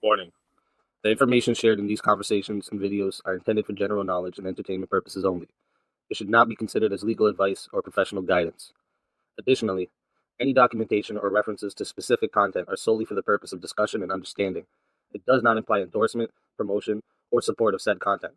Warning. The information shared in these conversations and videos are intended for general knowledge and entertainment purposes only. It should not be considered as legal advice or professional guidance. Additionally, any documentation or references to specific content are solely for the purpose of discussion and understanding. It does not imply endorsement, promotion, or support of said content.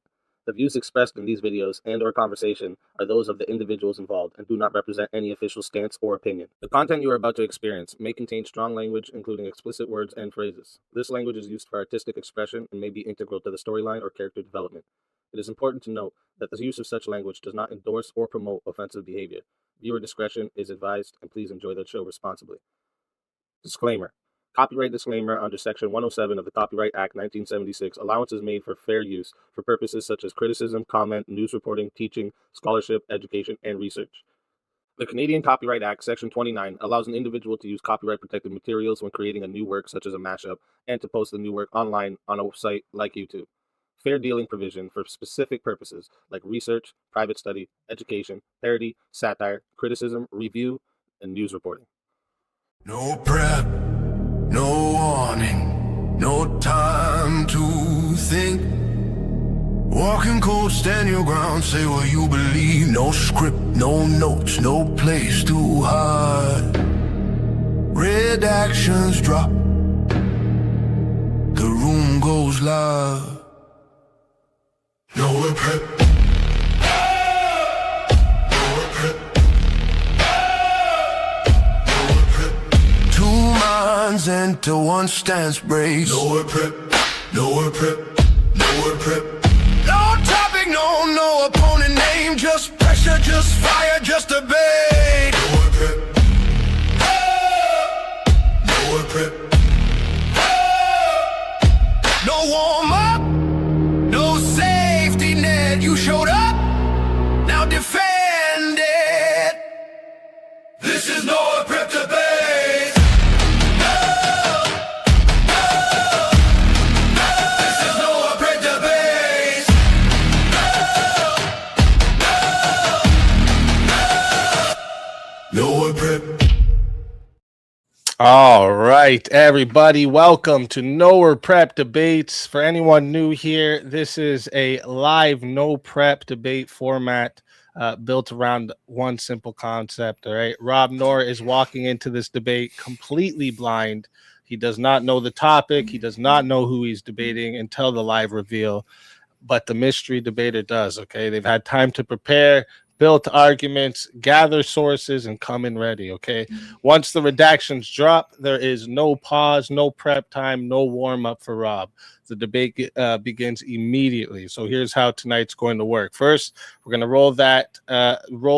The views expressed in these videos and/or conversation are those of the individuals involved and do not represent any official stance or opinion. The content you are about to experience may contain strong language, including explicit words and phrases. This language is used for artistic expression and may be integral to the storyline or character development. It is important to note that the use of such language does not endorse or promote offensive behavior. Viewer discretion is advised, and please enjoy the show responsibly. Disclaimer. Copyright disclaimer under Section 107 of the Copyright Act 1976. Allowance is made for fair use for purposes such as criticism, comment, news reporting, teaching, scholarship, education, and research. The Canadian Copyright Act, Section 29, allows an individual to use copyright-protected materials when creating a new work such as a mashup and to post the new work online on a site like YouTube. Fair dealing provision for specific purposes like research, private study, education, parody, satire, criticism, review, and news reporting. No prep, no warning, no time to think. Walking cold, stand your ground, say what you believe. No script, no notes, no place to hide. Redactions drop, the room goes live. NOerr prep. NOerr prep. NOerr prep. Two minds enter, one stance brace. NOerr prep. NOerr prep. NOerr prep. No topic, no opponent name. Just pressure, just fire, just debate. NOerr prep. NOerr prep. No warm up, no safety net. You showed up, now defend it. This is NOerr prep debate. This is NOerr prep debate. NOerr prep. All right, everybody, welcome to NOerr Prep Debates. For anyone new here, this is a live no prep debate format built around one simple concept. All right, Rob NOerr is walking into this debate completely blind. He does not know the topic. He does not know who he's debating until the live reveal, but the mystery debater does. Okay, they've had time to prepare, built arguments, gather sources, and come in ready. Okay, once the redactions drop, there is no pause, no prep time, no warm-up for Rob. The debate begins immediately. So here's how tonight's going to work. First, we're going to roll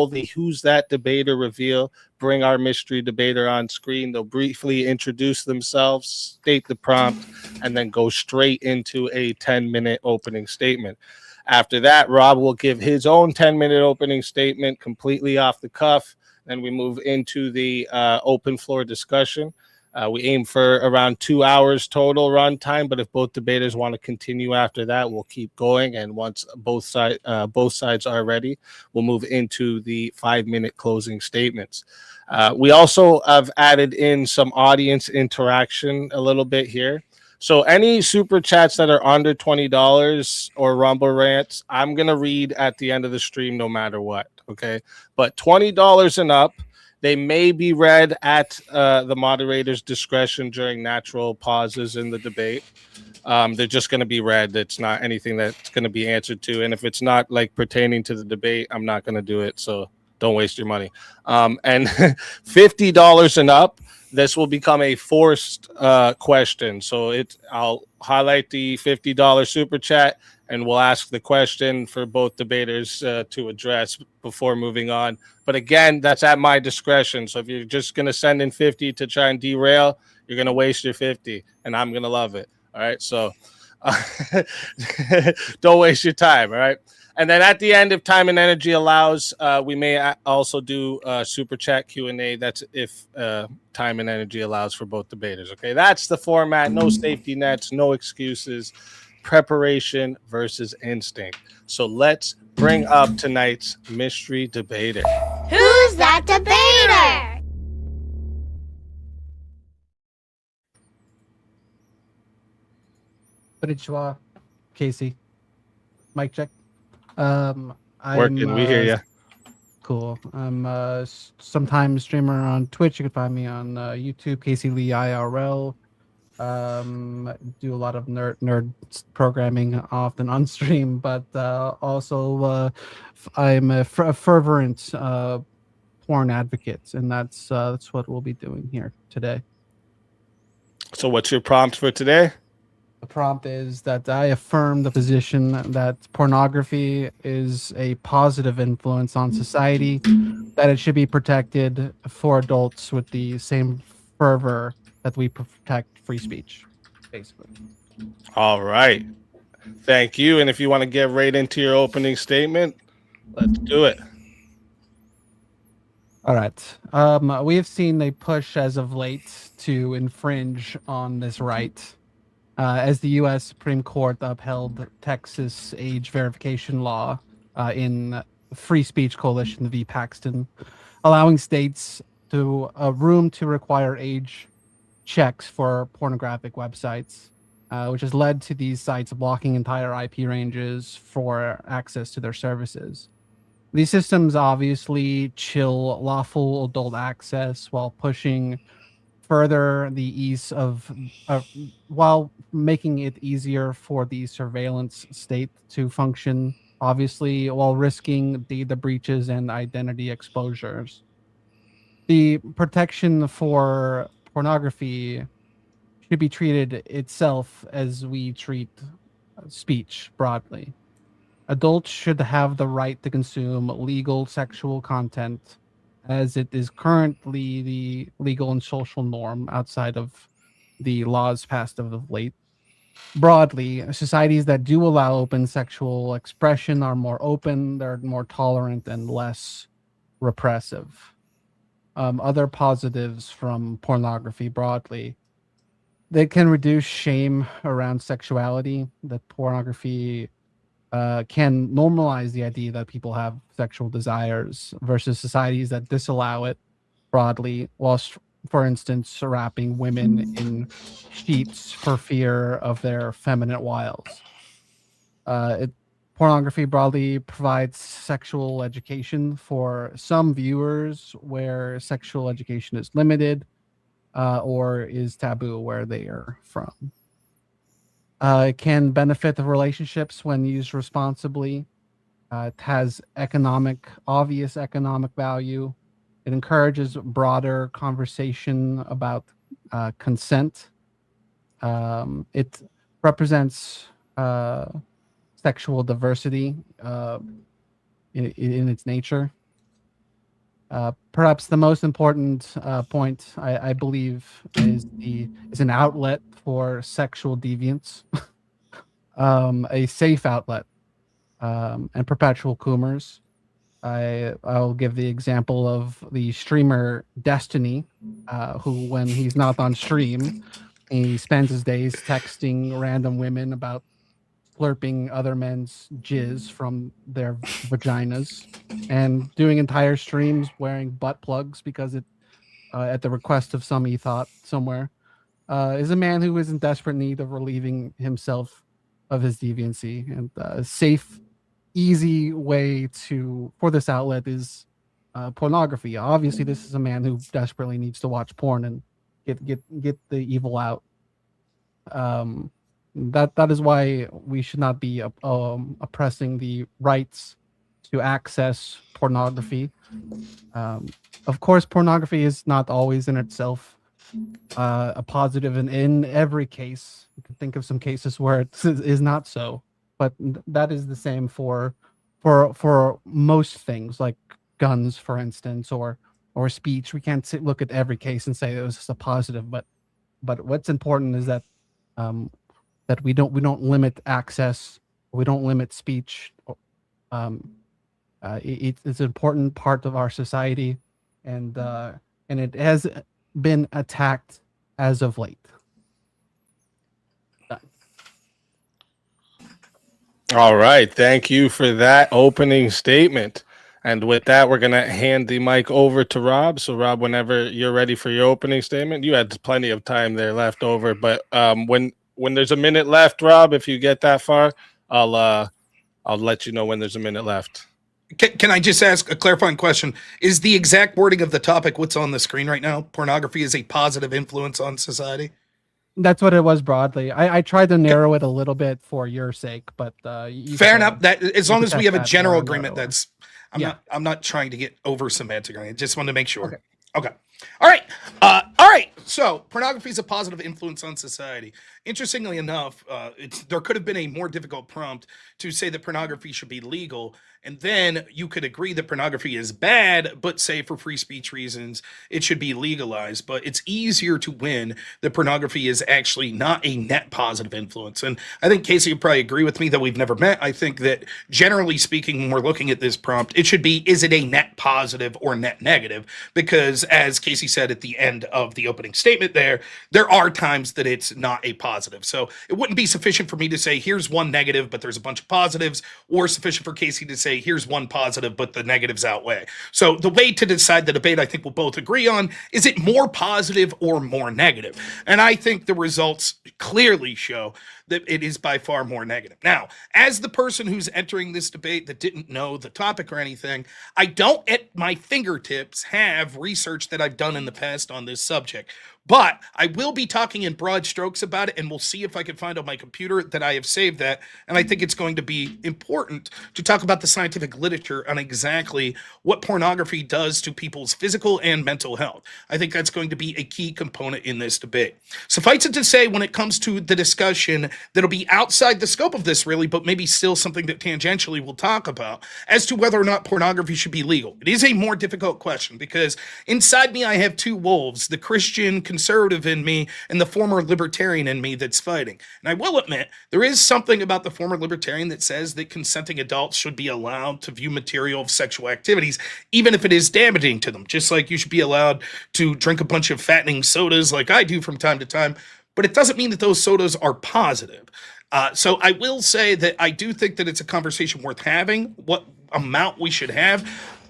the Who's That Debater reveal, bring our mystery debater on screen. They'll briefly introduce themselves, state the prompt, and then go straight into a 10-minute opening statement. After that, Rob will give his own 10-minute opening statement completely off the cuff. Then we move into the open floor discussion. We aim for around 2 hours total runtime, but if both debaters want to continue after that, we'll keep going. And once both sides are ready, we'll move into the 5-minute closing statements. We also have added in some audience interaction a little bit here. So any super chats that are under $20 or Rumble rants, I'm going to read at the end of the stream no matter what, okay? But $20 and up, they may be read at the moderator's discretion during natural pauses in the debate. They're just going to be read. It's not anything that's going to be answered to. And if it's not like pertaining to the debate, I'm not going to do it. So don't waste your money. And $50 and up, this will become a forced question. So I'll highlight the $50 super chat and we'll ask the question for both debaters to address before moving on. But again, that's at my discretion. So if you're just going to send in 50 to try and derail, you're going to waste your 50 and I'm going to love it. All right. So don't waste your time. All right. And then at the end, if time and energy allows, we may also do super chat Q&A. That's if time and energy allows for both debaters. Okay, that's the format. No safety nets, no excuses. Preparation versus instinct. So let's bring up tonight's mystery debater. Who's that debater? Konnichiwa, Casey. Mic check. Working. We hear you. Cool. I'm sometimes streamer on Twitch. You can find me on YouTube, Casey Lee IRL. Do a lot of nerd programming often on stream, but also I'm a fervent porn advocate, and that's what we'll be doing here today. So what's your prompt for today? The prompt is that I affirm the position that pornography is a positive influence on society, that it should be protected for adults with the same fervor that we protect free speech, basically. All right. Thank you. And if you want to get right into your opening statement, let's do it. All right. We have seen a push as of late to infringe on this right. As the U.S. Supreme Court upheld Texas age verification law in Free Speech Coalition v. Paxton, allowing states to room to require age checks for pornographic websites, which has led to these sites blocking entire IP ranges for access to their services. These systems obviously chill lawful adult access while pushing further the ease of while making it easier for the surveillance state to function, obviously, while risking data breaches and identity exposures. The protection for pornography should be treated itself as we treat speech broadly. Adults should have the right to consume legal sexual content, as it is currently the legal and social norm outside of the laws passed of late. Broadly, societies that do allow open sexual expression are more open, they're more tolerant, and less repressive. Other positives from pornography broadly: they can reduce shame around sexuality. That pornography can normalize the idea that people have sexual desires versus societies that disallow it broadly, whilst, for instance, wrapping women in sheets for fear of their feminine wiles. Pornography broadly provides sexual education for some viewers where sexual education is limited or is taboo where they are from. It can benefit the relationships when used responsibly. It has obvious economic value. It encourages broader conversation about consent. It represents sexual diversity in its nature. Perhaps the most important point, I believe, is an outlet for sexual deviance, a safe outlet, and perpetual coomers. I'll give the example of the streamer Destiny, who, when he's not on stream, he spends his days texting random women about slurping other men's jizz from their vaginas and doing entire streams wearing butt plugs because it, at the request of some ethot somewhere, is a man who is in desperate need of relieving himself of his deviancy. And a safe, easy way for this outlet is pornography. Obviously, this is a man who desperately needs to watch porn and get the evil out. That is why we should not be oppressing the rights to access pornography. Of course, pornography is not always in itself a positive, and in every case, you can think of some cases where it is not so. But that is the same for most things, like guns, for instance, or speech. We can't look at every case and say it was just a positive. But what's important is that that we don't limit access, we don't limit speech. It's an important part of our society, and it has been attacked as of late. All right. Thank you for that opening statement. And with that, we're going to hand the mic over to Rob. So, Rob, whenever you're ready for your opening statement, you had plenty of time there left over. But when when there's a minute left, Rob, if you get that far, I'll let you know when there's a minute left. Can I just ask a clarifying question? Is the exact wording of the topic what's on the screen right now? Pornography is a positive influence on society? That's what it was broadly. I tried to narrow it a little bit for your sake, but fair enough. That as long as we have a general agreement, that's I'm not trying to get over semantic. I just wanted to make sure. Okay. All right. So pornography is a positive influence on society. Interestingly enough, there could have been a more difficult prompt to say that pornography should be legal. And then you could agree that pornography is bad, but say for free speech reasons, it should be legalized. But it's easier to win that pornography is actually not a net positive influence. And I think Casey would probably agree with me, though we've never met. I think that generally speaking, when we're looking at this prompt, it should be, is it a net positive or net negative? Because as Casey said at the end of the opening statement there are times that it's not a positive. So it wouldn't be sufficient for me to say, here's one negative, but there's a bunch of positives, or sufficient for Casey to say, here's one positive, but the negatives outweigh. So the way to decide the debate, I think we'll both agree on, is it more positive or more negative? And I think the results clearly show that it is by far more negative. Now, as the person who's entering this debate that didn't know the topic or anything, I don't at my fingertips have research that I've done in the past on this subject. But I will be talking in broad strokes about it, and we'll see if I can find on my computer that I have saved that. And I think it's going to be important to talk about the scientific literature on exactly what pornography does to people's physical and mental health. I think that's going to be a key component in this debate. Suffice it to say, when it comes to the discussion that'll be outside the scope of this really, but maybe still something that tangentially we'll talk about, as to whether or not pornography should be legal. It is a more difficult question because inside me I have two wolves, the Christian conservative in me and the former libertarian in me that's fighting. And I will admit, there is something about the former libertarian that says that consenting adults should be allowed to view material of sexual activities, even if it is damaging to them. Just like you should be allowed to drink a bunch of fattening sodas like I do from time to time, but it doesn't mean that those sodas are positive. So I will say that I do think that it's a conversation worth having, what amount we should have.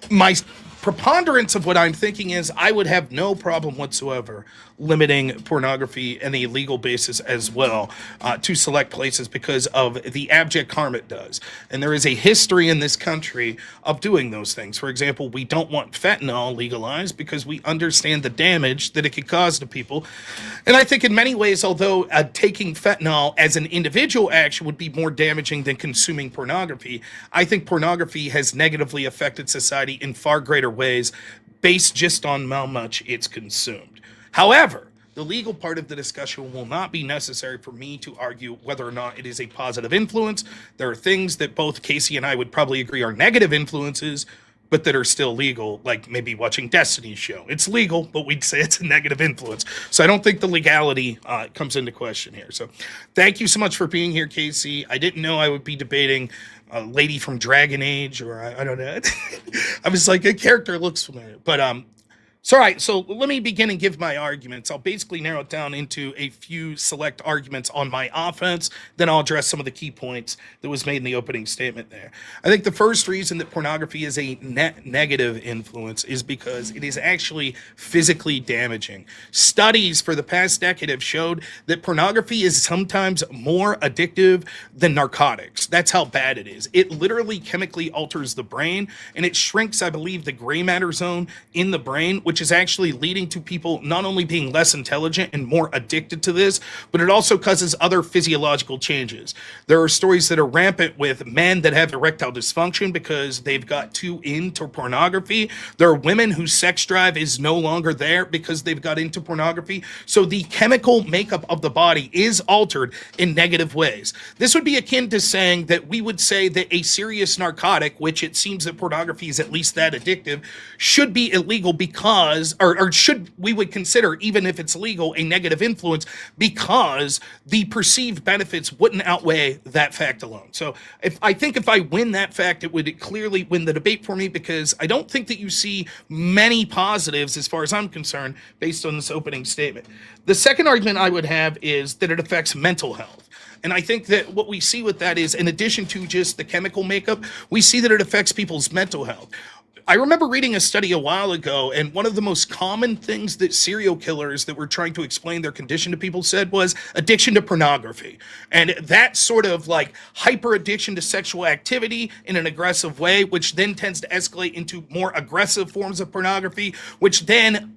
My preponderance of what I'm thinking is I would have no problem whatsoever limiting pornography on a legal basis as well to select places because of the abject harm it does. And there is a history in this country of doing those things. For example, we don't want fentanyl legalized because we understand the damage that it could cause to people. And I think in many ways, although taking fentanyl as an individual action would be more damaging than consuming pornography, I think pornography has negatively affected society in far greater ways based just on how much it's consumed. However, the legal part of the discussion will not be necessary for me to argue whether or not it is a positive influence. There are things that both Casey and I would probably agree are negative influences, but that are still legal, like maybe watching Destiny's show. It's legal, but we'd say it's a negative influence. So I don't think the legality comes into question here. So thank you so much for being here, Casey. I didn't know I would be debating a lady from Dragon Age, or I don't know. I was like, a character looks familiar. But so, all right, so let me begin and give my arguments. I'll basically narrow it down into a few select arguments on my offense. Then I'll address some of the key points that was made in the opening statement there. I think the first reason that pornography is a net negative influence is because it is actually physically damaging. Studies for the past decade have showed that pornography is sometimes more addictive than narcotics. That's how bad it is. It literally chemically alters the brain, and it shrinks, I believe, the gray matter zone in the brain, which is actually leading to people not only being less intelligent and more addicted to this, but it also causes other physiological changes. There are stories that are rampant with men that have erectile dysfunction because they've got too into pornography. There are women whose sex drive is no longer there because they've got into pornography. So the chemical makeup of the body is altered in negative ways. This would be akin to saying that we would say that a serious narcotic, which it seems that pornography is at least that addictive, should be illegal because we would consider, even if it's legal, a negative influence because the perceived benefits wouldn't outweigh that fact alone. So if I win that fact, it would clearly win the debate for me because I don't think that you see many positives as far as I'm concerned based on this opening statement. The second argument I would have is that it affects mental health. And I think that what we see with that is, in addition to just the chemical makeup, we see that it affects people's mental health. I remember reading a study a while ago, and one of the most common things that serial killers that were trying to explain their condition to people said was addiction to pornography. And that sort of like hyper addiction to sexual activity in an aggressive way, which then tends to escalate into more aggressive forms of pornography, which then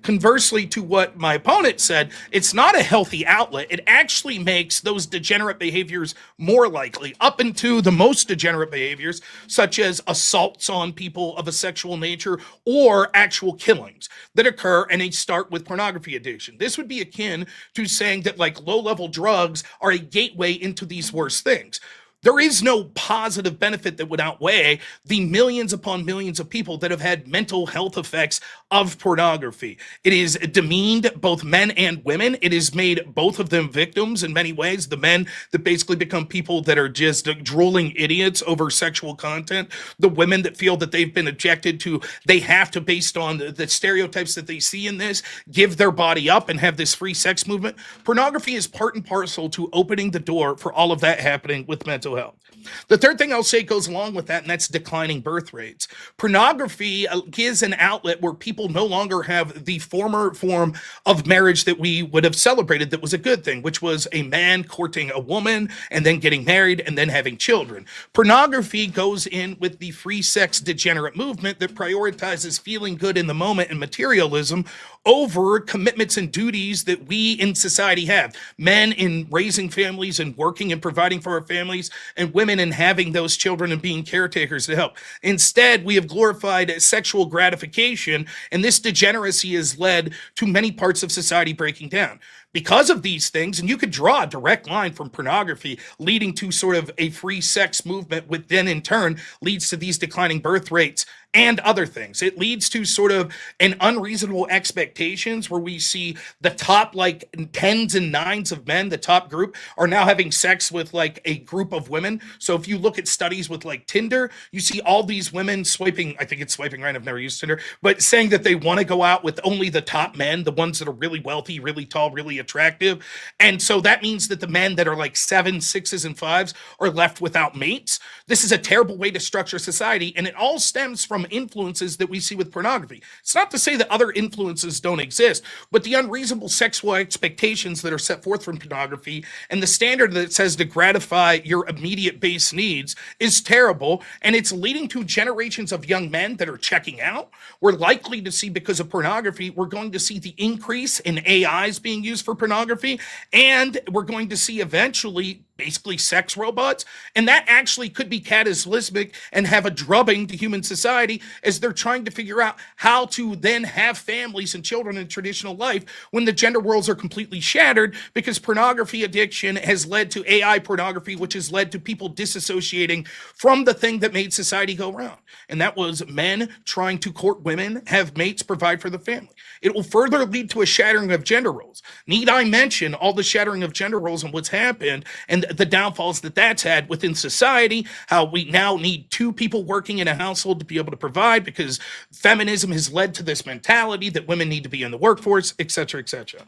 conversely to what my opponent said, it's not a healthy outlet. It actually makes those degenerate behaviors more likely, up into the most degenerate behaviors, such as assaults on people of a sexual nature or actual killings that occur, and they start with pornography addiction. This would be akin to saying that like low-level drugs are a gateway into these worst things. There is no positive benefit that would outweigh the millions upon millions of people that have had mental health effects of pornography. It has demeaned both men and women. It has made both of them victims in many ways. The men that basically become people that are just drooling idiots over sexual content. The women that feel that they've been objected to, they have to, based on the stereotypes that they see in this, give their body up and have this free sex movement. Pornography is part and parcel to opening the door for all of that happening with mental health. The third thing I'll say goes along with that, and that's declining birth rates. Pornography gives an outlet where people no longer have the former form of marriage that we would have celebrated that was a good thing, which was a man courting a woman and then getting married and then having children. Pornography goes in with the free sex degenerate movement that prioritizes feeling good in the moment and materialism over commitments and duties that we in society have. Men in raising families and working and providing for our families, and women in having those children and being caretakers to help. Instead, we have glorified sexual gratification, and this degeneracy has led to many parts of society breaking down. Because of these things, and you could draw a direct line from pornography leading to sort of a free sex movement, which then in turn leads to these declining birth rates and other things. It leads to sort of an unreasonable expectations where we see the top like tens and nines of men, the top group, are now having sex with like a group of women. So if you look at studies with like Tinder, you see all these women swiping, I think it's swiping right, I've never used Tinder, but saying that they want to go out with only the top men, the ones that are really wealthy, really tall, really attractive. And so that means that the men that are like 7, 6s, and 5s are left without mates. This is a terrible way to structure society, and it all stems from influences that we see with pornography. It's not to say that other influences don't exist, but the unreasonable sexual expectations that are set forth from pornography and the standard that says to gratify your immediate base needs is terrible, and it's leading to generations of young men that are checking out. We're likely to see, because of pornography, we're going to see the increase in AIs being used for pornography, and we're going to see eventually basically sex robots, and that actually could be cataclysmic and have a drubbing to human society as they're trying to figure out how to then have families and children in traditional life when the gender worlds are completely shattered, because pornography addiction has led to AI pornography, which has led to people disassociating from the thing that made society go round, and that was men trying to court women, have mates, provide for the family. It will further lead to a shattering of gender roles. Need I mention all the shattering of gender roles and what's happened and the downfalls that that's had within society, how we now need 2 people working in a household to be able to provide because feminism has led to this mentality that women need to be in the workforce, etc., etc.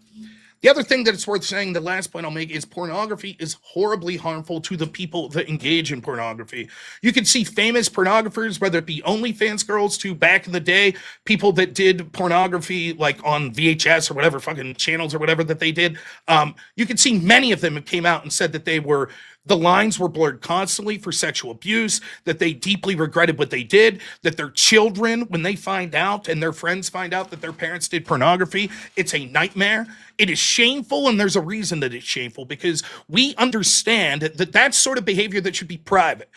The other thing that it's worth saying, the last point I'll make, is pornography is horribly harmful to the people that engage in pornography. You can see famous pornographers, whether it be OnlyFans girls to back in the day, people that did pornography like on VHS or whatever fucking channels or whatever that they did. You can see many of them have came out and said that the lines were blurred constantly for sexual abuse, that they deeply regretted what they did, that their children, when they find out and their friends find out that their parents did pornography, it's a nightmare. It is shameful, and there's a reason that it's shameful, because we understand that that's sort of behavior that should be private.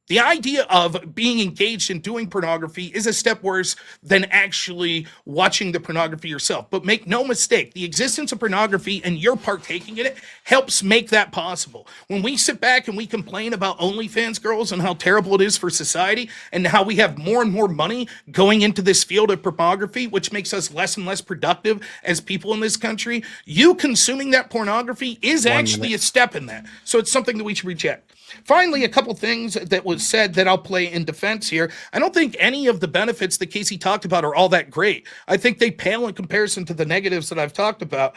The idea of being engaged in doing pornography is a step worse than actually watching the pornography yourself. But make no mistake, the existence of pornography and your partaking in it helps make that possible. When we sit back and we complain about OnlyFans girls and how terrible it is for society and how we have more and more money going into this field of pornography, which makes us less and less productive as people in this country, you consuming that pornography is actually a step in that. So it's something that we should reject. Finally, a couple things that was said that I'll play in defense here. I don't think any of the benefits that Casey talked about are all that great. I think they pale in comparison to the negatives that I've talked about.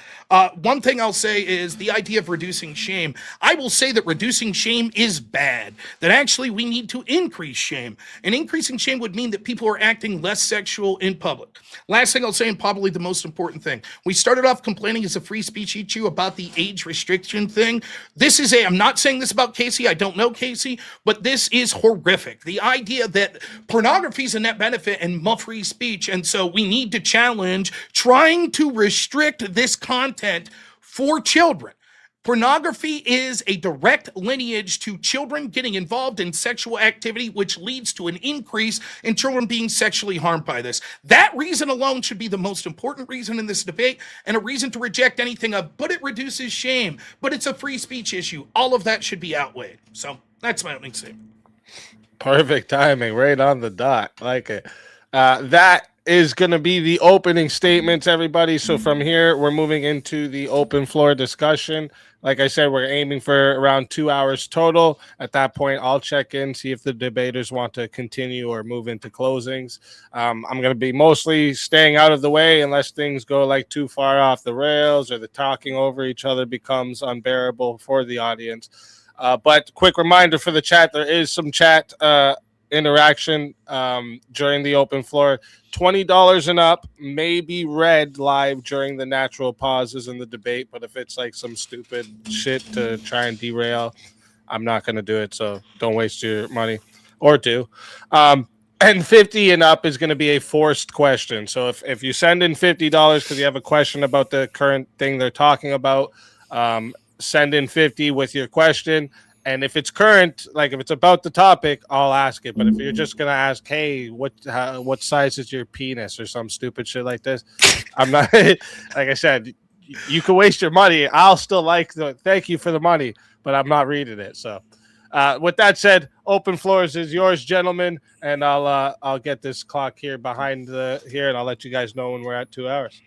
One thing I'll say is the idea of reducing shame. I will say that reducing shame is bad, that actually we need to increase shame. And increasing shame would mean that people are acting less sexual in public. Last thing I'll say, and probably the most important thing, we started off complaining as a free speech issue about the age restriction thing. I'm not saying this about Casey, I don't know Casey, but this is horrific. The idea that pornography is a net benefit and free speech, and so we need to challenge trying to restrict this content for children. Pornography is a direct lineage to children getting involved in sexual activity, which leads to an increase in children being sexually harmed by this. That reason alone should be the most important reason in this debate, and a reason to reject anything but it reduces shame, but it's a free speech issue. All of that should be outweighed. So that's my opening statement. Perfect timing, right on the dot. Like it. That is going to be the opening statements, everybody. So from here, we're moving into the open floor discussion. Like I said, we're aiming for around 2 hours total. At that point, I'll check in, see if the debaters want to continue or move into closings. I'm going to be mostly staying out of the way unless things go like too far off the rails or the talking over each other becomes unbearable for the audience. But quick reminder for the chat, there is some chat interaction during the open floor. $20 and up may be read live during the natural pauses in the debate, but if it's like some stupid shit to try and derail, I'm not going to do it, so don't waste your money, or do. And 50 and up is going to be a forced question. So if you send in $50 because you have a question about the current thing they're talking about, send in 50 with your question. And if it's current, like if it's about the topic, I'll ask it. But if you're just gonna ask, hey, what size is your penis or some stupid shit like this, I'm not. Like I said, you can waste your money. I'll still thank you for the money, but I'm not reading it. So, with that said, open floors is yours, gentlemen, and I'll get this clock here behind here, and I'll let you guys know when we're at 2 hours.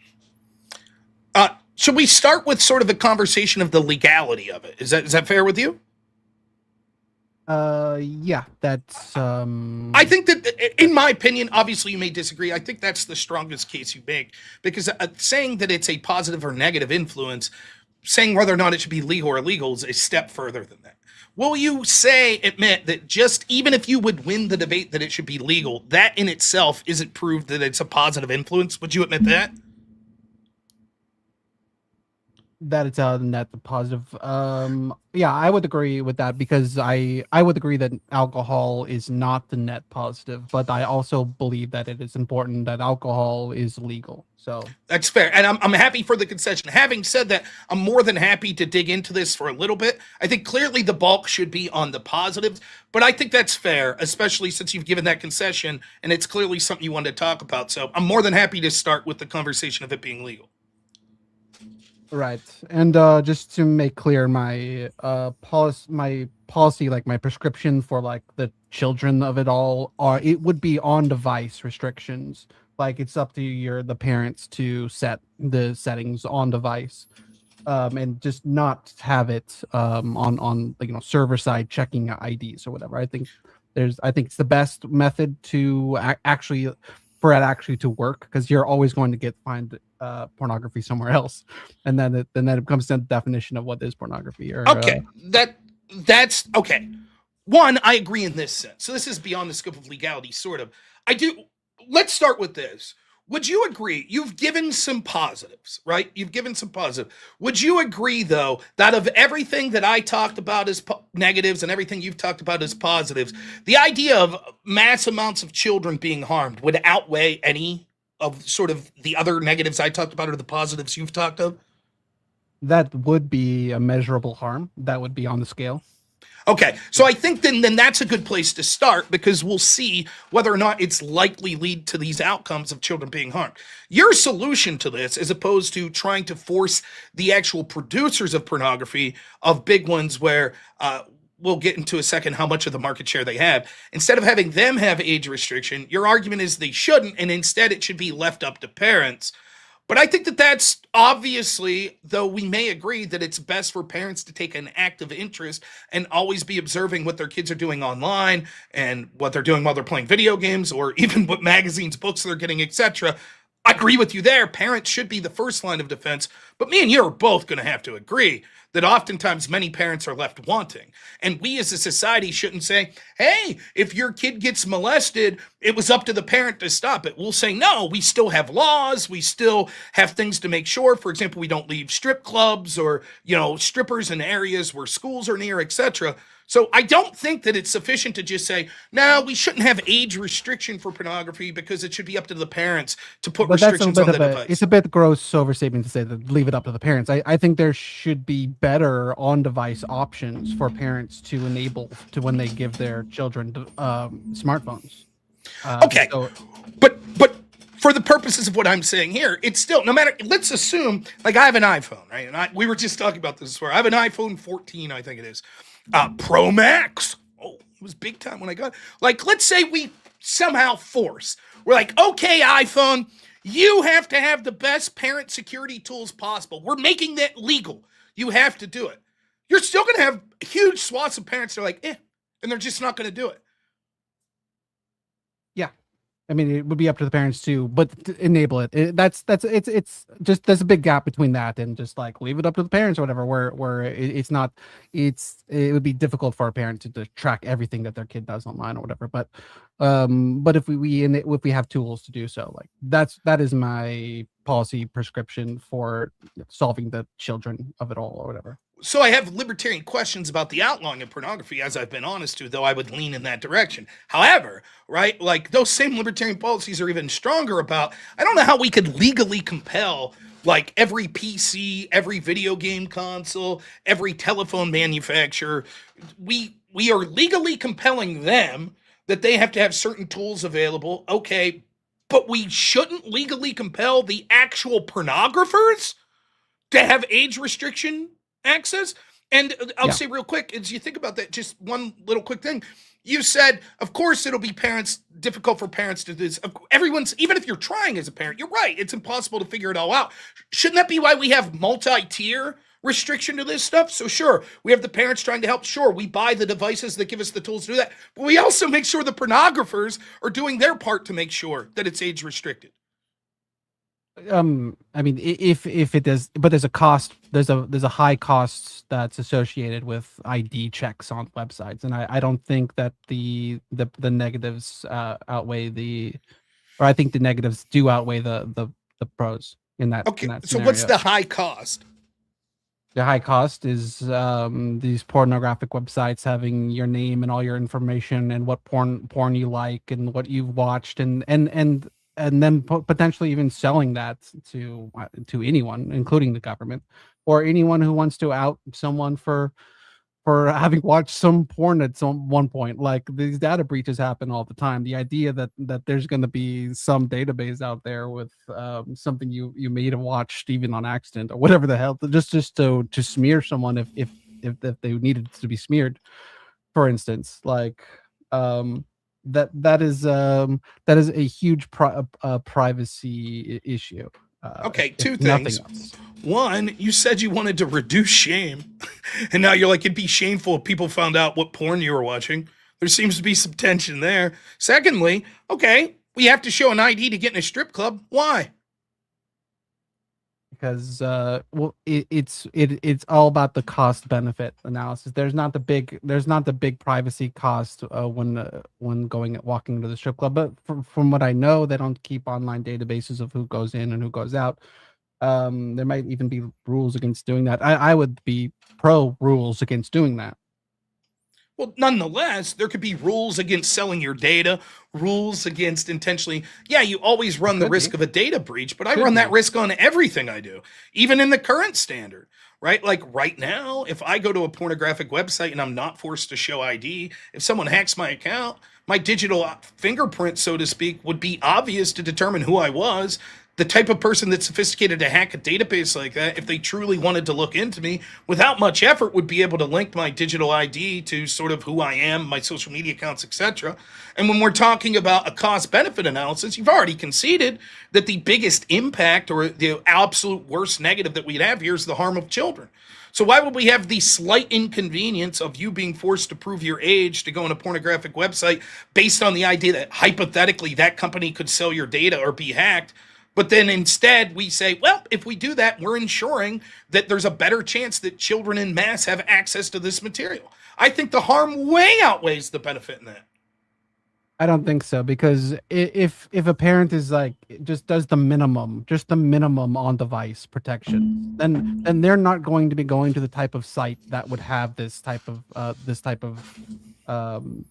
Should we start with sort of the conversation of the legality of it? Is that fair with you? Yeah, that's I think that, in my opinion, obviously you may disagree, I think that's the strongest case you make, because saying that it's a positive or negative influence, saying whether or not it should be legal or illegal is a step further than that. Will you admit that just even if you would win the debate that it should be legal, that in itself isn't proof that it's a positive influence? Would you admit that? That it's a net positive. Yeah, I would agree with that, because I would agree that alcohol is not the net positive, but I also believe that it is important that alcohol is legal. So that's fair, and I'm happy for the concession. Having said that, I'm more than happy to dig into this for a little bit. I think clearly the bulk should be on the positives, but I think that's fair, especially since you've given that concession, and it's clearly something you wanted to talk about. So I'm more than happy to start with the conversation of it being legal. Right, and just to make clear, my policy, like my prescription for like the children of it all, it would be on device restrictions. Like it's up to the parents to set the settings on device, and just not have it on server side checking IDs or whatever. I think it's the best method to actually to work, because you're always going to find pornography somewhere else, and then it comes to the definition of what is pornography. Okay, that's okay. One, I agree in this sense. So this is beyond the scope of legality, sort of. I do. Let's start with this. Would you agree? You've given some positives, right? You've given some positive. Would you agree, though, that of everything that I talked about as negatives and everything you've talked about as positives, the idea of mass amounts of children being harmed would outweigh any of sort of the other negatives I talked about or the positives you've talked of? That would be a measurable harm. That would be on the scale. Okay, so I think then that's a good place to start, because we'll see whether or not it's likely lead to these outcomes of children being harmed. Your solution to this, as opposed to trying to force the actual producers of pornography, of big ones where we'll get into a second how much of the market share they have, instead of having them have age restriction, your argument is they shouldn't, and instead it should be left up to parents. But I think that that's obviously, though we may agree that it's best for parents to take an active interest and always be observing what their kids are doing online and what they're doing while they're playing video games or even what magazines, books they're getting, etc. I agree with you there. Parents should be the first line of defense. But me and you are both going to have to agree that oftentimes many parents are left wanting. And we as a society shouldn't say, hey, if your kid gets molested, it was up to the parent to stop it. We'll say, no, we still have laws. We still have things to make sure. For example, we don't leave strip clubs or, strippers in areas where schools are near, etc. So I don't think that it's sufficient to just say, no, we shouldn't have age restriction for pornography because it should be up to the parents to put restrictions on the device. It's a bit gross overstatement to say that leave it up to the parents. I think there should be better on-device options for parents to enable to when they give their children smartphones. Okay, but for the purposes of what I'm saying here, it's still, no matter, let's assume, like I have an iPhone, right? And we were just talking about this before. I have an iPhone 14, I think it is. Pro Max. Oh, it was big time when I got it. Like, let's say we somehow we're like, okay, iPhone, you have to have the best parent security tools possible. We're making that legal. You have to do it. You're still going to have huge swaths of parents that are like, and they're just not going to do it. Yeah. I mean, it would be up to the parents too, but to enable it. It's just, there's a big gap between that and just like leave it up to the parents or whatever, where it would be difficult for a parent to track everything that their kid does online or whatever. But if we have tools to do so, like that is my policy prescription for solving the children of it all or whatever. So I have libertarian questions about the outlawing of pornography, as I've been honest to, though I would lean in that direction. However, right, like those same libertarian policies are even stronger about, I don't know how we could legally compel like every PC, every video game console, every telephone manufacturer. We are legally compelling them that they have to have certain tools available. Okay, but we shouldn't legally compel the actual pornographers to have age restriction access. And I'll say real quick, as you think about that, just one little quick thing. You said, of course, it'll be difficult for parents to do this. Even if you're trying as a parent, you're right. It's impossible to figure it all out. Shouldn't that be why we have multi-tier restriction to this stuff? So sure, we have the parents trying to help. Sure, we buy the devices that give us the tools to do that. But we also make sure the pornographers are doing their part to make sure that it's age restricted. I mean, if it does, but there's a cost. There's a high cost that's associated with ID checks on websites, and I don't think that the negatives outweigh I think the negatives do outweigh the pros in that. Okay, in that so what's scenario. the high cost? The high cost is these pornographic websites having your name and all your information and what porn you like and what you've watched and then potentially even selling that to anyone, including the government, or anyone who wants to out someone for having watched some porn at one point. Like, these data breaches happen all the time. The idea that there's going to be some database out there with something you may have watched even on accident or whatever the hell, just to smear someone if they needed to be smeared, for instance, like. That is a huge privacy issue. Okay, two things. One, you said you wanted to reduce shame, and now you're like, it'd be shameful if people found out what porn you were watching. There seems to be some tension there. Secondly, okay, we have to show an ID to get in a strip club. Why? Because it's all about the cost benefit analysis. There's not the big privacy cost when walking into the strip club. But from what I know, they don't keep online databases of who goes in and who goes out. There might even be rules against doing that. I would be pro rules against doing that. Well, nonetheless, there could be rules against selling your data, rules against intentionally. Yeah, you always run the risk of a data breach, but I run that risk on everything I do, even in the current standard, right? Like right now, if I go to a pornographic website and I'm not forced to show ID, if someone hacks my account, my digital fingerprint, so to speak, would be obvious to determine who I was. The type of person that's sophisticated to hack a database like that, if they truly wanted to look into me, without much effort, would be able to link my digital ID to sort of who I am, my social media accounts, etc. And when we're talking about a cost-benefit analysis, you've already conceded that the biggest impact or the absolute worst negative that we'd have here is the harm of children. So why would we have the slight inconvenience of you being forced to prove your age to go on a pornographic website based on the idea that hypothetically that company could sell your data or be hacked? But then instead we say, well, if we do that, we're ensuring that there's a better chance that children in mass have access to this material. I think the harm way outweighs the benefit in that. I don't think so, because if a parent is like just does the minimum on device protection, then they're not going to be going to the type of site that would have this type of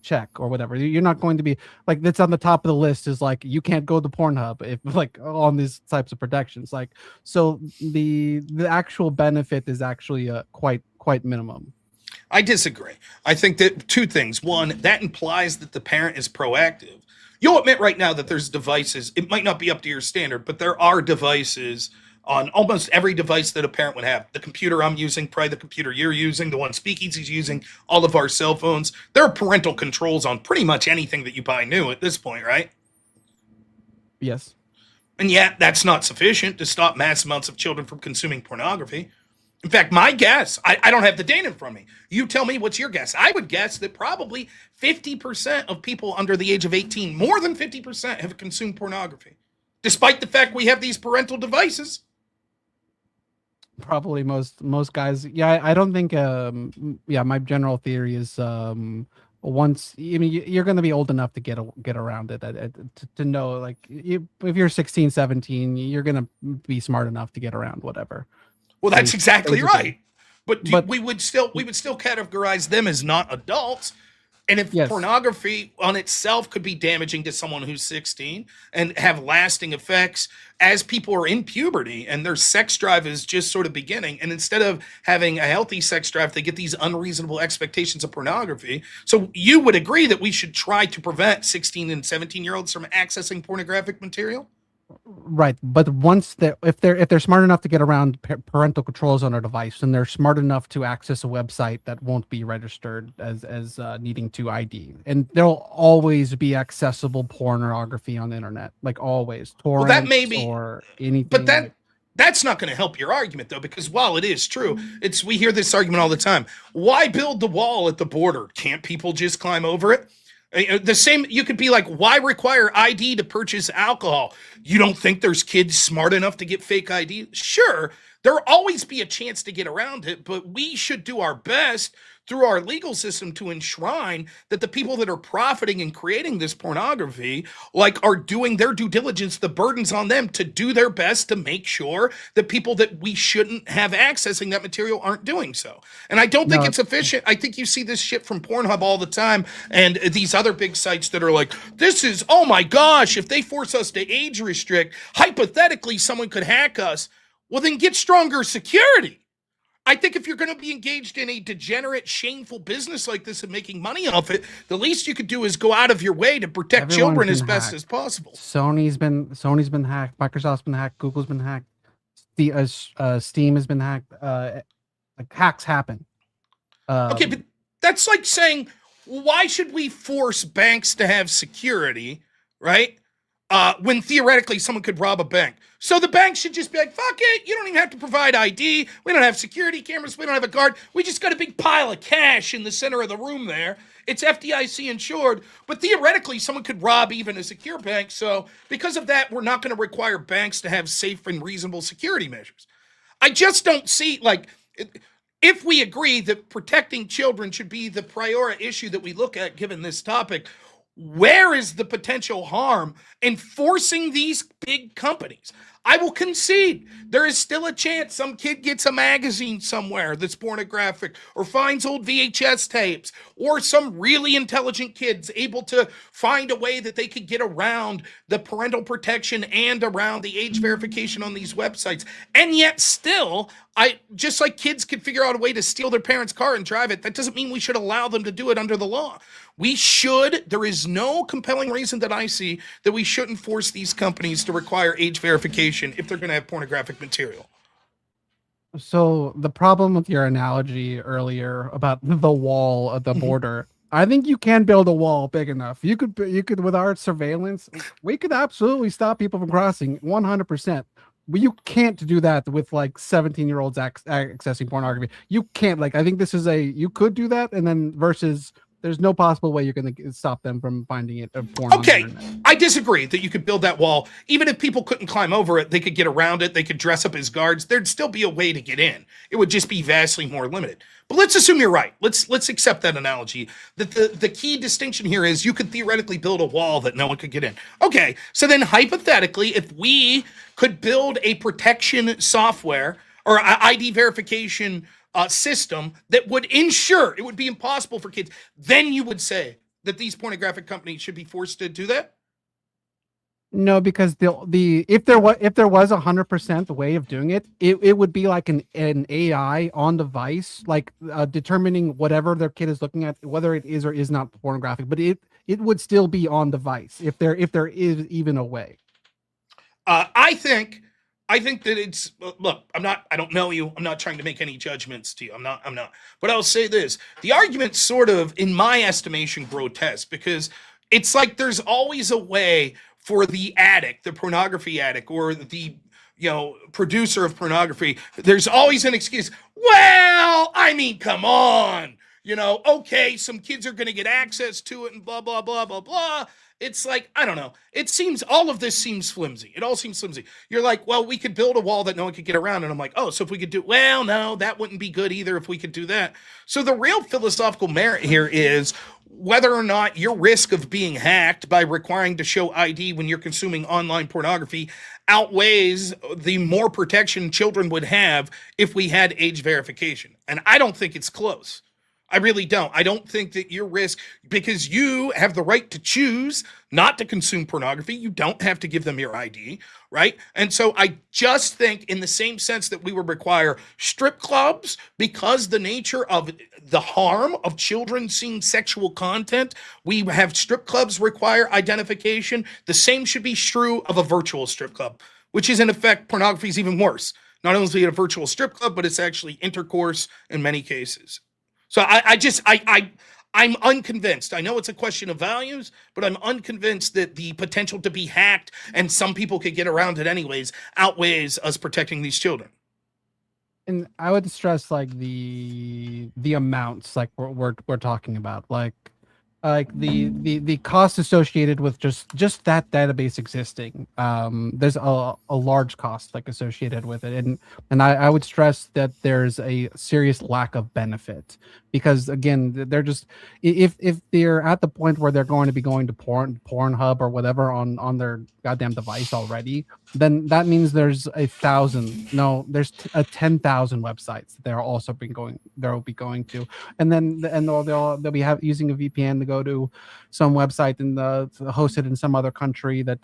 check or whatever. You're not going to be like, that's on the top of the list is like, you can't go to Pornhub if like on these types of protections. Like, so the actual benefit is actually quite minimum. I disagree. I think that two things. One, that implies that the parent is proactive. You'll admit right now that there's devices. It might not be up to your standard, but there are devices on almost every device that a parent would have. The computer I'm using, probably the computer you're using, the one Speakeasy's using, all of our cell phones. There are parental controls on pretty much anything that you buy new at this point, right? Yes. And yet, that's not sufficient to stop mass amounts of children from consuming pornography. In fact, my guess, I don't have the data in front of me. You tell me, what's your guess? I would guess that probably 50% of people under the age of 18, more than 50%, have consumed pornography, despite the fact we have these parental devices. Probably most guys. Yeah, I don't think. My general theory is once, I mean, you're going to be old enough to get around it, to know, like, if you're 16, 17, you're going to be smart enough to get around whatever. Well, that's exactly right. But we would still categorize them as not adults. And if pornography on itself could be damaging to someone who's 16 and have lasting effects as people are in puberty and their sex drive is just sort of beginning, and instead of having a healthy sex drive, they get these unreasonable expectations of pornography. So you would agree that we should try to prevent 16 and 17-year-olds from accessing pornographic material? Right, but once if they're smart enough to get around parental controls on their device, and they're smart enough to access a website that won't be registered as needing to ID, and there'll always be accessible pornography on the internet, like always, torrents, that may be, or anything. But that's not going to help your argument, though, because while it is true, we hear this argument all the time. Why build the wall at the border? Can't people just climb over it? The same, you could be like, why require ID to purchase alcohol? You don't think there's kids smart enough to get fake ID? Sure, there'll always be a chance to get around it, but we should do our best through our legal system to enshrine that the people that are profiting and creating this pornography, like, are doing their due diligence. The burden's on them to do their best to make sure that people that we shouldn't have accessing that material aren't doing so. And I don't think it's efficient. I think you see this shit from Pornhub all the time and these other big sites that are like, this is, oh my gosh, if they force us to age restrict, hypothetically someone could hack us. Well, then get stronger security. I think if you're going to be engaged in a degenerate, shameful business like this and making money off it, the least you could do is go out of your way to protect children as best as possible. Sony's been hacked. Microsoft's been hacked. Google's been hacked. Steam has been hacked. Like, hacks happen. Okay, but that's like saying, why should we force banks to have security, right? When theoretically someone could rob a bank. So the bank should just be like, fuck it, you don't even have to provide ID. We don't have security cameras. We don't have a guard. We just got a big pile of cash in the center of the room there. It's FDIC insured, but theoretically someone could rob even a secure bank. So because of that, we're not going to require banks to have safe and reasonable security measures. I just don't see, like, if we agree that protecting children should be the priority issue that we look at given this topic, where is the potential harm in forcing these big companies? I will concede there is still a chance some kid gets a magazine somewhere that's pornographic, or finds old VHS tapes, or some really intelligent kid's able to find a way that they could get around the parental protection and around the age verification on these websites. And yet still, just like kids could figure out a way to steal their parents' car and drive it, that doesn't mean we should allow them to do it under the law. There is no compelling reason that I see that we shouldn't force these companies to require age verification verification if they're going to have pornographic material. So the problem with your analogy earlier about the wall at the border, I think you can build a wall big enough. You could with our surveillance, we could absolutely stop people from crossing 100%. But you can't do that with like 17-year-olds accessing pornography. You can't. Like, I think this is you could do that, and then versus there's no possible way you're going to stop them from finding it porn. Okay, I disagree that you could build that wall. Even if people couldn't climb over it, they could get around it. They could dress up as guards. There'd still be a way to get in. It would just be vastly more limited. But let's assume you're right. Let's accept that analogy. That the key distinction here is you could theoretically build a wall that no one could get in. Okay, so then hypothetically, if we could build a protection software or ID verification system that would ensure it would be impossible for kids, then you would say that these pornographic companies should be forced to do that? No, because if there was 100% the way of doing it, it would be like an AI on device, like determining whatever their kid is looking at, whether it is or is not pornographic. But it would still be on device if there is even a way. I think that it's look. I don't know you. I'm not trying to make any judgments to you. I'm not. But I'll say this: the argument's sort of, in my estimation, grotesque because it's like there's always a way for the addict, the pornography addict, or the producer of pornography. There's always an excuse. Well, I mean, come on. Okay, some kids are going to get access to it and blah, blah, blah, blah, blah. It's like, I don't know. All of this seems flimsy. It all seems flimsy. You're like, well, we could build a wall that no one could get around. And I'm like, oh, so if we could well, no, that wouldn't be good either if we could do that. So the real philosophical merit here is whether or not your risk of being hacked by requiring to show ID when you're consuming online pornography outweighs the more protection children would have if we had age verification. And I don't think it's close. I really don't. I don't think that your risk, because you have the right to choose not to consume pornography. You don't have to give them your ID, right? And so I just think in the same sense that we would require strip clubs because the nature of the harm of children seeing sexual content, we have strip clubs require identification. The same should be true of a virtual strip club, which is in effect, pornography is even worse. Not only is it a virtual strip club, but it's actually intercourse in many cases. So I'm unconvinced. I know it's a question of values, but I'm unconvinced that the potential to be hacked and some people could get around it anyways outweighs us protecting these children. And I would stress like the amounts like we're talking about, like the cost associated with just that database existing. There's a large cost like associated with it, and I would stress that there's a serious lack of benefit because again they're just if they're at the point where they're going to be going to Pornhub or whatever on their goddamn device already, then that means there's 10,000 websites that they'll be going to, and they'll be using a VPN to go to some website and host it in some other country that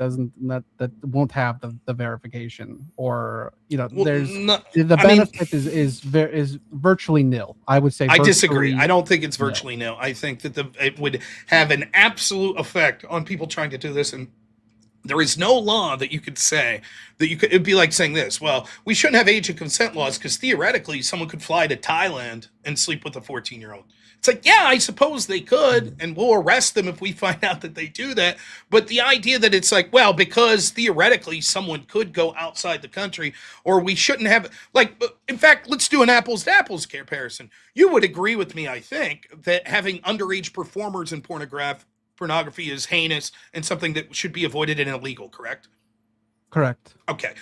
won't have the verification, or the benefit is virtually nil. I would say. I disagree. I don't think it's virtually nil. I think that it would have an absolute effect on people trying to do this, and there is no law that you could say that it'd be like saying this. Well, we shouldn't have age and consent laws because theoretically someone could fly to Thailand and sleep with a 14-year-old. It's like, yeah, I suppose they could, and we'll arrest them if we find out that they do that. But the idea that it's like, well, because theoretically someone could go outside the country, or we shouldn't have, like, in fact, let's do an apples to apples comparison. You would agree with me, I think, that having underage performers in pornography is heinous and something that should be avoided and illegal, correct? Correct. Okay.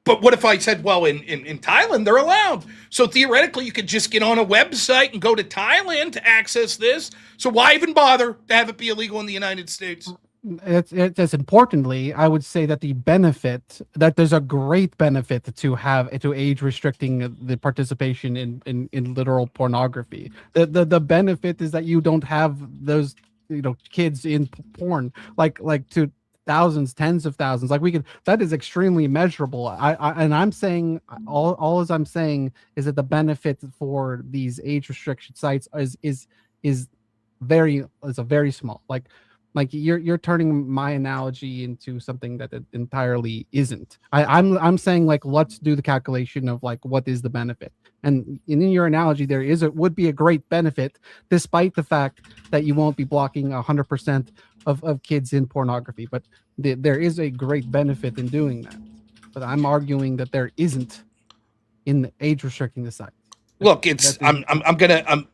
But what if I said, well, in Thailand, they're allowed. So theoretically, you could just get on a website and go to Thailand to access this. So why even bother to have it be illegal in the United States? It's importantly, I would say that there's a great benefit to age restricting the participation in literal pornography. The benefit is that you don't have those kids in porn like to thousands, tens of thousands. Like that is extremely measurable. I'm saying all I'm saying is that the benefit for these age restriction sites is very small. Like Like you're turning my analogy into something that it entirely isn't. I'm saying like let's do the calculation of like what is the benefit, and in your analogy there would be a great benefit, despite the fact that you won't be blocking 100% of kids in pornography. But there is a great benefit in doing that. But I'm arguing that there isn't in the age restricting the site. Look, I'm gonna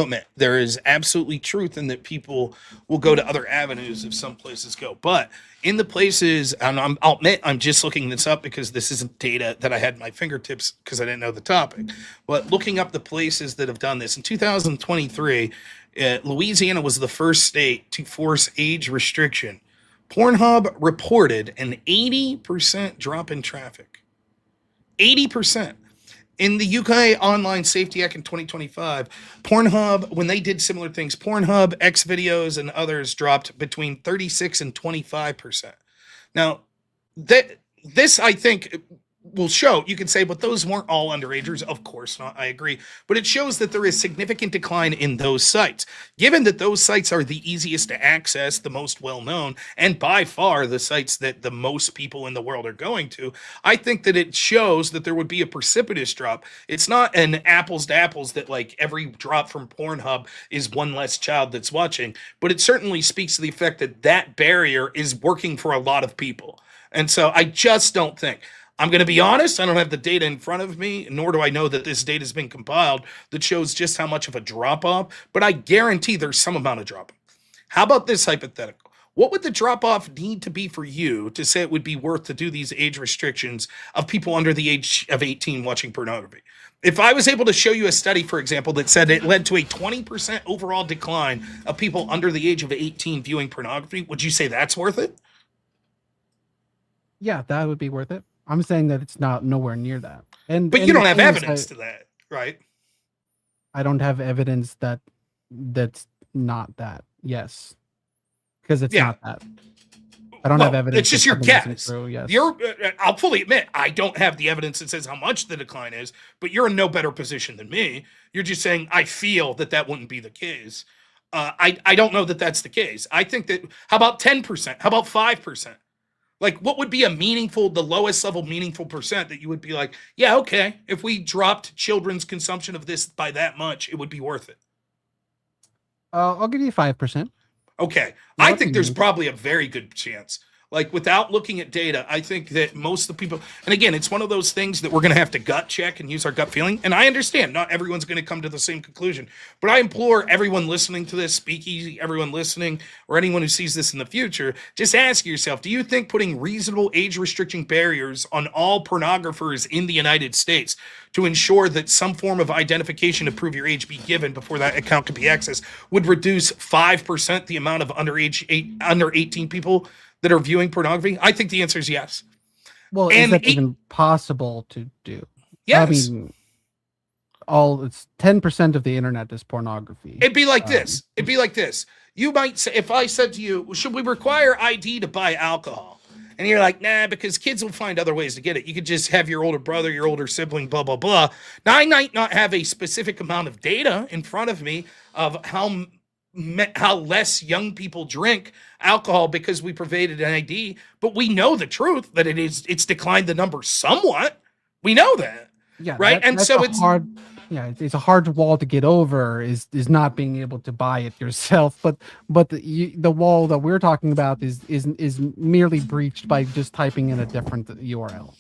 admit there is absolutely truth in that people will go to other avenues if some places go, but in the places, and I'll admit I'm just looking this up because this isn't data that I had at my fingertips because I didn't know the topic, but looking up the places that have done this in 2023, Louisiana was the first state to force age restriction. Pornhub reported an 80% drop in traffic. 80%. In the UK Online Safety Act in 2025, Pornhub, when they did similar things, Pornhub, X videos, and others dropped between 36 and 25%. Now, this I think will show, you can say, but those weren't all underagers. Of course not, I agree. But it shows that there is significant decline in those sites. Given that those sites are the easiest to access, the most well-known, and by far the sites that the most people in the world are going to, I think that it shows that there would be a precipitous drop. It's not an apples to apples that like every drop from Pornhub is one less child that's watching, but it certainly speaks to the effect that that barrier is working for a lot of people. And so I just don't think, I'm going to be honest, I don't have the data in front of me, nor do I know that this data has been compiled that shows just how much of a drop-off, but I guarantee there's some amount of drop-off. How about this hypothetical? What would the drop-off need to be for you to say it would be worth to do these age restrictions of people under the age of 18 watching pornography? If I was able to show you a study, for example, that said it led to a 20% overall decline of people under the age of 18 viewing pornography, would you say that's worth it? Yeah, that would be worth it. I'm saying that it's not nowhere near that. But you don't have evidence to that, right? I don't have evidence that that's not that. Yes. Because it's not that. I don't have evidence. It's just your guess. Through, yes. I'll fully admit, I don't have the evidence that says how much the decline is, but you're in no better position than me. You're just saying, I feel that wouldn't be the case. I don't know that that's the case. I think that, how about 10%? How about 5%? Like, what would be the lowest level meaningful percent that you would be like, yeah, okay, if we dropped children's consumption of this by that much, it would be worth it? I'll give you 5%. Okay. I think there's probably a very good chance. Like, without looking at data, I think that most of the people, and again, it's one of those things that we're going to have to gut check and use our gut feeling. And I understand not everyone's going to come to the same conclusion, but I implore everyone listening to this, Speakeasy, everyone listening, or anyone who sees this in the future, just ask yourself, do you think putting reasonable age restriction barriers on all pornographers in the United States to ensure that some form of identification to prove your age be given before that account can be accessed would reduce 5% the amount of under 18 people that are viewing pornography? I think the answer is yes. Well, is that even possible to do? Yes. I mean, it's 10% of the internet is pornography. It'd be like this. It'd be like this. You might say, if I said to you, should we require ID to buy alcohol? And you're like, nah, because kids will find other ways to get it. You could just have your older brother, your older sibling, blah, blah, blah. Now, I might not have a specific amount of data in front of me of how less young people drink alcohol because we provided an ID, but we know the truth that it's declined the number somewhat. We know that. Yeah. Right. And so it's hard. Yeah, it's a hard wall to get over is not being able to buy it yourself, but the wall that we're talking about is merely breached by just typing in a different URL.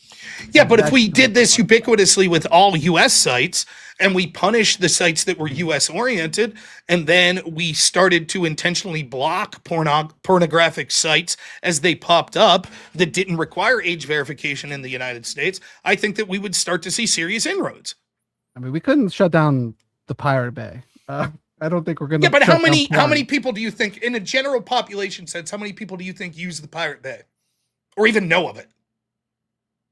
Yeah, but if we did this ubiquitously with all US sites and we punished the sites that were US oriented, and then we started to intentionally block pornographic sites as they popped up that didn't require age verification in the United States, I think that we would start to see serious inroads. I mean, we couldn't shut down the Pirate Bay. I don't think we're going to. Yeah, but how many people do you think, in a general population sense, how many people do you think use the Pirate Bay or even know of it?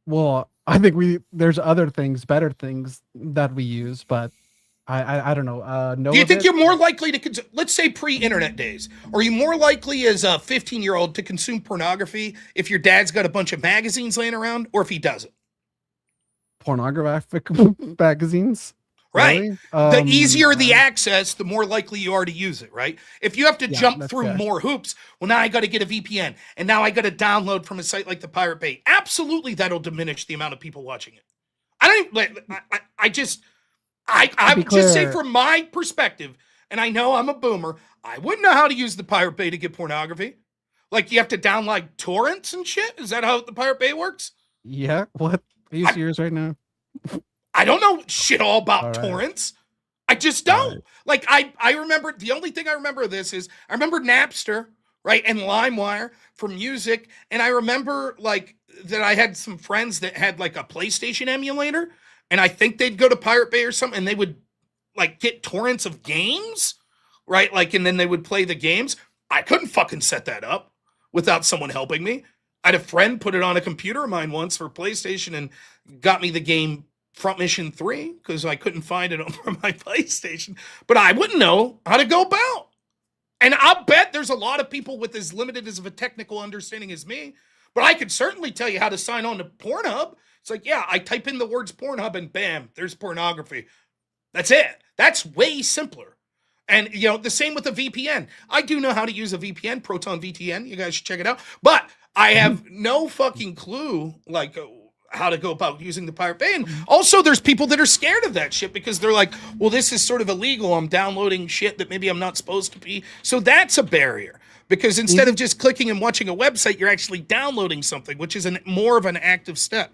Well, I think there's other things, better things that we use, but I don't know. Do you think you're more likely to let's say pre-internet days? Are you more likely as a 15-year-old to consume pornography if your dad's got a bunch of magazines laying around, or if he doesn't? Pornographic magazines? Right. Really? The easier the access, the more likely you are to use it, right? If you have to jump that's through fair. more hoops, well, now I got to get a VPN and now I got to download from a site like the Pirate Bay. Absolutely, that'll diminish the amount of people watching it. I don't like, I just, I would just say from my perspective, and I know I'm a boomer, I wouldn't know how to use the Pirate Bay to get pornography. Like you have to download torrents and shit. Is that how the Pirate Bay works? Yeah. What? Are you serious right now? I don't know shit all about torrents. I just don't. Like I remember the only thing I remember of this is I remember Napster, right, and LimeWire for music, and I remember like that I had some friends that had like a PlayStation emulator, and I think they'd go to Pirate Bay or something, and they would like get torrents of games, right? Like, and then they would play the games. I couldn't fucking set that up without someone helping me. I had a friend put it on a computer of mine once for PlayStation and got me the game Front Mission 3 because I couldn't find it on my PlayStation, but I wouldn't know how to go about. And I'll bet there's a lot of people with as limited as of a technical understanding as me, but I could certainly tell you how to sign on to Pornhub. It's like, yeah, I type in the words Pornhub and bam, there's pornography. That's it. That's way simpler. And, you know, the same with a VPN. I do know how to use a VPN, Proton VPN. You guys should check it out. But I have no fucking clue, like, how to go about using the Pirate Bay. And also there's people that are scared of that shit because they're like, well, this is sort of illegal. I'm downloading shit that maybe I'm not supposed to be. So that's a barrier because instead of just clicking and watching a website, you're actually downloading something, which is more of an active step.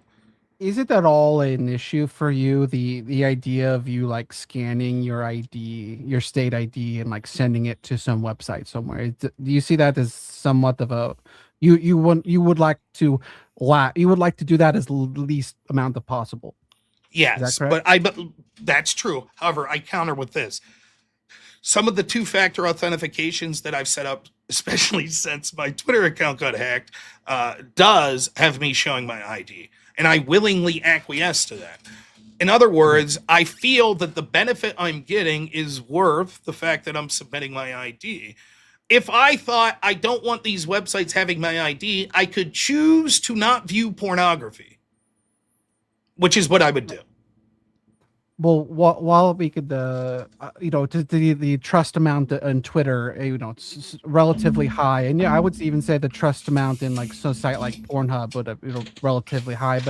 Is it at all an issue for you, the idea of you like scanning your ID, your state ID, and like sending it to some website somewhere? Do you see that as somewhat of a you would like to do that as least amount of possible? Yes, but that's true. However, I counter with this. Some of the two-factor authentications that I've set up, especially since my Twitter account got hacked, does have me showing my ID. And I willingly acquiesce to that. In other words, I feel that the benefit I'm getting is worth the fact that I'm submitting my ID. If I thought I don't want these websites having my ID, I could choose to not view pornography, which is what I would do. Well, while we could, the trust amount on Twitter, it's relatively high, and yeah, I would even say the trust amount in like a site like Pornhub would relatively high,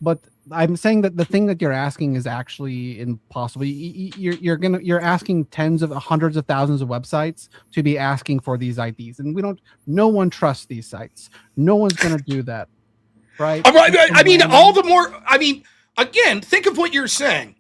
but I'm saying that the thing that you're asking is actually impossible. You're asking hundreds of thousands of websites to be asking for these IDs, and no one trusts these sites. No one's gonna do that, right? I mean, all the more. I mean, again, think of what you're saying.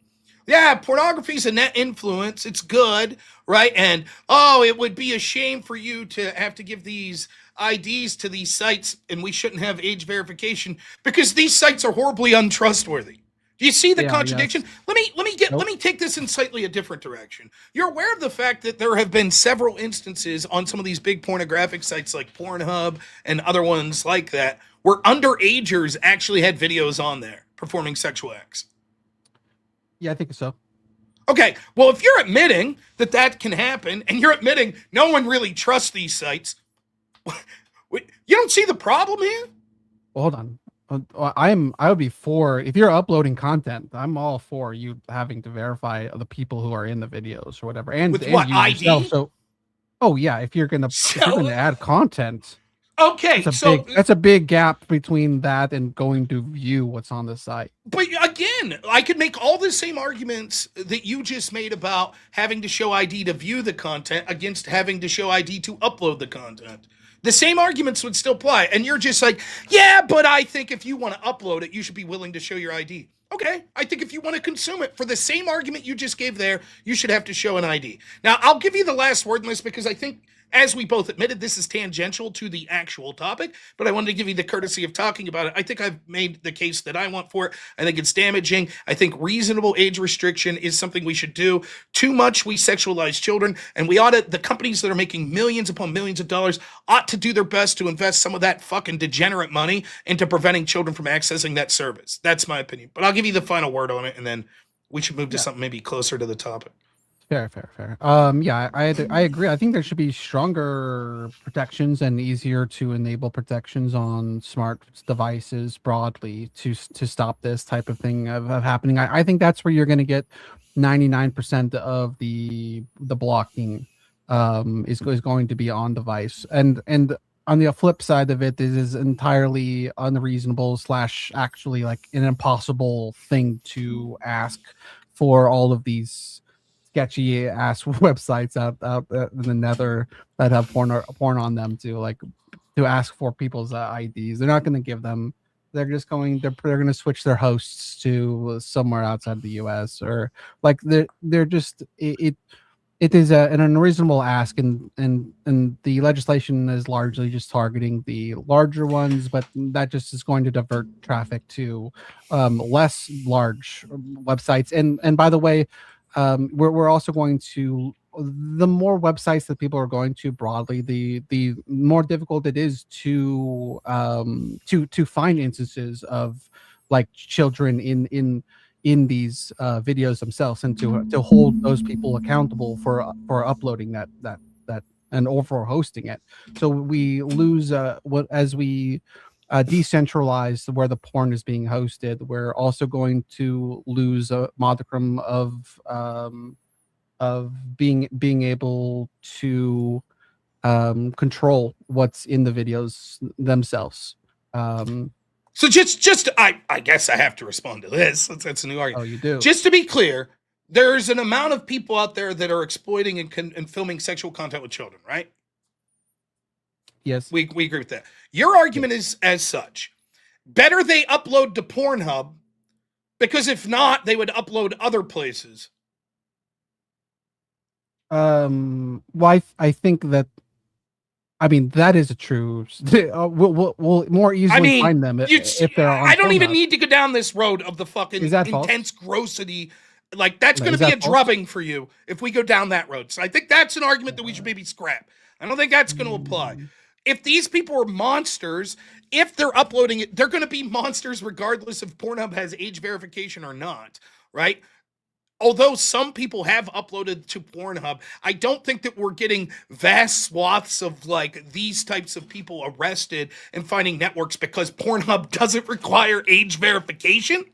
Yeah, pornography is a net influence. It's good, right? And, it would be a shame for you to have to give these IDs to these sites, and we shouldn't have age verification because these sites are horribly untrustworthy. Do you see the contradiction? Yes. Let me take this in slightly a different direction. You're aware of the fact that there have been several instances on some of these big pornographic sites like Pornhub and other ones like that where underagers actually had videos on there performing sexual acts. Yeah, I think so. Okay, well, if you're admitting that can happen, and you're admitting no one really trusts these sites, you don't see the problem here? Well, hold on. I would be for, if you're uploading content, I'm all for you having to verify the people who are in the videos or whatever. And with what, ID? Yourself, yeah, if you're gonna add content. Okay, that's a big gap between that and going to view what's on the site. But again, I could make all the same arguments that you just made about having to show ID to view the content against having to show ID to upload the content. The same arguments would still apply. And you're just like, yeah, but I think if you want to upload it, you should be willing to show your ID. Okay, I think if you want to consume it, for the same argument you just gave there, you should have to show an ID. Now, I'll give you the last word in this because I think, as we both admitted, this is tangential to the actual topic, but I wanted to give you the courtesy of talking about it. I think I've made the case that I want for it. I think it's damaging. I think reasonable age restriction is something we should do. Too much, we sexualize children, and the companies that are making millions upon millions of dollars ought to do their best to invest some of that fucking degenerate money into preventing children from accessing that service. That's my opinion. But I'll give you the final word on it, and then we should move to something maybe closer to the topic. Fair. Yeah, I agree. I think there should be stronger protections and easier to enable protections on smart devices broadly to stop this type of thing of happening. I think that's where you're going to get 99% of the blocking is going to be on device, and on the flip side of it, this is entirely unreasonable / actually like an impossible thing to ask for all of these sketchy ass websites out in the nether that have porn on them to ask for people's IDs. They're not going to give them. They're just going. They're going to switch their hosts to somewhere outside the U.S. or like they're just it is an unreasonable ask, and the legislation is largely just targeting the larger ones, but that just is going to divert traffic to less large websites. And by the way, we're also going to, the more websites that people are going to broadly, the more difficult it is to find instances of like children in these videos themselves, and to hold those people accountable for uploading that and or for hosting it. So we lose as we decentralize where the porn is being hosted. We're also going to lose a modicum of being able to control what's in the videos themselves. So just I guess I have to respond to this. That's a new argument. Oh, you do. Just to be clear, there's an amount of people out there that are exploiting and filming sexual content with children, right? Yes. We agree with that. Your argument is as such. Better they upload to Pornhub, because if not, they would upload other places. Well, I think that, I mean, that is a true. We'll more easily find them if they're on. I don't even Pornhub. need to go down this road of the fucking intense grossity. Like, that's going to be a drubbing for you if we go down that road. So I think that's an argument that we should maybe scrap. I don't think that's going to apply. If these people are monsters, if they're uploading it, they're going to be monsters regardless if Pornhub has age verification or not, right? Although some people have uploaded to Pornhub, I don't think that we're getting vast swaths of like these types of people arrested and finding networks because Pornhub doesn't require age verification.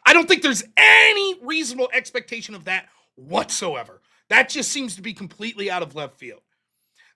I don't think there's any reasonable expectation of that whatsoever. That just seems to be completely out of left field.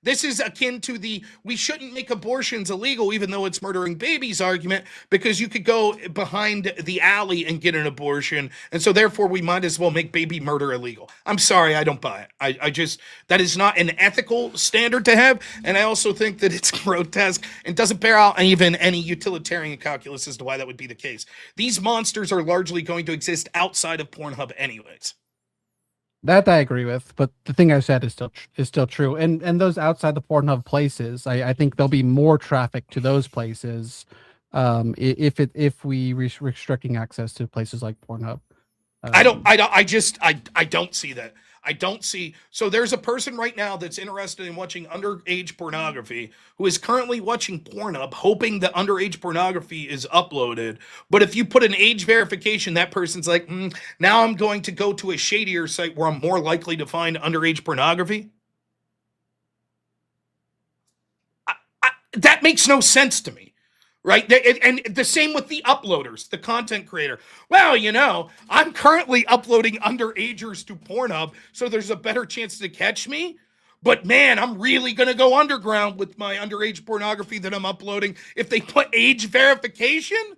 This is akin to the we shouldn't make abortions illegal even though it's murdering babies argument, because you could go behind the alley and get an abortion, and so therefore we might as well make baby murder illegal. I'm sorry, I don't buy it. I just, that is not an ethical standard to have, and I also think that it's grotesque and doesn't bear out even any utilitarian calculus as to why that would be the case. These monsters are largely going to exist outside of Pornhub anyways. That I agree with, but the thing I said is still true. And those outside the Pornhub places, I think there'll be more traffic to those places if we restricting access to places like Pornhub. I don't see that. I don't see. So there's a person right now that's interested in watching underage pornography who is currently watching Pornhub, hoping that underage pornography is uploaded. But if you put an age verification, that person's like, now I'm going to go to a shadier site where I'm more likely to find underage pornography. That makes no sense to me. Right? And the same with the uploaders, the content creator. Well, you know, I'm currently uploading underagers to Pornhub, so there's a better chance to catch me. But man, I'm really going to go underground with my underage pornography that I'm uploading if they put age verification.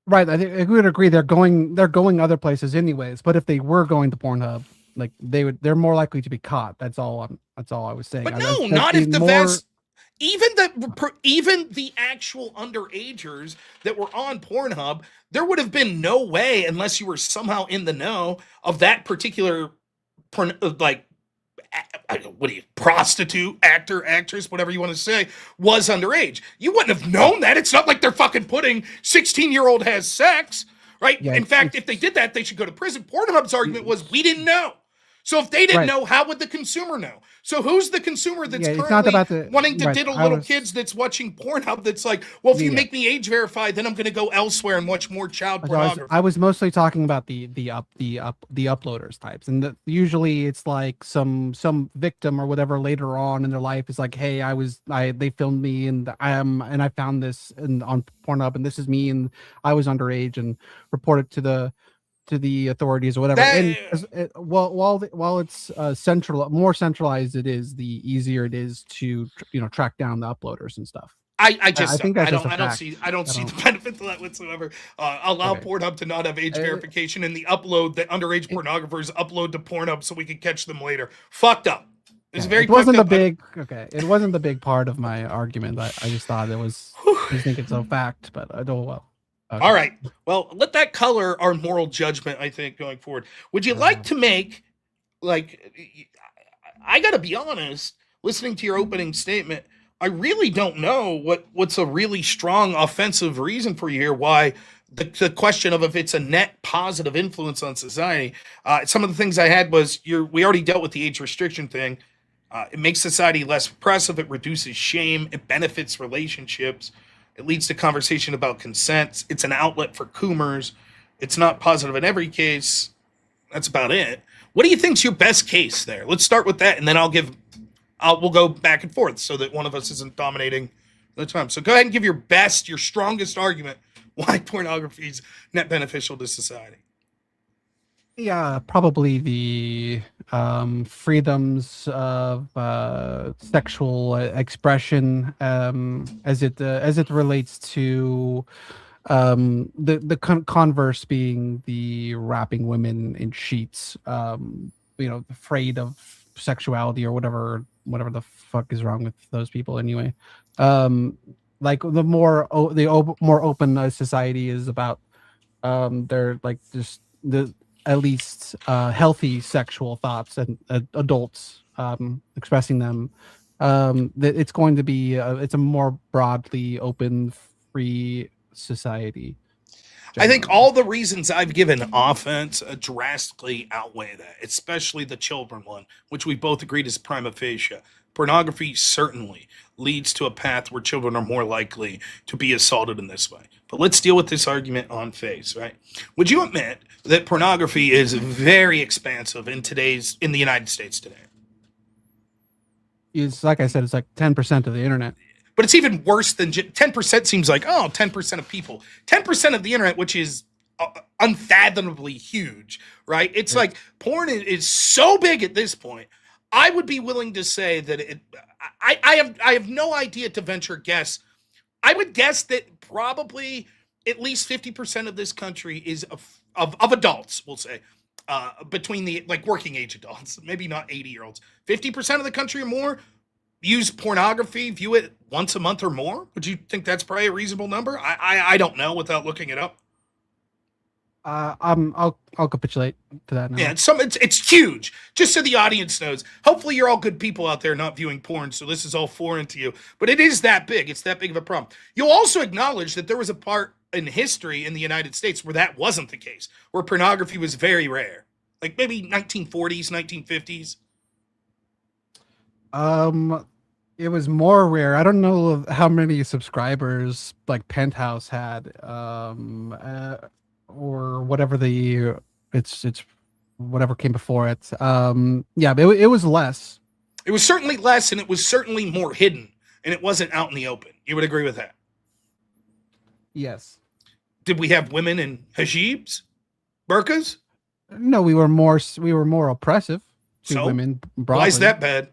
Right. I think we would agree they're going other places anyways. But if they were going to Pornhub, like they're more likely to be caught. That's all I was saying. But no, not if the vast. Even the actual underagers that were on Pornhub, there would have been no way, unless you were somehow in the know of that particular, prostitute, actor, actress, whatever you want to say, was underage. You wouldn't have known that. It's not like they're fucking putting 16-year-old has sex, right? Yeah, in fact, if they did that, they should go to prison. Pornhub's argument was, we didn't know. So if they didn't know, how would the consumer know? So who's the consumer that's currently wanting to diddle little kids that's watching Pornhub that's like, well, if you make me age verified, then I'm going to go elsewhere and watch more child pornography. I was mostly talking about the uploaders types, and usually it's like some victim or whatever later on in their life is like, hey, they filmed me and I found this on Pornhub and this is me and I was underage and reported to the to the authorities or whatever. And while it's more centralized it is, the easier it is to track down the uploaders and stuff. I don't see the benefit to that whatsoever. Allow Pornhub to not have age verification, and the upload that underage pornographers upload to Pornhub so we can catch them later. Fucked up. It wasn't it wasn't the big part of my argument. I just thought it was. I think it's a fact, but I don't. Well, all right. Well, let that color our moral judgment, I think, going forward. Would you like to make, I gotta be honest, listening to your opening statement, I really don't know what's a really strong offensive reason for you here, why the question of if it's a net positive influence on society. Some of the things I had was, we already dealt with the age restriction thing. It makes society less repressive. It reduces shame. It benefits relationships. It leads to conversation about consent. It's an outlet for coomers. It's not positive in every case. That's about it. What do you think's your best case there? Let's start with that, and then we'll go back and forth so that one of us isn't dominating the time. So go ahead and give your strongest argument why pornography is net beneficial to society. Yeah, probably the freedoms of sexual expression, as it relates to the converse being the wrapping women in sheets, afraid of sexuality or whatever the fuck is wrong with those people anyway. Like the more open a society is about their just the at least healthy sexual thoughts and adults expressing them, that it's going to be it's a more broadly open, free society. I think all the reasons I've given offense drastically outweigh that, especially the children one, which we both agreed is prima facie. Pornography certainly leads to a path where children are more likely to be assaulted in this way. But let's deal with this argument on face, right? Would you admit that pornography is very expansive in the United States today? It's like I said, it's like 10% of the internet. But it's even worse than 10%. Seems like 10% of people, 10% of the internet, which is unfathomably huge, right? It's like porn is so big at this point. I would be willing to say that I have no idea to venture guess. I would guess that probably at least 50% of this country is of adults, we'll say, between the working age adults, maybe not 80-year-olds. 50% of the country or more use pornography, view it once a month or more. Would you think that's probably a reasonable number? I don't know without looking it up. I'll capitulate to that now. Yeah, it's huge. Just so the audience knows. Hopefully you're all good people out there not viewing porn, so this is all foreign to you. But it is that big. It's that big of a problem. You'll also acknowledge that there was a part in history in the United States where that wasn't the case, where pornography was very rare. Like maybe 1940s, 1950s. It was more rare. I don't know how many subscribers like Penthouse had, or whatever it's whatever came before it. Yeah, but it was less. It was certainly less, and it was certainly more hidden, and it wasn't out in the open. You would agree with that? Yes. Did we have women in hijabs, burqas? No, we were more oppressive to women. Broadly. Why is that bad?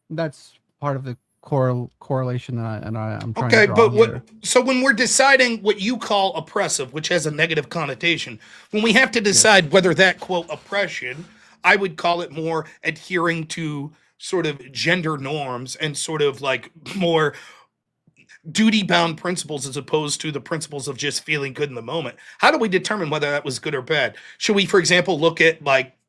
That's part of the correlation that I'm trying to draw here. So when we're deciding what you call oppressive, which has a negative connotation, when we have to decide whether that quote oppression, I would call it more adhering to sort of gender norms and sort of like more duty-bound principles as opposed to the principles of just feeling good in the moment. How do we determine whether that was good or bad? Should we, for example, look at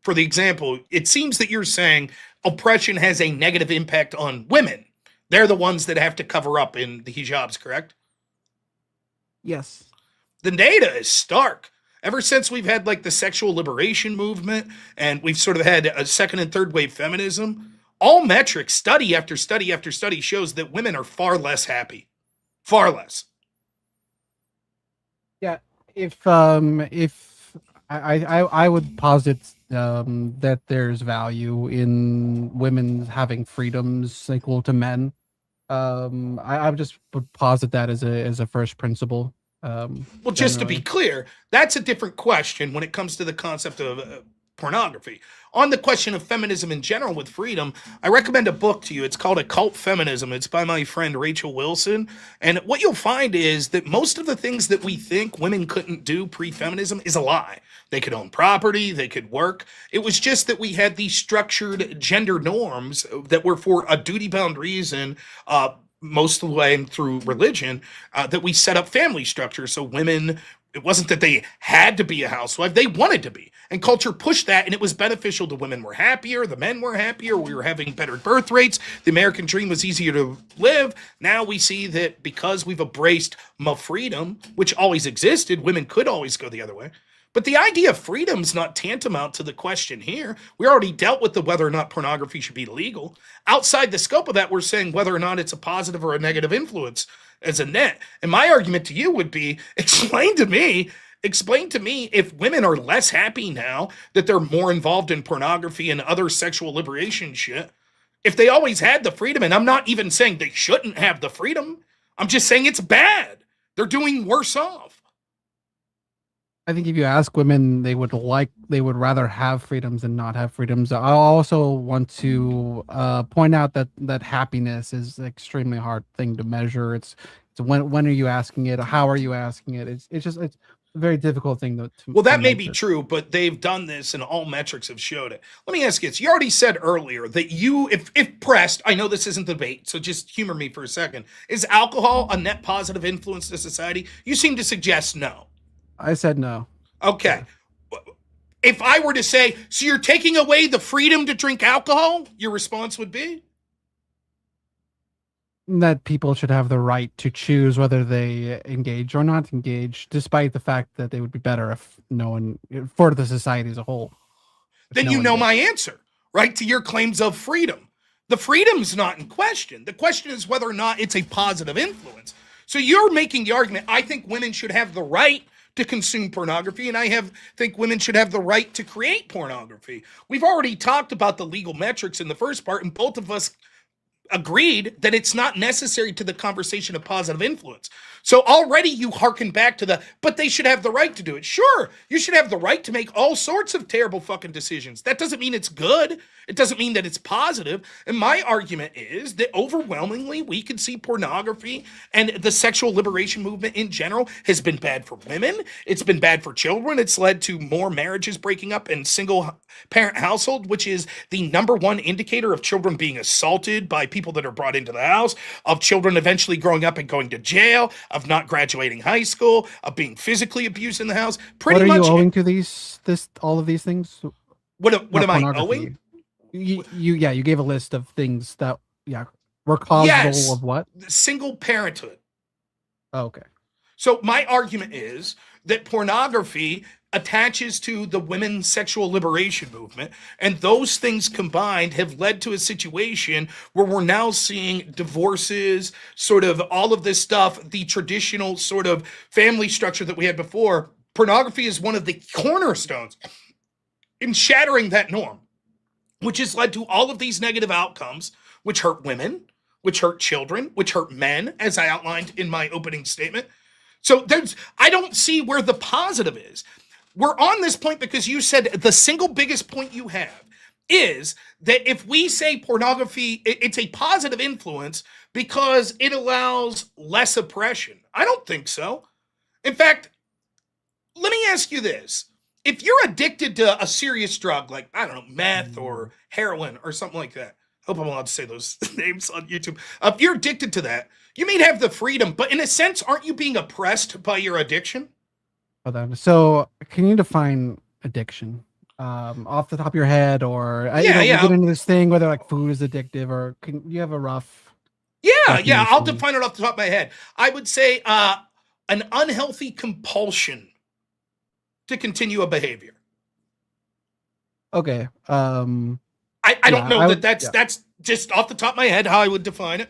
for the example, it seems that you're saying oppression has a negative impact on women. They're the ones that have to cover up in the hijabs, correct? Yes. The data is stark. Ever since we've had the sexual liberation movement and we've sort of had a second and third wave feminism, all metrics, study after study after study shows that women are far less happy. Far less. Yeah. If I would posit that there's value in women having freedoms equal to men. I would just posit that as a first principle. Well, just to be clear, that's a different question when it comes to the concept of pornography. On the question of feminism in general with freedom, I recommend a book to you. It's called Occult Feminism. It's by my friend Rachel Wilson. And what you'll find is that most of the things that we think women couldn't do pre-feminism is a lie. They could own property, they could work. It was just that we had these structured gender norms that were for a duty-bound reason, most of the way through religion, that we set up family structure. So women, it wasn't that they had to be a housewife, they wanted to be. And culture pushed that, and it was beneficial. The women were happier, the men were happier, we were having better birth rates, the American dream was easier to live. Now we see that because we've embraced freedom, which always existed, women could always go the other way. But the idea of freedom is not tantamount to the question here. We already dealt with the whether or not pornography should be legal. Outside the scope of that, we're saying whether or not it's a positive or a negative influence as a net. And my argument to you would be, explain to me if women are less happy now that they're more involved in pornography and other sexual liberation shit, if they always had the freedom. And I'm not even saying they shouldn't have the freedom. I'm just saying it's bad. They're doing worse off. I think if you ask women, they would rather have freedoms than not have freedoms. I also want to point out that happiness is an extremely hard thing to measure. It's when are you asking it? How are you asking it? It's a very difficult thing to well, that may be true, but they've done this and all metrics have showed it. Let me ask you this. You already said earlier that you, if pressed, I know this isn't debate, so just humor me for a second. Is alcohol a net positive influence to society? You seem to suggest no. I said no. Okay. Yeah. If I were to say, so you're taking away the freedom to drink alcohol, your response would be? That people should have the right to choose whether they engage or not engage, despite the fact that they would be better if no one, for the society as a whole. Then you know my answer, right, to your claims of freedom. The freedom's not in question. The question is whether or not it's a positive influence. So you're making the argument, I think women should have the right to consume pornography, and I think women should have the right to create pornography. We've already talked about the legal metrics in the first part, and both of us agreed that it's not necessary to the conversation of positive influence. So already you hearken back to but they should have the right to do it. Sure, you should have the right to make all sorts of terrible fucking decisions. That doesn't mean it's good. It doesn't mean that it's positive. And my argument is that overwhelmingly we can see pornography and the sexual liberation movement in general has been bad for women. It's been bad for children. It's led to more marriages breaking up in single parent household, which is the number one indicator of children being assaulted by people that are brought into the house, of children eventually growing up and going to jail, of not graduating high school, of being physically abused in the house. What are you owing to all of these things? What am I owing? You gave a list of things that were causal of what? Single parenthood. Oh, okay. So my argument is that pornography attaches to the women's sexual liberation movement, and those things combined have led to a situation where we're now seeing divorces, sort of all of this stuff, the traditional sort of family structure that we had before. Pornography is one of the cornerstones in shattering that norm, which has led to all of these negative outcomes, which hurt women, which hurt children, which hurt men, as I outlined in my opening statement. So I don't see where the positive is. We're on this point because you said the single biggest point you have is that if we say pornography, it's a positive influence because it allows less oppression. I don't think so. In fact, let me ask you this. If you're addicted to a serious drug, like, I don't know, meth or heroin or something like that, I hope I'm allowed to say those names on YouTube. If you're addicted to that, you may have the freedom, but in a sense, aren't you being oppressed by your addiction? So can you define addiction off the top of your head, or you get into this thing whether like food is addictive, or can you have a rough? Yeah, I'll define it off the top of my head. I would say an unhealthy compulsion to continue a behavior. Okay. I don't know that's just off the top of my head how I would define it.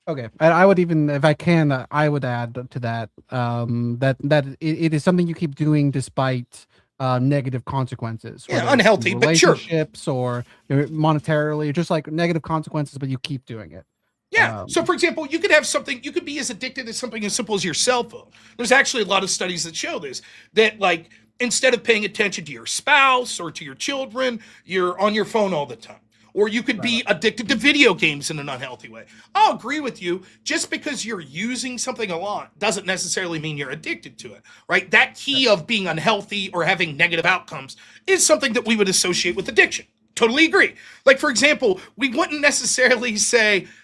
Okay, and I would even, if I can, I would add to that that it is something you keep doing despite negative consequences. Yeah, unhealthy, but sure. Relationships or monetarily, just like negative consequences, but you keep doing it. Yeah. So, for example, you could have something, you could be as addicted to something as simple as your cell phone. There's actually a lot of studies that show this, that like instead of paying attention to your spouse or to your children, you're on your phone all the time. Or you could be addicted to video games in an unhealthy way. I'll agree with you. Just because you're using something a lot doesn't necessarily mean you're addicted to it, right? That key of being unhealthy or having negative outcomes is something that we would associate with addiction. Totally agree. Like, for example, we wouldn't necessarily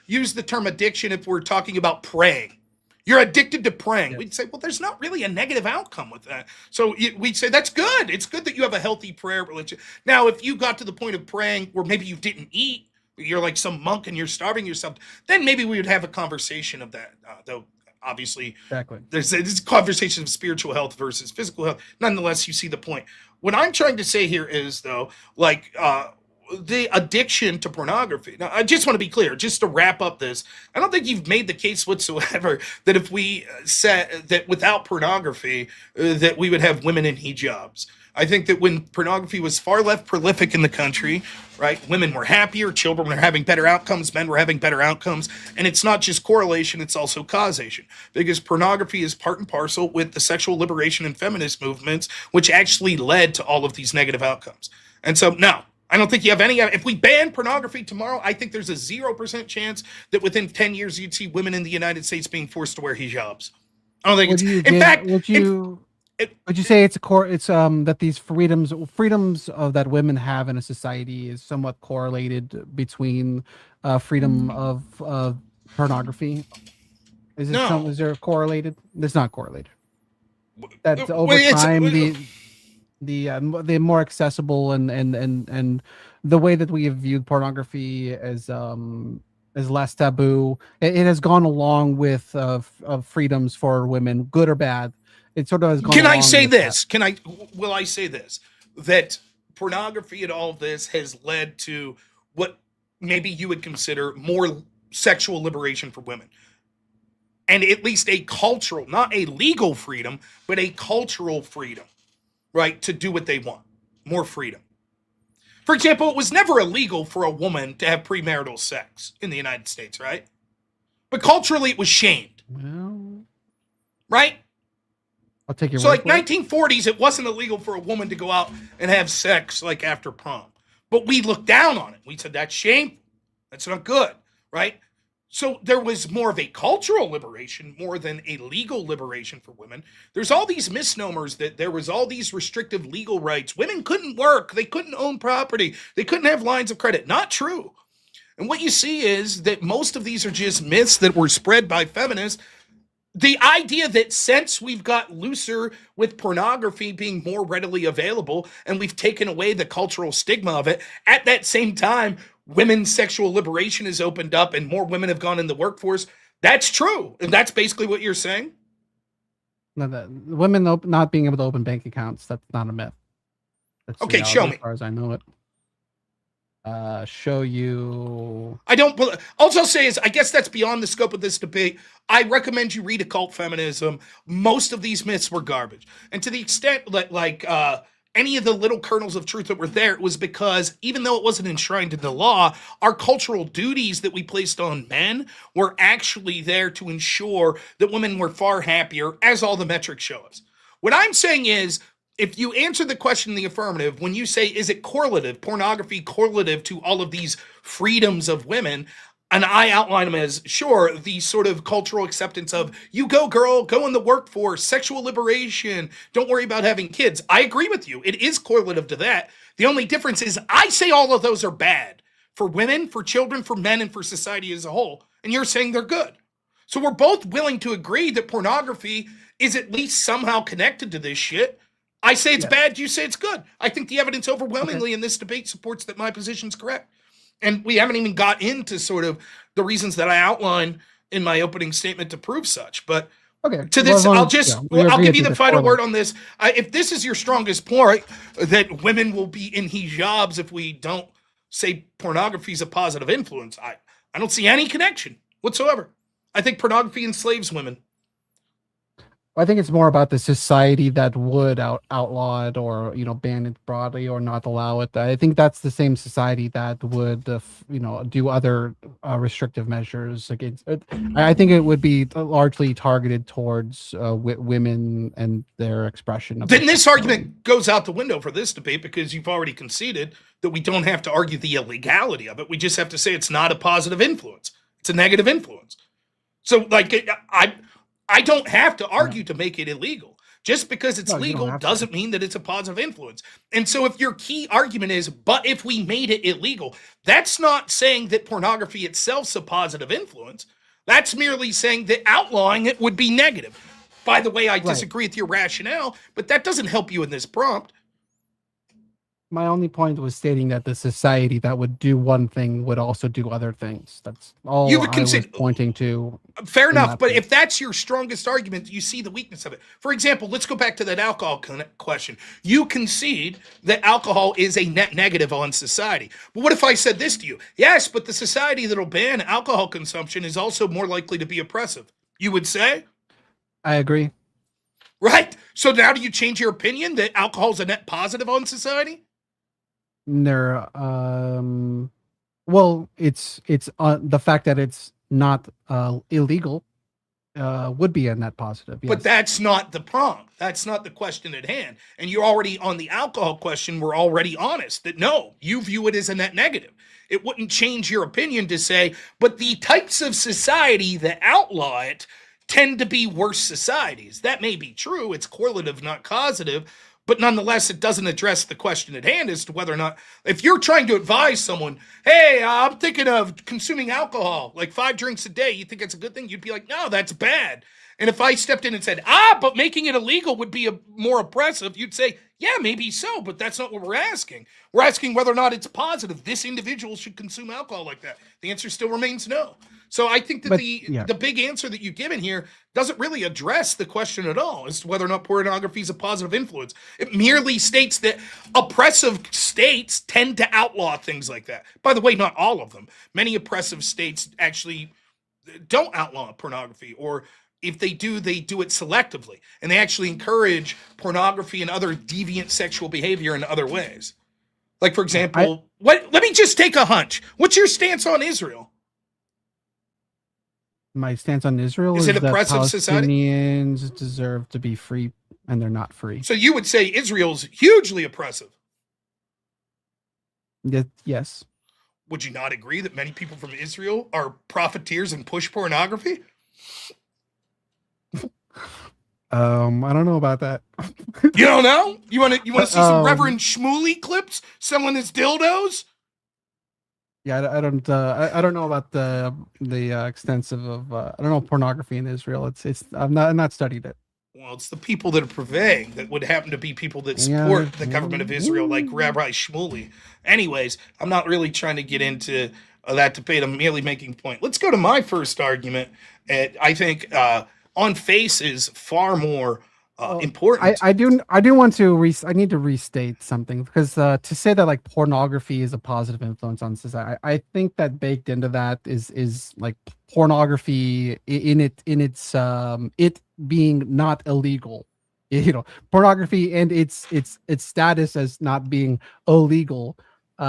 use the term addiction if we're talking about praying. You're addicted to praying. Yes. We'd say, well, there's not really a negative outcome with that. So we'd say, that's good. It's good that you have a healthy prayer religion. Now, if you got to the point of praying where maybe you didn't eat, you're like some monk and you're starving yourself, then maybe we would have a conversation of that. Though, obviously, exactly. There's this conversation of spiritual health versus physical health. Nonetheless, you see the point. What I'm trying to say here is, though, like, the addiction to pornography. Now, I just want to be clear, just to wrap up this, I don't think you've made the case whatsoever that if we said that without pornography, that we would have women in hijabs. I think that when pornography was far less prolific in the country, right, women were happier, children were having better outcomes, men were having better outcomes, and it's not just correlation, it's also causation, because pornography is part and parcel with the sexual liberation and feminist movements, which actually led to all of these negative outcomes. And so, no, I don't think you have any. If we ban pornography tomorrow, I think there's a 0% chance that within 10 years you'd see women in the United States being forced to wear hijabs. I don't think it's. In fact, would you say it's that these freedoms of that women have in a society is somewhat correlated between freedom of pornography? Is it is there correlated? It's not correlated. That over time the more accessible and the way that we have viewed pornography as less taboo, it has gone along with freedoms for women, good or bad. It sort of has gone. Can I say this? Will I say this? That pornography and all of this has led to what maybe you would consider more sexual liberation for women. And at least a cultural, not a legal freedom, but a cultural freedom. Right, to do what they want. More freedom. For example, it was never illegal for a woman to have premarital sex in the United States, right? But culturally, it was shamed. Well, right? I'll take your So, word like, for it. 1940s, it wasn't illegal for a woman to go out and have sex, like, after prom. But we looked down on it. We said, that's shameful. That's not good, right? So there was more of a cultural liberation more than a legal liberation for women. There's all these misnomers that there was all these restrictive legal rights. Women couldn't work. They couldn't own property. They couldn't have lines of credit. Not true. And what you see is that most of these are just myths that were spread by feminists. The idea that since we've got looser with pornography being more readily available and we've taken away the cultural stigma of it, at that same time, women's sexual liberation has opened up and more women have gone in the workforce. That's true. And that's basically what you're saying? No, the women not being able to open bank accounts, that's not a myth. That's okay, show me. As far as I know it. Show you. I don't. Also say is, I guess that's beyond the scope of this debate. I recommend you read Occult Feminism. Most of these myths were garbage. And to the extent that, like, any of the little kernels of truth that were there, it was because even though it wasn't enshrined in the law, our cultural duties that we placed on men were actually there to ensure that women were far happier, as all the metrics show us. What I'm saying is, if you answer the question in the affirmative, when you say, is it correlative, pornography correlative to all of these freedoms of women, and I outline them as, sure, the sort of cultural acceptance of, you go girl, go in the workforce, sexual liberation, don't worry about having kids. I agree with you. It is correlative to that. The only difference is I say all of those are bad for women, for children, for men, and for society as a whole. And you're saying they're good. So we're both willing to agree that pornography is at least somehow connected to this shit. I say it's bad, you say it's good. I think the evidence overwhelmingly in this debate supports that my position's correct. And we haven't even got into sort of the reasons that I outlined in my opening statement to prove such. But to this, I'll give you the final word on this. If this is your strongest point, that women will be in hijabs if we don't say pornography is a positive influence, I don't see any connection whatsoever. I think pornography enslaves women. I think it's more about the society that would outlaw it, or ban it broadly, or not allow it. I think that's the same society that would do other restrictive measures against it. I think it would be largely targeted towards women and their expression of Then this argument goes out the window for this debate, because you've already conceded that we don't have to argue the illegality of it. We just have to say it's not a positive influence. It's a negative influence. So, like, I don't have to argue to make it illegal. Just because it's legal doesn't mean that it's a positive influence. And so if your key argument is, but if we made it illegal, that's not saying that pornography itself's a positive influence. That's merely saying that outlawing it would be negative. By the way, I disagree with your rationale, but that doesn't help you in this prompt. My only point was stating that the society that would do one thing would also do other things. That's all I was pointing to. Fair enough, but if that's your strongest argument, you see the weakness of it. For example, let's go back to that alcohol question. You concede that alcohol is a net negative on society. But what if I said this to you? Yes, but the society that'll ban alcohol consumption is also more likely to be oppressive. You would say? I agree. Right. So now do you change your opinion that alcohol is a net positive on society? Well, it's the fact that it's not illegal would be a net positive. Yes. But that's not the prompt. That's not the question at hand. And you're already on the alcohol question. We're already honest that no, you view it as a net negative. It wouldn't change your opinion to say, but the types of society that outlaw it tend to be worse societies. That may be true. It's correlative, not causative. But nonetheless, it doesn't address the question at hand as to whether or not, if you're trying to advise someone, hey, I'm thinking of consuming alcohol, like 5 drinks a day, you think it's a good thing? You'd be like, no, that's bad. And if I stepped in and said, but making it illegal would be more oppressive, you'd say, yeah, maybe so, but that's not what we're asking. We're asking whether or not it's positive. This individual should consume alcohol like that. The answer still remains no. So I think that the big answer that you've given here doesn't really address the question at all as to whether or not pornography is a positive influence. It merely states that oppressive states tend to outlaw things like that. By the way, not all of them. Many oppressive states actually don't outlaw pornography, or if they do it selectively. And they actually encourage pornography and other deviant sexual behavior in other ways. Like, for example, let me just take a hunch. What's your stance on Israel? My stance on Israel is it that oppressive society? Palestinians deserve to be free, and they're not free. So you would say Israel's hugely oppressive? Yes. Would you not agree that many people from Israel are profiteers and push pornography? I don't know about that. You don't know? You want to see some Reverend Shmuley clips selling his dildos? Yeah, I don't know about the extensive of I don't know pornography in Israel. I've not studied it. Well, it's the people that are purveying that would happen to be people that support the government of Israel, like Rabbi Shmuley. Anyways, I'm not really trying to get into that debate. I'm merely making a point. Let's go to my first argument. I think on face is far more important. I do want to I need to restate something, because to say that like pornography is a positive influence on society, I think that baked into that is like pornography in its it being not illegal, pornography and its status as not being illegal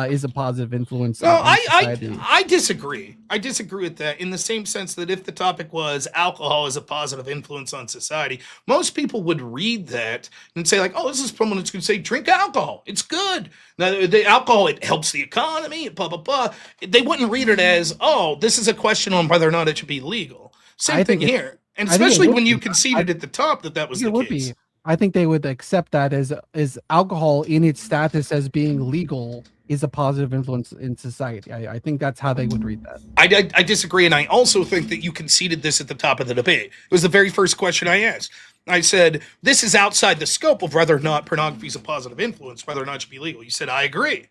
is a positive influence. No, I disagree. I disagree with that, in the same sense that if the topic was alcohol is a positive influence on society, most people would read that and say like, oh, this is someone that's going to say drink alcohol. It's good. Now, the alcohol, it helps the economy, blah, blah, blah. They wouldn't read it as, oh, this is a question on whether or not it should be legal. Same thing here. And especially when you conceded at the top that was the case. I think they would accept that as alcohol in its status as being legal is a positive influence in society. I think that's how they would read that. I disagree, and I also think that you conceded this at the top of the debate. It was the very first question I asked. I said, this is outside the scope of whether or not pornography is a positive influence, whether or not it should be legal. You said, I agree.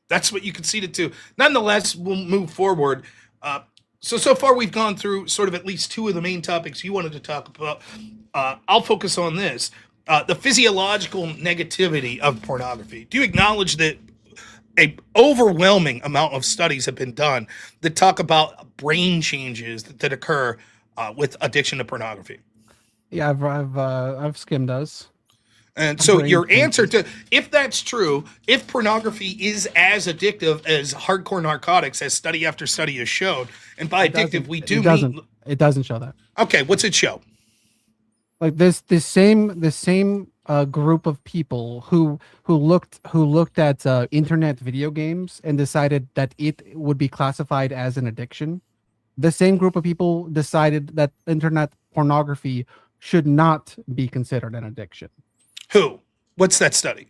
That's what you conceded to. Nonetheless, we'll move forward. So far we've gone through sort of at least 2 of the main topics you wanted to talk about. I'll focus on this. The physiological negativity of pornography. Do you acknowledge that a overwhelming amount of studies have been done that talk about brain changes that occur with addiction to pornography? Yeah, I've skimmed those. And so Brain your answer changes. to, if that's true, if pornography is as addictive as hardcore narcotics, as study after study has showed, and by addictive we do mean, It doesn't show that. okay, what's it show? Like this same group of people who looked at internet video games and decided that it would be classified as an addiction. The same group of people decided that internet pornography should not be considered an addiction. Who? What's that study?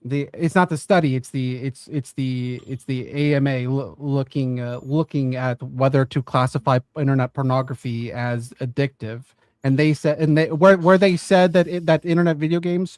It's not the study, it's the AMA looking at whether to classify internet pornography as addictive, and they said, where they said that internet video games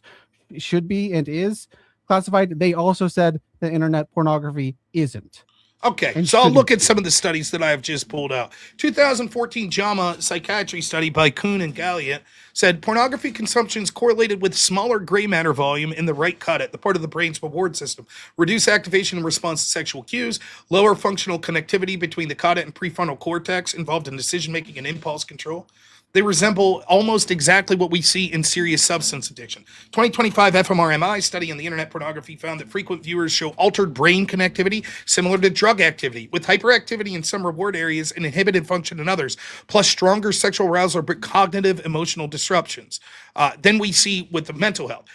should be and is classified, they also said that internet pornography isn't. Okay, And so I'll shouldn't look at be. some of the studies that I have just pulled out. 2014 JAMA psychiatry study by Kuhn and Galliot said pornography consumption is correlated with smaller gray matter volume in the right cut at the part of the brain's reward system, reduced activation in response to sexual cues, lower functional connectivity between the caudate and prefrontal cortex involved in decision making and impulse control. They resemble almost exactly what we see in serious substance addiction. 2025 fMRI study on the internet pornography found that frequent viewers show altered brain connectivity similar to drug activity, with hyperactivity in some reward areas and inhibited function in others, plus stronger sexual arousal but cognitive emotional disruptions. Then we see with the mental health.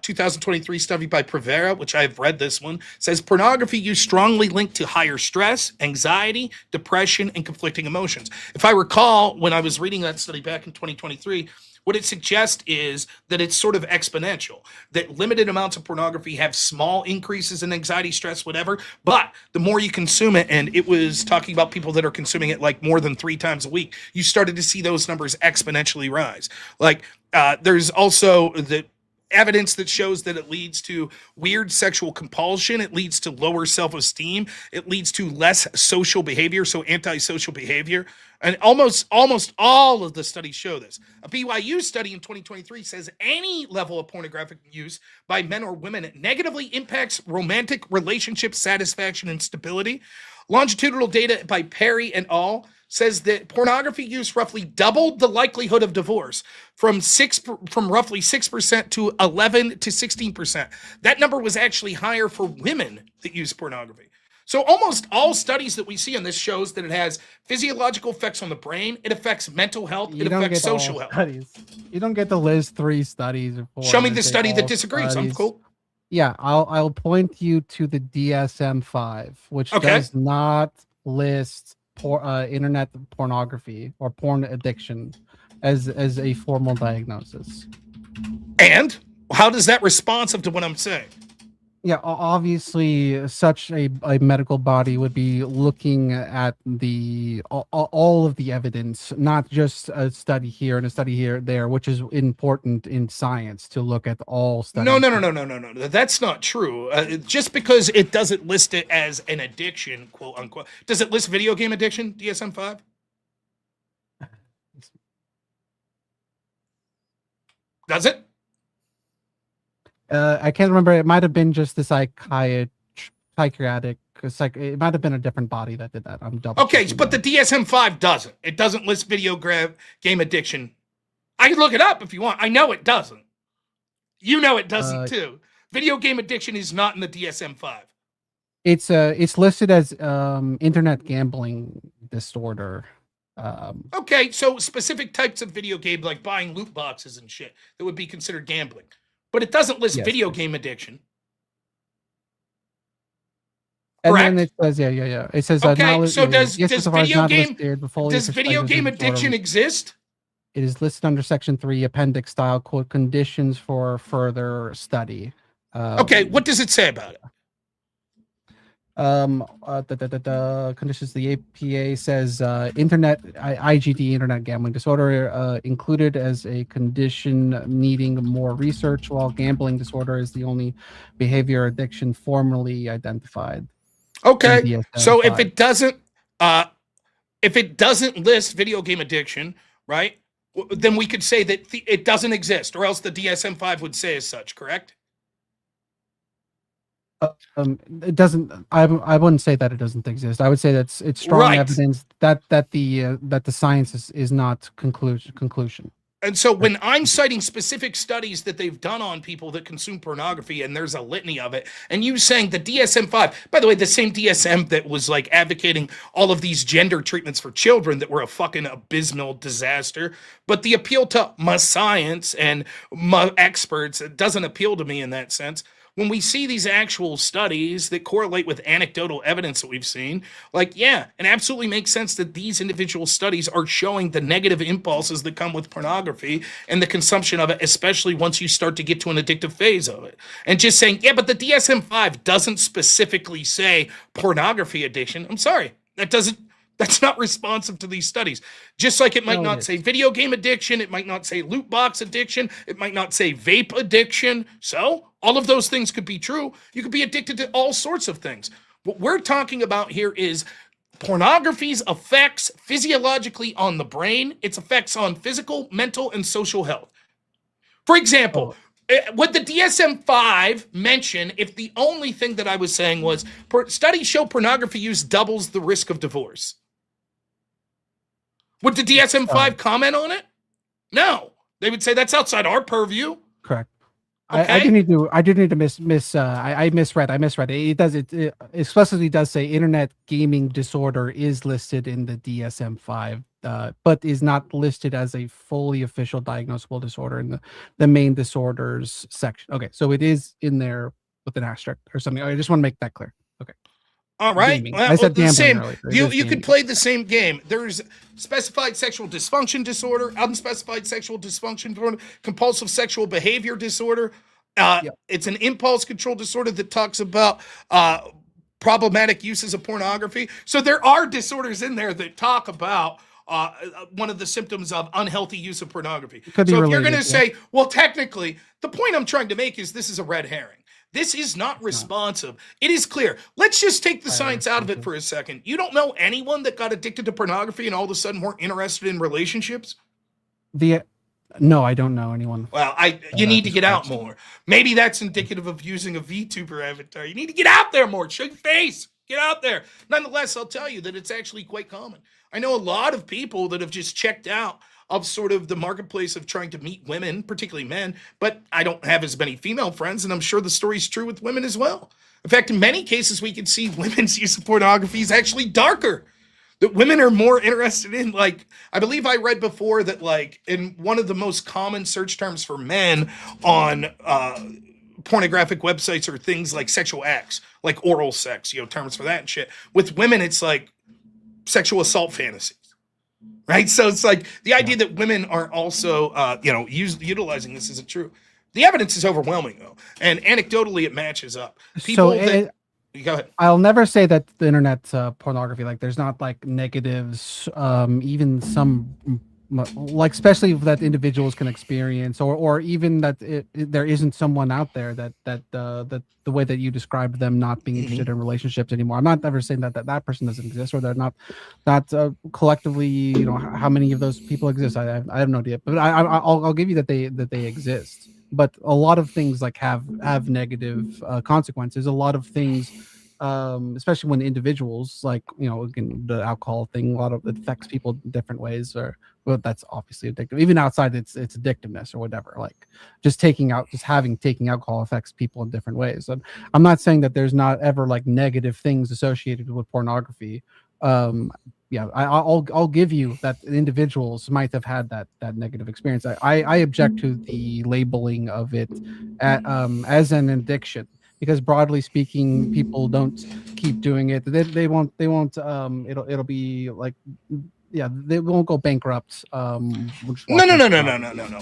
2023 study by Prevera, which I've read this one, says pornography use strongly linked to higher stress, anxiety, depression, and conflicting emotions. If I recall, when I was reading that study back in 2023, what it suggests is that it's sort of exponential, that limited amounts of pornography have small increases in anxiety, stress, whatever, but the more you consume it, and it was talking about people that are consuming it like more than 3 times a week, you started to see those numbers exponentially rise. Like, there's also the evidence that shows that it leads to weird sexual compulsion, it leads to lower self-esteem, it leads to less social behavior, so antisocial behavior, and almost all of the studies show this. A BYU study in 2023 says any level of pornographic use by men or women negatively impacts romantic relationship satisfaction and stability. Longitudinal data by Perry et al. Says that pornography use roughly doubled the likelihood of divorce from roughly 6% to 11 to 16%. That number was actually higher for women that use pornography. So almost all studies that we see on this shows that it has physiological effects on the brain, it affects mental health, it affects social health. Studies. You don't get to list 3 studies or 4. Show me the study that disagrees. I'm cool. Yeah, I'll point you to the DSM-5, which does not list internet pornography or porn addiction as a formal diagnosis. And how does that responsive to what I'm saying? Yeah, obviously, such a medical body would be looking at all of the evidence, not just a study here and a study here there, which is important in science to look at all studies. No. That's not true. Just because it doesn't list it as an addiction, quote unquote, does it list video game addiction, DSM-5? Does it? I can't remember. It might have been just the psychiatric. It might have been a different body that did that. I'm double. Okay, but the DSM-5 doesn't. It doesn't list video game addiction. I can look it up if you want. I know it doesn't. You know it doesn't too. Video game addiction is not in the DSM-5. It's listed as internet gambling disorder. Okay, so specific types of video game, like buying loot boxes and shit, that would be considered gambling. But it doesn't list video game addiction. And then it says, yeah. It says, okay, so does video game addiction exist? It is listed under Section 3, Appendix style, quote, conditions for further study. Okay, what does it say about it? Conditions, the APA says IGD, internet gambling disorder, included as a condition needing more research, while gambling disorder is the only behavior addiction formally identified. Okay, so if it doesn't list video game addiction, right, then we could say that it doesn't exist, or else the DSM-5 would say as such, correct? It doesn't. I wouldn't say that it doesn't exist. I would say that it's strong evidence that the science is not conclusion. And so when I'm citing specific studies that they've done on people that consume pornography, and there's a litany of it, and you saying the DSM-5, by the way, the same DSM that was like advocating all of these gender treatments for children that were a fucking abysmal disaster, but the appeal to my science and my experts, it doesn't appeal to me in that sense. When we see these actual studies that correlate with anecdotal evidence that we've seen, like, yeah, it absolutely makes sense that these individual studies are showing the negative impulses that come with pornography and the consumption of it, especially once you start to get to an addictive phase of it. And just saying, yeah, but the DSM-5 doesn't specifically say pornography addiction. I'm sorry, that's not responsive to these studies. Just like it might not say video game addiction, it might not say loot box addiction, it might not say vape addiction. So all of those things could be true. You could be addicted to all sorts of things. What we're talking about here is pornography's effects physiologically on the brain, its effects on physical, mental, and social health. For example, would the DSM-5 mention if the only thing that I was saying was studies show pornography use doubles the risk of divorce? Would the DSM-5 comment on it? No. They would say that's outside our purview. Correct. Okay. I did need to I misread. It explicitly does say internet gaming disorder is listed in the DSM-5, but is not listed as a fully official diagnosable disorder in the main disorders section. Okay, so it is in there with an asterisk or something. I just want to make that clear. Okay. All right. Well, I said the same. earlier. You could play the same game. There's specified sexual dysfunction disorder, unspecified sexual dysfunction disorder, compulsive sexual behavior disorder. It's an impulse control disorder that talks about problematic uses of pornography. So there are disorders in there that talk about one of the symptoms of unhealthy use of pornography. So if you're going to say, well, technically, the point I'm trying to make is this is a red herring. This is not responsive. It is clear. Let's just take the science out of it for a second. You don't know anyone that got addicted to pornography and all of a sudden weren't interested in relationships? No, I don't know anyone. Well, you need to get out more. Maybe that's indicative of using a VTuber avatar. You need to get out there more. Show your face. Get out there. Nonetheless, I'll tell you that it's actually quite common. I know a lot of people that have just checked out of sort of the marketplace of trying to meet women, particularly men, but I don't have as many female friends, and I'm sure the story's true with women as well. In fact, in many cases, we can see women's use of pornography is actually darker. That women are more interested in, like, I believe I read before that, like, in one of the most common search terms for men on pornographic websites are things like sexual acts, like oral sex, terms for that and shit. With women, it's like sexual assault fantasies. Right? So it's like the idea that women are also, utilizing this isn't true. The evidence is overwhelming, though. And anecdotally, it matches up. Go ahead. I'll never say that the internet's pornography. Like, there's not like negatives, even some, like, especially that individuals can experience, or even that there isn't someone out there that the way that you described them not being interested in relationships anymore. I'm not ever saying that person doesn't exist, or they're not collectively. How many of those people exist? I have no idea, but I'll give you that they exist. But a lot of things like have negative consequences. A lot of things, especially when individuals, like, again, the alcohol thing, a lot of it affects people in different ways. That's obviously addictive. Even outside its addictiveness or whatever. Like just taking alcohol affects people in different ways. And I'm not saying that there's not ever like negative things associated with pornography. I'll give you that individuals might have had that negative experience. I object to the labeling of it as an addiction, because broadly speaking, people don't keep doing it. They won't. It'll be like, they won't go bankrupt. No.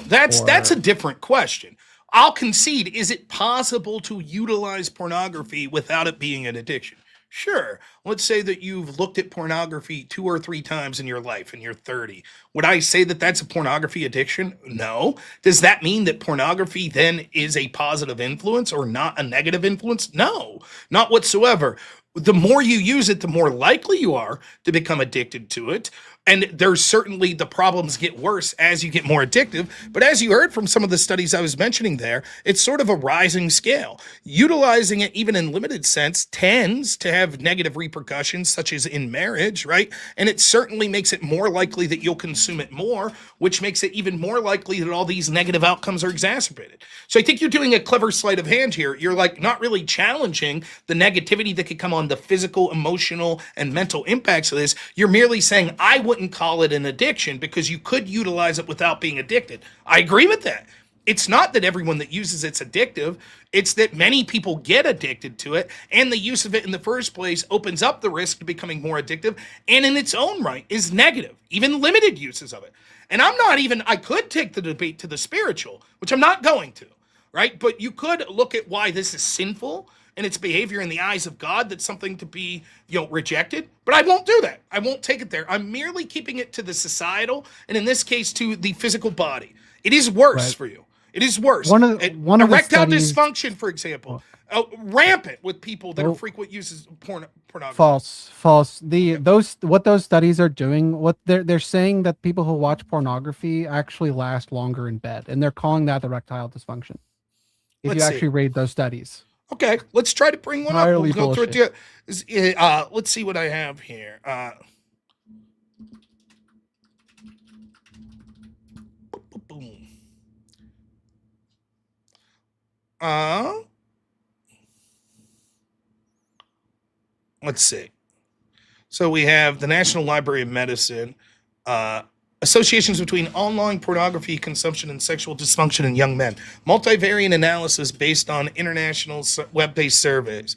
That's a different question. I'll concede. Is it possible to utilize pornography without it being an addiction? Sure. Let's say that you've looked at pornography 2 or 3 times in your life and you're 30. Would I say that that's a pornography addiction? No. Does that mean that pornography then is a positive influence or not a negative influence? No, not whatsoever. the more you use it, the more likely you are to become addicted to it. And there's certainly the problems get worse as you get more addictive. But as you heard from some of the studies I was mentioning there, it's sort of a rising scale. Utilizing it, even in limited sense, tends to have negative repercussions, such as in marriage, right? And it certainly makes it more likely that you'll consume it more, which makes it even more likely that all these negative outcomes are exacerbated. So I think you're doing a clever sleight of hand here. You're like not really challenging the negativity that could come on the physical, emotional, and mental impacts of this. You're merely saying, I wouldn't call it an addiction because you could utilize it without being addicted. I agree with that. It's not that everyone that uses it's addictive. It's that many people get addicted to it, and the use of it in the first place opens up the risk to becoming more addictive, and in its own right is negative, even limited uses of it. And I could take the debate to the spiritual, which I'm not going to, right? But you could look at why this is sinful and its behavior in the eyes of God, that's something to be, rejected. But I won't do that. I won't take it there. I'm merely keeping it to the societal, and in this case, to the physical body. It is worse for you. It is worse. One of erectile dysfunction, for example, rampant with people that are frequent users of pornography. False. What those studies are doing, what they're saying that people who watch pornography actually last longer in bed, and they're calling that erectile dysfunction. If you actually read those studies. Okay, let's try to bring one up. We'll go through it. Let's see what I have here. Let's see. So we have the National Library of Medicine, associations between online pornography consumption and sexual dysfunction in young men. Multivariate analysis based on international web-based surveys.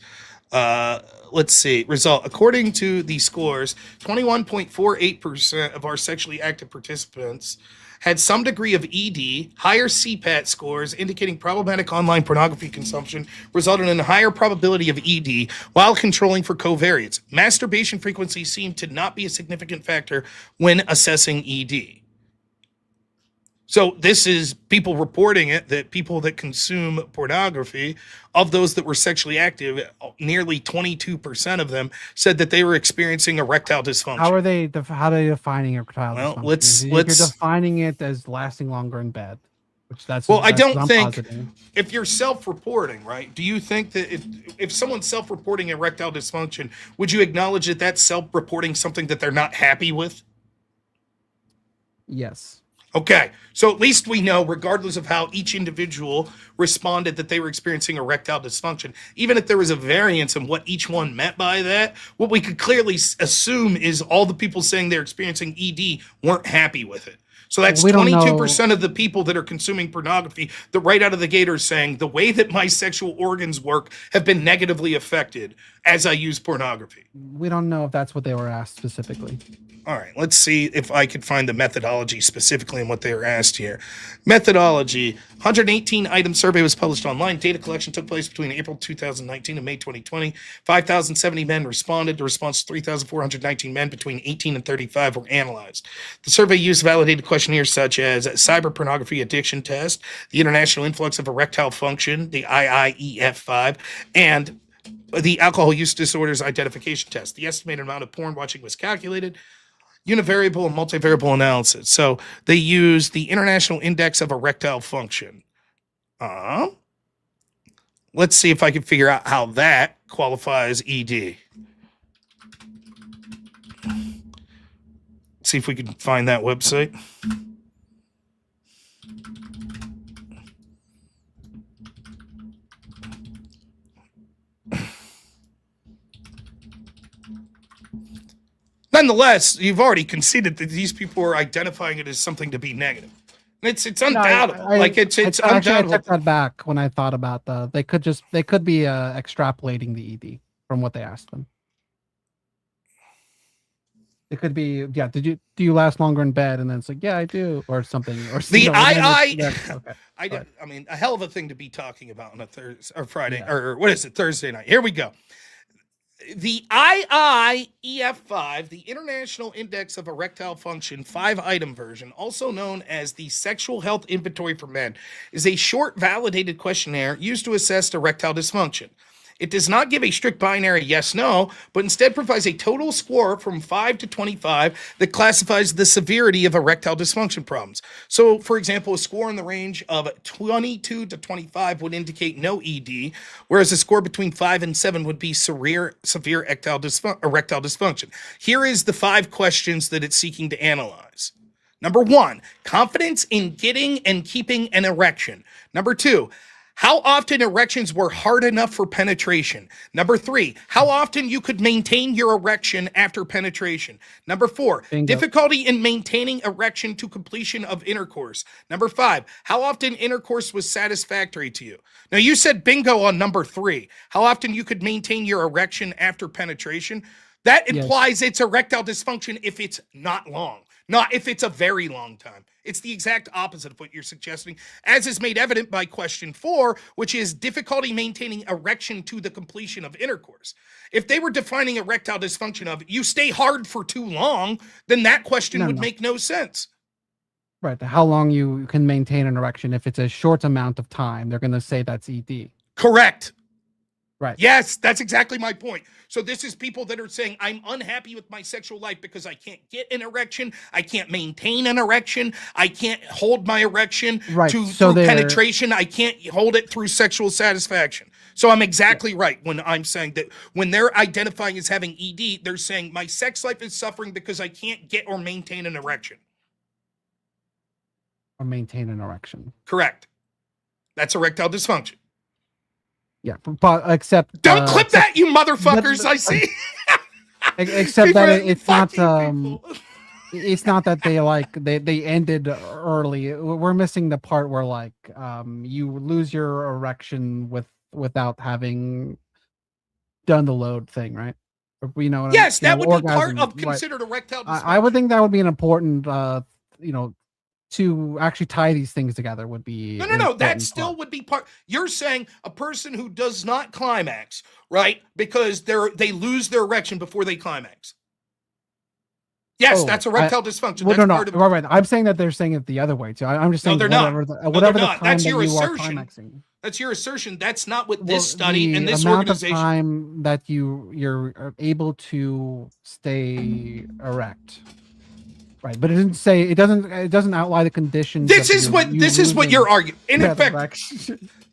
Let's see. Result. According to the scores, 21.48% of our sexually active participants had some degree of ED. Higher CPAT scores indicating problematic online pornography consumption resulted in a higher probability of ED while controlling for covariates. Masturbation frequency seemed to not be a significant factor when assessing ED. So this is people reporting it, that people that consume pornography, of those that were sexually active, nearly 22% of them said that they were experiencing erectile dysfunction. How are they defining erectile dysfunction? Let's You're defining it as lasting longer in bed, which that's I don't I'm think positive. If you're self-reporting, right? Do you think that if someone's self-reporting erectile dysfunction, would you acknowledge that that's self-reporting something that they're not happy with? Yes. Okay, so at least we know, regardless of how each individual responded, that they were experiencing erectile dysfunction. Even if there was a variance in what each one meant by that, what we could clearly assume is all the people saying they're experiencing ED weren't happy with it. So that's 22% of the people that are consuming pornography that right out of the gate are saying the way that my sexual organs work have been negatively affected as I use pornography. We don't know if that's what they were asked specifically. All right, let's see if I could find the methodology specifically in what they were asked here. Methodology, 118 item survey was published online. Data collection took place between April 2019 and May 2020. 5,070 men responded. The response, 3,419 men between 18 and 35 were analyzed. The survey used validated questionnaires such as cyber pornography addiction test, the International Influx of Erectile Function, the IIEF5, and the Alcohol Use Disorders Identification Test. The estimated amount of porn watching was calculated. Univariable and multivariable analysis. So they use the International Index of Erectile Function. Let's see if I can figure out how that qualifies ED. See if we can find that website. Nonetheless, you've already conceded that these people are identifying it as something to be negative. It's undoubtable. It's undoubtable. I took that back when I thought about they could be extrapolating the ED from what they asked them. It could be, do you last longer in bed? And then it's like, yeah, I do, or something. Or I mean, a hell of a thing to be talking about on a Thursday or Friday, or what is it, Thursday night. Here we go. The IIEF5, the International Index of Erectile Function 5-item version, also known as the Sexual Health Inventory for Men, is a short validated questionnaire used to assess erectile dysfunction. It does not give a strict binary yes/no, but instead provides a total score from 5 to 25 that classifies the severity of erectile dysfunction problems. So, for example, a score in the range of 22 to 25 would indicate no ED, whereas a score between 5 and 7 would be severe erectile dysfunction. Here is the 5 questions that it's seeking to analyze. Number 1, confidence in getting and keeping an erection. Number 2, how often erections were hard enough for penetration. Number 3, how often you could maintain your erection after penetration. Number 4, Bingo. difficulty in maintaining erection to completion of intercourse. Number 5, how often intercourse was satisfactory to you. Now you said bingo on number 3, how often you could maintain your erection after penetration. That implies it's erectile dysfunction if it's not long. Not if it's a very long time. It's the exact opposite of what you're suggesting, as is made evident by question 4, which is difficulty maintaining erection to the completion of intercourse. If they were defining erectile dysfunction of you stay hard for too long, then that question would make no sense. Right. How long you can maintain an erection. If it's a short amount of time, they're going to say that's ED. Correct. Right. Yes, that's exactly my point. So this is people that are saying, I'm unhappy with my sexual life because I can't get an erection. I can't maintain an erection. I can't hold my erection through penetration. I can't hold it through sexual satisfaction. So I'm exactly right when I'm saying that when they're identifying as having ED, they're saying my sex life is suffering because I can't get or maintain an erection. Or maintain an erection. Correct. That's erectile dysfunction. Yeah, but except don't clip that, you motherfuckers! I see. Except that it's not. It's not that they ended early. We're missing the part where you lose your erection without having done the load thing, right? You know. Yes, that would orgasm, be part of considered erectile dysfunction. I would think that would be an important, to actually tie these things together would be no. That still would be part. You're saying a person who does not climax, right? Because they lose their erection before they climax. Yes, that's erectile dysfunction. Well, that's part of right. I'm saying that they're saying it the other way too. I'm just saying they're whatever not. Whatever they're the not. time That's your that you are assertion. climaxing. That's your assertion. That's not what this study and this amount organization. Of time that you're able to stay erect. Right, but it doesn't outline the conditions. This is what you're arguing. In effect,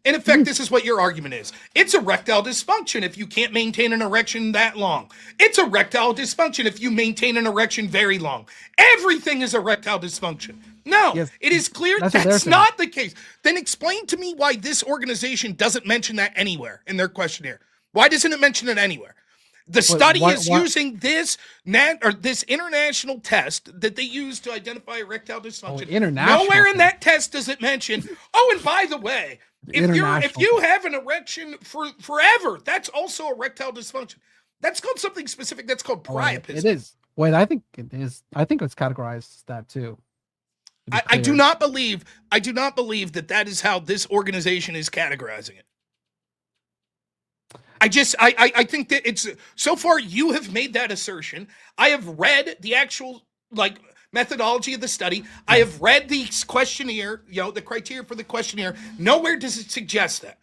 this is what your argument is. It's erectile dysfunction if you can't maintain an erection that long. It's erectile dysfunction if you maintain an erection very long. Everything is erectile dysfunction. No, it is clear that's not the case. Then explain to me why this organization doesn't mention that anywhere in their questionnaire. Why doesn't it mention it anywhere? The study is using this international test that they use to identify erectile dysfunction. Nowhere in that test does it mention. Oh, and by the way, if you have an erection for forever, that's also erectile dysfunction. That's called something specific. That's called priapism. It is. Wait, I think it is. I think it's categorized that too. I do not believe that is how this organization is categorizing it. I think that it's so far you have made that assertion. I have read the actual methodology of the study. I have read the questionnaire, the criteria for the questionnaire. Nowhere does it suggest that.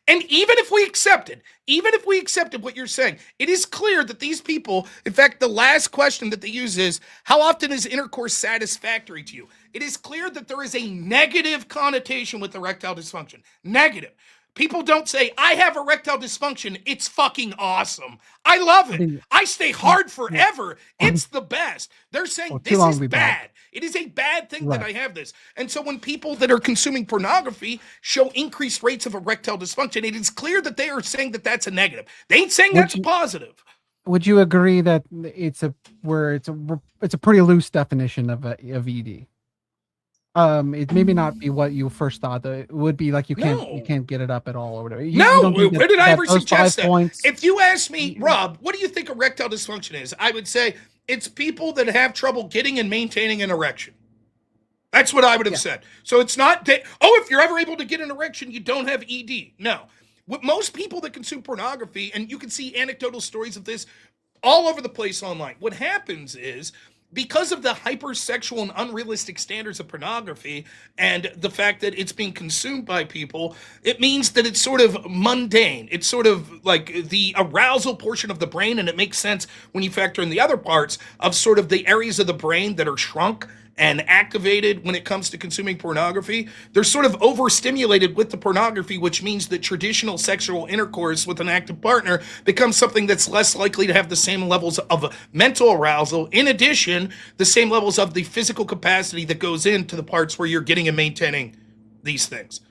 And even if we accepted what you're saying, it is clear that these people, in fact, the last question that they use is, how often is intercourse satisfactory to you? It is clear that there is a negative connotation with erectile dysfunction. Negative. People don't say, I have erectile dysfunction. It's fucking awesome. I love it. I stay hard forever. It's the best. They're saying this is bad. It is a bad thing that I have this. And so when people that are consuming pornography show increased rates of erectile dysfunction, it is clear that they are saying that that's a negative. They ain't saying that's a positive. Would you agree that it's a pretty loose definition of ED? It maybe not be what you first thought. It would be like you can't get it up at all or whatever. Where did I ever suggest that? If you ask me, Rob, what do you think erectile dysfunction is? I would say it's people that have trouble getting and maintaining an erection. That's what I would have said. So it's not that, if you're ever able to get an erection, you don't have ED. No. What most people that consume pornography, and you can see anecdotal stories of this all over the place online, what happens is because of the hypersexual and unrealistic standards of pornography and the fact that it's being consumed by people, it means that it's sort of mundane. It's sort of like the arousal portion of the brain, and it makes sense when you factor in the other parts of sort of the areas of the brain that are shrunk and activated when it comes to consuming pornography. They're sort of overstimulated with the pornography, which means that traditional sexual intercourse with an active partner becomes something that's less likely to have the same levels of mental arousal. In addition, the same levels of the physical capacity that goes into the parts where you're getting and maintaining these things.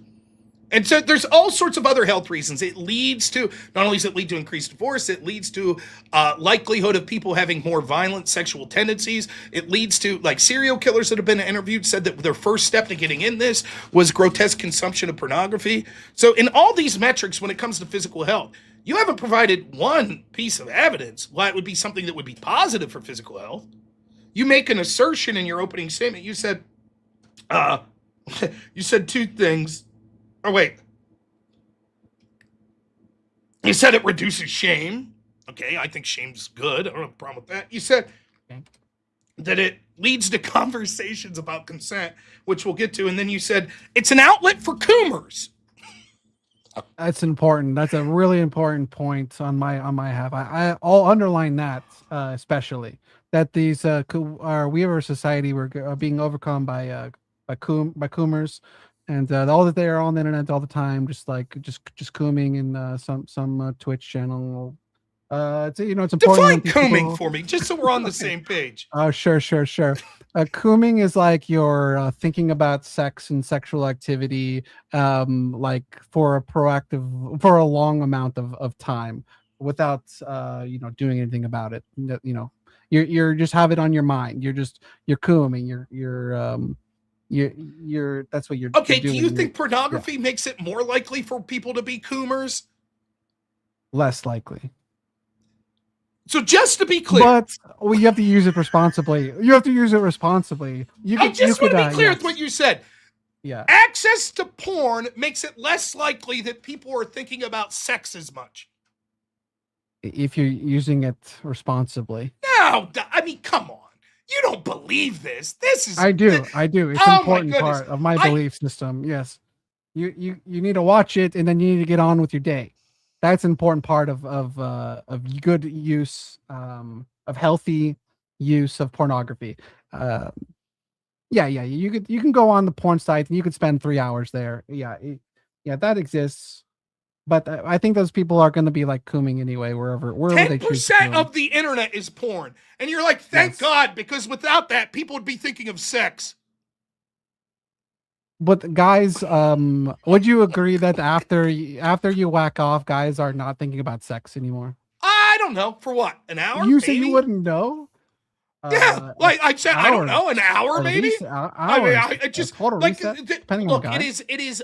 And so there's all sorts of other health reasons. It leads to, not only does it lead to increased divorce, it leads to likelihood of people having more violent sexual tendencies. It leads to, like, serial killers that have been interviewed said that their first step to getting in this was grotesque consumption of pornography. So in all these metrics, when it comes to physical health, you haven't provided one piece of evidence why it would be something that would be positive for physical health. You make an assertion in your opening statement. You said, you said two things. Oh, wait. You said it reduces shame. Okay, I think shame's good. I don't have a problem with that. You said that it leads to conversations about consent, which we'll get to. And then you said it's an outlet for coomers. That's important. That's a really important point on my half. I'll underline that especially that these we are a society we're being overcome by coomers. And all that they are on the internet all the time, just cooming in some Twitch channel. It's important. Define cooming for me, just so we're on the same page. Oh, sure. Cooming is like you're thinking about sex and sexual activity, like for a long amount of time without doing anything about it. You're just have it on your mind. You're cooming. You're that's what you're okay. You're doing. Do you think pornography makes it more likely for people to be coomers? Less likely. So just to be clear, but you have to use it responsibly. I just want to be clear with what you said. Yeah. Access to porn makes it less likely that people are thinking about sex as much. If you're using it responsibly. No, I mean, come on. You don't believe this. This is I do. It's an important part of my belief system. Yes. You need to watch it and then you need to get on with your day. That's an important part of good use, of healthy use of pornography. You can go on the porn site and you could spend 3 hours there. Yeah, that exists. But I think those people are going to be like cooming anyway, wherever they choose. 10% of the internet is porn. And you're like, thank God, because without that, people would be thinking of sex. But guys, would you agree that after you whack off, guys are not thinking about sex anymore? I don't know. For what? An hour? You say you wouldn't know? Yeah, like I said, I don't know, an hour maybe. Hours. I mean, I just like depending look. On This is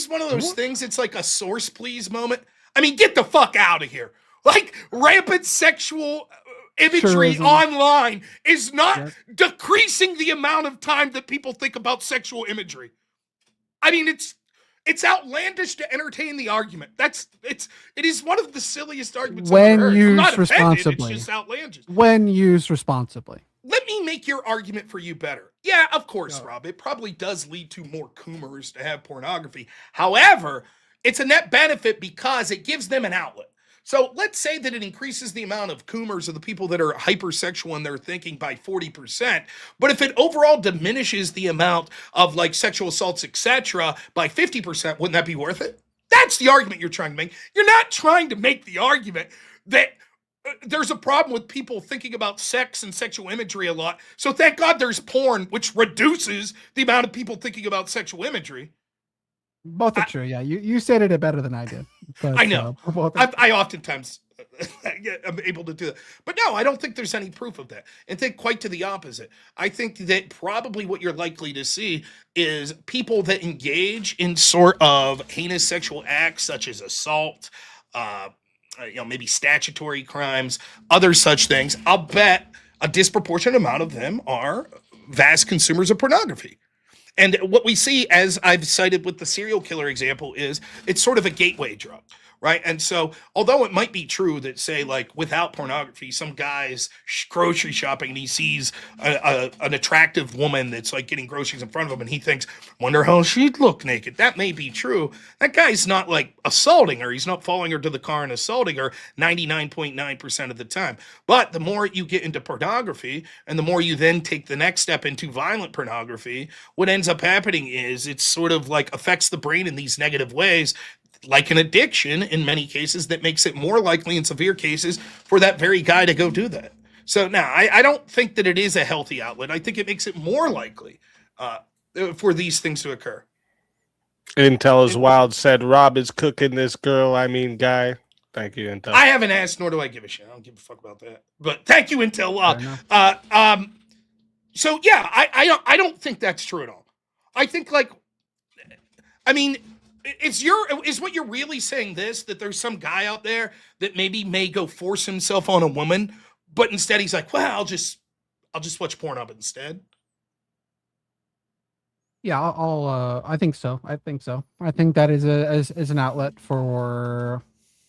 one of those things. It's like a source please moment. I mean, get the fuck out of here. Like rampant sexual imagery online is not decreasing the amount of time that people think about sexual imagery. I mean, it's outlandish to entertain the argument. It is one of the silliest arguments I've ever heard. When I'm not used responsibly. It's just outlandish. When used responsibly. Let me make your argument for you better. Yeah, of course, Rob. It probably does lead to more coomers to have pornography. However, it's a net benefit because it gives them an outlet. So let's say that it increases the amount of coomers, or the people that are hypersexual in their thinking, by 40%. But if it overall diminishes the amount of like sexual assaults, etc., by 50%, wouldn't that be worth it? That's the argument you're trying to make. You're not trying to make the argument that there's a problem with people thinking about sex and sexual imagery a lot. So thank God there's porn, which reduces the amount of people thinking about sexual imagery. Both are true. Yeah, you said it better than I did. But, I know. I oftentimes am able to do that. But no, I don't think there's any proof of that. And think quite to the opposite. I think that probably what you're likely to see is people that engage in sort of heinous sexual acts such as assault, maybe statutory crimes, other such things. I'll bet a disproportionate amount of them are vast consumers of pornography. And what we see, as I've cited with the serial killer example, is it's sort of a gateway drug, right? And so, although it might be true that, say, like without pornography, some guy's grocery shopping and he sees an attractive woman that's like getting groceries in front of him, and he thinks, "Wonder how she'd look naked." That may be true. That guy's not like assaulting her. He's not following her to the car and assaulting her 99.9% of the time. But the more you get into pornography, and the more you then take the next step into violent pornography, what ends up happening is it's sort of like affects the brain in these negative ways, like an addiction in many cases, that makes it more likely in severe cases for that very guy to go do that. So now I don't think that it is a healthy outlet. I think it makes it more likely for these things to occur. Intel is wild said Rob is cooking this girl. I mean, guy. Thank you, Intel. I haven't asked, nor do I give a shit. I don't give a fuck about that. But thank you, Intel. So yeah, I don't think that's true at all. I think is what you're really saying this, that there's some guy out there that maybe may go force himself on a woman, but instead he's like, well, I'll just watch Pornhub instead. Yeah, I think so. I think that is an outlet for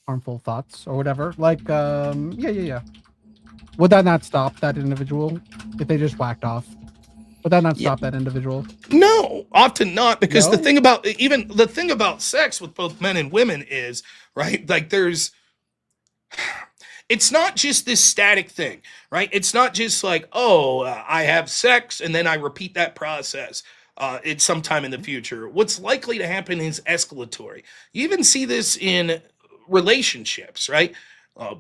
harmful thoughts or whatever. Like, yeah. Would that not stop that individual if they just whacked off? Would that not stop that individual? No, often not, because the thing about sex with both men and women is, right, like it's not just this static thing, right? It's not just like, I have sex and then I repeat that process. It's sometime in the future. What's likely to happen is escalatory. You even see this in relationships, right?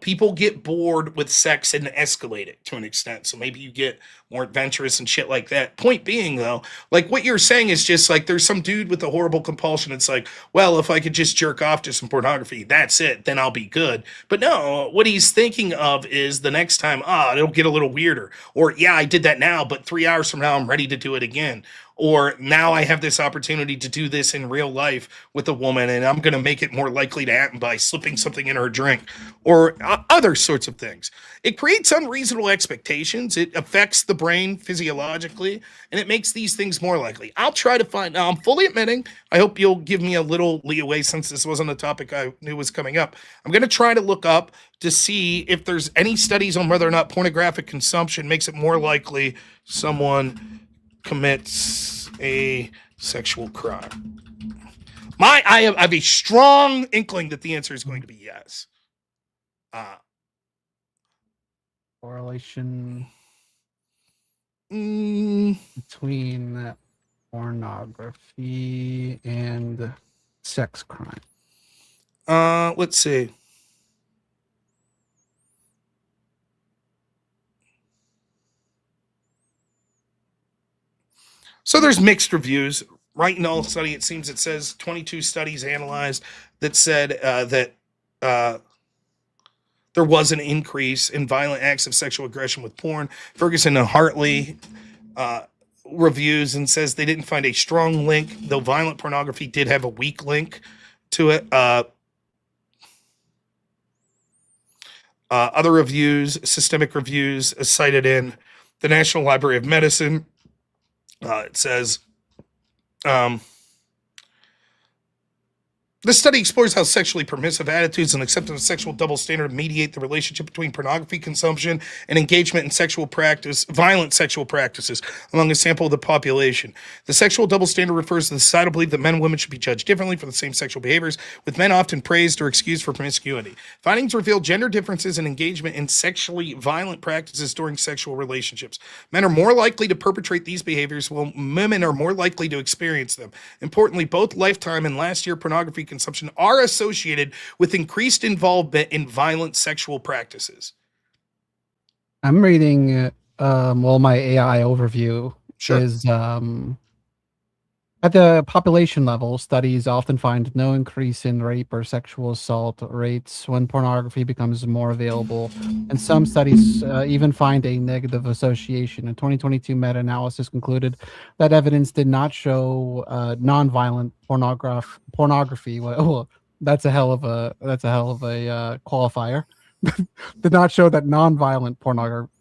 People get bored with sex and escalate it to an extent. So maybe you get more adventurous and shit like that. Point being, though, like what you're saying is just like there's some dude with a horrible compulsion. It's like, well, if I could just jerk off to some pornography, that's it, then I'll be good. But no, what he's thinking of is the next time, it'll get a little weirder. Or, yeah, I did that now, but 3 hours from now, I'm ready to do it again. Or now I have this opportunity to do this in real life with a woman, and I'm going to make it more likely to happen by slipping something in her drink, or other sorts of things. It creates unreasonable expectations. It affects the brain physiologically, and it makes these things more likely. I'll try to find, now I'm fully admitting, I hope you'll give me a little leeway since this wasn't a topic I knew was coming up. I'm going to try to look up to see if there's any studies on whether or not pornographic consumption makes it more likely someone commits a sexual crime. I have a strong inkling that the answer is going to be yes. Correlation between pornography and sex crime. Let's see. So there's mixed reviews. Right in all study, it seems it says 22 studies analyzed that said that there was an increase in violent acts of sexual aggression with porn. Ferguson and Hartley reviews and says they didn't find a strong link, though violent pornography did have a weak link to it. Other reviews, systemic reviews, cited in the National Library of Medicine. It says, this study explores how sexually permissive attitudes and acceptance of sexual double standard mediate the relationship between pornography consumption and engagement in violent sexual practices among a sample of the population. The sexual double standard refers to the societal belief that men and women should be judged differently for the same sexual behaviors, with men often praised or excused for promiscuity. Findings reveal gender differences in engagement in sexually violent practices during sexual relationships. Men are more likely to perpetrate these behaviors, while women are more likely to experience them. Importantly, both lifetime and last year pornography consumption are associated with increased involvement in violent sexual practices. I'm reading my AI overview is at the population level, studies often find no increase in rape or sexual assault rates when pornography becomes more available. And some studies even find a negative association. A 2022 meta-analysis concluded that evidence did not show nonviolent pornography. Well, that's a hell of a qualifier. Did not show that nonviolent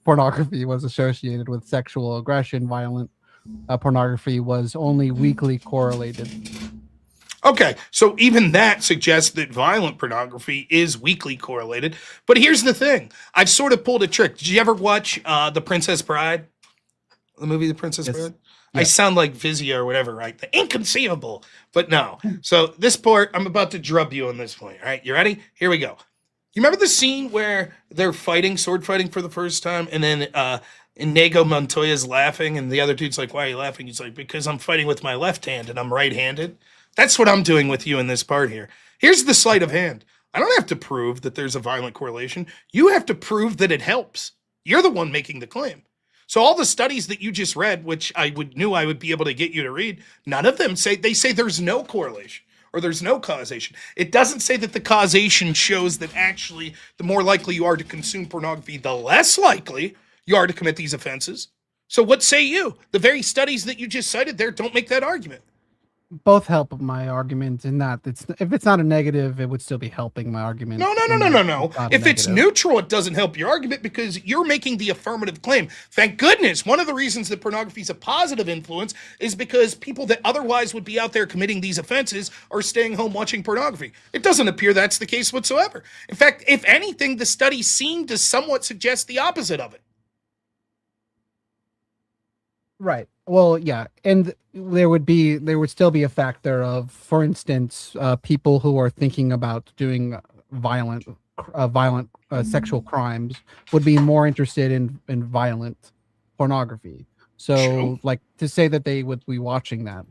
pornography was associated with sexual aggression. Violent pornography was only weakly correlated. Okay, so even that suggests that violent pornography is weakly correlated. But here's the thing. I've sort of pulled a trick. Did you ever watch The Princess Bride? The movie The Princess Yes. Bride? I Yes. sound like Vizia or whatever, right? The inconceivable. But no. So this part, I'm about to drub you on this point. All right, you ready? Here we go. You remember the scene where they're fighting, sword fighting for the first time, and then Inigo Montoya's laughing, and the other dude's like, "Why are you laughing?" He's like, "Because I'm fighting with my left hand, and I'm right-handed." That's what I'm doing with you in this part here. Here's the sleight of hand. I don't have to prove that there's a violent correlation. You have to prove that it helps. You're the one making the claim. So all the studies that you just read, which knew I would be able to get you to read, none of them say there's no correlation or there's no causation. It doesn't say that the causation shows that actually the more likely you are to consume pornography, the less likely you are to commit these offenses. So what say you? The very studies that you just cited there don't make that argument. Both help my argument in that if it's not a negative, it would still be helping my argument. No. Not a If it's negative. neutral, it doesn't help your argument because you're making the affirmative claim. Thank goodness. One of the reasons that pornography is a positive influence is because people that otherwise would be out there committing these offenses are staying home watching pornography. It doesn't appear that's the case whatsoever. In fact, if anything, the studies seem to somewhat suggest the opposite of it. Right. Well, yeah, and there would still be a factor of, for instance, people who are thinking about doing violent sexual crimes would be more interested in violent pornography. So, True. like, to say that they would be watching that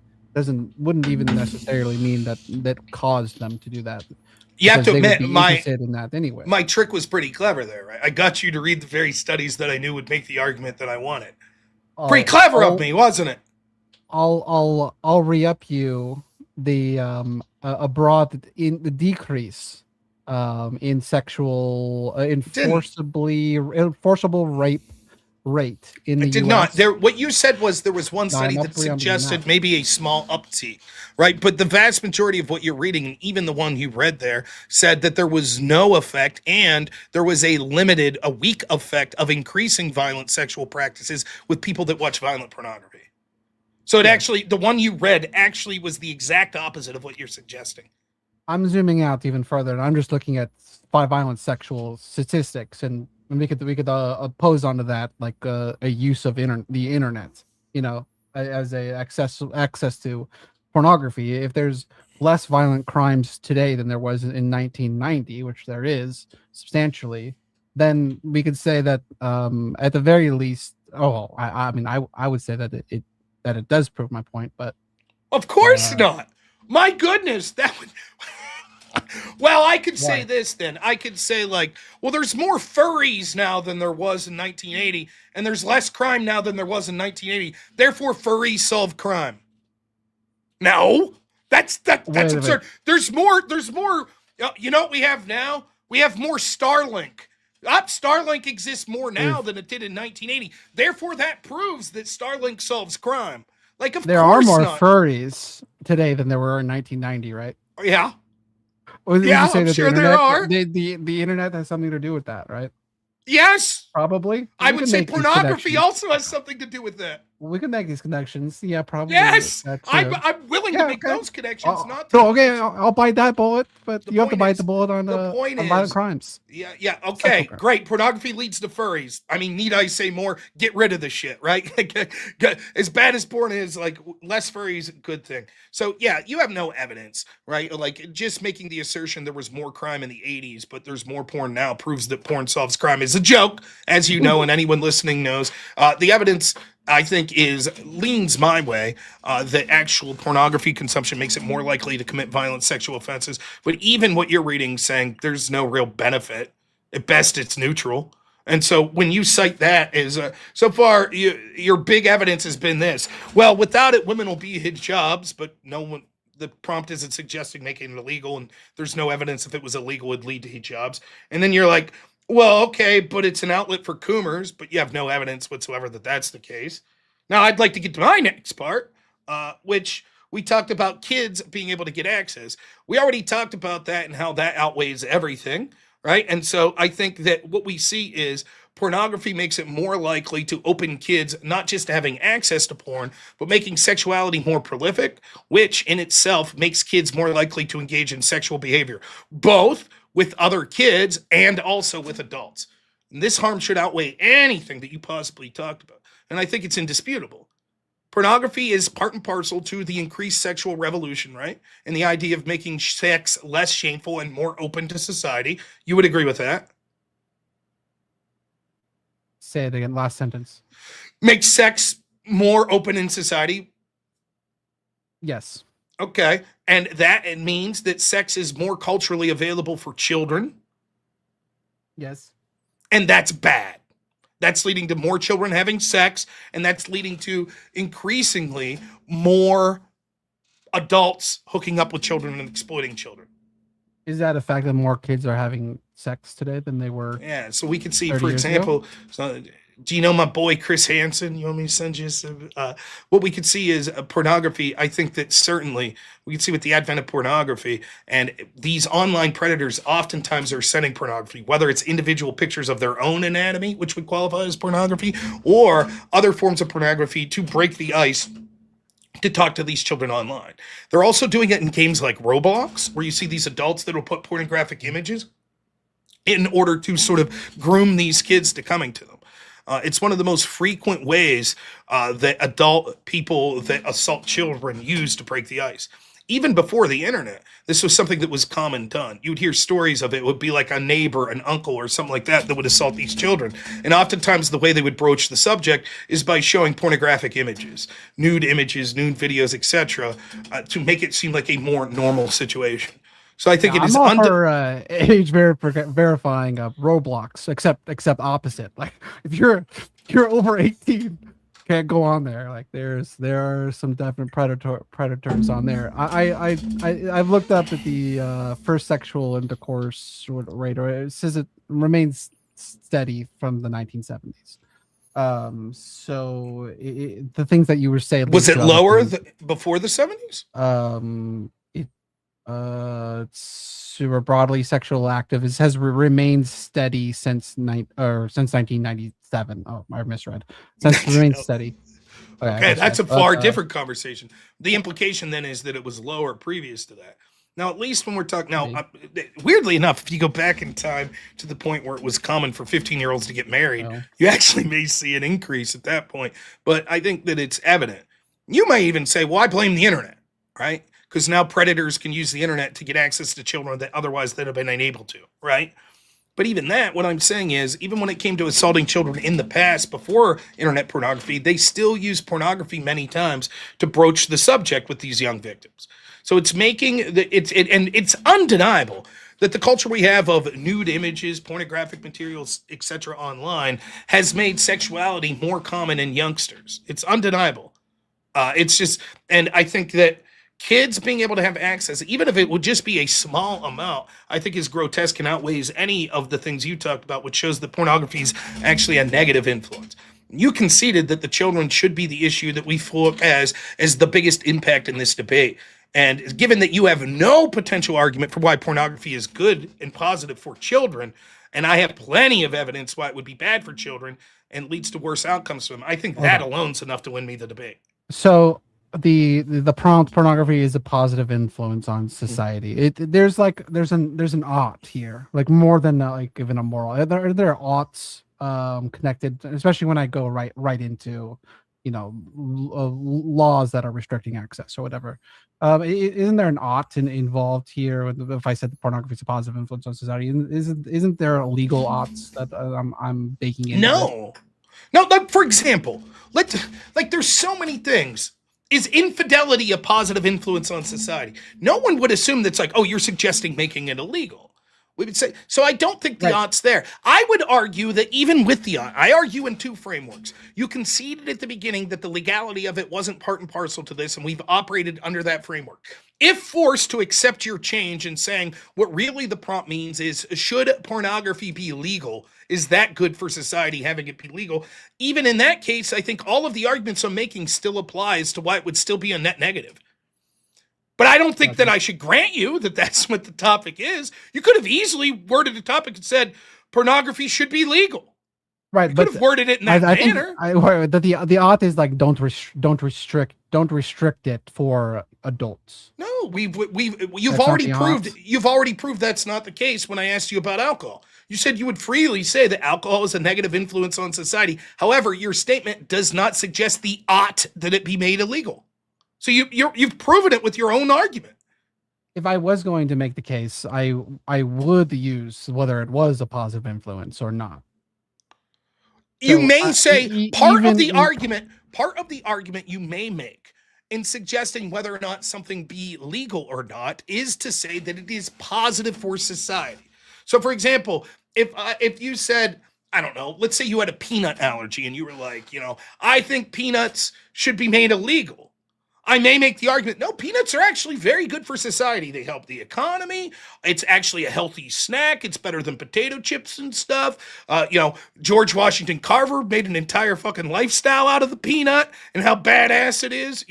wouldn't even necessarily mean that caused them to do that. You have to Because they would admit, be interested in that anyway. my trick was pretty clever there, right? I got you to read the very studies that I knew would make the argument that I wanted. Pretty clever of me, wasn't it? I'll re-up you the the decrease in sexual enforceable rape rate in the It did US. not. There, what you said was there was one No, study I'm that up for you, I'm suggested not. maybe a small uptick, right? But the vast majority of what you're reading, and even the one you read there, said that there was no effect, and there was a weak effect of increasing violent sexual practices with people that watch violent pornography. So it actually, the one you read actually was the exact opposite of what you're suggesting. I'm zooming out even further, and I'm just looking at violent sexual statistics, and we could oppose onto that like a use of the internet, as a access to pornography. If there's less violent crimes today than there was in 1990, which there is substantially, then we could say that at the very least, I would say that it does prove my point, but Of course not. My goodness, that would. Well, I could say Why? this then. I could say, like, well, there's more furries now than there was in 1980, and there's less crime now than there was in 1980. Therefore, furries solve crime. No, that's Wait a minute. absurd. There's more. You know what we have now? We have more Starlink. Starlink exists more now than it did in 1980. Therefore, that proves that Starlink solves crime. Like, of there are course more not. furries today than there were in 1990, right? Yeah. Or would you Yeah, say I'm that sure the there internet, are. the internet has something to do with that, right? Yes. Probably. I We would can say make these pornography connections. also has something to do with that. We can make these connections. Yeah, probably. Yes, that too. I'm willing to Yeah, make okay. those connections. Not So okay, I'll bite that bullet, but The you have to point bite is- the bullet on the point on violent is- crimes. yeah. Okay, crime. great. Pornography leads to furries. I mean, need I say more? Get rid of the shit, right? As bad as porn is, like less furries, good thing. So yeah, you have no evidence, right? Like just making the assertion there was more crime in the 80s, but there's more porn now proves that porn solves crime is a joke, as you know, and anyone listening knows. The evidence, I think, leans my way. That actual pornography consumption makes it more likely to commit violent sexual offenses. But even what you're reading saying there's no real benefit. At best, it's neutral. And so when you cite that as so far, your big evidence has been this. Well, without it, women will be hijabs, but no one. The prompt isn't suggesting making it illegal, and there's no evidence if it was illegal would lead to hijabs. And then you're like, well, okay, but it's an outlet for coomers, but you have no evidence whatsoever that that's the case. Now, I'd like to get to my next part, which we talked about kids being able to get access. We already talked about that and how that outweighs everything, right? And so I think that what we see is pornography makes it more likely to open kids not just to having access to porn, but making sexuality more prolific, which in itself makes kids more likely to engage in sexual behavior, both with other kids and also with adults. And this harm should outweigh anything that you possibly talked about. And I think it's indisputable. Pornography is part and parcel to the increased sexual revolution, right? And the idea of making sex less shameful and more open to society. You would agree with that? Say it again. Last sentence. Make sex more open in society. Yes. Okay. And that it means that sex is more culturally available for children. Yes. And that's bad. That's leading to more children having sex, and that's leading to increasingly more adults hooking up with children and exploiting children. Is that a fact that more kids are having sex today than they were? Yeah, so we can see, 30 for years example, so, do you know my boy Chris Hansen? You want me to send you some? What we could see is pornography. I think that certainly we can see with the advent of pornography, and these online predators oftentimes are sending pornography, whether it's individual pictures of their own anatomy, which would qualify as pornography, or other forms of pornography to break the ice to talk to these children online. They're also doing it in games like Roblox, where you see these adults that will put pornographic images in order to sort of groom these kids to coming to them. It's one of the most frequent ways that adult people that assault children use to break the ice. Even before the internet, this was something that was common done. You would hear stories of it. It would be like a neighbor, an uncle, or something like that would assault these children. And oftentimes the way they would broach the subject is by showing pornographic images, nude videos, etc., to make it seem like a more normal situation. So I think it is I'm all for age verifying Roblox, except opposite. Like if you're over 18, can't go on there. Like there are some definite predators on there. I've looked up at the first sexual intercourse rate, or it says it remains steady from the 1970s. So the things that you were saying, was it lower before the 70s? Super broadly sexual active has remained steady since 1997. Oh, I misread. Since remained steady. Okay, that's a far different conversation. The implication then is that it was lower previous to that. Now, at least when we're talking now, weirdly enough, if you go back in time to the point where it was common for 15-year-olds to get married, you actually may see an increase at that point. But I think that it's evident. You might even say, well, I blame the internet, right? Because now predators can use the internet to get access to children that otherwise they'd have been unable to, right? But even that, what I'm saying is, even when it came to assaulting children in the past, before internet pornography, they still use pornography many times to broach the subject with these young victims. So it's making and it's undeniable that the culture we have of nude images, pornographic materials, etc. online has made sexuality more common in youngsters. It's undeniable. It's just, and I think that kids being able to have access, even if it would just be a small amount, I think is grotesque and outweighs any of the things you talked about, which shows that pornography is actually a negative influence. You conceded that the children should be the issue that we look as the biggest impact in this debate. And given that you have no potential argument for why pornography is good and positive for children, and I have plenty of evidence why it would be bad for children and leads to worse outcomes for them, I think that alone is enough to win me the debate. So the prompt pornography is a positive influence on society. There's an ought here, like more than like even a moral. There are oughts connected, especially when I go right into laws that are restricting access or whatever. Isn't there an ought involved here? If I said the pornography is a positive influence on society, isn't there legal oughts that I'm baking in? No. Like, for example, there's so many things. Is infidelity a positive influence on society? No one would assume that's like, oh, you're suggesting making it illegal. We would say, so I don't think the ought's there. I would argue that even with the ought, I argue in two frameworks. You conceded at the beginning that the legality of it wasn't part and parcel to this, and we've operated under that framework. If forced to accept your change and saying what really the prompt means is, should pornography be legal? Is that good for society, having it be legal? Even in that case, I think all of the arguments I'm making still applies to why it would still be a net negative. But I don't think that I should grant you that that's what the topic is. You could have easily worded the topic and said pornography should be legal. Right, You but could have worded it in that I think manner. the ought is like don't restrict it for adults. No, you've That's not already the proved ought. you've already proved that's not the case when I asked you about alcohol. You said you would freely say that alcohol is a negative influence on society. However, your statement does not suggest the ought that it be made illegal. So you've proven it with your own argument. If I was going to make the case, I would use whether it was a positive influence or not. You So may say part of the even argument you may make in suggesting whether or not something be legal or not is to say that it is positive for society. So, for example, if you said, I don't know, let's say you had a peanut allergy and you were like, I think peanuts should be made illegal. I may make the argument, no, peanuts are actually very good for society. They help the economy. It's actually a healthy snack. It's better than potato chips and stuff. George Washington Carver made an entire fucking lifestyle out of the peanut and how badass it is,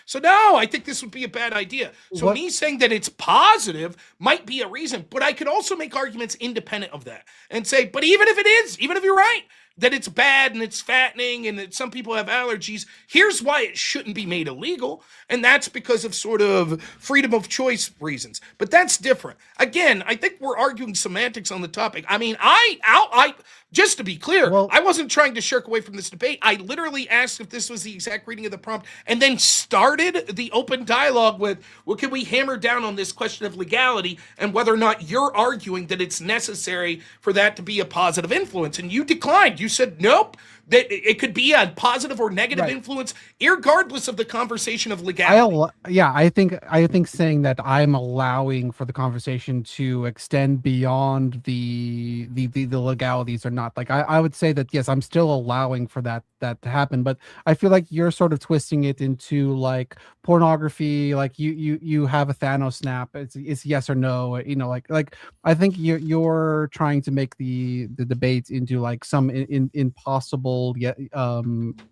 So no, I think this would be a bad idea. So me saying that it's positive might be a reason, but I could also make arguments independent of that and say, but even if you're right, that it's bad and it's fattening and that some people have allergies, here's why it shouldn't be made illegal. And that's because of sort of freedom of choice reasons. But that's different. Again, I think we're arguing semantics on the topic. I mean, I just to be clear, I wasn't trying to shirk away from this debate. I literally asked if this was the exact reading of the prompt and then started the open dialogue with, well, can we hammer down on this question of legality and whether or not you're arguing that it's necessary for that to be a positive influence? And you declined. You said, nope, that it could be a positive or negative influence, regardless of the conversation of legality. I think saying that I'm allowing for the conversation to extend beyond the legalities or not. Like I would say that yes, I'm still allowing for that to happen, but I feel like you're sort of twisting it into like pornography. Like you have a Thanos snap. It's yes or no. Like I think you're trying to make the debate into like some impossible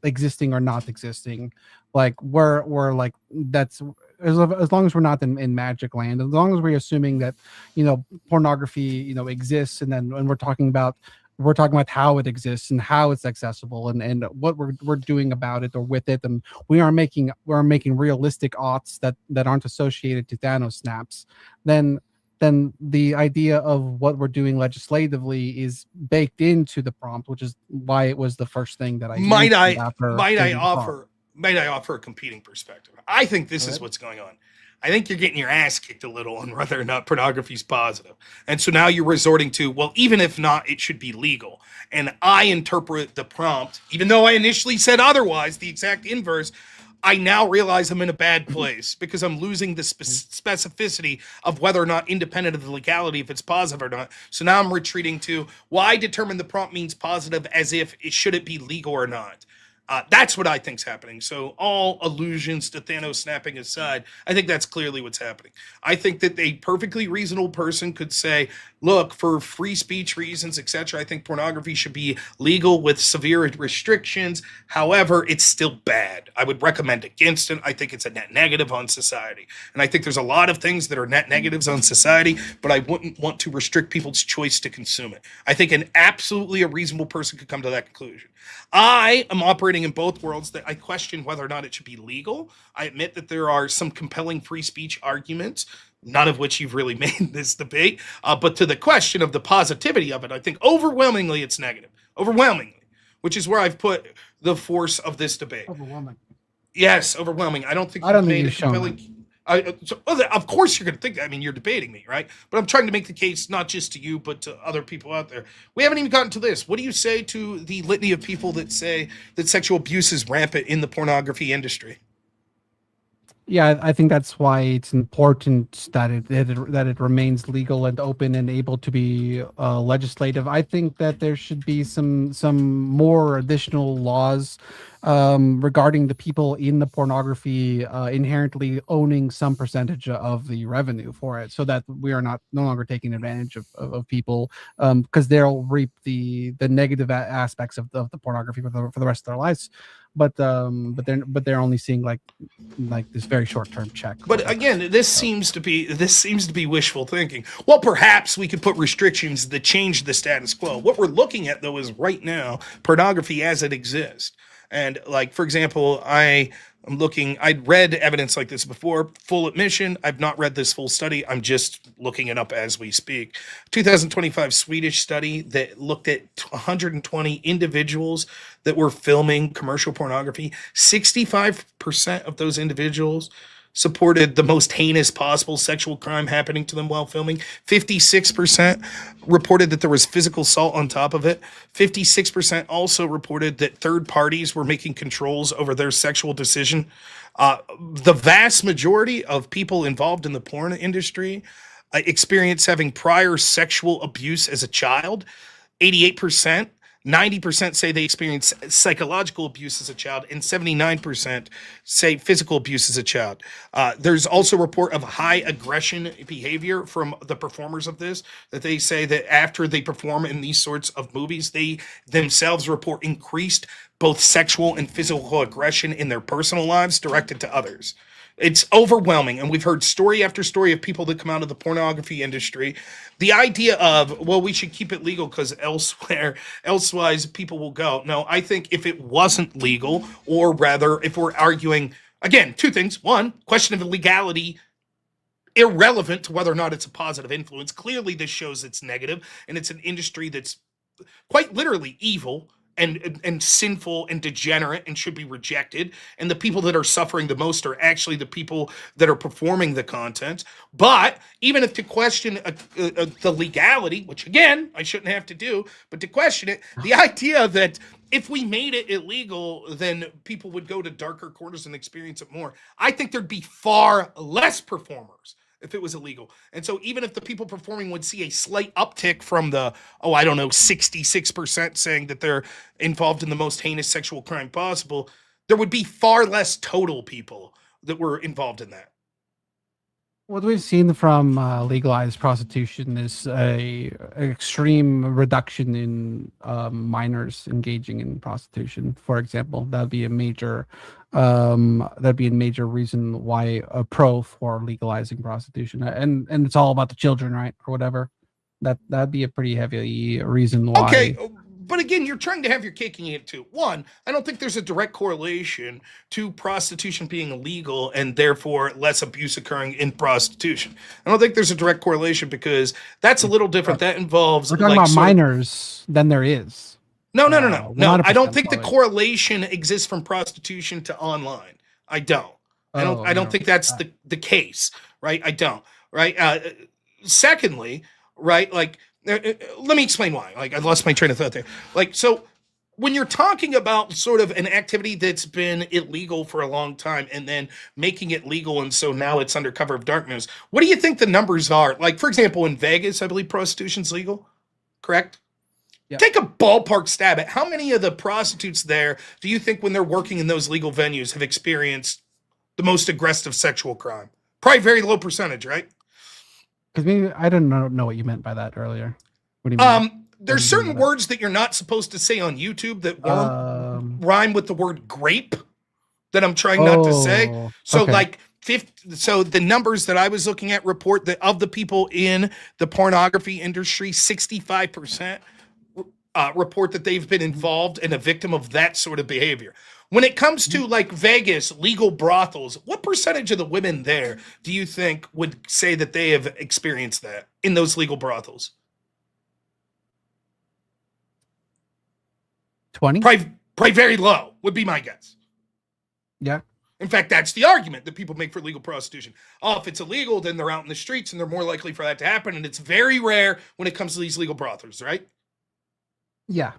existing or not existing, like we're like that's as long as we're not in magic land, as long as we're assuming that pornography exists, and then when we're talking about how it exists and how it's accessible and what we're doing about it or with it, and we're making realistic oughts that aren't associated to Thanos snaps, then the idea of what we're doing legislatively is baked into the prompt, which is why it was the first thing that I might I offer a competing perspective. I think this is what's going on. I think you're getting your ass kicked a little on whether or not pornography is positive. And so now you're resorting to, well, even if not, it should be legal. And I interpret the prompt, even though I initially said otherwise, the exact inverse, I now realize I'm in a bad place because I'm losing the specificity of whether or not, independent of the legality, if it's positive or not. So now I'm retreating to, well, I determine the prompt means positive as if should it be legal or not. That's what I think's happening. So all allusions to Thanos snapping aside, I think that's clearly what's happening. I think that a perfectly reasonable person could say, look, for free speech reasons, etc., I think pornography should be legal with severe restrictions. However, it's still bad. I would recommend against it. I think it's a net negative on society. And I think there's a lot of things that are net negatives on society, but I wouldn't want to restrict people's choice to consume it. I think absolutely a reasonable person could come to that conclusion. I am operating in both worlds that I question whether or not it should be legal. I admit that there are some compelling free speech arguments, none of which you've really made in this debate. But to the question of the positivity of it, I think overwhelmingly it's negative. Overwhelmingly, which is where I've put the force of this debate. Overwhelming. Yes, overwhelming. I don't think you've made a compelling. Of course you're going to think that. I mean, you're debating me, right? But I'm trying to make the case not just to you, but to other people out there. We haven't even gotten to this. What do you say to the litany of people that say that sexual abuse is rampant in the pornography industry? Yeah, I think that's why it's important that it remains legal and open and able to be legislative. I think that there should be some more additional laws regarding the people in the pornography inherently owning some percentage of the revenue for it, so that we are no longer taking advantage of people because they'll reap the negative aspects of the pornography for the rest of their lives. they're only seeing like this very short term check. But again, this seems to be wishful thinking. Well, perhaps we could put restrictions that change the status quo. What we're looking at though is right now pornography as it exists. And like, for example, I'd read evidence like this before. Full admission, I've not read this full study. I'm just looking it up as we speak. 2025 Swedish study that looked at 120 individuals that were filming commercial pornography. 65% of those individuals supported the most heinous possible sexual crime happening to them while filming. 56% reported that there was physical assault on top of it. 56% also reported that third parties were making controls over their sexual decision. The vast majority of people involved in the porn industry experience having prior sexual abuse as a child. 88%. 90% say they experience psychological abuse as a child, and 79% say physical abuse as a child. There's also a report of high aggression behavior from the performers of this, that they say that after they perform in these sorts of movies, they themselves report increased both sexual and physical aggression in their personal lives directed to others. It's overwhelming, and we've heard story after story of people that come out of the pornography industry. The idea of, well, we should keep it legal because elsewise people will go. No, I think if it wasn't legal, or rather, if we're arguing, again, two things. One, question of legality, irrelevant to whether or not it's a positive influence. Clearly, this shows it's negative, and it's an industry that's quite literally evil and sinful and degenerate and should be rejected. And the people that are suffering the most are actually the people that are performing the content. But even if to question the legality, which again, I shouldn't have to do, but to question it, the idea that if we made it illegal, then people would go to darker corners and experience it more. I think there'd be far less performers if it was illegal. And so even if the people performing would see a slight uptick from the, 66% saying that they're involved in the most heinous sexual crime possible, there would be far less total people that were involved in that. What we've seen from legalized prostitution is a extreme reduction in minors engaging in prostitution. For example, that'd be a major reason why a pro for legalizing prostitution. And it's all about the children, right, or whatever. That'd be a pretty heavy reason why. Okay. But again, you're trying to have your cake and eat it too. One, I don't think there's a direct correlation to prostitution being illegal and therefore less abuse occurring in prostitution. I don't think there's a direct correlation because that's a little different. That involves. We're talking about minors than there is. No. I don't think the correlation exists from prostitution to online. I don't. I don't think that's the case, right? I don't. Right. Secondly, right, like. Let me explain why. Like, I lost my train of thought there. Like, so when you're talking about sort of an activity that's been illegal for a long time and then making it legal, and so now it's under cover of darkness, what do you think the numbers are? Like, for example, in Vegas, I believe prostitution's legal, correct? Yep. Take a ballpark stab at how many of the prostitutes there do you think when they're working in those legal venues have experienced the most aggressive sexual crime? Probably very low percentage, right? Because maybe I don't know what you meant by that earlier. What do you mean? There's certain words that you're not supposed to say on YouTube that rhyme with the word grape that I'm trying not to say. So okay. So the numbers that I was looking at report that of the people in the pornography industry, 65% report that they've been involved and a victim of that sort of behavior. When it comes to like Vegas, legal brothels, what percentage of the women there do you think would say that they have experienced that in those legal brothels? 20? Probably very low would be my guess. Yeah. In fact, that's the argument that people make for legal prostitution. Oh, if it's illegal, then they're out in the streets and they're more likely for that to happen. And it's very rare when it comes to these legal brothels, right? Yeah.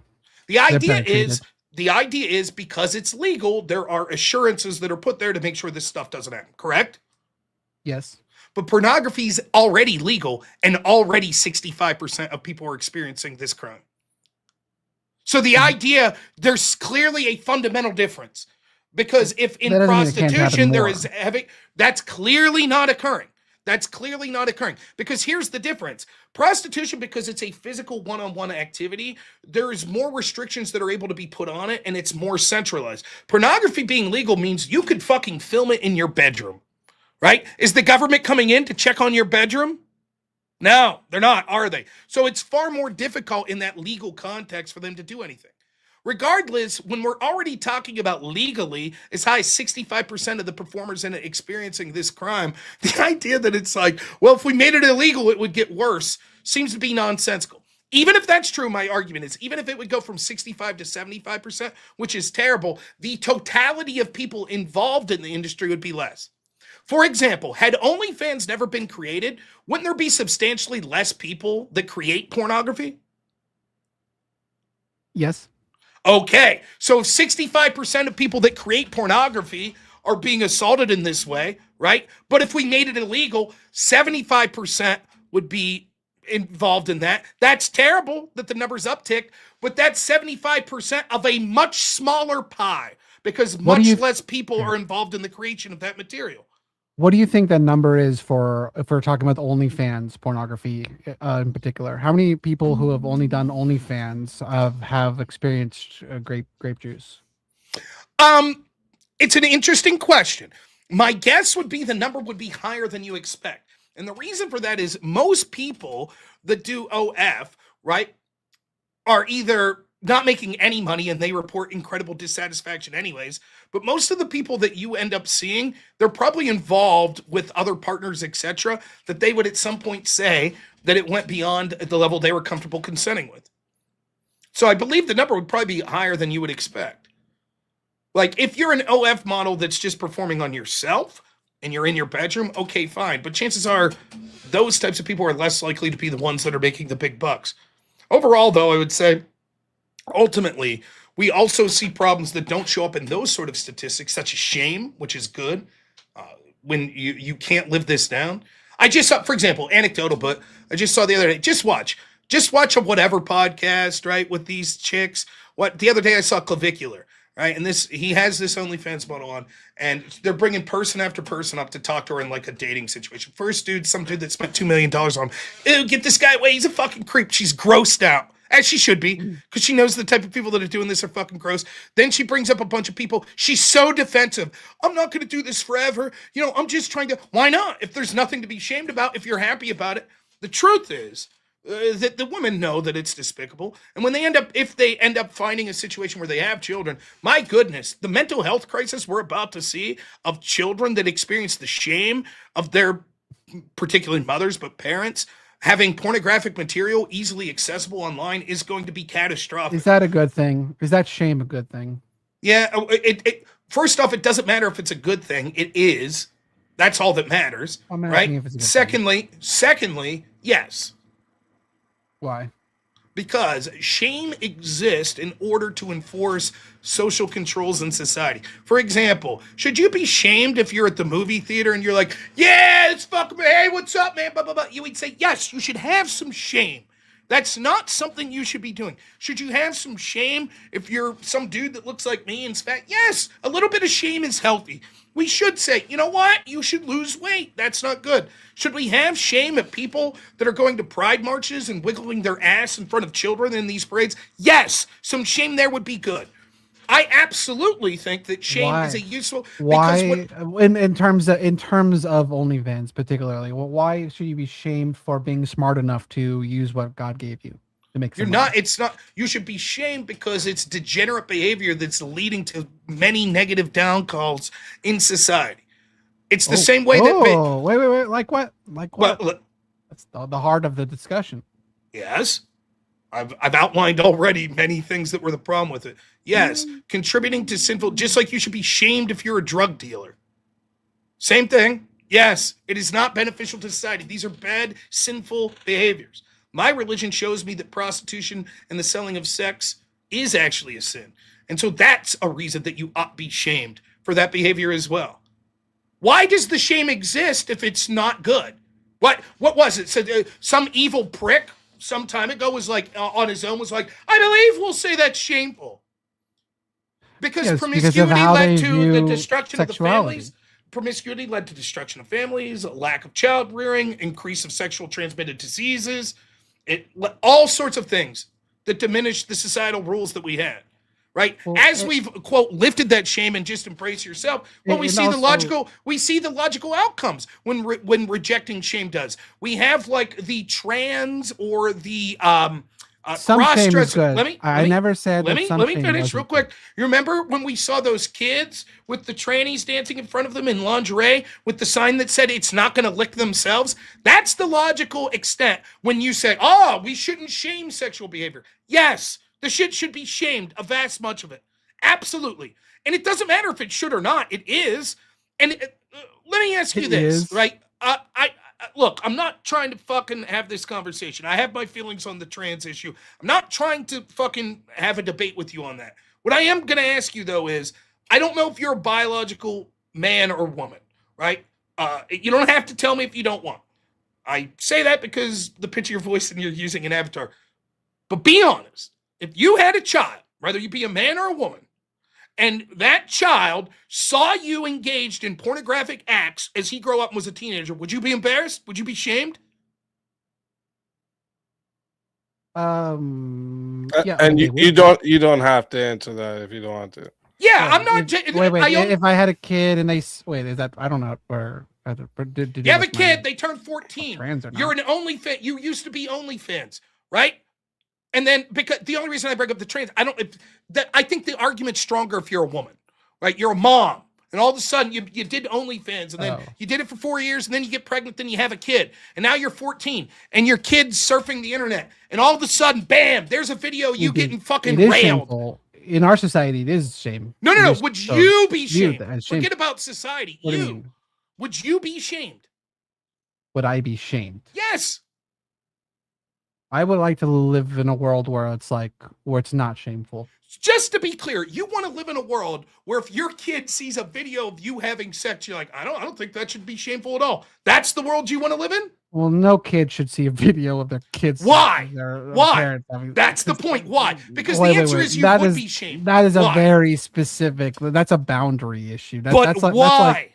The idea is because it's legal, there are assurances that are put there to make sure this stuff doesn't happen, correct? Yes. But pornography is already legal, and already 65% of people are experiencing this crime. So the idea, there's clearly a fundamental difference. Because if in prostitution there is heavy, that's clearly not occurring. That's clearly not occurring. Because here's the difference. Prostitution, because it's a physical one-on-one activity, there's more restrictions that are able to be put on it, and it's more centralized. Pornography being legal means you could fucking film it in your bedroom, right? Is the government coming in to check on your bedroom? No, they're not, are they? So it's far more difficult in that legal context for them to do anything. Regardless, when we're already talking about legally, as high as 65% of the performers in it experiencing this crime, the idea that it's like, well, if we made it illegal, it would get worse, seems to be nonsensical. Even if that's true, my argument is, even if it would go from 65 to 75%, which is terrible, the totality of people involved in the industry would be less. For example, had OnlyFans never been created, wouldn't there be substantially less people that create pornography? Yes. Okay, so if 65% of people that create pornography are being assaulted in this way, right? But if we made it illegal, 75% would be involved in that. That's terrible that the numbers uptick, but that's 75% of a much smaller pie because much less people are involved in the creation of that material. What do you think that number is for, if we're talking about OnlyFans pornography in particular? How many people who have only done OnlyFans have experienced grape juice? It's an interesting question. My guess would be the number would be higher than you expect. And the reason for that is most people that do OF, right, are either not making any money and they report incredible dissatisfaction anyways. But most of the people that you end up seeing, they're probably involved with other partners, etc., that they would at some point say that it went beyond the level they were comfortable consenting with. So I believe the number would probably be higher than you would expect. Like if you're an OF model that's just performing on yourself and you're in your bedroom, okay, fine. But chances are those types of people are less likely to be the ones that are making the big bucks. Overall, though, I would say ultimately, we also see problems that don't show up in those sort of statistics, such as shame, which is good. When you can't live this down. I just saw, for example, anecdotal, but I just saw the other day, just watch a whatever podcast, right, with these chicks. The other day I saw Clavicular, right, and he has this OnlyFans model on, and they're bringing person after person up to talk to her in like a dating situation. First dude, some dude that spent $2 million on him. Ew, get this guy away, he's a fucking creep. She's grossed out. As she should be, because she knows the type of people that are doing this are fucking gross. Then she brings up a bunch of people. She's so defensive. I'm not going to do this forever. I'm just trying to. Why not? If there's nothing to be shamed about, if you're happy about it. The truth is that the women know that it's despicable. And when if they end up finding a situation where they have children, my goodness, the mental health crisis we're about to see of children that experience the shame of their, particularly mothers, but parents, having pornographic material easily accessible online is going to be catastrophic. Is that a good thing? Is that shame a good thing? Yeah. First off, it doesn't matter if it's a good thing. It is. That's all that matters, right? Secondly, yes. Why? Because shame exists in order to enforce social controls in society. For example, should you be shamed if you're at the movie theater and you're like, yeah, it's fucking, hey, what's up, man? Blah, blah, blah. You would say, yes, you should have some shame. That's not something you should be doing. Should you have some shame if you're some dude that looks like me and's fat? Yes, a little bit of shame is healthy. We should say, you know what? You should lose weight. That's not good. Should we have shame at people that are going to pride marches and wiggling their ass in front of children in these parades? Yes, some shame there would be good. I absolutely think that shame is a useful. Why? In terms of OnlyFans particularly, why should you be shamed for being smart enough to use what God gave you? You're not. It's not. You should be shamed because it's degenerate behavior that's leading to many negative downfalls in society. It's the same way that. Wait. Like what? Like what? Well, that's the heart of the discussion. Yes, I've outlined already many things that were the problem with it. Yes, contributing to sinful. Just like you should be shamed if you're a drug dealer. Same thing. Yes, it is not beneficial to society. These are bad, sinful behaviors. My religion shows me that prostitution and the selling of sex is actually a sin. And so that's a reason that you ought to be shamed for that behavior as well. Why does the shame exist if it's not good? What was it? So, some evil prick some time ago was like, on his own, was like, I believe we'll say that's shameful. Because promiscuity led to the destruction of the families. promiscuity led to destruction of families, lack of child rearing, increase of sexual transmitted diseases, all sorts of things that diminish the societal rules that we had. Right, Well, as we've quote lifted that shame and just embrace yourself. Well, we see the logical outcomes when rejecting shame does. We have like the trans or the some shame is good. Let me finish real quick. You remember when we saw those kids with the trannies dancing in front of them in lingerie with the sign that said it's not going to lick themselves? That's the logical extent when you say, "Oh, we shouldn't shame sexual behavior." Yes. The shit should be shamed, a vast much of it. Absolutely. And it doesn't matter if it should or not. It is. And let me ask you this, right? Look, I'm not trying to fucking have this conversation. I have my feelings on the trans issue. I'm not trying to fucking have a debate with you on that. What I am going to ask you, though, is I don't know if you're a biological man or woman, right? You don't have to tell me if you don't want. I say that because the pitch of your voice and you're using an avatar. But be honest. If you had a child, whether you be a man or a woman, and that child saw you engaged in pornographic acts as he grew up and was a teenager, would you be embarrassed? Would you be shamed? Yeah. And you don't have to answer that if you don't want to. Yeah, I'm not. Wait. If I had a kid and is that I don't know where? You have a kid, they turn 14. You're an OnlyFans. You used to be OnlyFans, right? And then because the only reason I bring up the trans, I think the argument's stronger if you're a woman, right? You're a mom, and all of a sudden you did OnlyFans, and then you did it for 4 years, and then you get pregnant, then you have a kid, and now you're 14, and your kid's surfing the internet, and all of a sudden, bam, there's a video of you getting fucking railed. Shameful. In our society, it is shame. No. Would you be shamed? Forget about society. Would you be shamed? Would I be shamed? Yes. I would like to live in a world where it's not shameful. Just to be clear, you want to live in a world where if your kid sees a video of you having sex, you're like, I don't think that should be shameful at all. That's the world you want to live in? Well, no kid should see a video of their kids. Why? Why? That's the point. Why? Because the answer is you would be shamed. That is a very specific. That's a boundary issue. But why?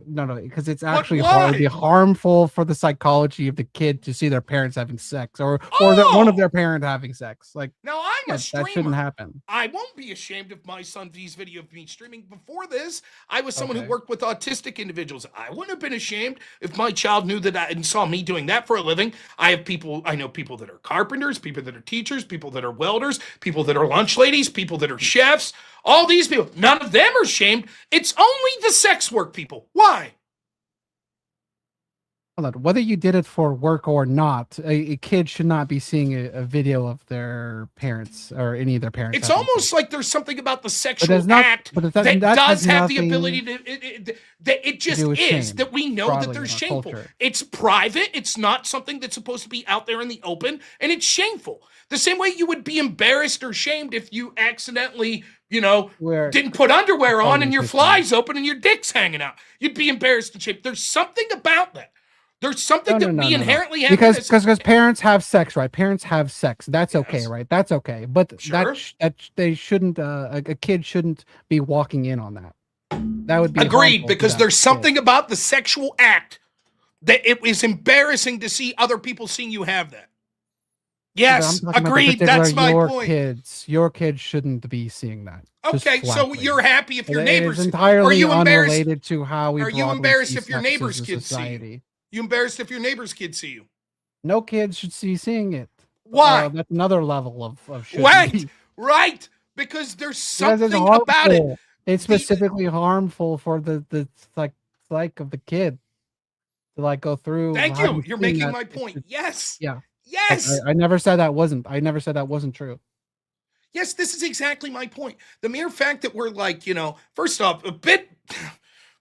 No, because it's actually harmful for the psychology of the kid to see their parents having sex, or one of their parents having sex. Like, now I'm a streamer. That shouldn't happen. I won't be ashamed if my son sees video of me streaming. Before this, I was someone who worked with autistic individuals. I wouldn't have been ashamed if my child knew that and saw me doing that for a living. I know people that are carpenters, people that are teachers, people that are welders, people that are lunch ladies, people that are chefs. All these people, none of them are shamed. It's only the sex work people. Why? Whether you did it for work or not, a kid should not be seeing a video of their parents or any of their parents. It's almost like there's something about the sexual act that does have the ability to. It just is that we know that they're shameful. Culture. It's private. It's not something that's supposed to be out there in the open, and it's shameful. The same way you would be embarrassed or shamed if you accidentally, didn't put underwear on and your fly's open and your dick's hanging out. You'd be embarrassed and shamed. There's something about that. There's something that we inherently have because parents have sex, right? Parents have sex. That's okay, right? That's okay. But that they shouldn't. A kid shouldn't be walking in on that. That would be agreed because there's something about the sexual act that it is embarrassing to see other people seeing you have that. Yes, agreed. That's my point. Your kids shouldn't be seeing that. Okay, so you're happy if your neighbors. It is entirely unrelated to how we. Are you embarrassed if your neighbor's kids see you? You embarrassed if your neighbor's kids see you? No kids should see seeing it. Why? That's another level of. Right. Because there's something about it. It's specifically harmful for the psyche of the kid to go through. Thank you. You're making my point. Yes. Yeah. Yes. I never said that wasn't. I never said that wasn't true. Yes, this is exactly my point. The mere fact that we're first off, a bit.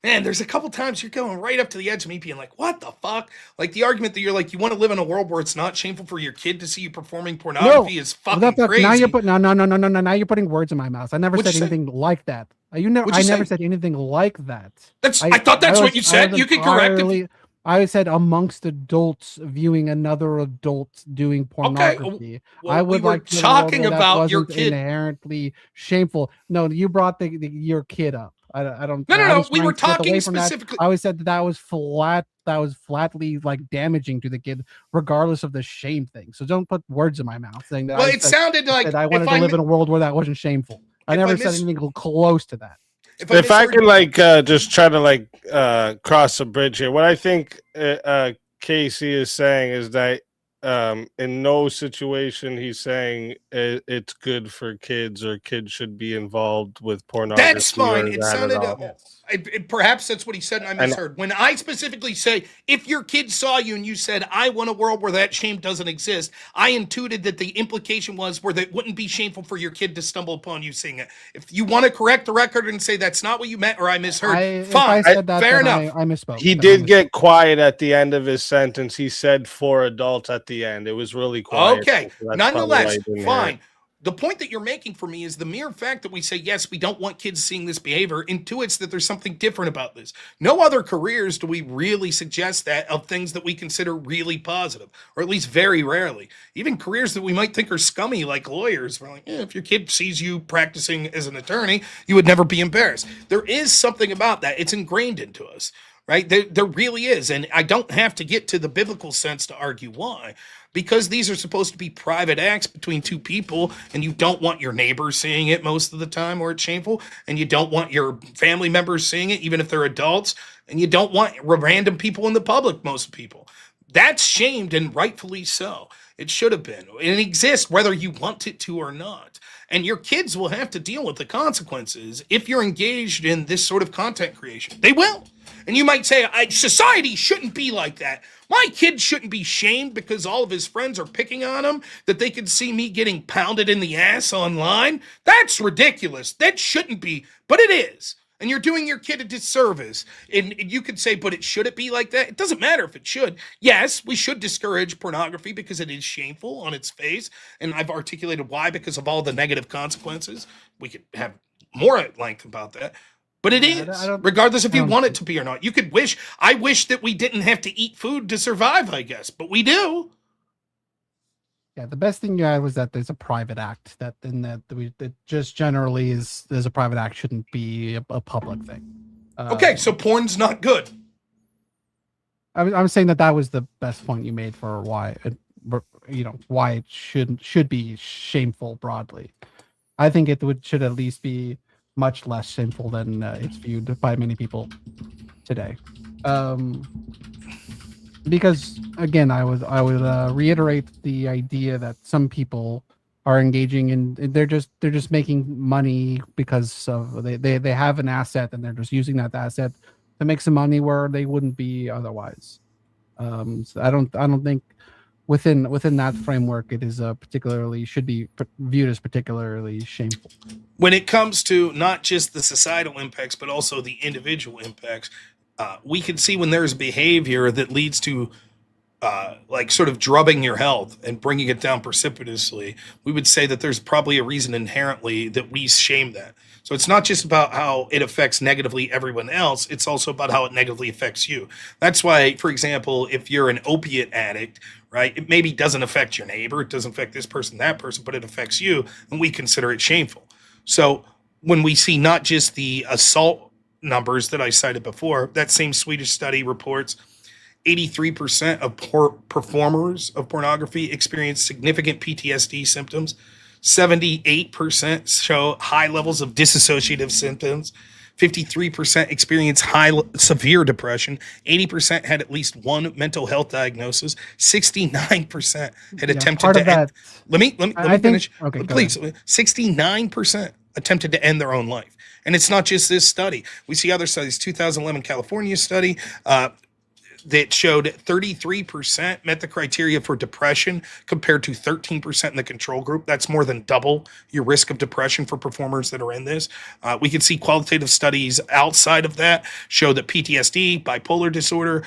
Man, there's a couple times you're going right up to the edge of me being like, what the fuck? Like the argument that you're like, you want to live in a world where it's not shameful for your kid to see you performing pornography is fucking crazy. Now you're putting Now you're putting words in my mouth. I never said anything like that. I never said anything like that. I thought that's what you said. You can correct it. I said amongst adults viewing another adult doing pornography. I would like talking about your kid inherently shameful. No, you brought your kid up. I don't. No. We were trying to get away talking from that. specifically. I always said that was flat. That was flatly like damaging to the kid, regardless of the shame thing. So don't put words in my mouth saying that. Well, it sounded like I wanted to live in a world where that wasn't shameful. I never said anything close to that. If I can just try to cross a bridge here, what I think Casey is saying is that in no situation he's saying it's good for kids or kids should be involved with pornography. That's fine. It sounded perhaps that's what he said and I misheard. When I specifically say, if your kid saw you and you said, I want a world where that shame doesn't exist, I intuited that the implication was where that wouldn't be shameful for your kid to stumble upon you seeing it. If you want to correct the record and say that's not what you meant or I misheard, fine. Fair enough. I misspoke. He did get quiet at the end of his sentence. He said for adults at the end. It was really quiet. Okay. Nonetheless, fine. The point that you're making for me is the mere fact that we say, yes, we don't want kids seeing this behavior intuits that there's something different about this. No other careers do we really suggest that of things that we consider really positive, or at least very rarely. Even careers that we might think are scummy, like lawyers. We're like, if your kid sees you practicing as an attorney, you would never be embarrassed. There is something about that. It's ingrained into us, right? There really is. And I don't have to get to the biblical sense to argue why. Because these are supposed to be private acts between two people, and you don't want your neighbors seeing it most of the time or it's shameful, and you don't want your family members seeing it, even if they're adults, and you don't want random people in the public, most people. That's shamed, and rightfully so. It should have been. It exists whether you want it to or not. And your kids will have to deal with the consequences if you're engaged in this sort of content creation. They will. And you might say, society shouldn't be like that. My kid shouldn't be shamed because all of his friends are picking on him, that they could see me getting pounded in the ass online. That's ridiculous. That shouldn't be, but it is. And you're doing your kid a disservice. And you could say, but should it be like that? It doesn't matter if it should. Yes, we should discourage pornography because it is shameful on its face. And I've articulated why, because of all the negative consequences. We could have more at length about that. But it is, regardless if you want it to be or not. You could I wish that we didn't have to eat food to survive, I guess, but we do. Yeah, the best thing you had was that there's a private act that just generally is there's a private act shouldn't be a public thing. Okay, so porn's not good. I'm saying that was the best point you made for why why it should be shameful broadly. I think it should at least be much less shameful than it's viewed by many people today. Because again, I would reiterate the idea that some people are engaging in they're just making money because of they have an asset and they're just using that asset to make some money where they wouldn't be otherwise. So I don't think within that framework it is should be viewed as particularly shameful. When it comes to not just the societal impacts but also the individual impacts, we can see when there's behavior that leads to sort of drubbing your health and bringing it down precipitously, we would say that there's probably a reason inherently that we shame that. So it's not just about how it affects negatively everyone else, it's also about how it negatively affects you. That's why, for example, if you're an opiate addict, right, it maybe doesn't affect your neighbor, it doesn't affect this person, that person, but it affects you, and we consider it shameful. So when we see not just the assault numbers that I cited before, that same Swedish study reports 83% of performers of pornography experience significant PTSD symptoms. 78% show high levels of dissociative symptoms. 53% experience severe depression. 80% had at least one mental health diagnosis. 69% had attempted to end. Let me finish. Okay, please. 69% attempted to end their own life. And it's not just this study. We see other studies. 2011 California study that showed 33% met the criteria for depression compared to 13% in the control group. That's more than double your risk of depression for performers that are in this. We can see qualitative studies outside of that show that PTSD, bipolar disorder,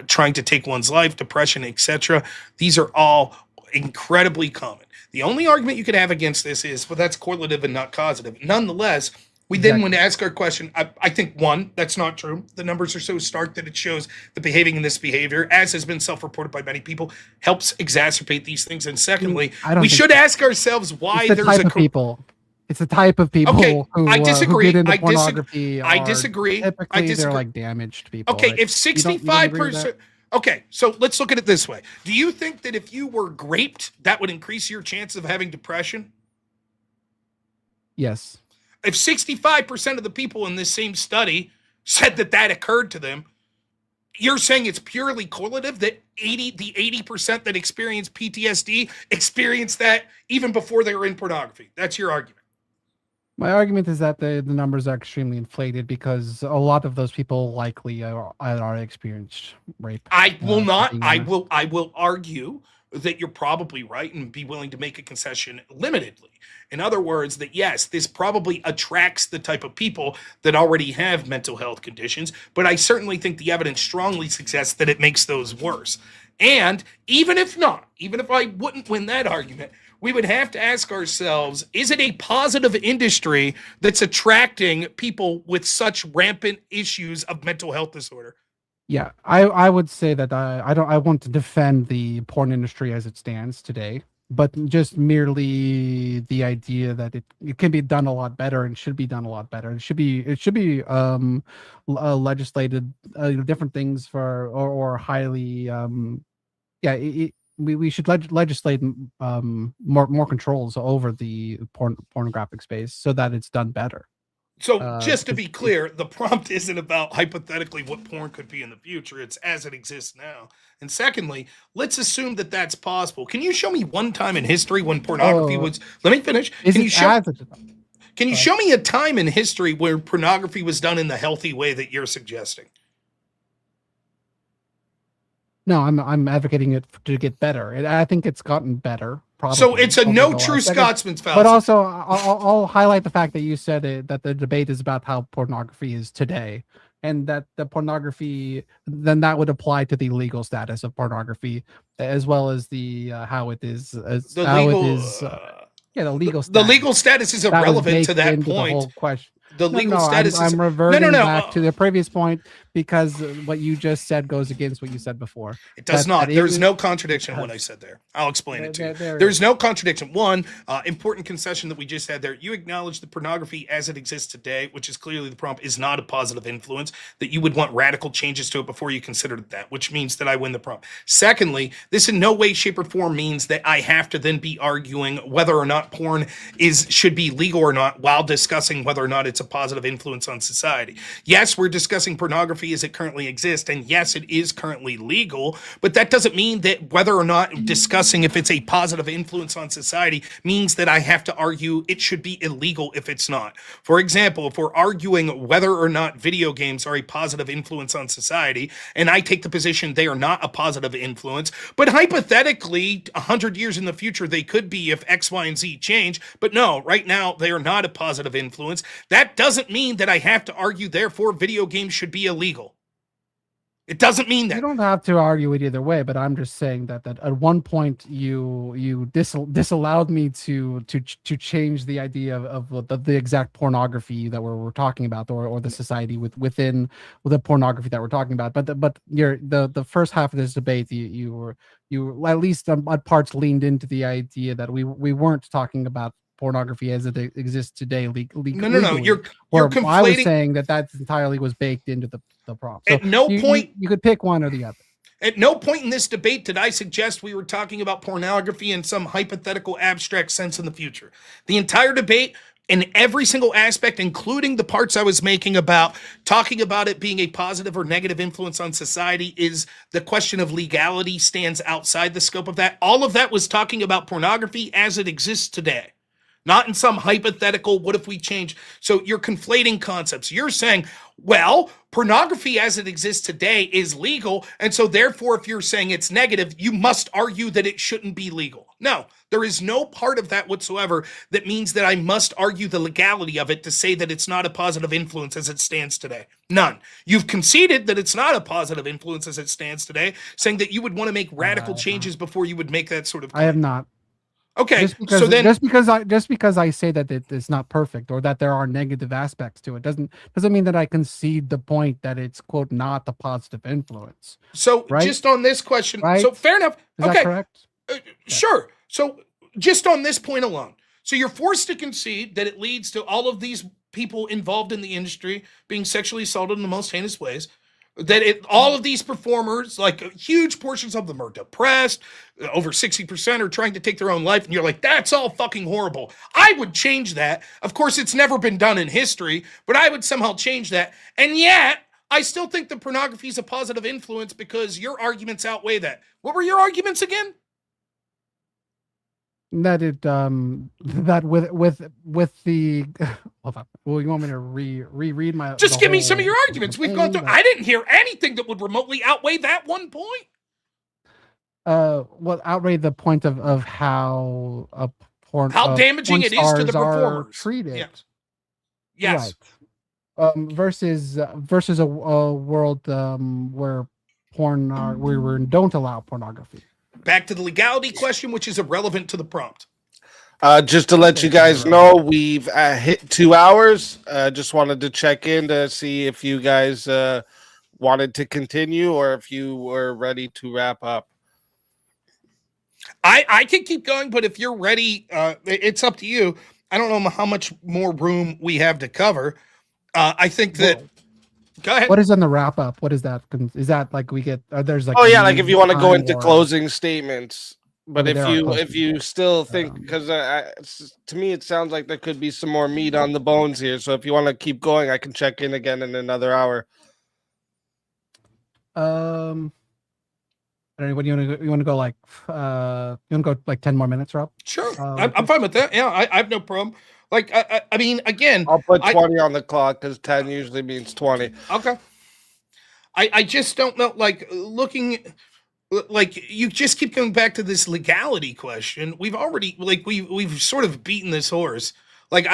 trying to take one's life, depression, etc. These are all incredibly common. The only argument you could have against this is, well, that's correlative and not causative. Nonetheless, we then want to ask our question. I think, one, that's not true. The numbers are so stark that it shows the behaving in this behavior, as has been self-reported by many people, helps exacerbate these things. And secondly, we should ask ourselves why there's a people. It's the type of people who I disagree. who get into I pornography. I disagree. Typically, they're like damaged people. Okay, right? if 65%. Okay, so let's look at it this way. Do you think that if you were raped, that would increase your chance of having depression? Yes. If 65% of the people in this same study said that occurred to them, you're saying it's purely correlative that the 80% that experience PTSD experienced that even before they were in pornography. That's your argument. My argument is that the numbers are extremely inflated because a lot of those people likely are experienced rape. I will argue that you're probably right and be willing to make a concession limitedly. In other words, that yes, this probably attracts the type of people that already have mental health conditions, but I certainly think the evidence strongly suggests that it makes those worse. And even if not, even if I wouldn't win that argument, we would have to ask ourselves, is it a positive industry that's attracting people with such rampant issues of mental health disorder? Yeah, I would say that I want to defend the porn industry as it stands today, but just merely the idea that it can be done a lot better and should be done a lot better. It should be legislated different things for or highly we should legislate more controls over the pornographic space so that it's done better. So just to be clear, the prompt isn't about hypothetically what porn could be in the future. It's as it exists now. And secondly, let's assume that that's possible. Can you show me one time in history when pornography was... Let me finish. Can you show me a time in history where pornography was done in the healthy way that you're suggesting? No, I'm advocating it to get better. I think it's gotten better. Probably, so it's a no true Scotsman's fallacy. But also, I'll highlight the fact that you said that the debate is about how pornography is today, and that the pornography then that would apply to the legal status of pornography as well as the how it is the legal status. The legal status is irrelevant to that point. The legal status. I'm reverting back to the previous point because what you just said goes against what you said before. It does not. There's no contradiction in what I said there. I'll explain it to you. There's no contradiction. One important concession that we just had there. You acknowledge the pornography as it exists today, which is clearly the prompt, is not a positive influence, that you would want radical changes to it before you considered that, which means that I win the prompt. Secondly, this in no way, shape, or form means that I have to then be arguing whether or not porn should be legal or not while discussing whether or not it's a positive influence on society. Yes, we're discussing pornography as it currently exists, and yes, it is currently legal, but that doesn't mean that whether or not discussing if it's a positive influence on society means that I have to argue it should be illegal if it's not. For example, if we're arguing whether or not video games are a positive influence on society, and I take the position they are not a positive influence, but hypothetically, 100 years in the future, they could be if X, Y, and Z change, but no, right now, they are not a positive influence. That doesn't mean that I have to argue, therefore, video games should be illegal. It doesn't mean that. You don't have to argue it either way, but I'm just saying that at one point you disallowed me to change the idea of the exact pornography that we're talking about, or the society within the pornography that we're talking about. But the first half of this debate, you at least at parts leaned into the idea that we weren't talking about pornography as it exists today. No. You're conflating. I was saying that entirely was baked into the prompt. So at no point you could pick one or the other. At no point in this debate did I suggest we were talking about pornography in some hypothetical abstract sense in the future. The entire debate, in every single aspect, including the parts I was making about talking about it being a positive or negative influence on society, is the question of legality stands outside the scope of that. All of that was talking about pornography as it exists today. Not in some hypothetical, what if we change? So you're conflating concepts. You're saying, well, pornography as it exists today is legal, and so therefore if you're saying it's negative, you must argue that it shouldn't be legal. No, there is no part of that whatsoever that means that I must argue the legality of it to say that it's not a positive influence as it stands today. None. You've conceded that it's not a positive influence as it stands today, saying that you would want to make radical changes before you would make that sort of claim. I have not. Okay, just because I say that it's not perfect or that there are negative aspects to it doesn't mean that I concede the point that it's, quote, not a positive influence. So right? Just on this question, right? So fair enough. Is that correct? Sure. So just on this point alone. So you're forced to concede that it leads to all of these people involved in the industry being sexually assaulted in the most heinous ways. That all of these performers, like huge portions of them, are depressed. Over 60% are trying to take their own life. And you're like, that's all fucking horrible. I would change that. Of course, it's never been done in history, but I would somehow change that. And yet, I still think that pornography is a positive influence because your arguments outweigh that. What were your arguments again? That it that with the hold on. Well, you want me to reread my? Just give me some of your arguments. We've gone through. I didn't hear anything that would remotely outweigh that one point. Well, outweigh the point of how how damaging it is to the performers treated. Yes. Right. Versus a world where we don't allow pornography. Back to the legality question, which is irrelevant to the prompt. Just to let you guys know, we've hit 2 hours. Just wanted to check in to see if you guys wanted to continue or if you were ready to wrap up. I can keep going, but if you're ready, it's up to you. I don't know how much more room we have to cover. I think that... Go ahead. What is in the wrap up? What is that? Is that like we get? There's like. Oh yeah, like if you want to go into closing statements, but if you still think, because to me it sounds like there could be some more meat on the bones here. So if you want to keep going, I can check in again in another hour. What you want to go like? You want to go like 10 more minutes, Rob? Sure, I'm fine with that. Yeah, I have no problem. Like, I mean, again, I'll put 20 on the clock because 10 usually means 20. Okay. I just don't know, like, looking, like, you just keep coming back to this legality question. We've already, like, we've sort of beaten this horse. Like,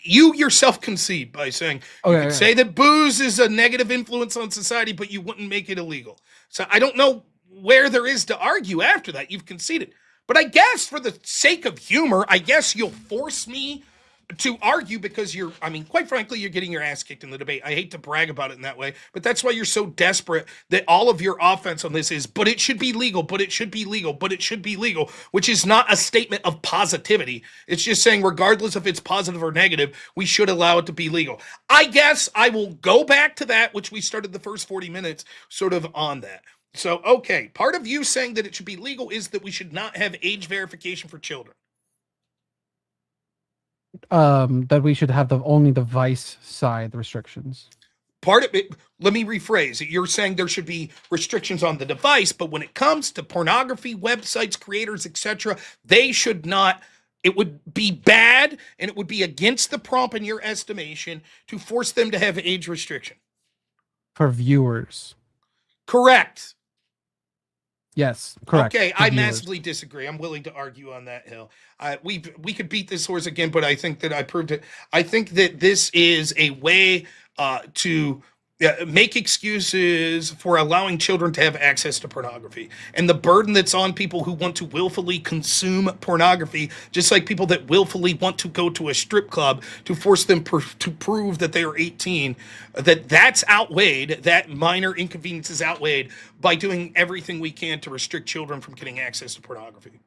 you yourself concede by saying, you could say that booze is a negative influence on society, but you wouldn't make it illegal. So I don't know where there is to argue after that. You've conceded. But I guess for the sake of humor, I guess you'll force me to argue because quite frankly, you're getting your ass kicked in the debate. I hate to brag about it in that way, but that's why you're so desperate that all of your offense on this is, but it should be legal, but it should be legal, but it should be legal, which is not a statement of positivity. It's just saying, regardless if it's positive or negative, we should allow it to be legal. I guess I will go back to that, which we started the first 40 minutes sort of on that. So, okay, part of you saying that it should be legal is that we should not have age verification for children. That we should have only the device side restrictions. Part of it, let me rephrase. You're saying there should be restrictions on the device, but when it comes to pornography, websites, creators, etc., they should not. It would be bad, and it would be against the prompt in your estimation to force them to have age restriction. For viewers. Correct. Yes, correct. Okay, I massively disagree. I'm willing to argue on that hill. We could beat this horse again, but I think that I proved it. I think that this is a way to make excuses for allowing children to have access to pornography. And the burden that's on people who want to willfully consume pornography, just like people that willfully want to go to a strip club to force them to prove that they are 18, that's outweighed, that minor inconvenience is outweighed by doing everything we can to restrict children from getting access to pornography.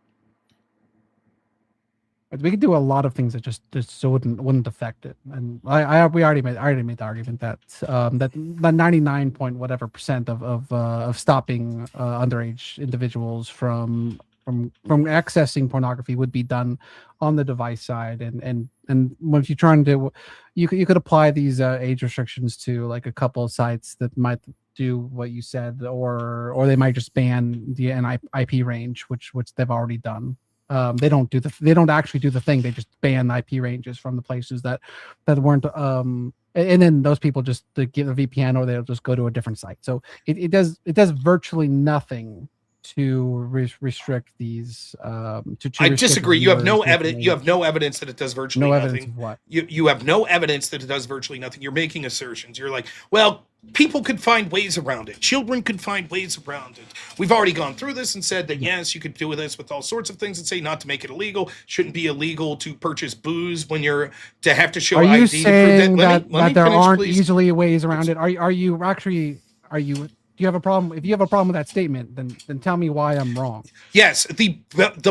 We could do a lot of things that just wouldn't affect it, and we already made the argument that that 99 point whatever percent of stopping underage individuals from accessing pornography would be done on the device side, and if you're trying to, you could apply these age restrictions to like a couple of sites that might do what you said, or they might just ban the IP range, which they've already done. They don't actually do the thing. They just ban IP ranges from the places that weren't. And then those people just give a VPN, or they'll just go to a different site. So it does virtually nothing to restrict these. I disagree. You have no evidence. You have no evidence that it does virtually nothing. Evidence of what? You have no evidence that it does virtually nothing. You're making assertions. You're like, well, people could find ways around it. Children could find ways around it. We've already gone through this and said that, yes, you could do this with all sorts of things and say not to make it illegal. Shouldn't be illegal to purchase booze when you're to have to show ID. Are you saying that there aren't easily ways around it? Are you you have a problem? If you have a problem with that statement, then tell me why I'm wrong. Yes, the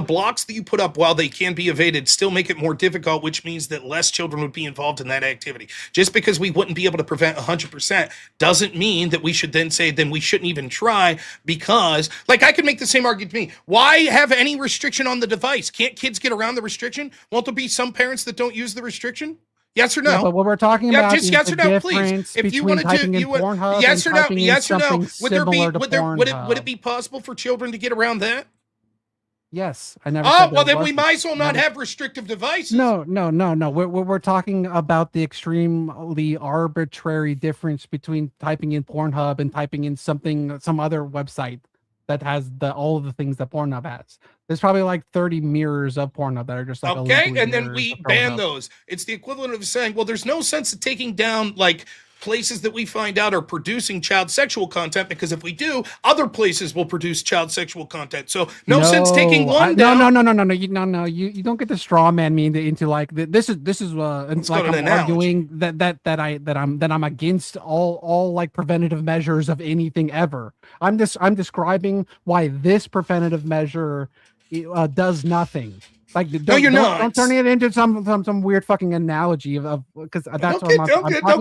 blocks that you put up, while they can be evaded, still make it more difficult, which means that less children would be involved in that activity. Just because we wouldn't be able to prevent 100% doesn't mean that we should then say then we shouldn't even try, because like I could make the same argument to me. Why have any restriction on the device? Can't kids get around the restriction? Won't there be some parents that don't use the restriction? Yes or no? Yeah, but what we're talking about just is yes the or no, please. difference If you want to between do, typing in Pornhub yes or and no, typing in yes or no. something Would it be possible for children to get around that? Yes, I never. Oh well, then we might as well not have restrictive devices. No. We're talking about the extremely arbitrary difference between typing in Pornhub and typing in some other website that has all of the things that Pornhub has. There's probably like 30 mirrors of Pornhub that are just like okay, and then we ban those. It's the equivalent of saying, well, there's no sense of taking down like places that we find out are producing child sexual content, because if we do, other places will produce child sexual content. So no sense taking one down. No. You don't get the straw man me into like this is it's like I'm arguing that I'm against all like preventative measures of anything ever. I'm describing why this preventative measure does nothing. Like don't turn it into some weird fucking analogy of because that's what I'm talking about.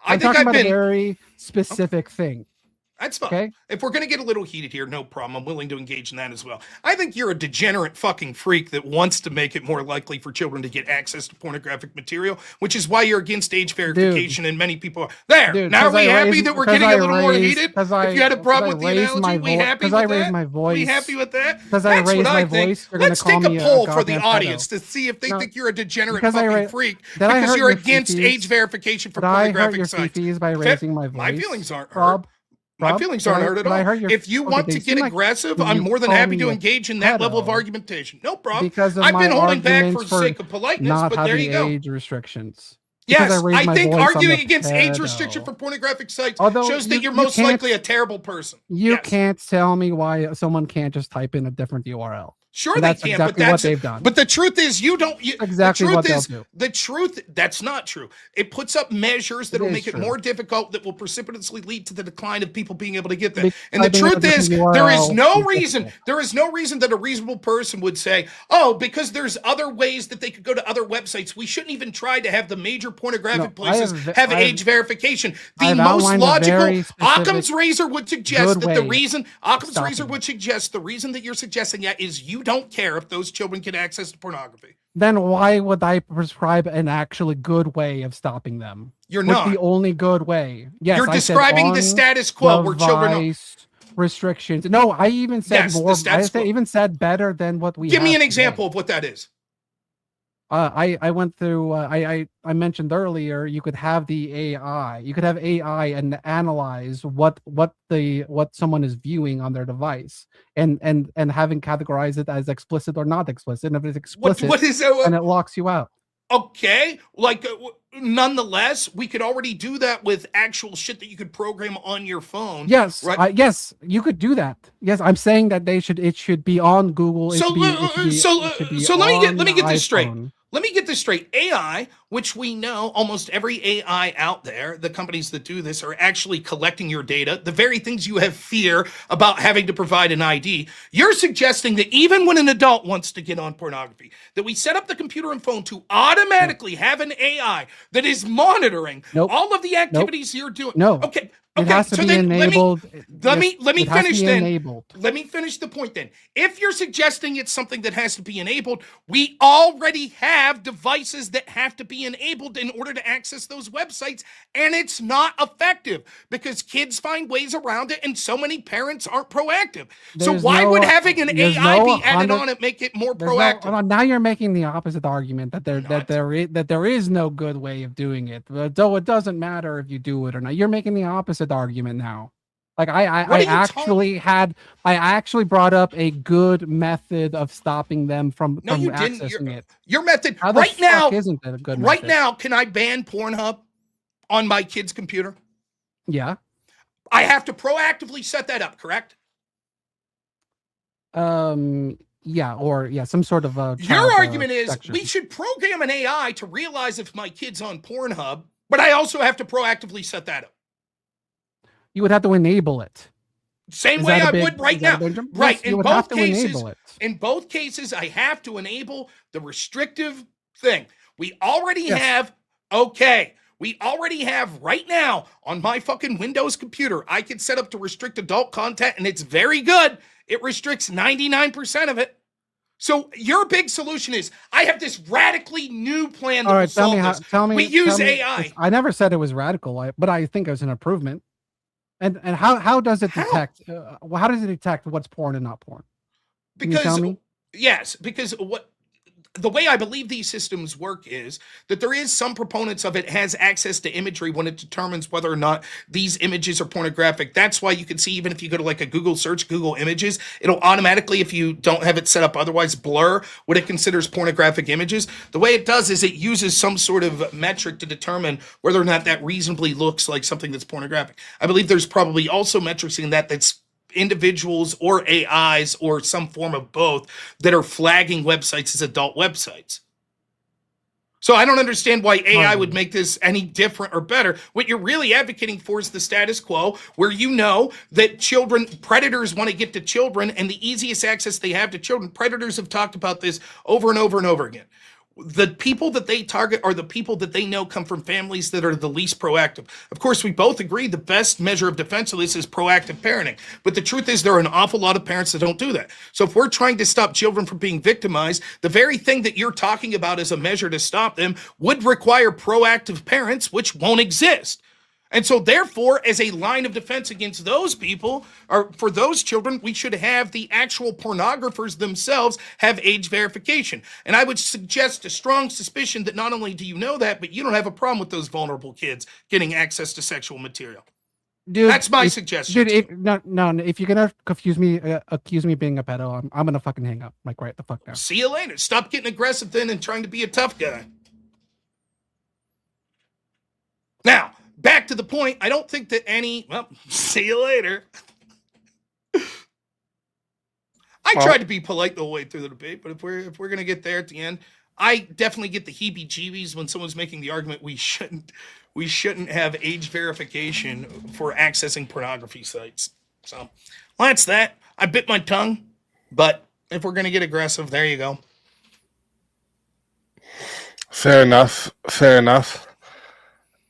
I'm talking about a very specific thing. That's fine. Okay? If we're going to get a little heated here, no problem. I'm willing to engage in that as well. I think you're a degenerate fucking freak that wants to make it more likely for children to get access to pornographic material, which is why you're against age verification, and many people are. There, dude, now are we happy that we're getting a little more heated? If you had a problem with the analogy, we happy with that? We happy with that? That's what I think. Let's take a poll for the audience to see if they think you're a degenerate fucking freak because you're against age verification for pornographic sites. By raising my voice. My feelings aren't hurt. My feelings aren't hurt at all. If you want to get aggressive, I'm more than happy to engage in that level of argumentation. No problem. I've been holding back for the sake of politeness, but there you go. Age restrictions. Yes, I think arguing against age restriction for pornographic sites shows that you're most likely a terrible person. You can't tell me why someone can't just type in a different URL. Sure, they can, but that's what they've done. But the truth is, you don't. Exactly what they'll do. The truth, that's not true. It puts up measures that will make it more difficult, that will precipitously lead to the decline of people being able to get that. And the truth is, there is no reason that a reasonable person would say, oh, because there's other ways that they could go to other websites, we shouldn't even try to have the major pornographic places have age verification. The most logical, Occam's razor would suggest that the reason that you're suggesting that is you don't care if those children get access to pornography. Then why would I prescribe an actually good way of stopping them? You're not the only good way. Yes, you're describing the status quo where children restrictions. No, I even said more. I even said better than what we. Give me an example of what that is. I went through. I mentioned earlier. You could have the AI. You could have AI and analyze what someone is viewing on their device, and having categorized it as explicit or not explicit. And if it's explicit, what is that? And it locks you out. Okay, like nonetheless, we could already do that with actual shit that you could program on your phone. Yes, right? Yes, you could do that. Yes, I'm saying that it should be on Google. So let me get this straight. Let me get this straight. AI, which we know almost every AI out there, the companies that do this are actually collecting your data, the very things you have fear about having to provide an ID. You're suggesting that even when an adult wants to get on pornography, that we set up the computer and phone to automatically have an AI that is monitoring all of the activities you're doing. No. Okay. It has to be enabled. Let me finish then. Let me finish the point then. If you're suggesting it's something that has to be enabled, we already have devices that have to be enabled in order to access those websites, and it's not effective because kids find ways around it, and so many parents aren't proactive. So why would having an AI be added on and make it more proactive? Now you're making the opposite argument that there is no good way of doing it. Though it doesn't matter if you do it or not. You're making the opposite argument now. Like I actually brought up a good method of stopping them from accessing it. Your method right now isn't that a good method? Right now, can I ban Pornhub on my kid's computer? Yeah. I have to proactively set that up, correct? Yeah, some sort of your argument is section. We should program an AI to realize if my kid's on Pornhub, but I also have to proactively set that up. You would have to enable it. Same Is way that a I big- would right is that now. a big jump? Right. Yes, you would have to enable it. In both cases, I have to enable the restrictive thing. We already have, we already have right now on my fucking Windows computer, I can set up to restrict adult content, and it's very good. It restricts 99% of it. So your big solution is, I have this radically new plan that All will right, solve this. We use tell me- AI. I never said it was radical, but I think it was an improvement. And how does it detect? How does it detect what's porn and not porn? Can you tell me? Yes, because the way I believe these systems work is that there is some proponents of it has access to imagery when it determines whether or not these images are pornographic. That's why you can see, even if you go to like a Google search, Google Images, it'll automatically, if you don't have it set up otherwise, blur what it considers pornographic images. The way it does is it uses some sort of metric to determine whether or not that reasonably looks like something that's pornographic. I believe there's probably also metrics in that's individuals or AIs or some form of both that are flagging websites as adult websites. So I don't understand why AI would make this any different or better. What you're really advocating for is the status quo, where you know that predators want to get to children, and the easiest access they have to children. Predators have talked about this over and over and over again. The people that they target are the people that they know come from families that are the least proactive. Of course, we both agree the best measure of defense of this is proactive parenting. But the truth is there are an awful lot of parents that don't do that. So if we're trying to stop children from being victimized, the very thing that you're talking about as a measure to stop them would require proactive parents, which won't exist. And so therefore, as a line of defense against those people, or for those children, we should have the actual pornographers themselves have age verification. And I would suggest a strong suspicion that not only do you know that, but you don't have a problem with those vulnerable kids getting access to sexual material. Dude, that's my suggestion. Dude, if you're gonna accuse me being a pedo, I'm gonna fucking hang up. Like right the fuck now. See you later. Stop getting aggressive then and trying to be a tough guy. Now, back to the point, I don't think that see you later. I tried to be polite the whole way through the debate, but if we're gonna get there at the end, I definitely get the heebie-jeebies when someone's making the argument we shouldn't have age verification for accessing pornography sites. So, well, that's that. I bit my tongue, but if we're gonna get aggressive, there you go. Fair enough.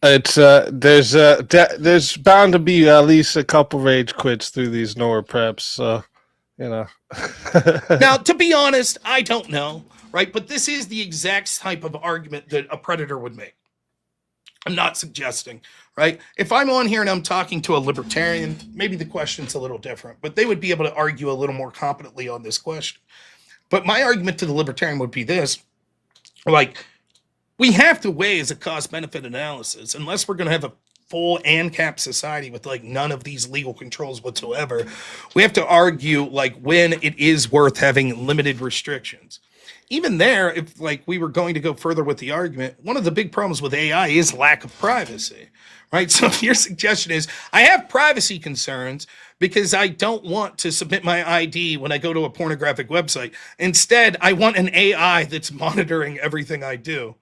It's there's bound to be at least a couple rage quits through these NOerr preps, so you know. Now, to be honest, I don't know, right? But this is the exact type of argument that a predator would make. I'm not suggesting, right? If I'm on here and I'm talking to a libertarian, maybe the question's a little different, but they would be able to argue a little more competently on this question. But my argument to the libertarian would be this, like, we have to weigh as a cost-benefit analysis, unless we're going to have a full ANCAP society with like none of these legal controls whatsoever. We have to argue like when it is worth having limited restrictions. Even there, if like we were going to go further with the argument, one of the big problems with AI is lack of privacy, right? So if your suggestion is, I have privacy concerns because I don't want to submit my ID when I go to a pornographic website. Instead, I want an AI that's monitoring everything I do.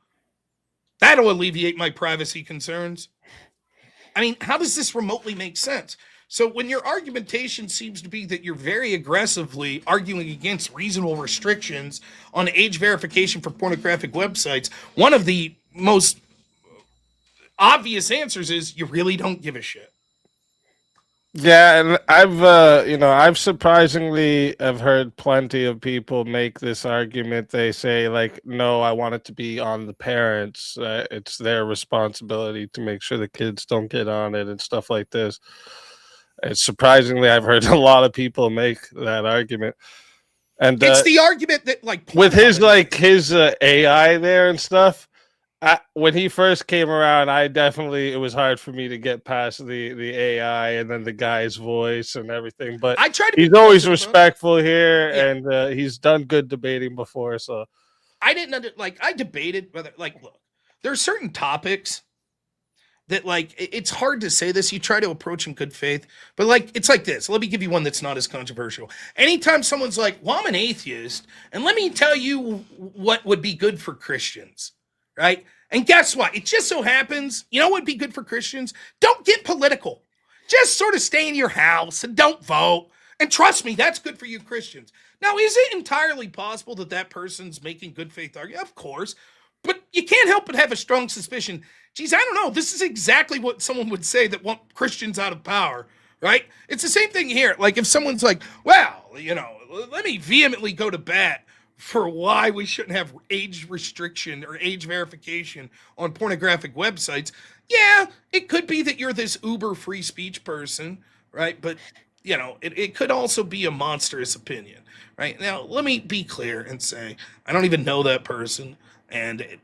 That'll alleviate my privacy concerns. I mean, how does this remotely make sense? So when your argumentation seems to be that you're very aggressively arguing against reasonable restrictions on age verification for pornographic websites, one of the most obvious answers is you really don't give a shit. Yeah, and I've surprisingly have heard plenty of people make this argument. They say like, no, I want it to be on the parents. It's their responsibility to make sure the kids don't get on it and stuff like this. And surprisingly, I've heard a lot of people make that argument. And it's the argument that like with his AI there and stuff. When he first came around, it was hard for me to get past the AI and then the guy's voice and everything. But I tried to he's always respectful here, yeah. And he's done good debating before. So I didn't I debated whether look, there are certain topics that it's hard to say this. You try to approach in good faith, but it's like this. Let me give you one that's not as controversial. Anytime someone's like, well, I'm an atheist, and let me tell you what would be good for Christians. Right? And guess what? It just so happens, you know what would be good for Christians? Don't get political. just sort of stay in your house and don't vote. And trust me, that's good for you Christians. Now, is it entirely possible that that person's making good faith argument? Of course. But you can't help but have a strong suspicion. Geez, I don't know. This is exactly what someone would say that want Christians out of power, right? It's the same thing here. Like if someone's like, well, you know, let me vehemently go to bat for why we shouldn't have age restriction or age verification on pornographic websites. Yeah, it could be that you're this uber free speech person, right? But, you know, it could also be a monstrous opinion, right? Now, let me be clear and say, I don't even know that person. And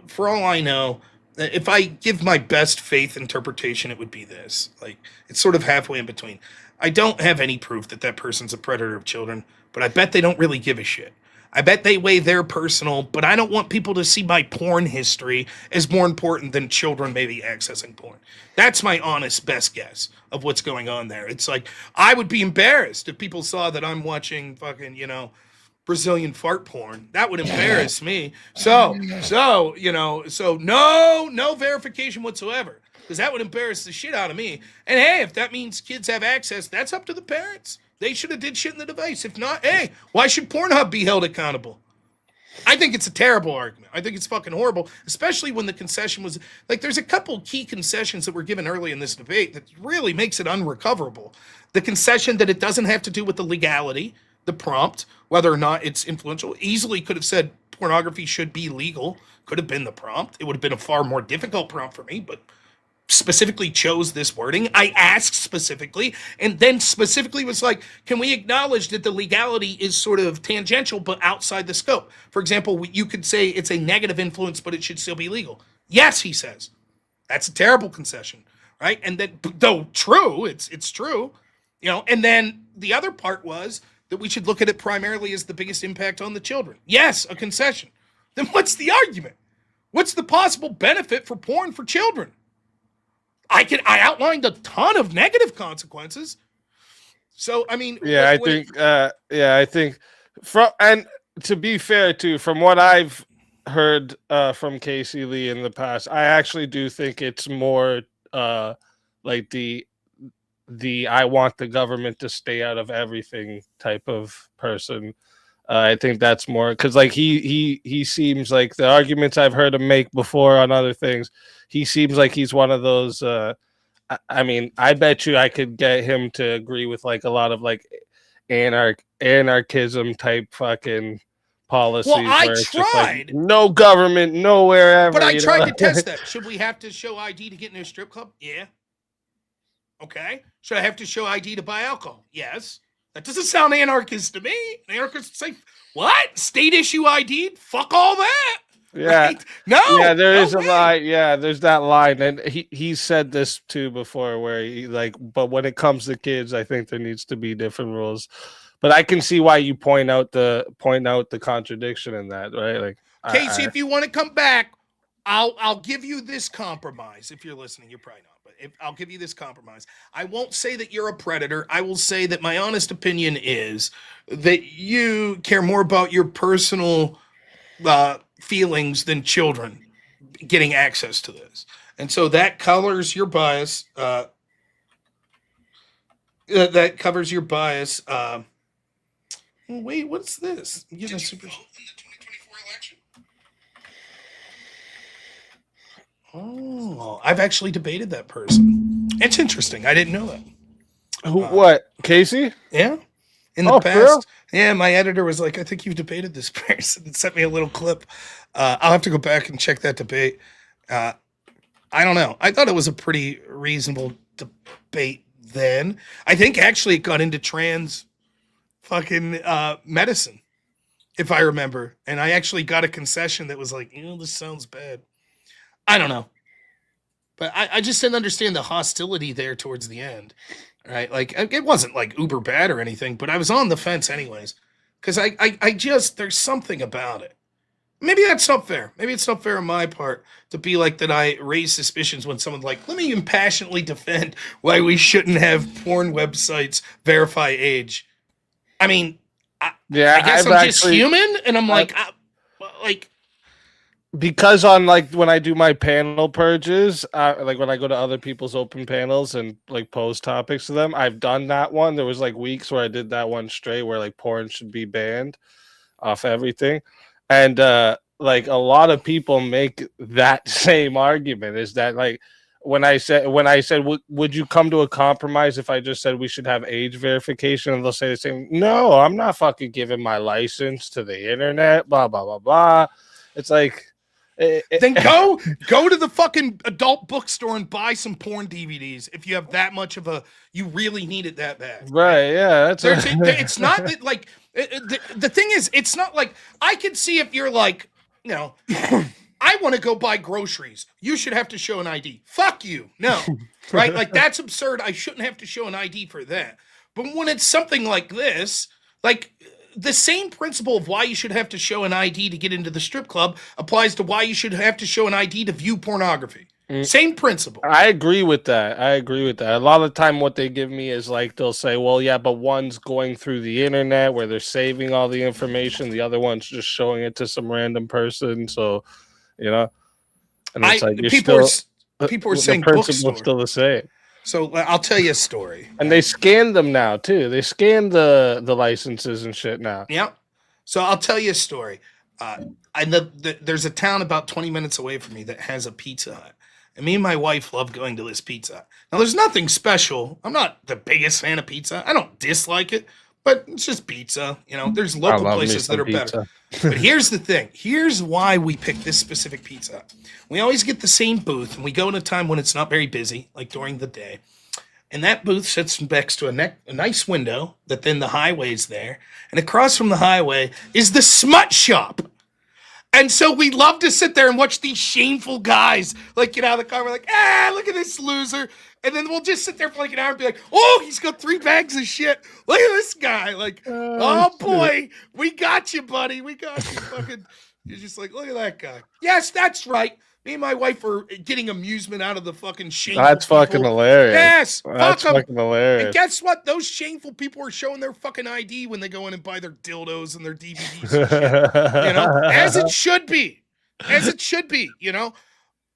for all I know, if I give my best faith interpretation, it would be this. Like, it's sort of halfway in between. I don't have any proof that that person's a predator of children, but I bet they don't really give a shit. I bet they weigh their personal, but I don't want people to see my porn history as more important than children maybe accessing porn. That's my honest best guess of what's going on there. It's like, I would be embarrassed if people saw that I'm watching fucking, you know, Brazilian fart porn. That would embarrass me. So no verification whatsoever, because that would embarrass the shit out of me. And hey, if that means kids have access, that's up to the parents. They should have did shit in the device. If not, hey, why should Pornhub be held accountable? I think it's a terrible argument. I think it's fucking horrible, especially when the concession was like, there's a couple key concessions that were given early in this debate that really makes it unrecoverable. The concession that it doesn't have to do with the legality, the prompt, whether or not it's influential. Easily could have said pornography should be legal, could have been the prompt. It would have been a far more difficult prompt for me, but specifically chose this wording. I asked specifically, and then specifically was like, can we acknowledge that the legality is sort of tangential but outside the scope? For example, you could say it's a negative influence, but it should still be legal. Yes, he says. That's a terrible concession, right? And then, though true, it's true, you know. And then the other part was that we should look at it primarily as the biggest impact on the children. Yes, a concession. Then what's the argument? What's the possible benefit for porn for children? I outlined a ton of negative consequences. So, I mean, I think and to be fair too, from what I've heard from Casey Lee in the past, I actually do think it's more like the I want the government to stay out of everything type of person. I think that's more because like he seems like the arguments I've heard him make before on other things, he seems like he's one of those I mean, I bet you I could get him to agree with like a lot of like anarchism type fucking policies. Well, I where it's tried. just like, no government, nowhere ever. But I tried to test that. Should we have to show ID to get into a strip club? Yeah. Okay. Should I have to show ID to buy alcohol? Yes. That doesn't sound anarchist to me. Anarchists say, what? State issue ID? Fuck all that. Yeah. Right? No. Yeah, there is a line. Yeah, there's that line. And he said this too before where he like, but when it comes to kids, I think there needs to be different rules. But I can see why you point out the contradiction in that, right? Like Casey, if you want to come back, I'll give you this compromise. If you're listening, you're probably not. I'll give you this compromise. I won't say that you're a predator. I will say that my honest opinion is that you care more about your personal feelings than children getting access to this. And so that colors your bias. That covers your bias. Wait, what's this? You getting a super... Oh, I've actually debated that person. It's interesting. I didn't know that. What? Casey? Yeah. In the past. Yeah, my editor was like, I think you've debated this person. And sent me a little clip. I'll have to go back and check that debate. I don't know. I thought it was a pretty reasonable debate then. I think actually it got into trans fucking medicine, if I remember. And I actually got a concession that was like, this sounds bad. I don't know. But I just didn't understand the hostility there towards the end. Right? Like, it wasn't like uber bad or anything, but I was on the fence anyways. Because I just, there's something about it. Maybe that's not fair. Maybe it's not fair on my part to be like that I raise suspicions when someone's like, let me impassionately defend why we shouldn't have porn websites verify age. I mean, I guess I'm just human, and I'm like, because on like when I do my panel purges, like when I go to other people's open panels and like pose topics to them, I've done that one. There was like weeks where I did that one straight where like porn should be banned off everything. And like a lot of people make that same argument is that like when I said would you come to a compromise if I just said we should have age verification, and they'll say the same, no, I'm not fucking giving my license to the internet, blah blah blah blah. It's like then go to the fucking adult bookstore and buy some porn DVDs if you have that much of a you really need it that bad. Right, yeah, that's it's not that like the thing is it's not like I can see if you're like, you know, I want to go buy groceries. You should have to show an ID. Fuck you. No. Right? Like that's absurd. I shouldn't have to show an ID for that. But when it's something like this, like the same principle of why you should have to show an ID to get into the strip club applies to why you should have to show an ID to view pornography. Same principle. I agree with that. A lot of the time what they give me is like they'll say, well, yeah, but one's going through the internet where they're saving all the information. The other one's just showing it to some random person. So, you know, and it's like people are saying the principle's still the same. So I'll tell you a story. And they scan them now too. They scan the licenses and shit now. Yeah. So I'll tell you a story. There's a town about 20 minutes away from me that has a Pizza Hut. And me and my wife love going to this Pizza Hut. Now, there's nothing special. I'm not the biggest fan of pizza. I don't dislike it, but it's just pizza. You know, there's local places that are better. But here's the thing. Here's why we pick this specific Pizza Hut. We always get the same booth, and we go at a time when it's not very busy, like during the day. And that booth sits next to a nice window that then the highway's there. And across from the highway is the Smut shop. And so we love to sit there and watch these shameful guys like get out of the car. We're like, look at this loser. And then we'll just sit there for like an hour and be like, oh, he's got 3 bags of shit. Look at this guy. Like, oh boy, we got you, buddy. We got you. Fucking, you're just like, look at that guy. Yes, that's right. Me and my wife are getting amusement out of the fucking shameful That's people. fucking hilarious. Yes, that's fucking hilarious. And guess what? Those shameful people are showing their fucking ID when they go in and buy their dildos and their DVDs and shit. You know, as it should be. As it should be, you know.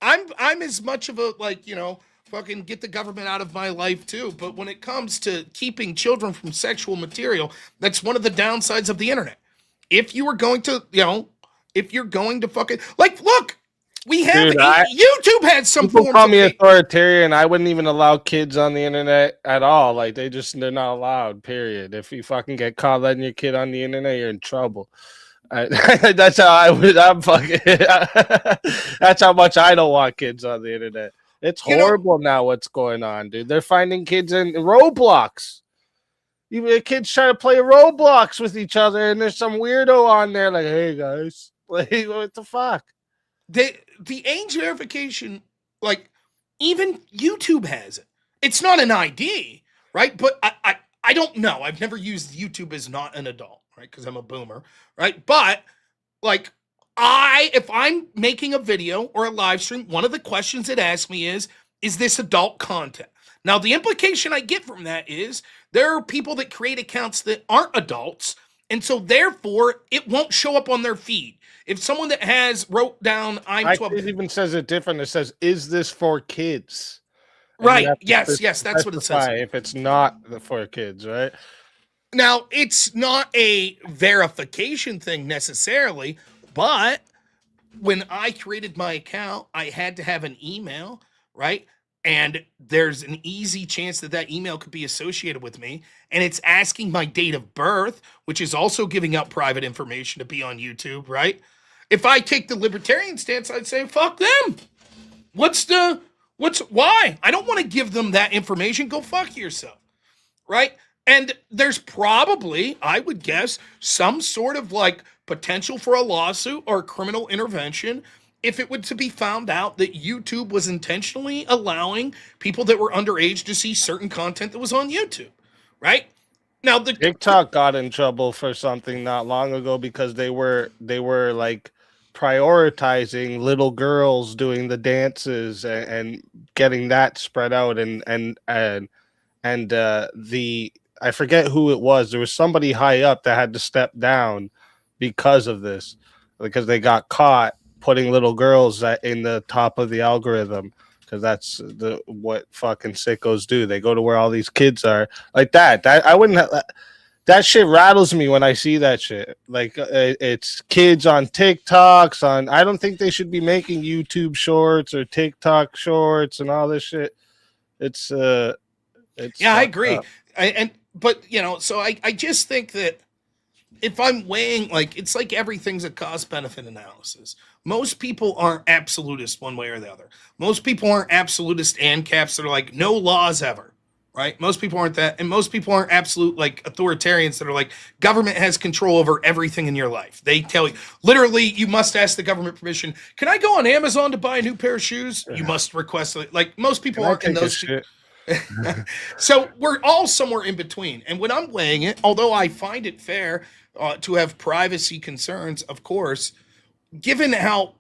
I'm as much of a like, you know, fucking get the government out of my life too. But when it comes to keeping children from sexual material, that's one of the downsides of the internet. If you were going to, you know, if you're going to fucking like, look. We have YouTube had some people call me authoritarian. I wouldn't even allow kids on the internet at all. Like they're not allowed. Period. If you fucking get caught letting your kid on the internet, you're in trouble. That's how I would. I'm fucking. That's how much I don't want kids on the internet. It's horrible now. What's going on, dude? They're finding kids in Roblox. Even kids try to play Roblox with each other, and there's some weirdo on there like, "Hey guys, like what the fuck." The age verification, like even YouTube has it. It's not an ID, right? But I don't know. I've never used YouTube as not an adult, right? Because I'm a boomer, right? But like if I'm making a video or a live stream, one of the questions it asks me is this adult content? Now, the implication I get from that is there are people that create accounts that aren't adults, and so therefore it won't show up on their feed. If someone that has wrote down I'm 12, it even says it different. It says, "Is this for kids?" And right? Yes, that's what it says. If it's not for kids, right? Now it's not a verification thing necessarily, but when I created my account, I had to have an email, right? And there's an easy chance that email could be associated with me. And it's asking my date of birth, which is also giving out private information to be on YouTube, right? If I take the libertarian stance, I'd say, fuck them. Why? I don't want to give them that information. Go fuck yourself, right? And there's probably, I would guess, some sort of like potential for a lawsuit or criminal intervention if it were to be found out that YouTube was intentionally allowing people that were underage to see certain content that was on YouTube, right? Now, the TikTok got in trouble for something not long ago because they were like prioritizing little girls doing the dances and getting that spread out and I forget who it was. There was somebody high up that had to step down because of this, because they got caught putting little girls in the top of the algorithm, because that's what fucking sickos do. They go to where all these kids are like that. I wouldn't. That shit rattles me when I see that shit. Like it's kids on TikToks. I don't think they should be making YouTube shorts or TikTok shorts and all this shit. It's I agree. But so I just think that if I'm weighing, like, it's like everything's a cost benefit analysis. Most people aren't absolutist one way or the other. Most people aren't absolutist ANCAPs that are like no laws ever. Right? Most people aren't that, and most people aren't absolute like authoritarians that are like government has control over everything in your life. They tell you literally you must ask the government permission. Can I go on Amazon to buy a new pair of shoes? You must request it. Like most people aren't in those two. So we're all somewhere in between. And when I'm weighing it, although I find it fair to have privacy concerns, of course, given how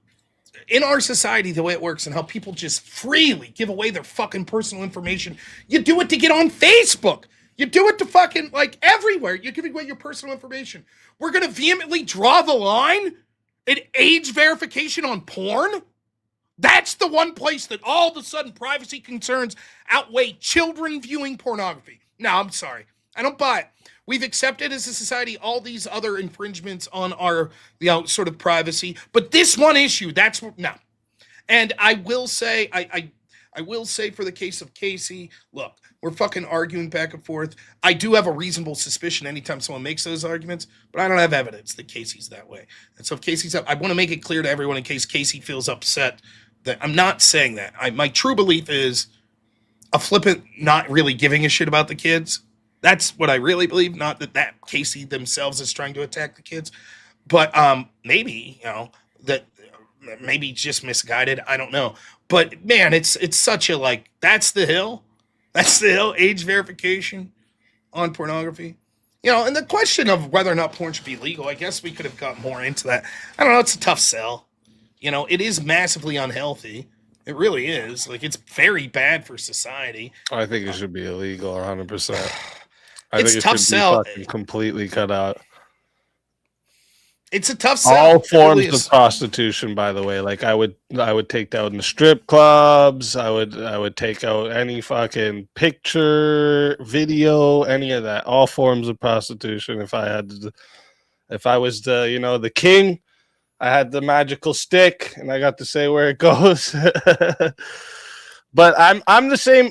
in our society, the way it works and how people just freely give away their fucking personal information, you do it to get on Facebook. You do it to fucking, like, everywhere. You're giving away your personal information. We're going to vehemently draw the line at age verification on porn? That's the one place that all of a sudden privacy concerns outweigh children viewing pornography. No, I'm sorry. I don't buy it. We've accepted as a society all these other infringements on our, sort of privacy, but this one issue, no. And I will say, I will say for the case of Casey, look, we're fucking arguing back and forth. I do have a reasonable suspicion anytime someone makes those arguments, but I don't have evidence that Casey's that way. And so if Casey's up, I want to make it clear to everyone in case Casey feels upset that I'm not saying that. My true belief is a flippant not really giving a shit about the kids. That's what I really believe. Not that Casey themselves is trying to attack the kids, but maybe that maybe just misguided. I don't know. But man, it's such a like that's the hill. That's the hill. Age verification on pornography. And the question of whether or not porn should be legal, I guess we could have got more into that. I don't know. It's a tough sell. It is massively unhealthy. It really is. Like it's very bad for society. I think it should be illegal 100%. It's think tough sell. Completely cut out. It's a tough sell. All forms of prostitution, by the way. Like I would take out in the strip clubs. I would take out any fucking picture, video, any of that. All forms of prostitution. If I was the king, I had the magical stick and I got to say where it goes. But I'm the same.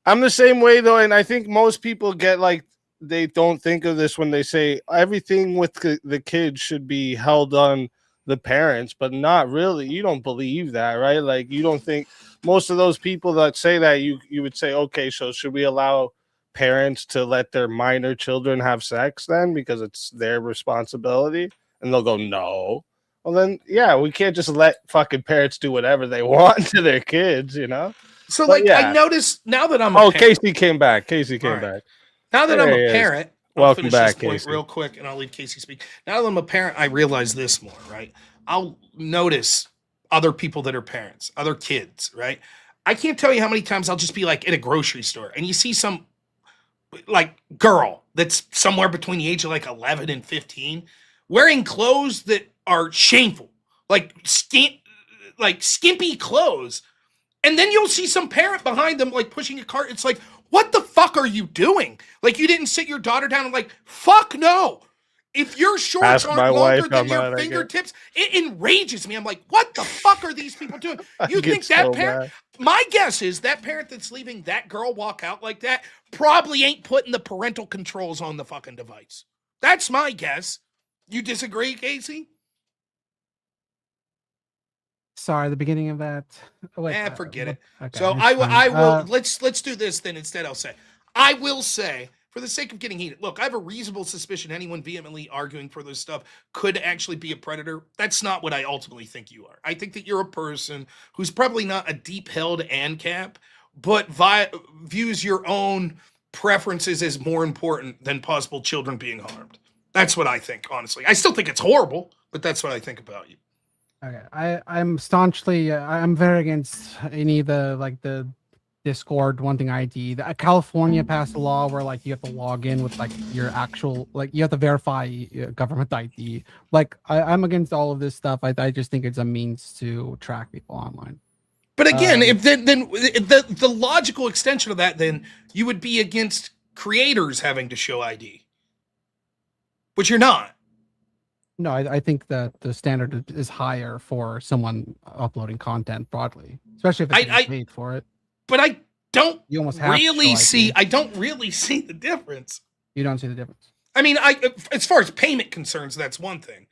I'm the same way though, and I think most people get like they don't think of this when they say everything with the kids should be held on the parents, but not really. You don't believe that, right? Like you don't think most of those people that say that you would say, okay, so should we allow parents to let their minor children have sex then because it's their responsibility? And they'll go, no. Well then, yeah, we can't just let fucking parents do whatever they want to their kids, So, like, yeah. I noticed now that I'm a parent. Casey came back. Back. Now that I'm a parent, welcome back, Casey. Point real quick, and I'll leave Casey speak. Now that I'm a parent, I realize this more, right? I'll notice other people that are parents, other kids, right? I can't tell you how many times I'll just be, like, in a grocery store, and you see some, like, girl that's somewhere between the age of, like, 11 and 15 wearing clothes that are shameful, like skimpy clothes. And then you'll see some parent behind them, like, pushing a cart. It's like, what the fuck are you doing? Like, you didn't sit your daughter down and like, fuck no. If your shorts aren't longer than your fingertips, it enrages me. I'm like, what the fuck are these people doing? You think that parent... My guess is that parent that's leaving that girl walk out like that probably ain't putting the parental controls on the fucking device. That's my guess. You disagree, Casey? Sorry, the beginning of that. Forget it. Okay, so I will. Let's do this then. Instead, I'll say, I will say, for the sake of getting heated. Look, I have a reasonable suspicion anyone vehemently arguing for this stuff could actually be a predator. That's not what I ultimately think you are. I think that you're a person who's probably not a deep-held ANCAP, but views your own preferences as more important than possible children being harmed. That's what I think, honestly. I still think it's horrible, but that's what I think about you. Okay, I'm staunchly, I'm very against any of the Discord wanting ID. California passed a law where like you have to log in with like your actual, like you have to verify government ID. Like I'm against all of this stuff. I just think it's a means to track people online. But again, if then the logical extension of that, then you would be against creators having to show ID, which you're not. No, I think that the standard is higher for someone uploading content broadly, especially if it's paid for it. But I don't you almost really see. I don't really see the difference. You don't see the difference. I mean, as far as payment concerns, that's one thing.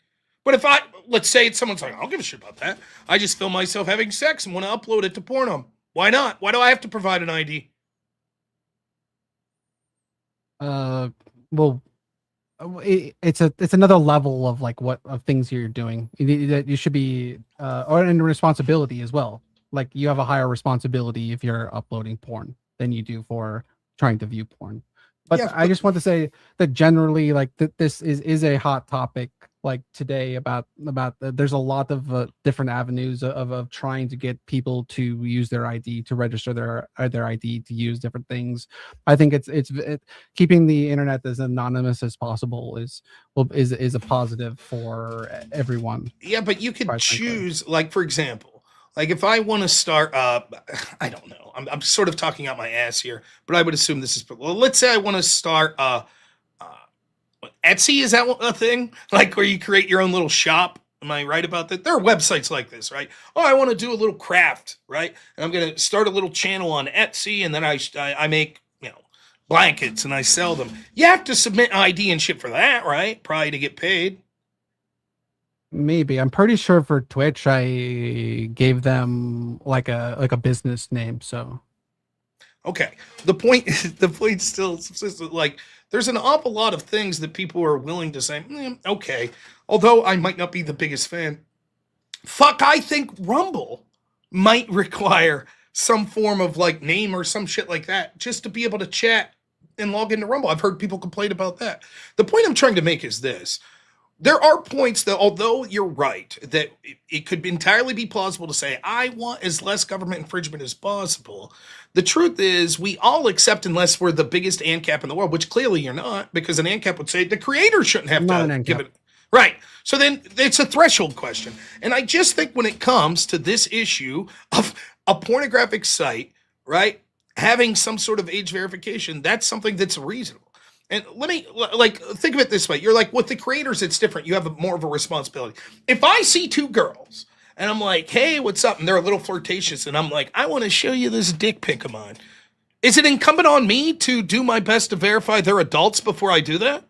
But if let's say it's someone's like, I don't give a shit about that. I just film myself having sex and want to upload it to Pornhub. Why not? Why do I have to provide an ID? Well, it's another level of like of things you're doing. You should be or in responsibility as well. Like you have a higher responsibility if you're uploading porn than you do for trying to view porn. But yeah, I just want to say that generally, like this is a hot topic. Like today about there's a lot of different avenues of trying to get people to use their ID, to register their ID, to use different things. I think it's keeping the internet as anonymous as possible is a positive for everyone. Yeah, but you could choose, like for example, like if I want to start I don't know, I'm sort of talking out my ass here, but I would assume this is, well, let's say I want to start Etsy, is that a thing? Like where you create your own little shop? Am I right about that? There are websites like this, right? Oh, I want to do a little craft, right? And I'm going to start a little channel on Etsy, and then I make, blankets and I sell them. You have to submit ID and shit for that, right? Probably to get paid. Maybe. I'm pretty sure for Twitch I gave them like a business name, so. Okay. The point still subsists. Like, there's an awful lot of things that people are willing to say, okay. Although I might not be the biggest fan. Fuck, I think Rumble might require some form of like name or some shit like that just to be able to chat and log into Rumble. I've heard people complain about that. The point I'm trying to make is this. There are points that, although you're right, that it could entirely be plausible to say, I want as less government infringement as possible. The truth is, we all accept, unless we're the biggest ANCAP in the world, which clearly you're not, because an ANCAP would say the creator shouldn't have to give it. Right. So then it's a threshold question. And I just think when it comes to this issue of a pornographic site, right, having some sort of age verification, that's something that's reasonable. And let me, like, think of it this way. You're like, with the creators, it's different. You have more of a responsibility. If I see two girls and I'm like, hey, what's up? And they're a little flirtatious. And I'm like, I want to show you this dick pic of mine. Is it incumbent on me to do my best to verify they're adults before I do that?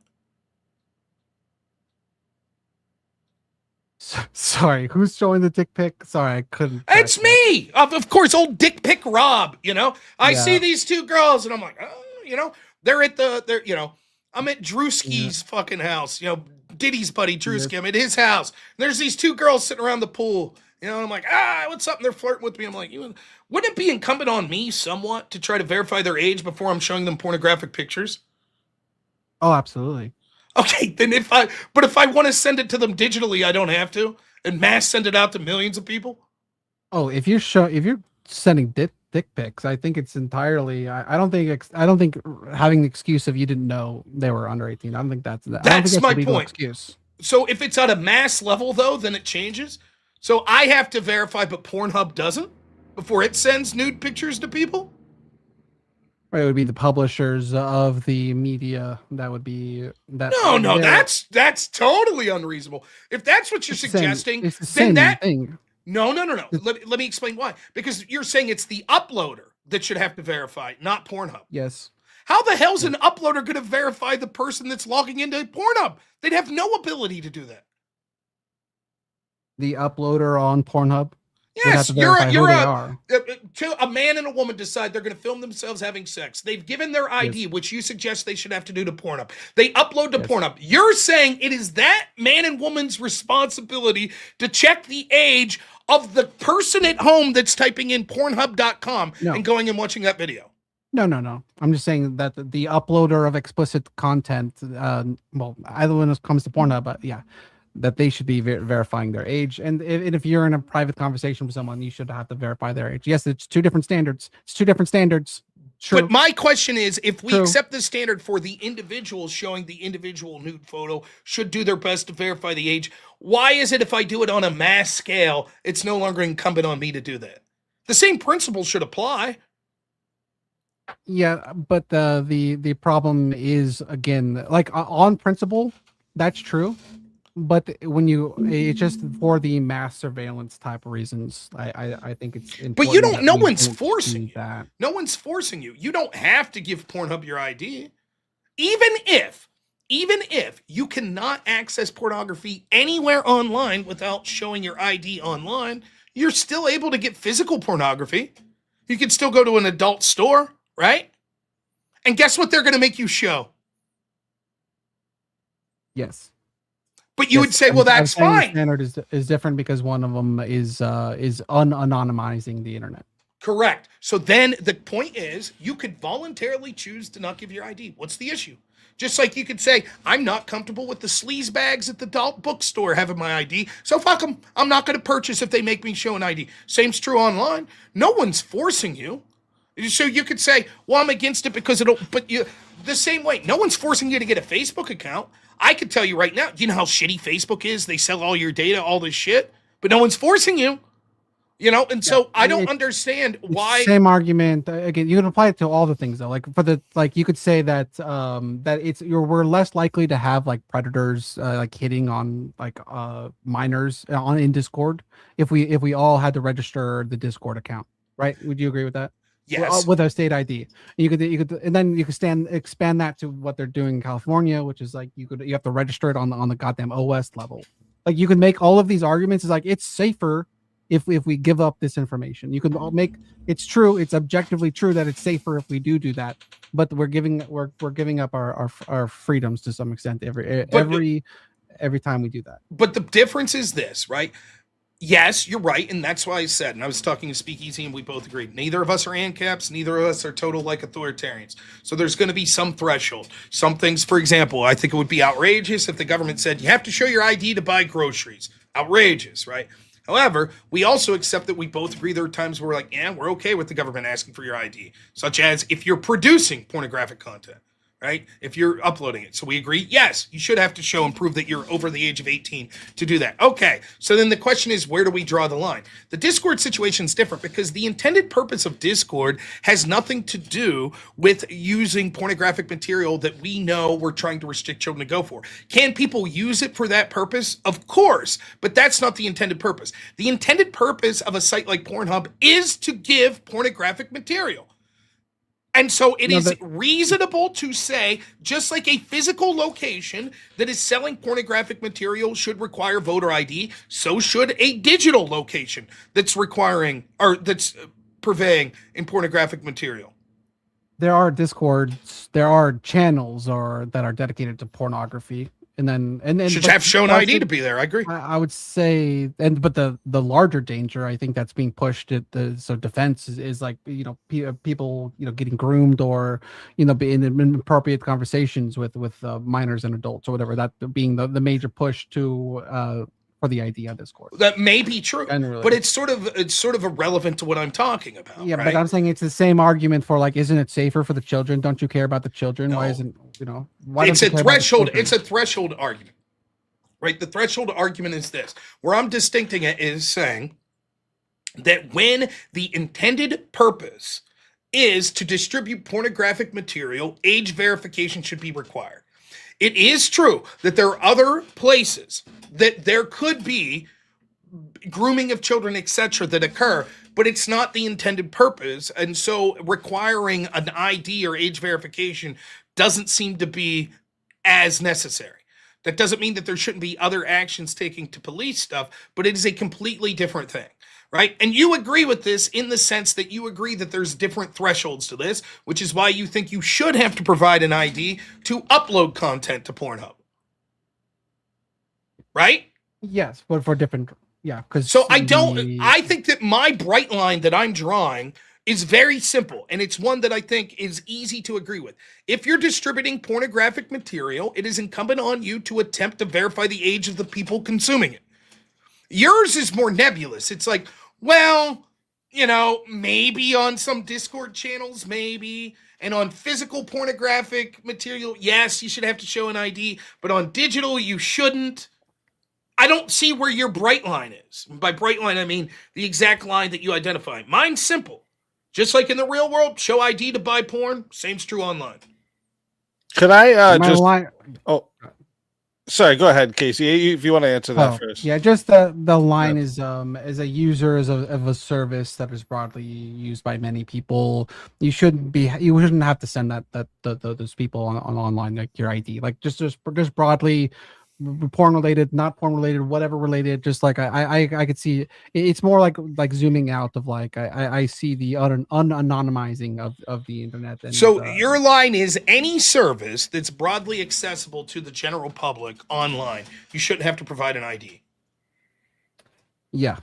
Sorry, who's showing the dick pic? Sorry, I couldn't. It's me. Of course, old dick pic Rob, I see these two girls and I'm like, oh, they're at I'm at Drewski's fucking house, Diddy's buddy Drewski. I'm at his house. There's these two girls sitting around the pool, and I'm like, what's up? And they're flirting with me. I'm like, wouldn't it be incumbent on me somewhat to try to verify their age before I'm showing them pornographic pictures? Oh, absolutely. Okay, then if I want to send it to them digitally, I don't have to, and mass send it out to millions of people. Oh, if you're sending dick pics, I think it's entirely. I don't think having the excuse of you didn't know they were under 18. I don't think that's my point. Excuse. So if it's at a mass level though, then it changes. So I have to verify, but Pornhub doesn't before it sends nude pictures to people. Right, it would be the publishers of the media that would be that. No, that's totally unreasonable. If that's what you're suggesting, it's the same thing. No. Let me explain why. Because you're saying it's the uploader that should have to verify, not Pornhub. Yes. How the hell's an uploader going to verify the person that's logging into Pornhub? They'd have no ability to do that. The uploader on Pornhub? Yes, a man and a woman decide they're going to film themselves having sex. They've given their ID, which you suggest they should have to do to Pornhub. They upload to Pornhub. You're saying it is that man and woman's responsibility to check the age of the person at home that's typing in Pornhub.com and going and watching that video. No. I'm just saying that the uploader of explicit content, either when it comes to Pornhub, but yeah. that they should be verifying their age. And if you're in a private conversation with someone, you should have to verify their age. Yes, it's two different standards. It's two different standards. True. But my question is, if we True. accept the standard for the individual showing the individual nude photo should do their best to verify the age, why is it if I do it on a mass scale, it's no longer incumbent on me to do that? The same principle should apply. Yeah, but the problem is, again, like on principle, that's true. But when it's just for the mass surveillance type of reasons, I think it's important. But you don't. No one's do forcing you. that. No one's forcing you. You don't have to give Pornhub your ID, even if you cannot access pornography anywhere online without showing your ID online. You're still able to get physical pornography. You can still go to an adult store, right? And guess what? They're going to make you show. Yes. But you would say, well, that's fine. The standard is different because one of them is unanonymizing the internet. Correct. So then the point is, you could voluntarily choose to not give your ID. What's the issue? Just like you could say, I'm not comfortable with the sleaze bags at the adult bookstore having my ID, so fuck them. I'm not going to purchase if they make me show an ID. Same's true online. No one's forcing you. So you could say, well, I'm against it because the same way, no one's forcing you to get a Facebook account. I could tell you right now, you know how shitty Facebook is? They sell all your data, all this shit, but no one's forcing you. And so I don't understand why. Same argument again. You can apply it to all the things though. Like you could say that we're less likely to have like predators like hitting on like minors in Discord if we all had to register the Discord account, right? Would you agree with that? Yes. With a state ID, you could, and then you could expand that to what they're doing in California, which is like you have to register it on the goddamn OS level. Like you can make all of these arguments. It's like it's safer if we give up this information. You can make it's true. It's objectively true that it's safer if we do that. But we're giving up our freedoms to some extent every time we do that. But the difference is this, right? Yes, you're right, and that's why I said, and I was talking to Speakeasy, and we both agreed, neither of us are ANCAPs, neither of us are total, like, authoritarians. So there's going to be some threshold. Some things, for example, I think it would be outrageous if the government said, you have to show your ID to buy groceries. Outrageous, right? However, we also accept that we both agree there are times where we're like, yeah, we're okay with the government asking for your ID, such as if you're producing pornographic content. Right? If you're uploading it. So we agree, yes, you should have to show and prove that you're over the age of 18 to do that. Okay, so then the question is, where do we draw the line? The Discord situation is different because the intended purpose of Discord has nothing to do with using pornographic material that we know we're trying to restrict children to go for. Can people use it for that purpose? Of course, but that's not the intended purpose. The intended purpose of a site like Pornhub is to give pornographic material. And so it is reasonable to say, just like a physical location that is selling pornographic material should require voter ID, so should a digital location that's requiring or that's purveying in pornographic material. There are Discords, there are channels that are dedicated to pornography. And then should have shown ID to be there. I agree. I would say, but the larger danger, I think that's being pushed at so defense is like people getting groomed or being in inappropriate conversations with minors and adults or whatever. That being the major push to for the ID on Discord. That may be true, but it's sort of irrelevant to what I'm talking about. Yeah, right? But I'm saying it's the same argument for like, isn't it safer for the children? Don't you care about the children? No. Why isn't why it's a threshold? It's a threshold argument, right? The threshold argument is this: where I'm distincting it is saying that when the intended purpose is to distribute pornographic material, age verification should be required. It is true that there are other places that there could be grooming of children, etc., that occur, but it's not the intended purpose. And so requiring an ID or age verification doesn't seem to be as necessary. That doesn't mean that there shouldn't be other actions taken to police stuff, but it is a completely different thing. Right? And you agree with this in the sense that you agree that there's different thresholds to this, which is why you think you should have to provide an ID to upload content to Pornhub. Right? Yes, but for different, yeah. So I think that my bright line that I'm drawing is very simple, and it's one that I think is easy to agree with. If you're distributing pornographic material, it is incumbent on you to attempt to verify the age of the people consuming it. Yours is more nebulous. It's like, well, maybe on some Discord channels, maybe. And on physical pornographic material, yes, you should have to show an ID. But on digital, you shouldn't. I don't see where your bright line is. By bright line, I mean the exact line that you identify. Mine's simple. Just like in the real world, show ID to buy porn. Same's true online. Could I My just... line- Oh, sorry. Go ahead, Casey. If you want to answer that first. Yeah, just the line is as a user of a service that is broadly used by many people, you shouldn't have to send those people on online like your ID, like just broadly. Porn related, not porn related, whatever related. Just like I could see it's more like zooming out of like I see the unanonymizing of the internet. And, so your line is any service that's broadly accessible to the general public online, you shouldn't have to provide an ID. Yeah.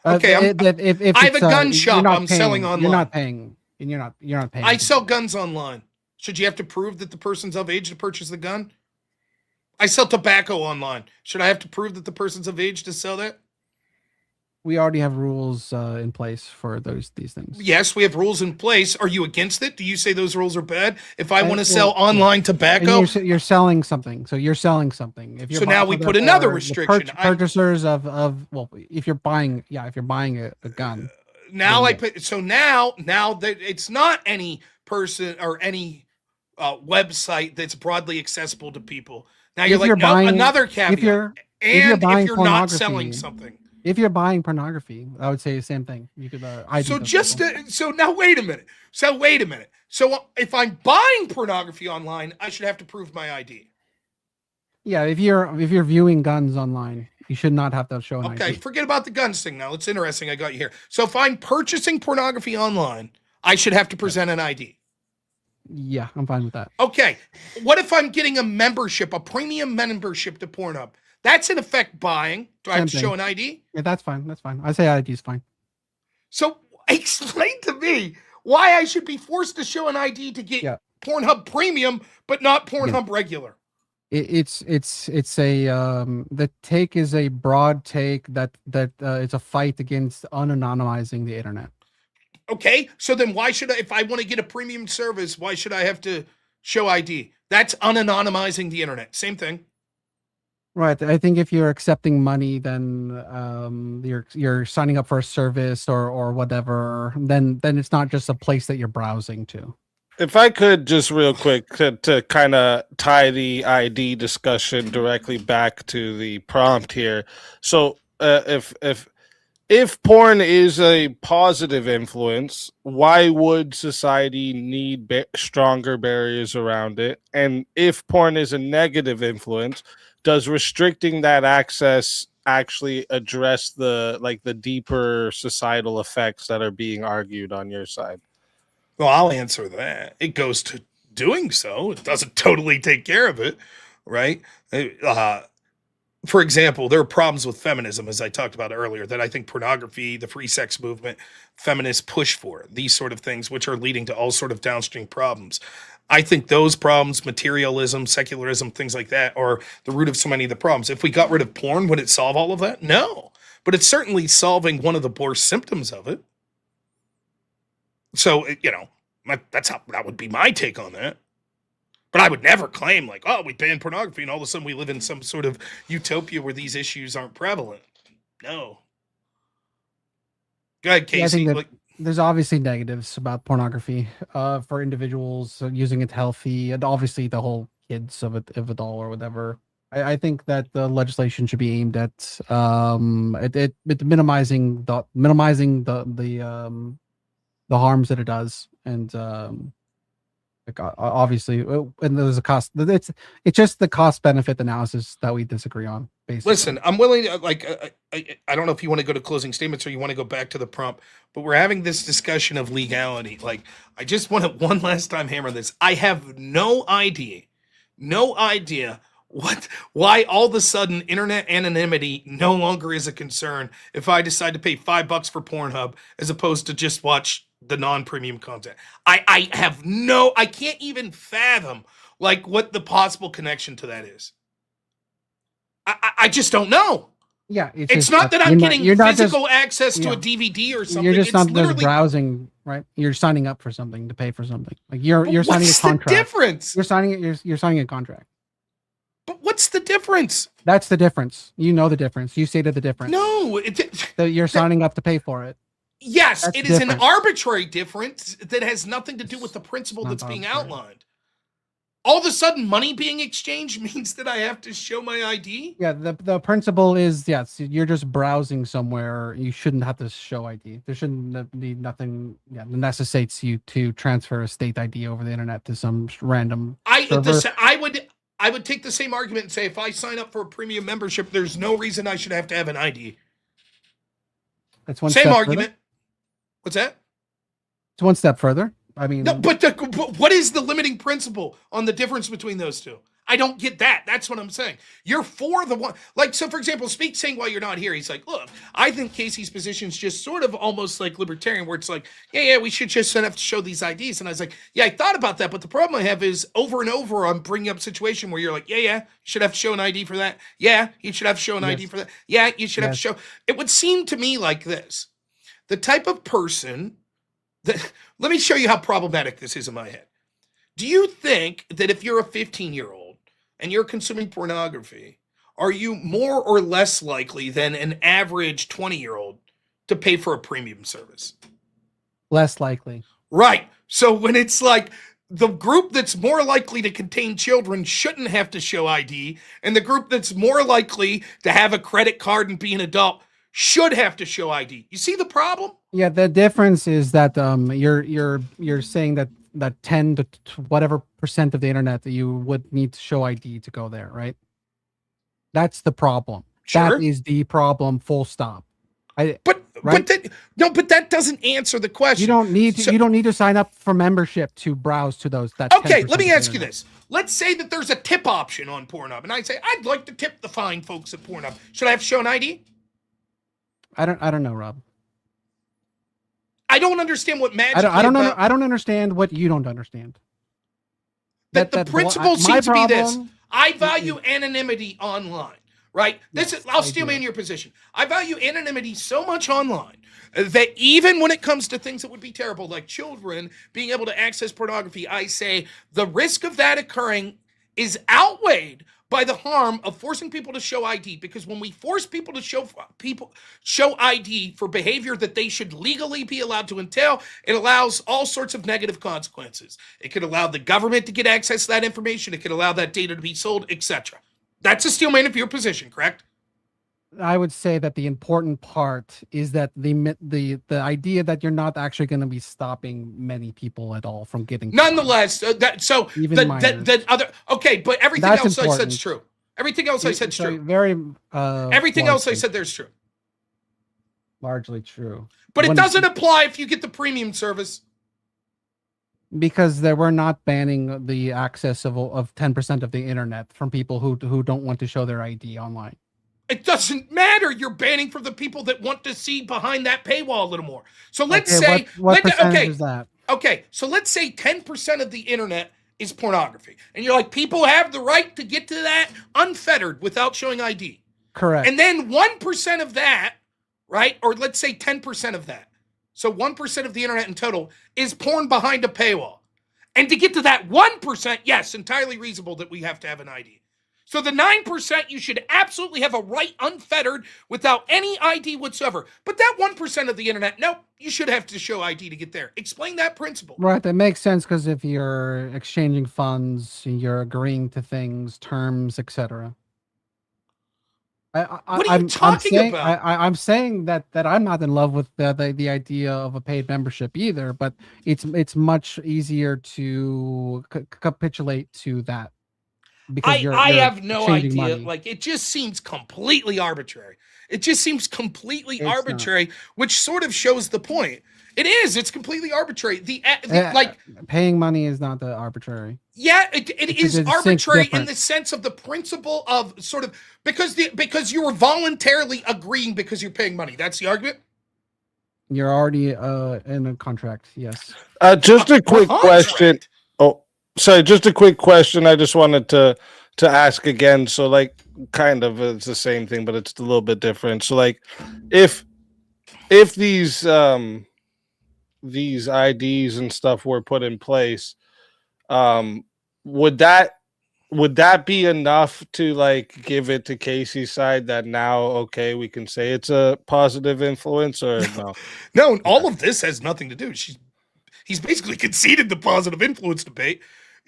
Okay. If I have a gun shop. I'm selling online. You're not paying. And you're not paying. I sell guns online. Should you have to prove that the person's of age to purchase the gun? I sell tobacco online. Should I have to prove that the person's of age to sell that? We already have rules in place for these things. Yes, we have rules in place. Are you against it? Do you say those rules are bad? If I want to sell online tobacco, you're selling something. So you're selling something. If you're now we put another restriction. Purchasers if you're buying a gun. Now now that it's not any person or any website that's broadly accessible to people. Now you're buying another caveat. If you're not selling something. If you're buying pornography, I would say the same thing. You could. So now wait a minute. So if I'm buying pornography online, I should have to prove my ID. Yeah, if you're viewing guns online, you should not have to show an ID. Okay, forget about the guns thing now. It's interesting. I got you here. So if I'm purchasing pornography online, I should have to present an ID. Yeah, I'm fine with that. Okay. What if I'm getting a premium membership to Pornhub? That's in effect buying. Do I have to show an ID? Yeah, that's fine. I say ID is fine. So explain to me why I should be forced to show an ID to get Pornhub Premium, but not Pornhub regular. It's a the take is a broad take that it's a fight against unanonymizing the internet. Okay, so then why should I, if I want to get a premium service, why should I have to show ID? That's unanonymizing the internet. Same thing. Right. I think if you're accepting money, then you're signing up for a service or whatever. Then it's not just a place that you're browsing to. If I could just real quick to kind of tie the ID discussion directly back to the prompt here. So if porn is a positive influence, why would society need stronger barriers around it? And if porn is a negative influence, does restricting that access actually address the deeper societal effects that are being argued on your side? Well, I'll answer that. It goes to doing so. It doesn't totally take care of it, right? For example, there are problems with feminism, as I talked about earlier, that I think pornography, the free sex movement, feminists push for. These sort of things, which are leading to all sort of downstream problems. I think those problems, materialism, secularism, things like that, are the root of so many of the problems. If we got rid of porn, would it solve all of that? No. But it's certainly solving one of the worst symptoms of it. So, that would be my take on that. But I would never claim like, oh, we ban pornography and all of a sudden we live in some sort of utopia where these issues aren't prevalent. No. Go ahead, Casey. Yeah, I think that there's obviously negatives about pornography for individuals using it healthy, and obviously the whole kids of it all or whatever. I think that the legislation should be aimed at minimizing the harms that it does, and obviously, and there's a cost. It's just the cost benefit analysis that we disagree on. Basically, listen, I'm willing to I don't know if you want to go to closing statements or you want to go back to the prompt, but we're having this discussion of legality. Like, I just want to one last time hammer this. I have no idea why all of a sudden internet anonymity no longer is a concern if I decide to pay $5 for Pornhub as opposed to just watch the non-premium content. I can't even fathom like what the possible connection to that is. I just don't know. Yeah, It's not that I'm getting physical access to yeah. a DVD or something. You're just it's not literally just browsing, right? You're signing up for something to pay for something. Like you're signing a what's contract. the difference? You're signing a contract. But what's the difference? That's the difference. You know the difference. You stated the difference. No, So you're signing up to pay for it. yes, That's it is an different. arbitrary difference that has nothing to do with the principle Not that's being arbitrary. outlined. All of a sudden, money being exchanged means that I have to show my ID? Yeah, the principle is, yes, you're just browsing somewhere. You shouldn't have to show ID. There shouldn't be nothing that necessitates you to transfer a state ID over the internet to some random server. I would take the same argument and say if I sign up for a premium membership, there's no reason I should have to have an ID. That's one Same step argument. Further. What's that? It's one step further. I mean, No, but what is the limiting principle on the difference between those two? I don't get that. That's what I'm saying. You're for the one, like, so for example, Speak saying while you're not here, he's like, look, I think Casey's position is just sort of almost like libertarian, where it's like, yeah, we should just have to show these IDs. And I was like, yeah, I thought about that, but the problem I have is over and over, I'm bringing up a situation where you're like, yeah, you should have to show an ID for that. Yeah, you should have to show an ID for that. Yeah, you should have to show. It would seem to me like this. The type of person that, let me show you how problematic this is in my head. Do you think that if you're a 15-year-old and you're consuming pornography, are you more or less likely than an average 20-year-old to pay for a premium service? less likely. Right. So when it's like the group that's more likely to contain children shouldn't have to show ID, and the group that's more likely to have a credit card and be an adult should have to show ID. You see the problem? Yeah, the difference is that you're saying that 10 to whatever percent of the internet that you would need to show ID to go there, right? That's the problem. Sure. That is the problem, full stop. But that doesn't answer the question. You don't need to sign up for membership to browse to those. Okay, let me ask you this. Let's say that there's a tip option on Pornhub, and I say I'd like to tip the fine folks at Pornhub. Should I have to show an ID? I don't know, Rob. I don't understand what magic. I don't understand what you don't understand. The principle seems to be this. I value anonymity online, right? I'll steal man your position. I value anonymity so much online that even when it comes to things that would be terrible, like children being able to access pornography, I say the risk of that occurring is outweighed by the harm of forcing people to show ID, because when we force people to show ID for behavior that they should legally be allowed to entail, it allows all sorts of negative consequences. It could allow the government to get access to that information. It could allow that data to be sold, etc. That's a steel man of your position, correct? I would say that the important part is that the idea that you're not actually going to be stopping many people at all from getting. Nonetheless, but everything That's else important. I said is true. Everything else I said is true. Everything else I said there's true. Largely true. But it doesn't apply if you get the premium service. Because we're not banning the access of 10% of the internet from people who don't want to show their ID online. It doesn't matter. You're banning from the people that want to see behind that paywall a little more. So let's say what percentage is that? Okay, so let's say 10% of the internet is pornography. And you're like, people have the right to get to that unfettered without showing ID. Correct. And then 1% of that, right? Or let's say 10% of that. So 1% of the internet in total is porn behind a paywall. And to get to that 1%, yes, entirely reasonable that we have to have an ID. So the 9%, you should absolutely have a right unfettered without any ID whatsoever. But that 1% of the internet, nope, you should have to show ID to get there. Explain that principle. Right, that makes sense, because if you're exchanging funds, you're agreeing to things, terms, etc. What are you talking about? I'm saying that I'm not in love with the idea of a paid membership either, but it's much easier to capitulate to that. Because I have no idea. Money. Like, it just seems completely arbitrary. It just seems completely arbitrary, which sort of shows the point. It is. It's completely arbitrary. Like, paying money is not the arbitrary. Yeah, it is arbitrary in the sense of the principle of sort of because you were voluntarily agreeing because you're paying money. That's the argument. You're already in a contract. Yes. Just a quick question. Oh, sorry. Just a quick question. I just wanted to ask again. So, like, kind of, it's the same thing, but it's a little bit different. So, like, if these IDs and stuff were put in place, would that be enough to like give it to Casey's side that now, okay, we can say it's a positive influence, or no? No, all of this has nothing to do. He's basically conceded the positive influence debate,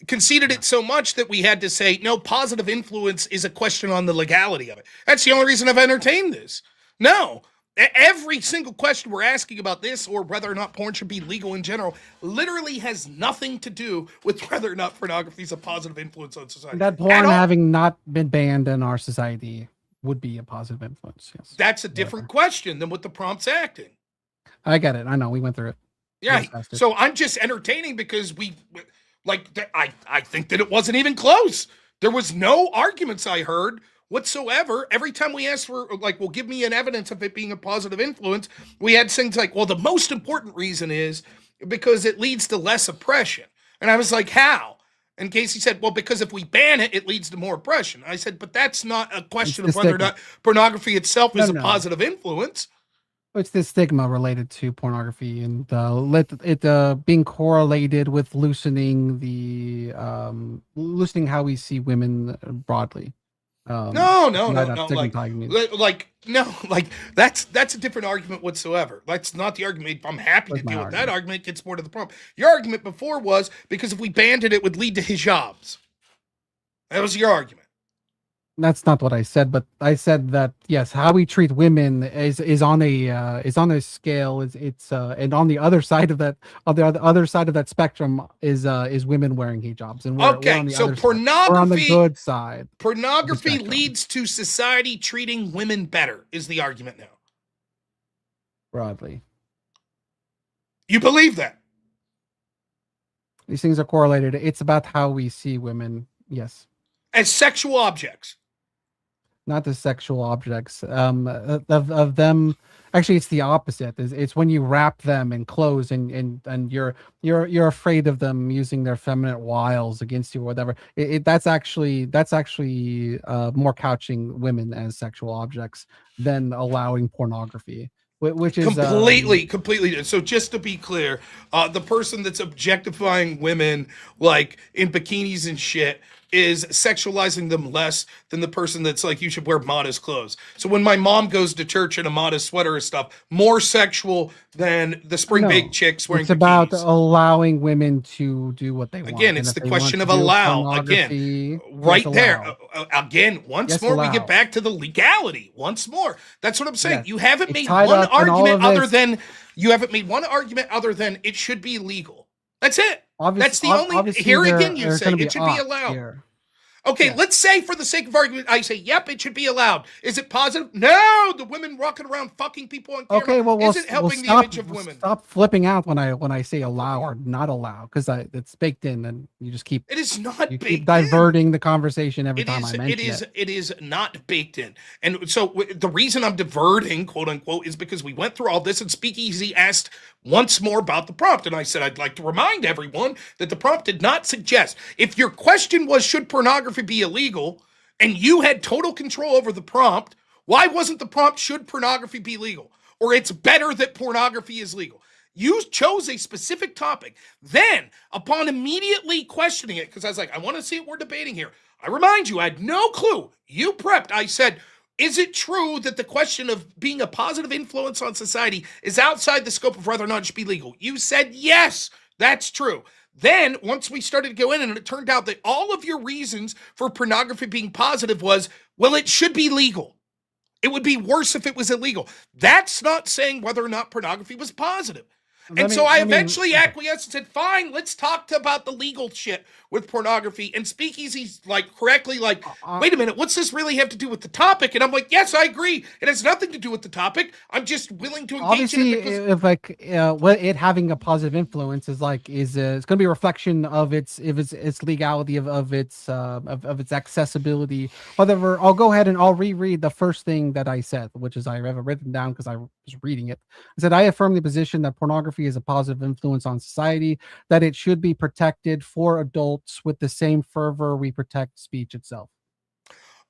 conceded it so much that we had to say, no, positive influence is a question on the legality of it. That's the only reason I've entertained this. No, every single question we're asking about this or whether or not porn should be legal in general literally has nothing to do with whether or not pornography is a positive influence on society. That porn having not been banned in our society would be a positive influence. Yes. That's a different question than what the prompt's acting. I get it. I know. We went through it. Yeah. So I'm just entertaining because I think that it wasn't even close. There was no arguments I heard whatsoever. Every time we asked for, like, well, give me an evidence of it being a positive influence, we had things like, well, the most important reason is because it leads to less oppression. And I was like, how? And Casey said, well, because if we ban it, it leads to more oppression. I said, but that's not a question of whether or not pornography itself is a positive influence. It's the stigma related to pornography and being correlated with loosening loosening how we see women broadly. No. That's a different argument whatsoever. That's not the argument. I'm happy to deal with that argument. It gets more to the problem. Your argument before was because if we banned it, it would lead to hijabs. That was your argument. That's not what I said, but I said that yes, how we treat women is on a scale. It's and on the other side of that, other side of that spectrum is women wearing hijabs. And we're on the other pornography, we're on the good side. Pornography leads to society treating women better. Is the argument now? Broadly, you believe that these things are correlated. It's about how we see women. Yes, as sexual objects. Not the sexual objects of them. Actually, it's the opposite. It's when you wrap them in clothes and you're afraid of them using their feminine wiles against you or whatever. That's actually more couching women as sexual objects than allowing pornography, which is completely. So just to be clear, the person that's objectifying women like in bikinis and shit is sexualizing them less than the person that's like, you should wear modest clothes. So when my mom goes to church in a modest sweater and stuff, more sexual than the spring baked chicks wearing bikinis. It's about allowing women to do what they want. Again, it's the question of allow. Again, right there. Again, once more, we get back to the legality. Once more. That's what I'm saying. Yes. You haven't made one argument other than it should be legal. That's it. That's the only. Here again, you say it should be allowed. Here. Okay, let's say for the sake of argument, I say, yep, it should be allowed. Is it positive? No, the women walking around fucking people on camera isn't helping the image of women. Stop flipping out when I say allow or not allow, because it's baked in, and you just keep. It is not baked in. Diverting the conversation every time I mention it. It is not baked in, and so the reason I'm diverting, quote unquote, is because we went through all this, and Speakeasy asked once more about the prompt, and I said I'd like to remind everyone that the prompt did not suggest. If your question was should pornography be illegal, and you had total control over the prompt, why wasn't the prompt should pornography be legal? Or it's better that pornography is legal. You chose a specific topic. Then, upon immediately questioning it, because I was like, I want to see what we're debating here. I remind you, I had no clue. You prepped. I said, is it true that the question of being a positive influence on society is outside the scope of whether or not it should be legal? You said, yes, that's true. Then, once we started to go in, and it turned out that all of your reasons for pornography being positive was, well, it should be legal. It would be worse if it was illegal. That's not saying whether or not pornography was positive. And so I eventually acquiesced and said, fine, let's talk about the legal shit with pornography. And Speakeasy's like correctly like, wait a minute, what's this really have to do with the topic? And I'm like, yes, I agree. It has nothing to do with the topic. I'm just willing to engage in it. Obviously, if like it having a positive influence is like it's going to be a reflection of its legality of its accessibility. However, I'll go ahead and I'll reread the first thing that I said, which is I have it written down because I was reading it. I said, I affirm the position that pornography is a positive influence on society, that it should be protected for adults with the same fervor we protect speech itself.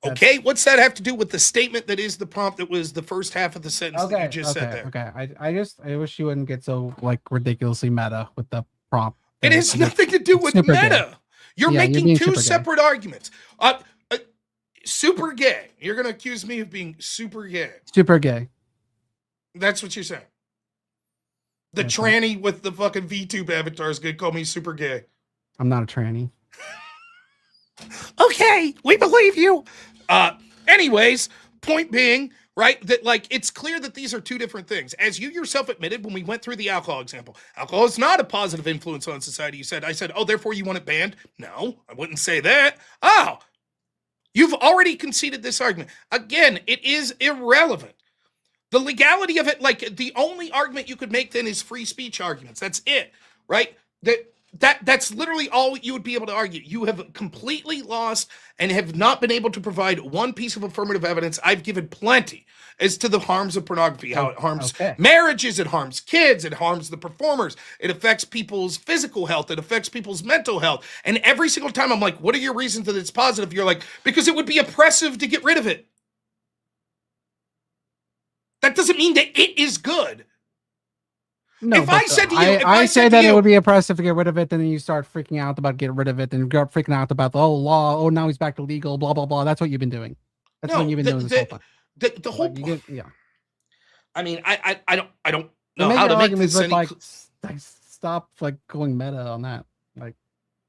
Okay, what's that have to do with the statement that is the prompt that was the first half of the sentence that you just said there? Okay, I wish you wouldn't get so like ridiculously meta with the prompt. It has nothing to do with meta. You're making two separate arguments. Super gay. You're going to accuse me of being super gay. Super gay. That's what you're saying. The tranny with the fucking VTube avatar is going to call me super gay. I'm not a tranny. Okay, we believe you. Anyways, point being, right, that like it's clear that these are two different things. As you yourself admitted when we went through the alcohol example, alcohol is not a positive influence on society. I said, oh, therefore you want it banned? No, I wouldn't say that. Oh, you've already conceded this argument. Again, it is irrelevant. The legality of it, like the only argument you could make then is free speech arguments. That's it, right? That's literally all you would be able to argue. You have completely lost and have not been able to provide one piece of affirmative evidence. I've given plenty as to the harms of pornography, how it harms marriages, it harms kids, it harms the performers, it affects people's physical health, it affects people's mental health. And every single time I'm like, what are your reasons that it's positive? You're like, because it would be oppressive to get rid of it. That doesn't mean that it is good. No, if I said to you, I say that it would be oppressive to get rid of it, then you start freaking out about getting rid of it, and you're freaking out about the law. Oh, now he's back to legal. Blah blah blah. That's what you've been doing. That's what you've been doing this whole time. The whole yeah. I mean, I don't know how to make this any. Stop like going meta on that. Like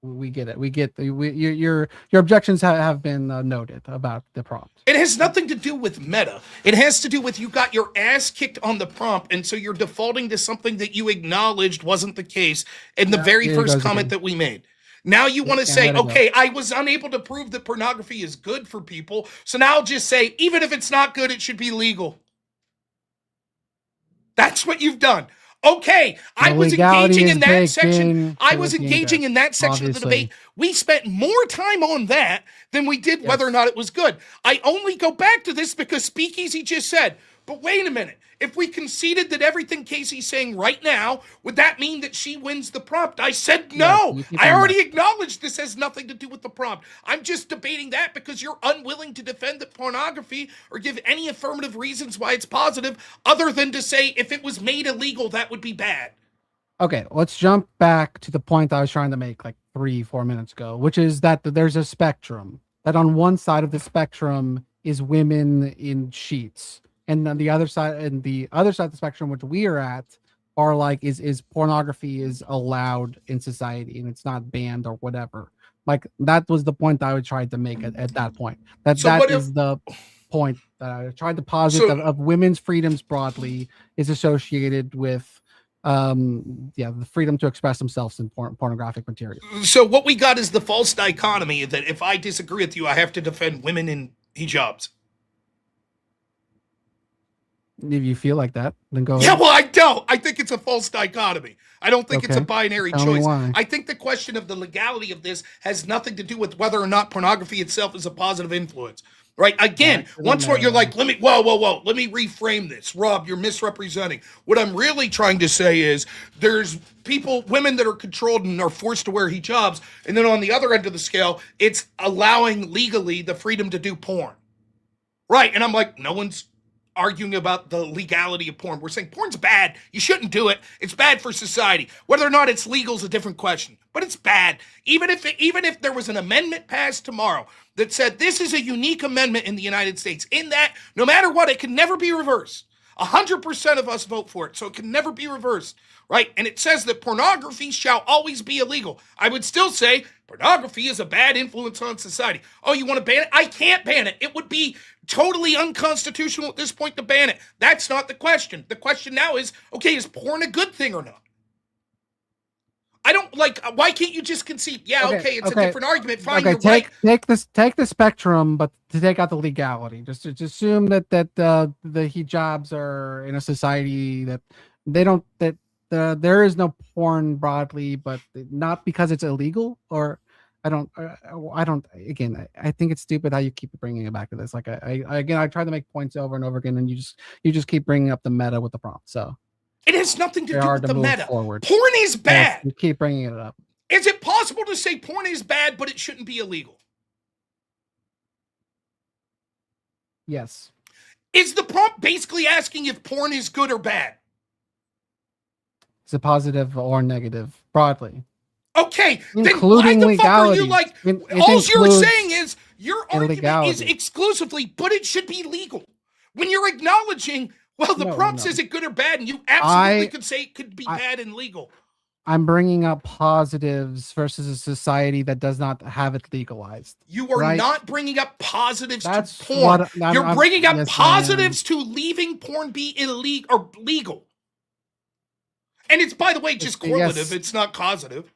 we get it. We get your objections have been noted about the prompt. It has nothing to do with meta. It has to do with you got your ass kicked on the prompt, and so you're defaulting to something that you acknowledged wasn't the case in the very first comment that we made. Now you want to say, okay, I was unable to prove that pornography is good for people, so now I'll just say, even if it's not good, it should be legal. That's what you've done. Okay, I was engaging in that section. I was engaging in that section of the debate. We spent more time on that than we did whether or not it was good. I only go back to this because Speakeasy just said, but wait a minute. If we conceded that everything Casey's saying right now, would that mean that she wins the prompt? I said no. I already acknowledged this has nothing to do with the prompt. I'm just debating that because you're unwilling to defend the pornography or give any affirmative reasons why it's positive other than to say if it was made illegal, that would be bad. Okay, let's jump back to the point I was trying to make like 3-4 minutes ago, which is that there's a spectrum. That on one side of the spectrum is women in sheets. And on the other side, of the spectrum, which we are at, are like is pornography is allowed in society and it's not banned or whatever. Like that was the point that I tried to make at that point. That is the point that I tried to posit of women's freedoms broadly is associated with the freedom to express themselves in pornographic material. So what we got is the false dichotomy that if I disagree with you, I have to defend women in hijabs. If you feel like that, then go ahead. Yeah, well, I don't. I think it's a false dichotomy. I don't think it's a binary choice. I think the question of the legality of this has nothing to do with whether or not pornography itself is a positive influence. Right? Again, once more, you're like, let me reframe this. Rob, you're misrepresenting. What I'm really trying to say is there's women that are controlled and are forced to wear hijabs. And then on the other end of the scale, it's allowing legally the freedom to do porn. Right? And I'm like, no one's arguing about the legality of porn. We're saying porn's bad. You shouldn't do it. It's bad for society. Whether or not it's legal is a different question, but it's bad. Even if there was an amendment passed tomorrow that said this is a unique amendment in the United States, in that no matter what, it can never be reversed. 100% of us vote for it, so it can never be reversed, right? And it says that pornography shall always be illegal. I would still say pornography is a bad influence on society. Oh, you want to ban it? I can't ban it. It would be totally unconstitutional at this point to ban it. That's not the question. The question now is, okay, is porn a good thing or not? I don't like. Why can't you just concede? Yeah, okay, it's a different argument. Fine, you're take right. take the spectrum, but to take out the legality. Just assume that the hijabs are in a society that they don't that there is no porn broadly, but not because it's illegal or. I don't. Again, I think it's stupid how you keep bringing it back to this. Like I try to make points over and over again, and you just keep bringing up the meta with the prompt. So it has nothing to do with the meta. Forward. Porn is bad. You keep bringing it up. Is it possible to say porn is bad, but it shouldn't be illegal? Yes. Is the prompt basically asking if porn is good or bad? It's a positive or negative broadly. Okay, including then why the fuck are legality. you like? All you're saying is your argument is exclusively, but it should be legal. When you're acknowledging, well, the prompt says it good or bad, and you absolutely could say it could be bad and legal. I'm bringing up positives versus a society that does not have it legalized. You are not bringing up positives to porn. You're bringing up positives to leaving porn be illegal or legal. And it's, by the way, just correlative. It's not causative.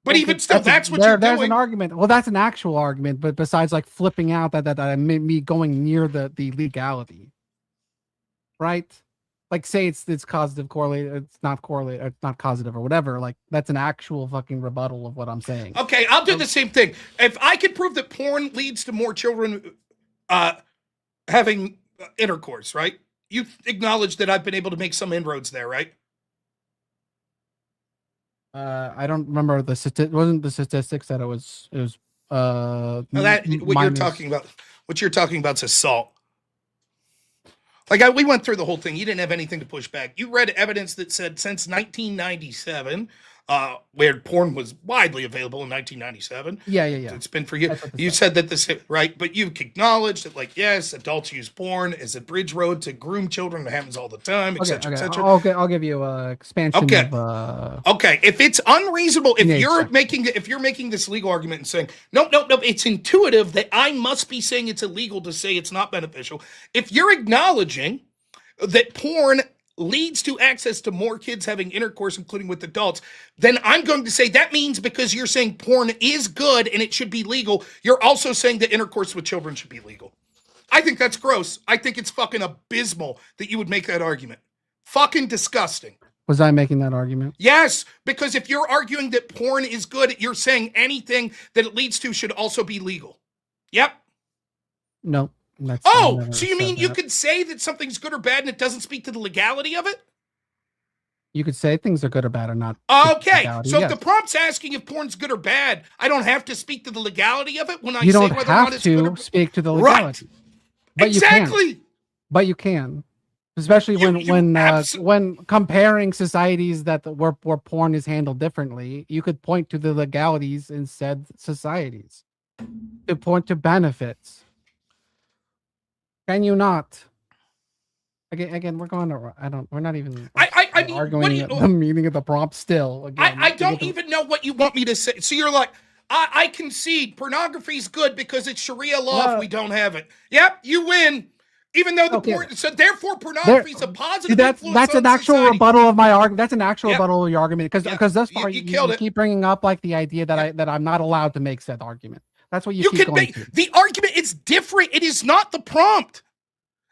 But even still, that's what you're doing. There's an argument. Well, that's an actual argument. But besides, like flipping out that me going near the legality, right? Like say it's causative correlated. It's not correlated. It's not causative or whatever. Like that's an actual fucking rebuttal of what I'm saying. Okay, I'll do the same thing. If I could prove that porn leads to more children having intercourse, right? You acknowledge that I've been able to make some inroads there, right? I don't remember wasn't the statistics that it was what you're talking about. What you're talking about is assault. Like we went through the whole thing. You didn't have anything to push back. You read evidence that said since 1997, where porn was widely available in 1997. Yeah. It's been for you. You said that this, right? But you've acknowledged that, like, yes, adults use porn as a bridge road to groom children. It happens all the time, etc., etc. I'll give you a expansion. Okay. Okay. If it's unreasonable, if you're making this legal argument and saying no, it's intuitive that I must be saying it's illegal to say it's not beneficial. If you're acknowledging that porn leads to access to more kids having intercourse, including with adults, then I'm going to say that means because you're saying porn is good and it should be legal, you're also saying that intercourse with children should be legal. I think that's gross. I think it's fucking abysmal that you would make that argument. Fucking disgusting. Was I making that argument? Yes, because if you're arguing that porn is good, you're saying anything that it leads to should also be legal. Yep. No. So you mean you could say that something's good or bad and it doesn't speak to the legality of it? You could say things are good or bad or not. Okay, so if the prompt's asking if porn's good or bad, I don't have to speak to the legality of it when I say whether or not it's good or bad. You don't have to speak to the legality. Right. But exactly. But you can. Especially when comparing societies where porn is handled differently, you could point to the legalities in said societies. To point to benefits. Can you not? Again, we're going to. We're not even. I mean, arguing the meaning of the prompt still. Again, I don't even know what you want me to say. So you're like, I concede pornography's good because it's Sharia law. If we don't have it, yep, you win. Even though so therefore pornography is a positive influence. That's an actual rebuttal of my argument. That's an actual rebuttal of your argument because thus far you keep bringing up like the idea that I'm not allowed to make said argument. That's what you keep going to. The argument is different. It is not the prompt.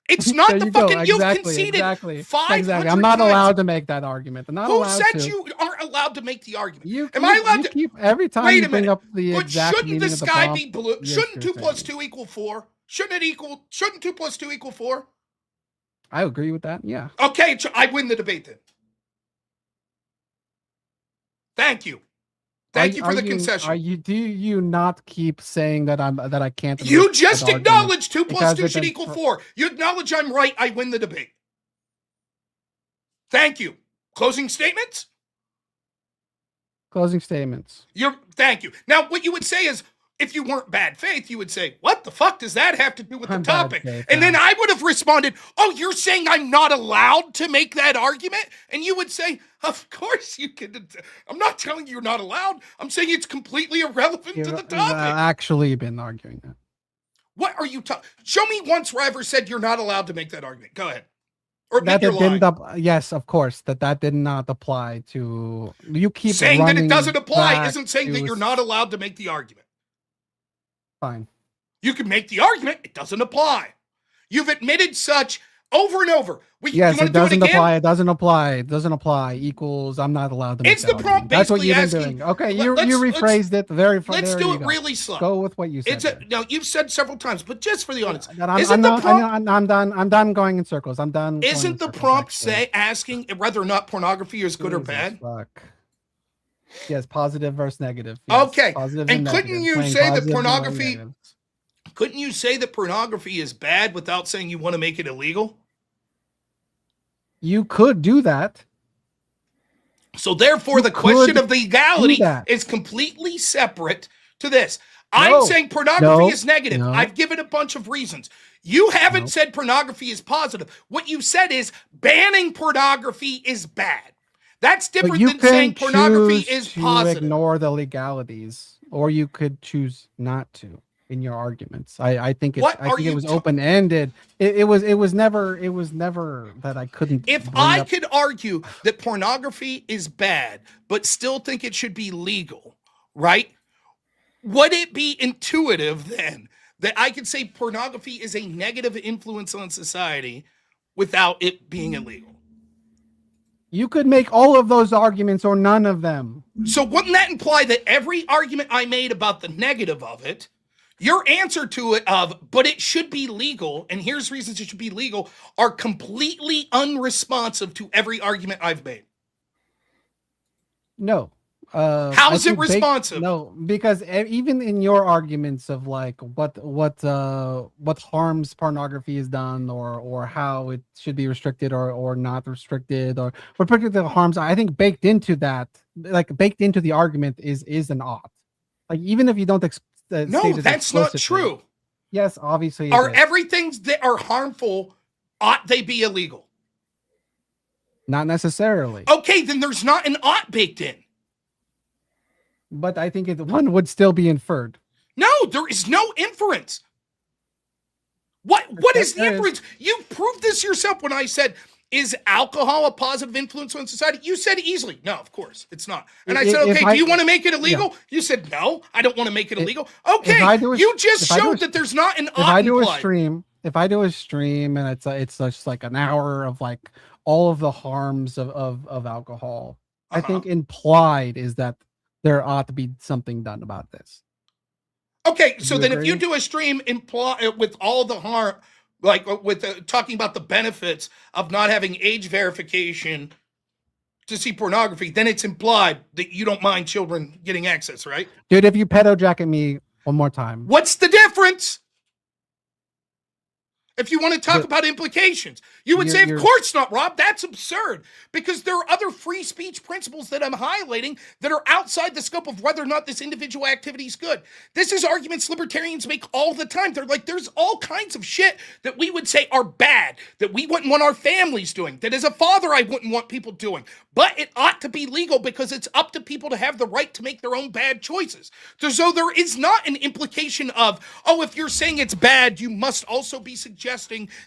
It's not the fucking. You've conceded 500 Exactly. I'm not allowed to make that argument. I'm not Who allowed said to. you aren't allowed to make the argument? Am I allowed to keep every time Wait you a bring minute. up the But exact shouldn't meaning the of the sky prompt, be blue? Shouldn't 2 + 2 equal 4? Shouldn't 2 + 2 equal 4? I agree with that. Yeah. Okay, I win the debate then. Thank you. Thank you for the concession. Do you not keep saying that I can't? You just acknowledged 2 + 2 should equal 4. You acknowledge I'm right. I win the debate. Thank you. Closing statements? Closing statements. Thank you. Now, what you would say is, if you weren't bad faith, you would say, what the fuck does that have to do with the topic? And then I would have responded, oh, you're saying I'm not allowed to make that argument? And you would say, of course you can. I'm not telling you you're not allowed. I'm saying it's completely irrelevant to the topic. I've actually been arguing that. What are you talking? Show me once where I ever said you're not allowed to make that argument. Go ahead. Or admit you're lying. Yes, of course, that did not apply to. You keep saying that it doesn't apply back isn't saying that you're not allowed to make the argument. Fine. You can make the argument. It doesn't apply. You've admitted such over and over. Yes, it doesn't apply. It doesn't apply. It doesn't apply. Equals. I'm not allowed to make It's the prompt. That's what you've been asking, doing. Okay, you rephrased it very. Let's do it really slow. Go with what you said. Now you've said several times, but just for the audience, I'm done. I'm done going in circles. I'm done. Isn't the prompt asking whether or not pornography is good or bad? Fuck. Yes, positive versus negative. Yes, okay, and couldn't you say that pornography? Couldn't you say that pornography is bad without saying you want to make it illegal? You could do that. So therefore, the question of legality is completely separate to this. I'm saying pornography is negative. I've given a bunch of reasons. You haven't said pornography is positive. What you said is banning pornography is bad. That's different than saying pornography is positive. Ignore the legalities, or you could choose not to in your arguments. I think it was open-ended. It was never that I couldn't. If I could argue that pornography is bad, but still think it should be legal, right? Would it be intuitive then that I could say pornography is a negative influence on society without it being illegal? You could make all of those arguments or none of them. So wouldn't that imply that every argument I made about the negative of it, your answer to it but it should be legal, and here's reasons it should be legal, are completely unresponsive to every argument I've made? No. How is it responsive? No, because even in your arguments of like what harms pornography is done, or how it should be restricted or not restricted, or what particular harms, I think baked into the argument is an ought. Like even if you don't no, that's not true. Yes, obviously. Are everything that are harmful, ought they be illegal? Not necessarily. Okay, then there's not an ought baked in. But I think one would still be inferred. No, there is no inference. What is the inference? You proved this yourself when I said, is alcohol a positive influence on society? You said easily, no, of course, it's not. And I said, okay, do you want to make it illegal? Yeah. You said, no, I don't want to make it illegal. Okay, you just showed that there's not an ought implied. If I do a stream and it's just like an hour of like all of the harms of alcohol, I think implied is that there ought to be something done about this. Okay, so then if you do a stream with all the harm, like with talking about the benefits of not having age verification to see pornography, then it's implied that you don't mind children getting access, right? Dude, if you pedo jacket me one more time. What's the difference? If you want to talk about implications, you would say, of course not, Rob. That's absurd, because there are other free speech principles that I'm highlighting that are outside the scope of whether or not this individual activity is good. This is arguments libertarians make all the time. They're like, there's all kinds of shit that we would say are bad, that we wouldn't want our families doing, that as a father I wouldn't want people doing. But it ought to be legal because it's up to people to have the right to make their own bad choices. So there is not an implication of, oh, if you're saying it's bad, you must also be suggesting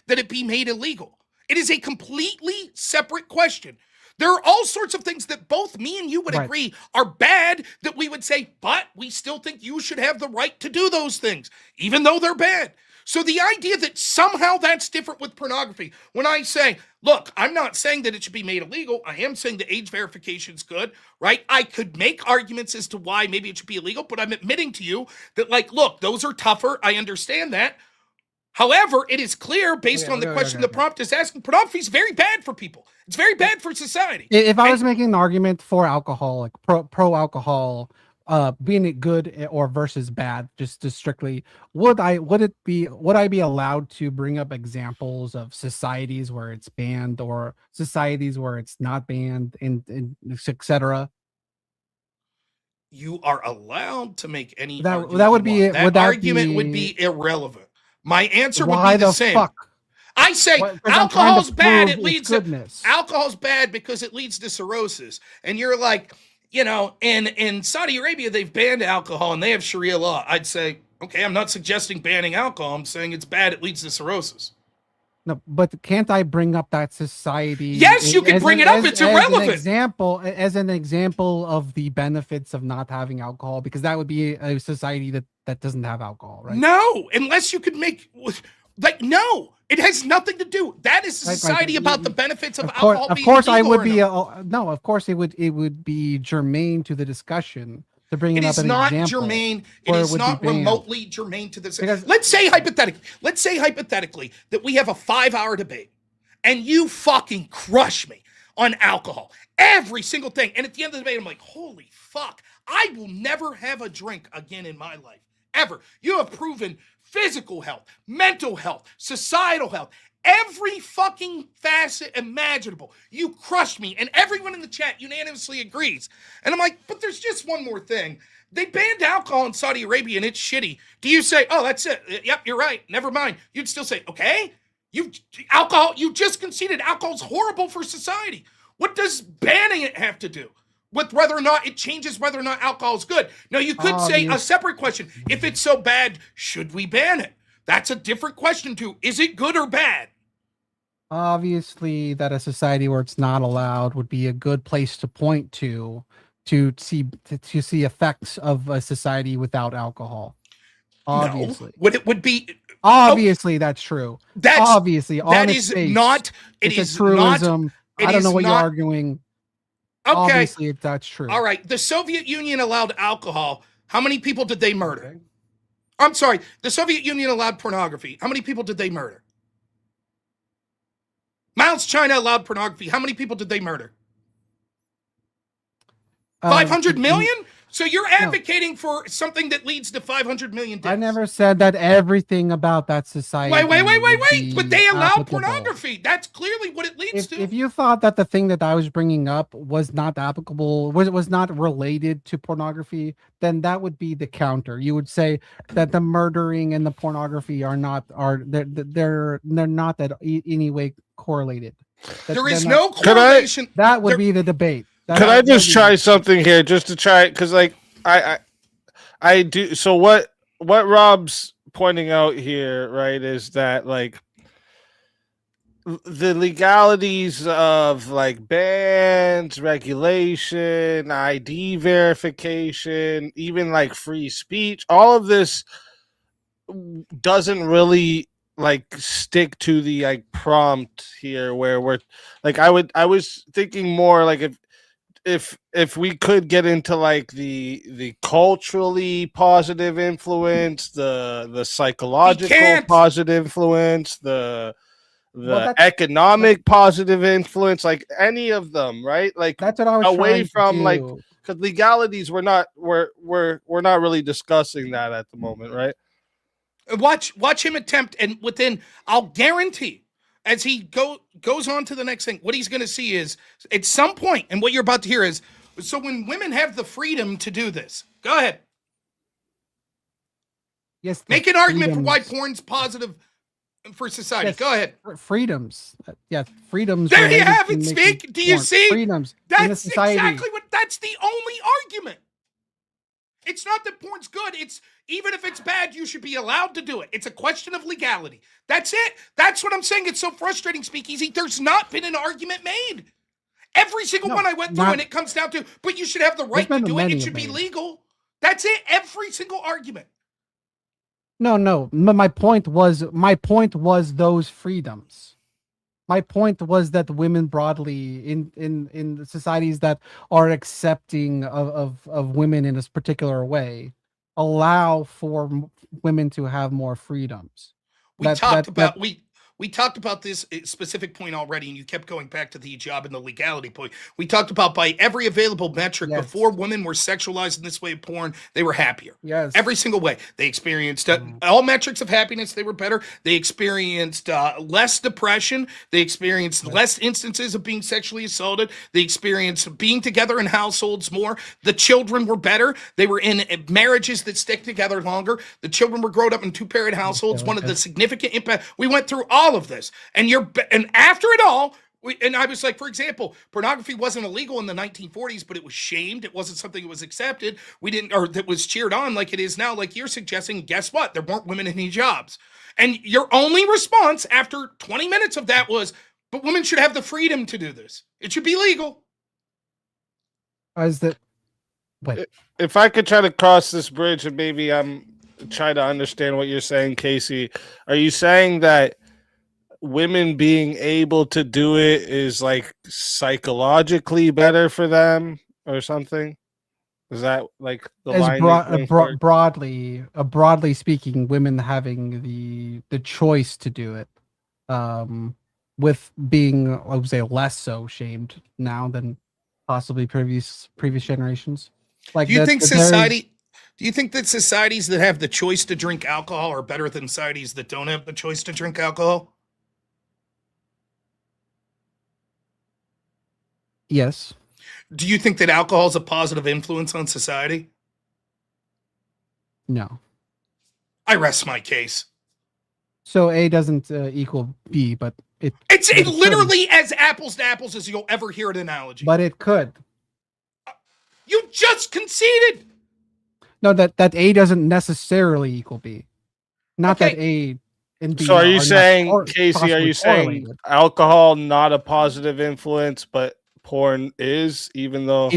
that it be made illegal. It is a completely separate question. There are all sorts of things that both me and you would agree are bad that we would say, but we still think you should have the right to do those things, even though they're bad. So the idea that somehow that's different with pornography, when I say, look, I'm not saying that it should be made illegal. I am saying that age verification is good, right? I could make arguments as to why maybe it should be illegal, but I'm admitting to you that, like, look, those are tougher. I understand that. However, it is clear based on the question the prompt is asking, pornography is very bad for people. It's very bad for society. If I was making an argument for alcohol, like pro alcohol, being it good or versus bad, just strictly, would I be allowed to bring up examples of societies where it's banned or societies where it's not banned, and etc.? You are allowed to make any argument. That would be that argument would be irrelevant. My answer would be the same. Fuck? I say alcohol's bad. It leads to alcohol's bad because it leads to cirrhosis. And you're like, you know, in Saudi Arabia, they've banned alcohol and they have Sharia law. I'd say, okay, I'm not suggesting banning alcohol. I'm saying it's bad. It leads to cirrhosis. No, but can't I bring up that society? Yes, you can bring it up. It's irrelevant. As an example of the benefits of not having alcohol, because that would be a society that doesn't have alcohol, right? No, unless you could make no. It has nothing to do. That is a society about the benefits of alcohol. Of course, I would be. No, of course, it would be germane to the discussion to bring it up. It is not germane. It is not remotely germane to this. Let's say hypothetically that we have a 5-hour debate, and you fucking crush me on alcohol, every single thing, and at the end of the debate, I'm like, holy fuck, I will never have a drink again in my life, ever. You have proven physical health, mental health, societal health, every fucking facet imaginable. You crushed me, and everyone in the chat unanimously agrees. And I'm like, but there's just one more thing. They banned alcohol in Saudi Arabia, and it's shitty. Do you say, oh, that's it? Yep, you're right. Never mind. You'd still say, okay, you just conceded alcohol's horrible for society. What does banning it have to do with whether or not it changes whether or not alcohol is good? Now, you could say a separate question. If it's so bad, should we ban it? That's a different question too. Is it good or bad? Obviously, that a society where it's not allowed would be a good place to point to see effects of a society without alcohol. Obviously, no. What it would be. Obviously, that's true. That's obviously that is face, not. It is a truism. Not. I don't know what you're arguing. Okay, obviously that's true. All right, the Soviet Union allowed alcohol. How many people did they murder? Okay. I'm sorry, the Soviet Union allowed pornography. How many people did they murder? Mao's China allowed pornography. How many people did they murder? 500 million? So you're advocating for something that leads to 500 million deaths. I never said that everything about that society. Wait. But they allow pornography. That's clearly what it leads to. If you thought that the thing that I was bringing up was not applicable, was not related to pornography, then that would be the counter. You would say that the murdering and the pornography they're not that any way correlated. There is no correlation. That would be the debate. Could I just try something here, just to try it? Because like I do. So what Rob's pointing out here, right, is that like the legalities of like bans, regulation, ID verification, even like free speech, all of this doesn't really like stick to the like prompt here, where we're like I was thinking more like if we could get into like the culturally positive influence, the psychological positive influence, the economic positive influence, like any of them, right? Like that's what I was away from like, because legalities we're not really discussing that at the moment, right? Watch him attempt, and within, I'll guarantee, as he goes on to the next thing, what he's going to see is, at some point, and what you're about to hear is, so when women have the freedom to do this, go ahead. Yes. Make an argument for why porn's positive for society. Yes, go ahead. Freedoms. Yeah, freedoms. There you have it, Speak. Do you see? Freedoms. That's exactly what, that's the only argument. It's not that porn's good. It's even if it's bad, you should be allowed to do it. It's a question of legality. That's it. That's what I'm saying. It's so frustrating, Speakeasy. There's not been an argument made. Every single one I went through, and it comes down to, but you should have the right to do it. It should be legal. That's it. Every single argument. No. My point was those freedoms. My point was that women broadly in the societies that are accepting of women in this particular way allow for women to have more freedoms. We talked about this specific point already, and you kept going back to the hijab and the legality point. We talked about by every available metric, before women were sexualized in this way of porn, they were happier. Yes. Every single way. They experienced all metrics of happiness, they were better. They experienced less depression. They experienced less instances of being sexually assaulted. They experienced being together in households more. The children were better. They were in marriages that stick together longer. The children were grown up in two-parent households. One of the significant impact. We went through all of this, and after it all, And I was like, for example, pornography wasn't illegal in the 1940s, but it was shamed. It wasn't something that was accepted. We didn't, or that was cheered on like it is now. Like you're suggesting, guess what? There weren't women in hijabs. And your only response after 20 minutes of that was, but women should have the freedom to do this. It should be legal. Is that? Wait. If I could try to cross this bridge and maybe try to understand what you're saying, Casey, are you saying that women being able to do it is like psychologically better for them or something? Is that like the line? Broadly speaking, women having the choice to do it, with being, I would say, less so shamed now than possibly previous generations. Like, do you think society? Do you think that societies that have the choice to drink alcohol are better than societies that don't have the choice to drink alcohol? Yes. Do you think that alcohol is a positive influence on society? No. I rest my case. So A doesn't equal B, but it's literally as apples to apples as you'll ever hear an analogy. But it could. You just conceded. No, that A doesn't necessarily equal B. Not that A and B. So are you saying, Casey, are you saying alcohol not a positive influence, but porn is, even though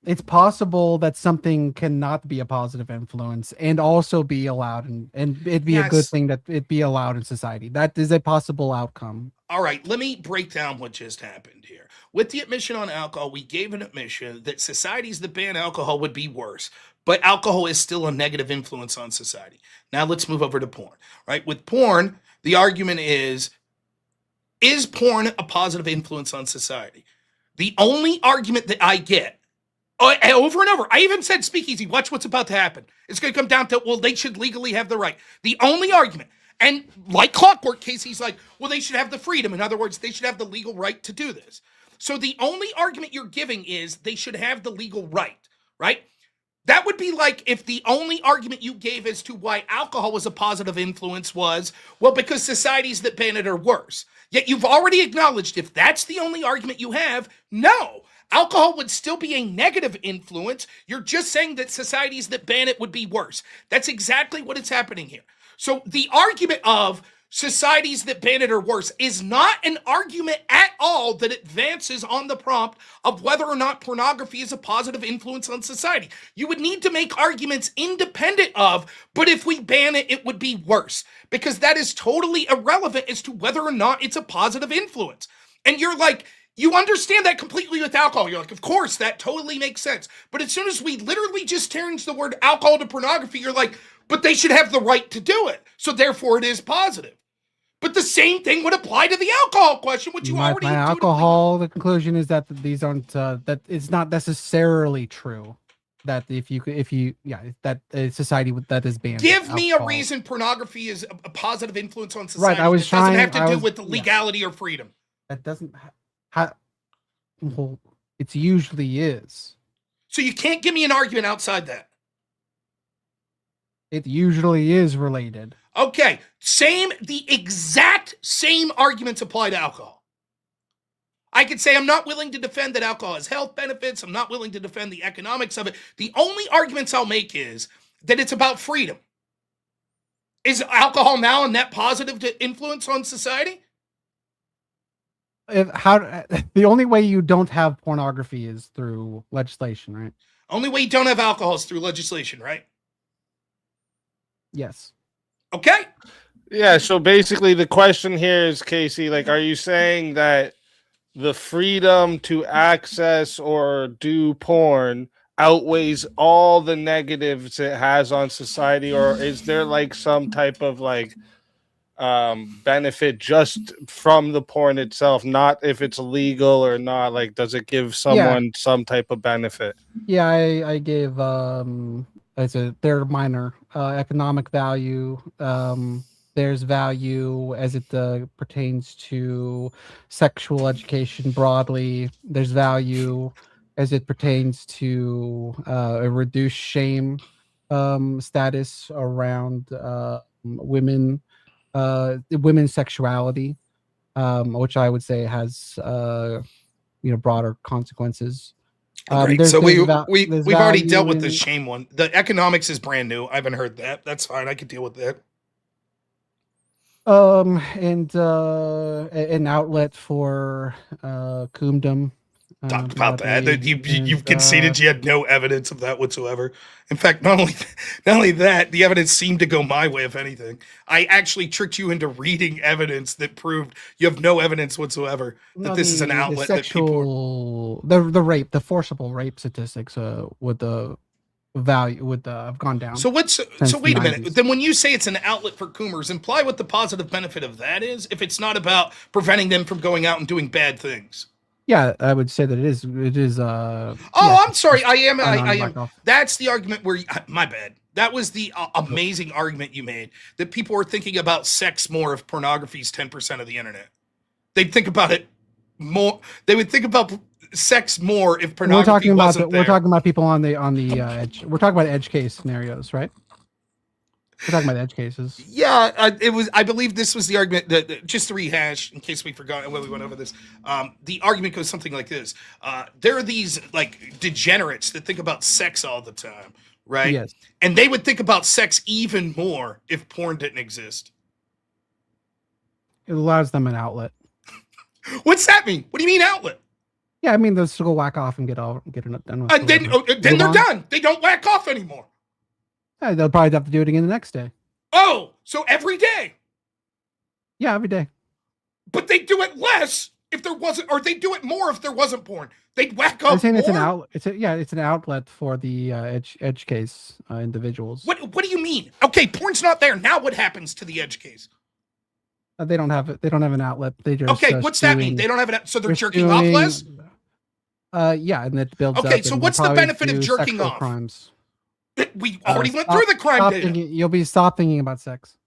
it's possible that something cannot be a positive influence and also be allowed, and it'd be a good thing that it be allowed in society. That is a possible outcome. All right, let me break down what just happened here. With the admission on alcohol, we gave an admission that societies that ban alcohol would be worse, but alcohol is still a negative influence on society. Now let's move over to porn, right? With porn, the argument is porn a positive influence on society? The only argument that I get over and over, I even said, speakeasy, watch what's about to happen. It's going to come down to, well, they should legally have the right. The only argument, and like clockwork, Casey's like, well, they should have the freedom. In other words, they should have the legal right to do this. So the only argument you're giving is they should have the legal right? That would be like if the only argument you gave as to why alcohol was a positive influence was, well, because societies that ban it are worse. Yet you've already acknowledged if that's the only argument you have, no, alcohol would still be a negative influence. You're just saying that societies that ban it would be worse. That's exactly what is happening here. So the argument of societies that ban it are worse is not an argument at all that advances on the prompt of whether or not pornography is a positive influence on society. You would need to make arguments independent of, but if we ban it, it would be worse, because that is totally irrelevant as to whether or not it's a positive influence. And you're like, you understand that completely with alcohol. You're like, of course, that totally makes sense. But as soon as we literally just change the word alcohol to pornography, you're like, but they should have the right to do it. So therefore it is positive. But the same thing would apply to the alcohol question, which you already my alcohol. The conclusion is that these aren't that it's not necessarily true that if you that a society that is banned. Give me a reason pornography is a positive influence on society. Right, doesn't have to do with legality or freedom. That doesn't. Well, it usually is. So you can't give me an argument outside that. It usually is related. Okay, the exact same arguments apply to alcohol. I could say I'm not willing to defend that alcohol has health benefits. I'm not willing to defend the economics of it. The only arguments I'll make is that it's about freedom. Is alcohol now a net positive to influence on society? The only way you don't have pornography is through legislation, right? Only way you don't have alcohol is through legislation, right? Yes. Okay. Yeah, so basically the question here is, Casey, like, are you saying that the freedom to access or do porn outweighs all the negatives it has on society, or is there like some type of like benefit just from the porn itself, not if it's legal or not? Like, does it give someone some type of benefit? Yeah, I gave they're minor economic value. There's value as it pertains to sexual education broadly. There's value as it pertains to a reduced shame status around women's sexuality. which I would say has broader consequences. Great. There's- So there's we've already dealt with value the shame one. The economics is brand new. I haven't heard that. That's fine. I could deal with that. And an outlet for coomdom. Talked about that. nowadays, You've and, conceded you had no evidence of that whatsoever. In fact, not only that, the evidence seemed to go my way. If anything, I actually tricked you into reading evidence that proved you have no evidence whatsoever that this is an outlet that people. The rape, the forcible rape statistics with the value have gone down. So wait a minute. 90s. Then when you say it's an outlet for coomers, imply what the positive benefit of that is. If it's not about preventing them from going out and doing bad things. Yeah, I would say that it is. I'm sorry. I am. That's the argument where my bad. That was the amazing argument you made that people are thinking about sex more if pornography is 10% of the internet. They'd think about it more. They would think about sex more if pornography wasn't there. We're talking about people on the edge. We're talking about edge case scenarios, right? We're talking about edge cases. Yeah, it was. I believe this was the argument. That just to rehash, in case we forgot when we went over this, the argument goes something like this: there are these like degenerates that think about sex all the time, right? Yes. And they would think about sex even more if porn didn't exist. It allows them an outlet. What's that mean? What do you mean outlet? Yeah, I mean they'll still go whack off and get it done with. And then they're done. They don't whack off anymore. Yeah, they'll probably have to do it again the next day. Oh, so every day. Yeah, every day. But they do it less if there wasn't, or they do it more if there wasn't porn. They'd whack up. I'm saying more? it's an outlet. It's an outlet for the edge case individuals. What do you mean? Okay, porn's not there. Now what happens to the edge case? They don't have it. They don't have an outlet. They just okay. What's that mean? They don't have it. So they're jerking off less. Yeah, and it builds. Okay, up so and what's the probably benefit of do jerking sexual off? Crimes. We already went through the crime data. You'll be stop thinking about sex.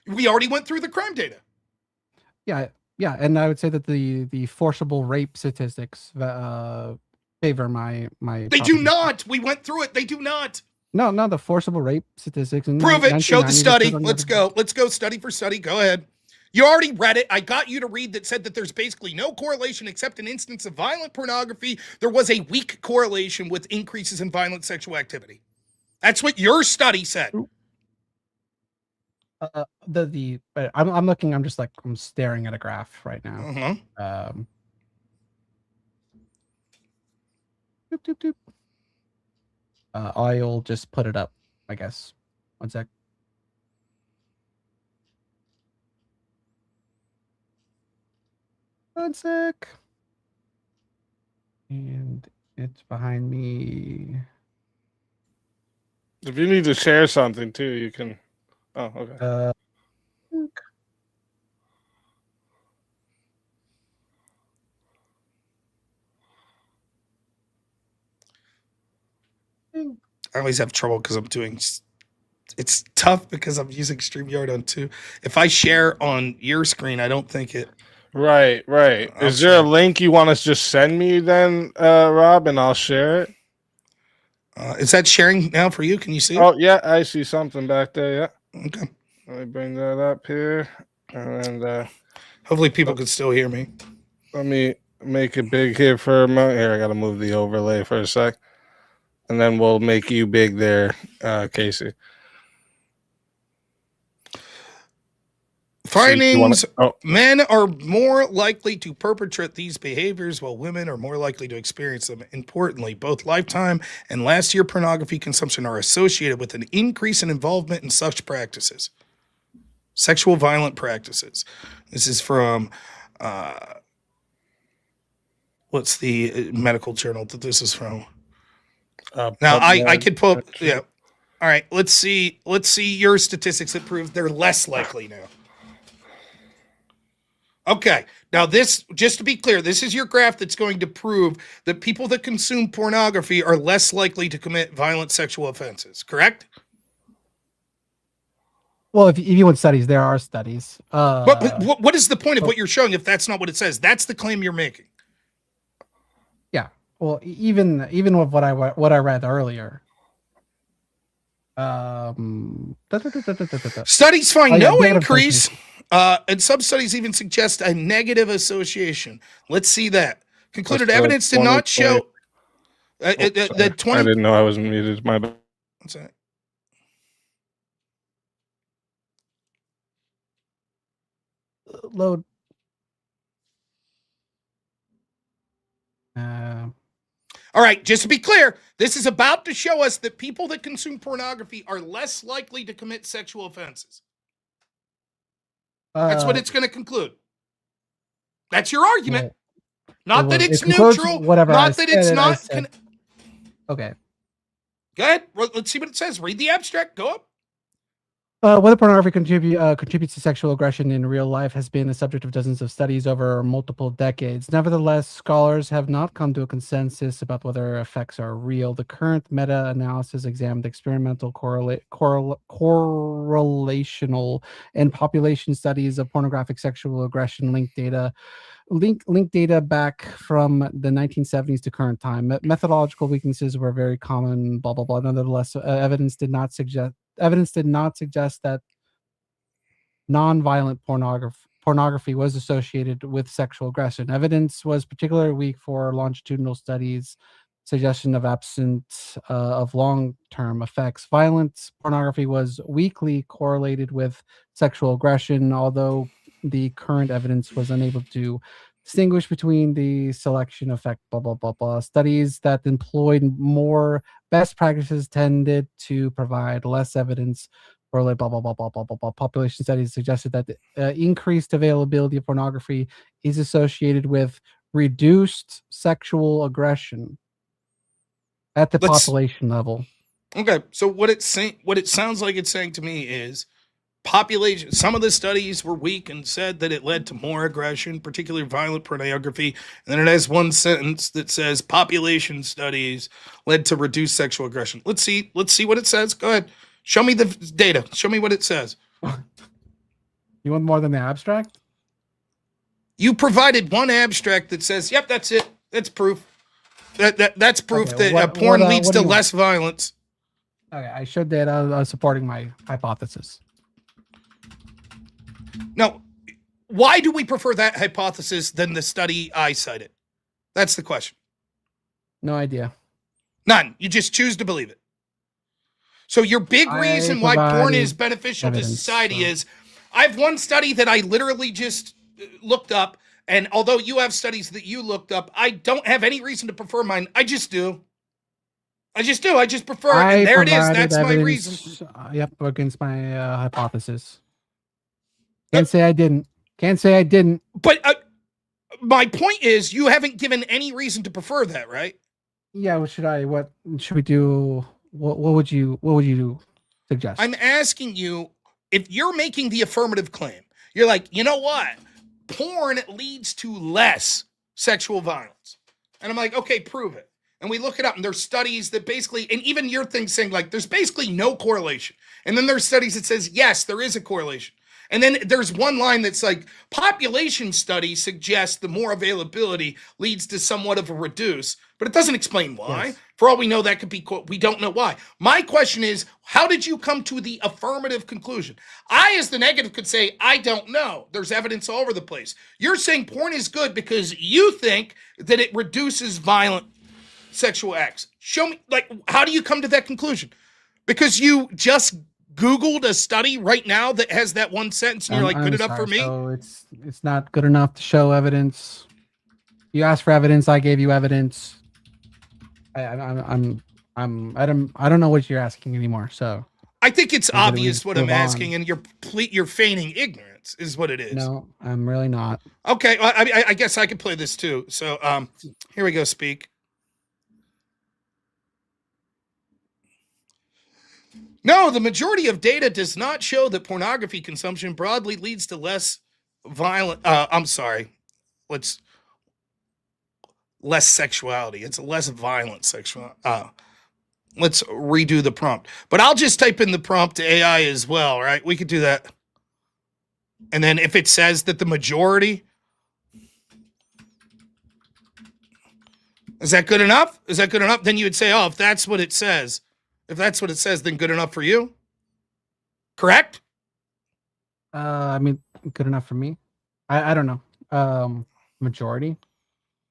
We already went through the crime data. Yeah, and I would say that the forcible rape statistics favor my. They do not. We went through it. They do not. No, the forcible rape statistics. Prove it. Show the study. Let's go. Let's go study for study. Go ahead. You already read it. I got you to read that said that there's basically no correlation except an instance of violent pornography. There was a weak correlation with increases in violent sexual activity. That's what your study said. I'm looking. I'm staring at a graph right now. I'll just put it up, I guess. One sec. One sec. And it's behind me. If you need to share something too, you can. Oh, okay. I always have trouble because I'm doing. It's tough because I'm using StreamYard on two. If I share on your screen, I don't think it. Right. Is there a link you want us to just send me then, Rob, and I'll share it? Is that sharing now for you? Can you see? Oh, yeah, I see something back there. Yeah. Okay. Let me bring that up here. And hopefully people can still hear me. Let me make it big here for a moment. Here, I got to move the overlay for a sec. And then we'll make you big there, Casey. Findings, men are more likely to perpetrate these behaviors while women are more likely to experience them. Importantly, both lifetime and last year pornography consumption are associated with an increase in involvement in such practices. Sexual violent practices. This is from, what's the medical journal that this is from? Now, I could pull up, yeah. All right, let's see your statistics that prove they're less likely now. Okay, now this, just to be clear, this is your graph that's going to prove that people that consume pornography are less likely to commit violent sexual offenses, correct? Well, if you want studies, there are studies. But what is the point of what you're showing if that's not what it says? That's the claim you're making. Yeah, well, even with what I read earlier. Studies find no increase. And some studies even suggest a negative association. Let's see that. Concluded evidence did not show that 20. I didn't know I was muted. My bad. What's that? Load. All right, just to be clear, this is about to show us that people that consume pornography are less likely to commit sexual offenses. That's what it's going to conclude. That's your argument. Not that it's neutral. Not that it's not. Okay. Go ahead. Let's see what it says. Read the abstract. Go up. Whether pornography contributes to sexual aggression in real life has been the subject of dozens of studies over multiple decades. Nevertheless, scholars have not come to a consensus about whether effects are real. The current meta-analysis examined experimental correlational and population studies of pornographic sexual aggression linked data back from the 1970s to current time. Methodological weaknesses were very common, blah, blah, blah. Nonetheless, evidence did not suggest that non-violent pornography was associated with sexual aggression. Evidence was particularly weak for longitudinal studies, suggestion of absence of long-term effects. Violent pornography was weakly correlated with sexual aggression, although the current evidence was unable to distinguish between the selection effect, blah, blah, blah, blah. Studies that employed more best practices tended to provide less evidence for blah, blah, blah, blah, blah, blah, blah. Population studies suggested that increased availability of pornography is associated with reduced sexual aggression at the population level. Okay, so what it sounds like it's saying to me is population. Some of the studies were weak and said that it led to more aggression, particularly violent pornography. And then it has one sentence that says population studies led to reduced sexual aggression. Let's see what it says. Go ahead. Show me the data. Show me what it says. You want more than the abstract? You provided one abstract that says, "Yep, that's it. That's proof. That's proof that porn leads to less violence." Okay, I showed data supporting my hypothesis. Now, why do we prefer that hypothesis than the study I cited? That's the question. No idea. None. You just choose to believe it. So your big reason why porn is beneficial to society is, I have one study that I literally just looked up, and although you have studies that you looked up, I don't have any reason to prefer mine. I just do. I just prefer it. And there it is. That's my reason. Yep, against my hypothesis. Can't say I didn't. But my point is, you haven't given any reason to prefer that, right? Yeah. What should we do? What would you suggest? I'm asking you, if you're making the affirmative claim, you're like, you know what? Porn leads to less sexual violence. And I'm like, okay, prove it. And we look it up, and there's studies that basically, and even your thing saying like, there's basically no correlation. And then there's studies that says, yes, there is a correlation. And then there's one line that's like, population studies suggest the more availability leads to somewhat of a reduce, but it doesn't explain why. Yes. For all we know, that could be, we don't know why. My question is, how did you come to the affirmative conclusion? I, as the negative, could say, I don't know. There's evidence all over the place. You're saying porn is good because you think that it reduces violent sexual acts. Show me, like, how do you come to that conclusion? Because you just Googled a study right now that has that one sentence, and you're like, good enough for me? So it's not good enough to show evidence. You asked for evidence, I gave you evidence. I don't know what you're asking anymore. So I think it's obvious what I'm asking, and you're feigning ignorance is what it is. No, I'm really not. Okay, I guess I could play this too. So here we go. Speak. No, the majority of data does not show that pornography consumption broadly leads to less violent. Less sexuality. It's less violent sexual. Let's redo the prompt. But I'll just type in the prompt to AI as well, right? We could do that. And then if it says that the majority, is that good enough? Is that good enough? Then you would say, oh, if that's what it says, then good enough for you. Correct? I mean, good enough for me. I don't know. Majority.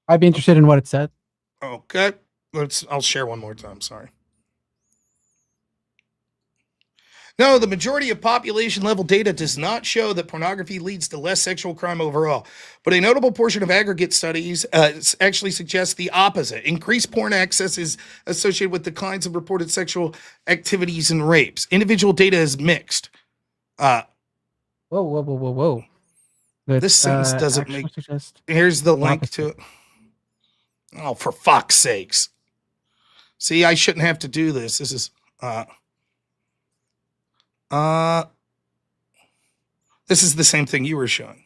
I'd be interested in what it said. Okay. I'll share one more time. Sorry. No, the majority of population level data does not show that pornography leads to less sexual crime overall. But a notable portion of aggregate studies actually suggests the opposite. Increased porn access is associated with declines in reported sexual activities and rapes. Individual data is mixed. Whoa. This sentence doesn't make. Here's the link to it. Oh, for fuck's sakes. See, I shouldn't have to do this. This is this is the same thing you were showing.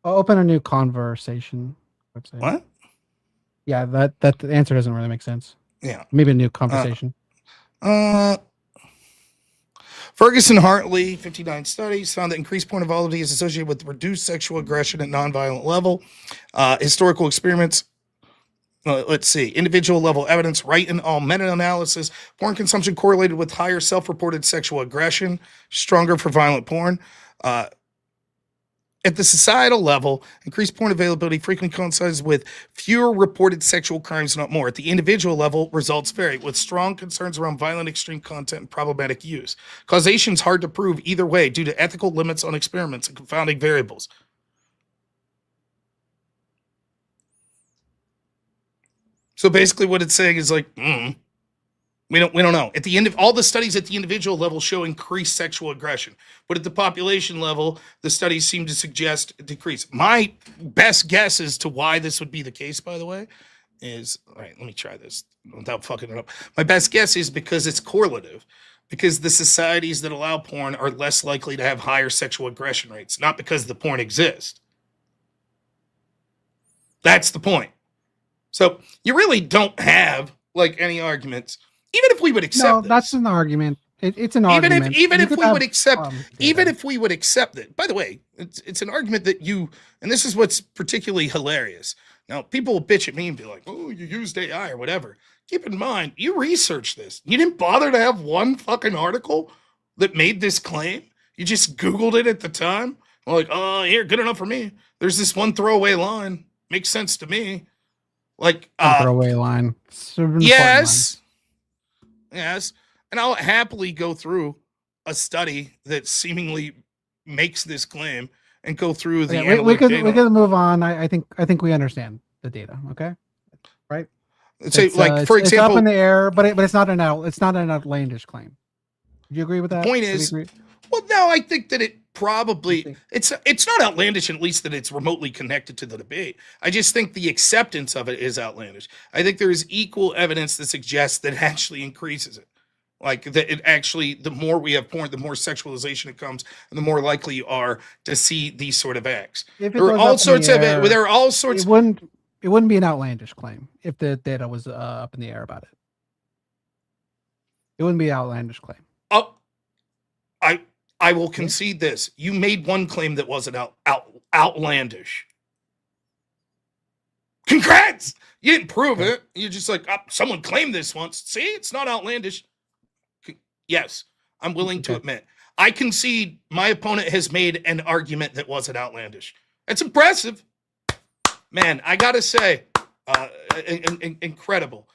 I'll open a new conversation website. What? Yeah, that the answer doesn't really make sense. Yeah. Maybe a new conversation. Ferguson Hartley, 59 studies, found that increased porn involvement is associated with reduced sexual aggression at nonviolent level. Historical experiments. Let's see. Individual level evidence, right and all meta-analysis. Porn consumption correlated with higher self-reported sexual aggression, stronger for violent porn. At the societal level, increased porn availability frequently coincides with fewer reported sexual crimes, not more. At the individual level, results vary, with strong concerns around violent extreme content and problematic use. Causation is hard to prove either way due to ethical limits on experiments and confounding variables. So basically what it's saying is like, we don't know. At the end of all the studies at the individual level show increased sexual aggression, but at the population level, the studies seem to suggest a decrease. My best guess as to why this would be the case, by the way, is, all right, let me try this without fucking it up. My best guess is because it's correlative, because the societies that allow porn are less likely to have higher sexual aggression rates, not because the porn exists. That's the point. So you really don't have like any arguments, even if we would accept. No, that's an argument. It's an argument. Even if we would accept, even if we would accept it. By the way, it's an argument that you, and this is what's particularly hilarious. Now, people will bitch at me and be like, "Oh, you used AI or whatever." Keep in mind, you researched this. You didn't bother to have one fucking article that made this claim. You just Googled it at the time. Like, oh, here, good enough for me. There's this one throwaway line. Makes sense to me. Like throwaway line. Yes. And I'll happily go through a study that seemingly makes this claim and go through the we can move on. I think we understand the data. Okay. Right. So like for example, it's up in the air, but it's not an outlandish claim. Do you agree with that? Point is, well, no, I think that it probably it's not outlandish, at least that it's remotely connected to the debate. I just think the acceptance of it is outlandish. I think there is equal evidence that suggests that it actually increases it. Like that it actually, the more we have porn, the more sexualization it comes, and the more likely you are to see these sort of acts. There are all sorts of it. There are all sorts. It wouldn't be an outlandish claim if the data was up in the air about it. It wouldn't be an outlandish claim. Oh, I will concede this. You made one claim that wasn't outlandish. Congrats! You didn't prove it. You're just like, someone claimed this once. See, it's not outlandish. Yes, I'm willing to admit. I concede my opponent has made an argument that wasn't outlandish. It's impressive. Man, I gotta say, incredible.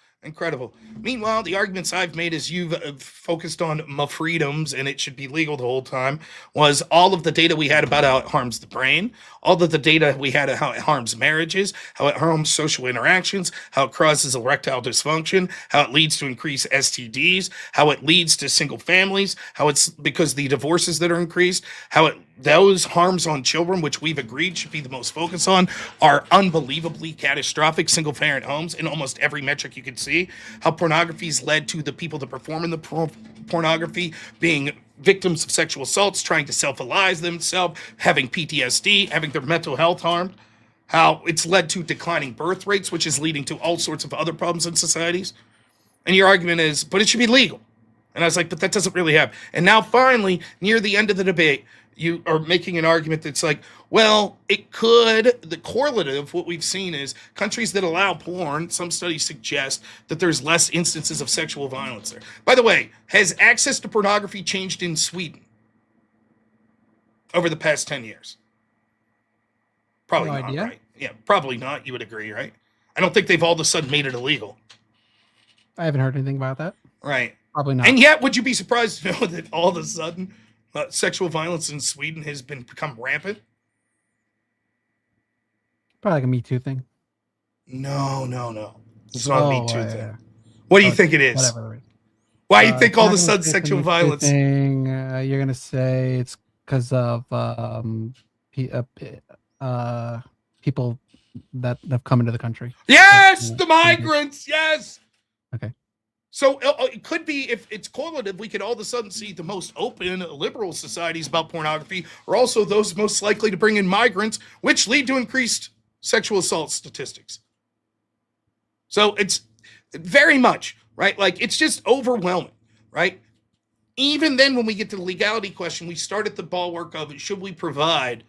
Meanwhile, the arguments I've made as you've focused on my freedoms and it should be legal the whole time was all of the data we had about how it harms the brain, all of the data we had of how it harms marriages, how it harms social interactions, how it causes erectile dysfunction, how it leads to increased STDs, how it leads to single families, how it's because the divorces that are increased, how those harms on children, which we've agreed should be the most focus on, are unbelievably catastrophic. Single parent homes in almost every metric you can see. How pornography's led to the people that perform in the pornography being victims of sexual assaults, trying to self-alize themselves, having PTSD, having their mental health harmed. How it's led to declining birth rates, which is leading to all sorts of other problems in societies. And your argument is, but it should be legal. And I was like, but that doesn't really happen. And now finally, near the end of the debate, you are making an argument that's like, well, it could, the correlative, what we've seen is countries that allow porn, some studies suggest that there's less instances of sexual violence there. By the way, has access to pornography changed in Sweden? over the past 10 years? Probably No not, idea. right? Yeah, probably not. You would agree, right? I don't think they've all of a sudden made it illegal. I haven't heard anything about that. Right. Probably not. And yet, would you be surprised to know that all of a sudden sexual violence in Sweden has become rampant? Probably like a Me Too thing. No. It's not a Me Too thing. Yeah. What do you think it is? Whatever. Why do you think all of a I'm gonna sudden say it's a sexual Me Too violence? thing. You're gonna say it's because of people that have come into the country. Yes, the migrants. Yes. Okay. So it could be, if it's correlative, we could all of a sudden see the most open liberal societies about pornography are also those most likely to bring in migrants, which lead to increased sexual assault statistics. So it's very much, right? Like, it's just overwhelming, right? Even then, when we get to the legality question, we start at the ballpark of, should we provide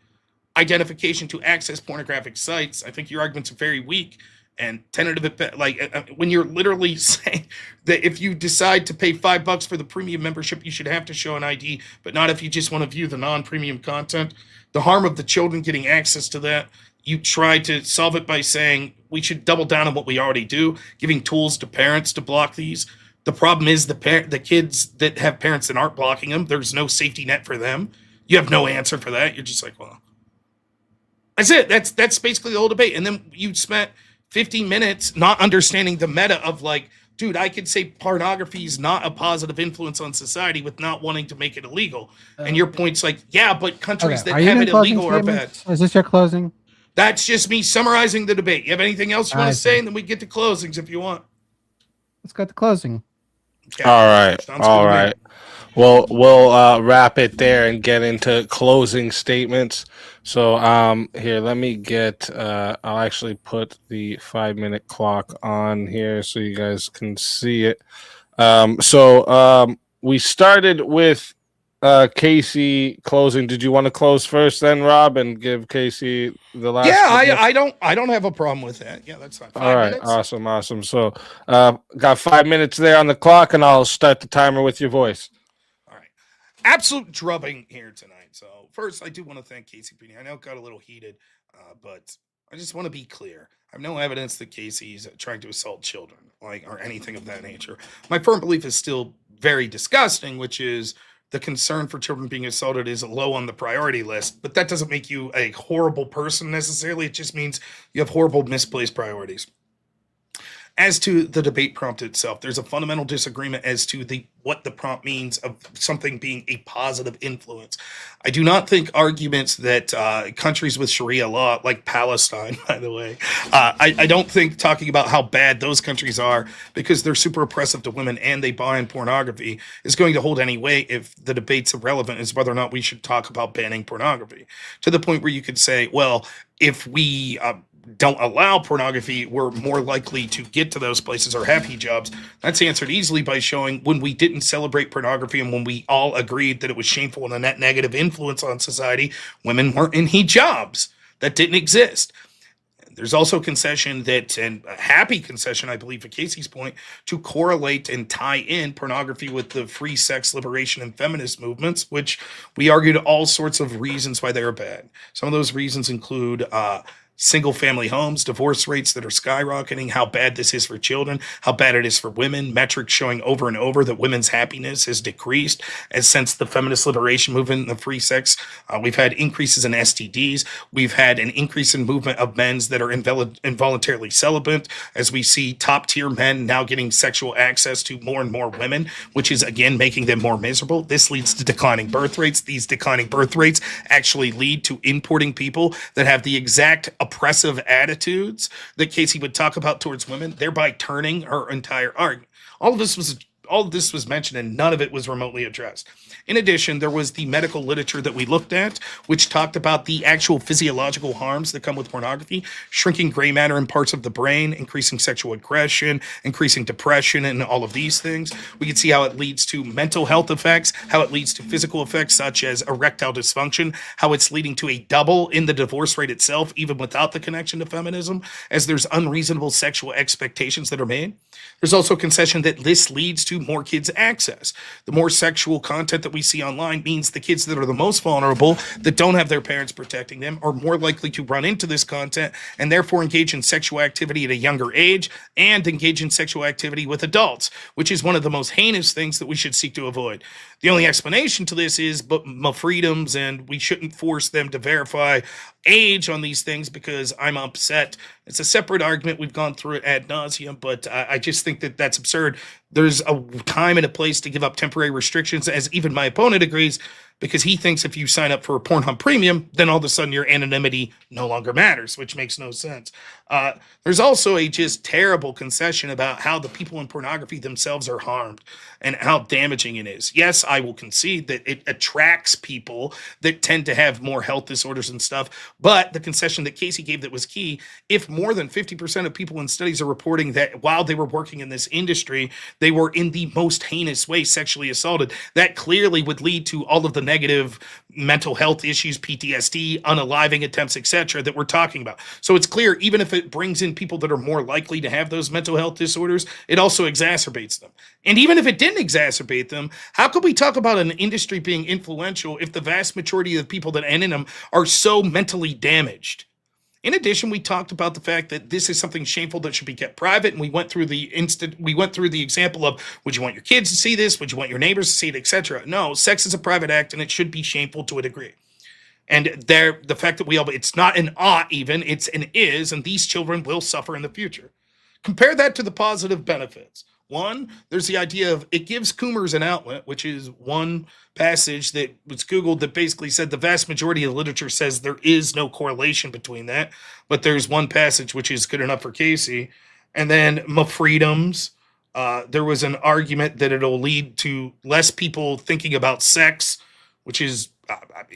identification to access pornographic sites? I think your arguments are very weak and tentative. Like, when you're literally saying that if you decide to pay $5 for the premium membership, you should have to show an ID, but not if you just want to view the non-premium content. The harm of the children getting access to that, you try to solve it by saying we should double down on what we already do, giving tools to parents to block these. The problem is the kids that have parents that aren't blocking them, there's no safety net for them. You have no answer for that. You're just like, well, that's it. That's basically the whole debate. And then you spent 15 minutes not understanding the meta of, like, dude, I could say pornography is not a positive influence on society with not wanting to make it illegal. And your point's like, yeah, but countries that have it illegal are bad. Is this your closing? That's just me summarizing the debate. You have anything else you want to say? And then we get to closings if you want. Let's go to closing. Okay. All right. Sounds All good to me. right. Well, we'll wrap it there and get into closing statements. So here, let me get, I'll actually put the 5-minute clock on here so you guys can see it. We started with Casey closing. Did you want to close first then, Rob, and give Casey the last? Yeah, I don't have a problem with that. Yeah, that's fine. 5 All right, minutes? awesome. So got 5 minutes there on the clock, and I'll start the timer with your voice. All right. Absolute drubbing here tonight. So first, I do want to thank Casey Pini. I know it got a little heated, but I just want to be clear. I have no evidence that Casey's trying to assault children, or anything of that nature. My firm belief is still very disgusting, which is the concern for children being assaulted is low on the priority list, but that doesn't make you a horrible person necessarily. It just means you have horrible misplaced priorities. As to the debate prompt itself, there's a fundamental disagreement as to what the prompt means of something being a positive influence. I do not think arguments that countries with Sharia law, like Palestine, by the way, I don't think talking about how bad those countries are because they're super oppressive to women and they buy in pornography is going to hold any weight if the debate's irrelevant as whether or not we should talk about banning pornography. To the point where you could say, well, if we don't allow pornography, we're more likely to get to those places or have hijabs. That's answered easily by showing when we didn't celebrate pornography and when we all agreed that it was shameful and a net negative influence on society, women weren't in hijabs. That didn't exist. There's also concession and a happy concession, I believe, for Casey's point, to correlate and tie in pornography with the free sex liberation and feminist movements, which we argued all sorts of reasons why they are bad. Some of those reasons include single family homes, divorce rates that are skyrocketing, how bad this is for children, how bad it is for women, metrics showing over and over that women's happiness has decreased as since the feminist liberation movement and the free sex. We've had increases in STDs. We've had an increase in movement of men's that are involuntarily celibate, as we see top tier men now getting sexual access to more and more women, which is again making them more miserable. This leads to declining birth rates. These declining birth rates actually lead to importing people that have the exact oppressive attitudes that Casey would talk about towards women, thereby turning her entire argument. All of this was mentioned and none of it was remotely addressed. In addition, there was the medical literature that we looked at, which talked about the actual physiological harms that come with pornography, shrinking gray matter in parts of the brain, increasing sexual aggression, increasing depression, and all of these things. We can see how it leads to mental health effects, how it leads to physical effects such as erectile dysfunction, how it's leading to a double in the divorce rate itself, even without the connection to feminism, as there's unreasonable sexual expectations that are made. There's also concession that this leads to to more kids access. The more sexual content that we see online means the kids that are the most vulnerable, that don't have their parents protecting them, are more likely to run into this content and therefore engage in sexual activity at a younger age and engage in sexual activity with adults, which is one of the most heinous things that we should seek to avoid. The only explanation to this is but freedoms, and we shouldn't force them to verify age on these things because I'm upset. It's a separate argument. We've gone through it ad nauseum, but I just think that that's absurd. There's a time and a place to give up temporary restrictions, as even my opponent agrees, because he thinks if you sign up for a Pornhub Premium, then all of a sudden your anonymity no longer matters, which makes no sense. There's also a just terrible concession about how the people in pornography themselves are harmed and how damaging it is. Yes, I will concede that it attracts people that tend to have more health disorders and stuff, but the concession that Casey gave that was key, if more than 50% of people in studies are reporting that while they were working in this industry, they were in the most heinous way sexually assaulted, that clearly would lead to all of the negative mental health issues, PTSD, unaliving attempts, etc., that we're talking about. So it's clear, even if it brings in people that are more likely to have those mental health disorders, it also exacerbates them. And even if it didn't exacerbate them, how could we talk about an industry being influential if the vast majority of the people that end in them are so mentally damaged? In addition, we talked about the fact that this is something shameful that should be kept private, and we went through the example of, would you want your kids to see this? Would you want your neighbors to see it, etc.? No, sex is a private act, and it should be shameful to a degree. And the fact that it's not an ought even, it's an is, and these children will suffer in the future. Compare that to the positive benefits. One, there's the idea of it gives Coomers an outlet, which is one passage that was Googled that basically said the vast majority of the literature says there is no correlation between that, but there's one passage which is good enough for Casey. And then freedoms. There was an argument that it'll lead to less people thinking about sex, which is,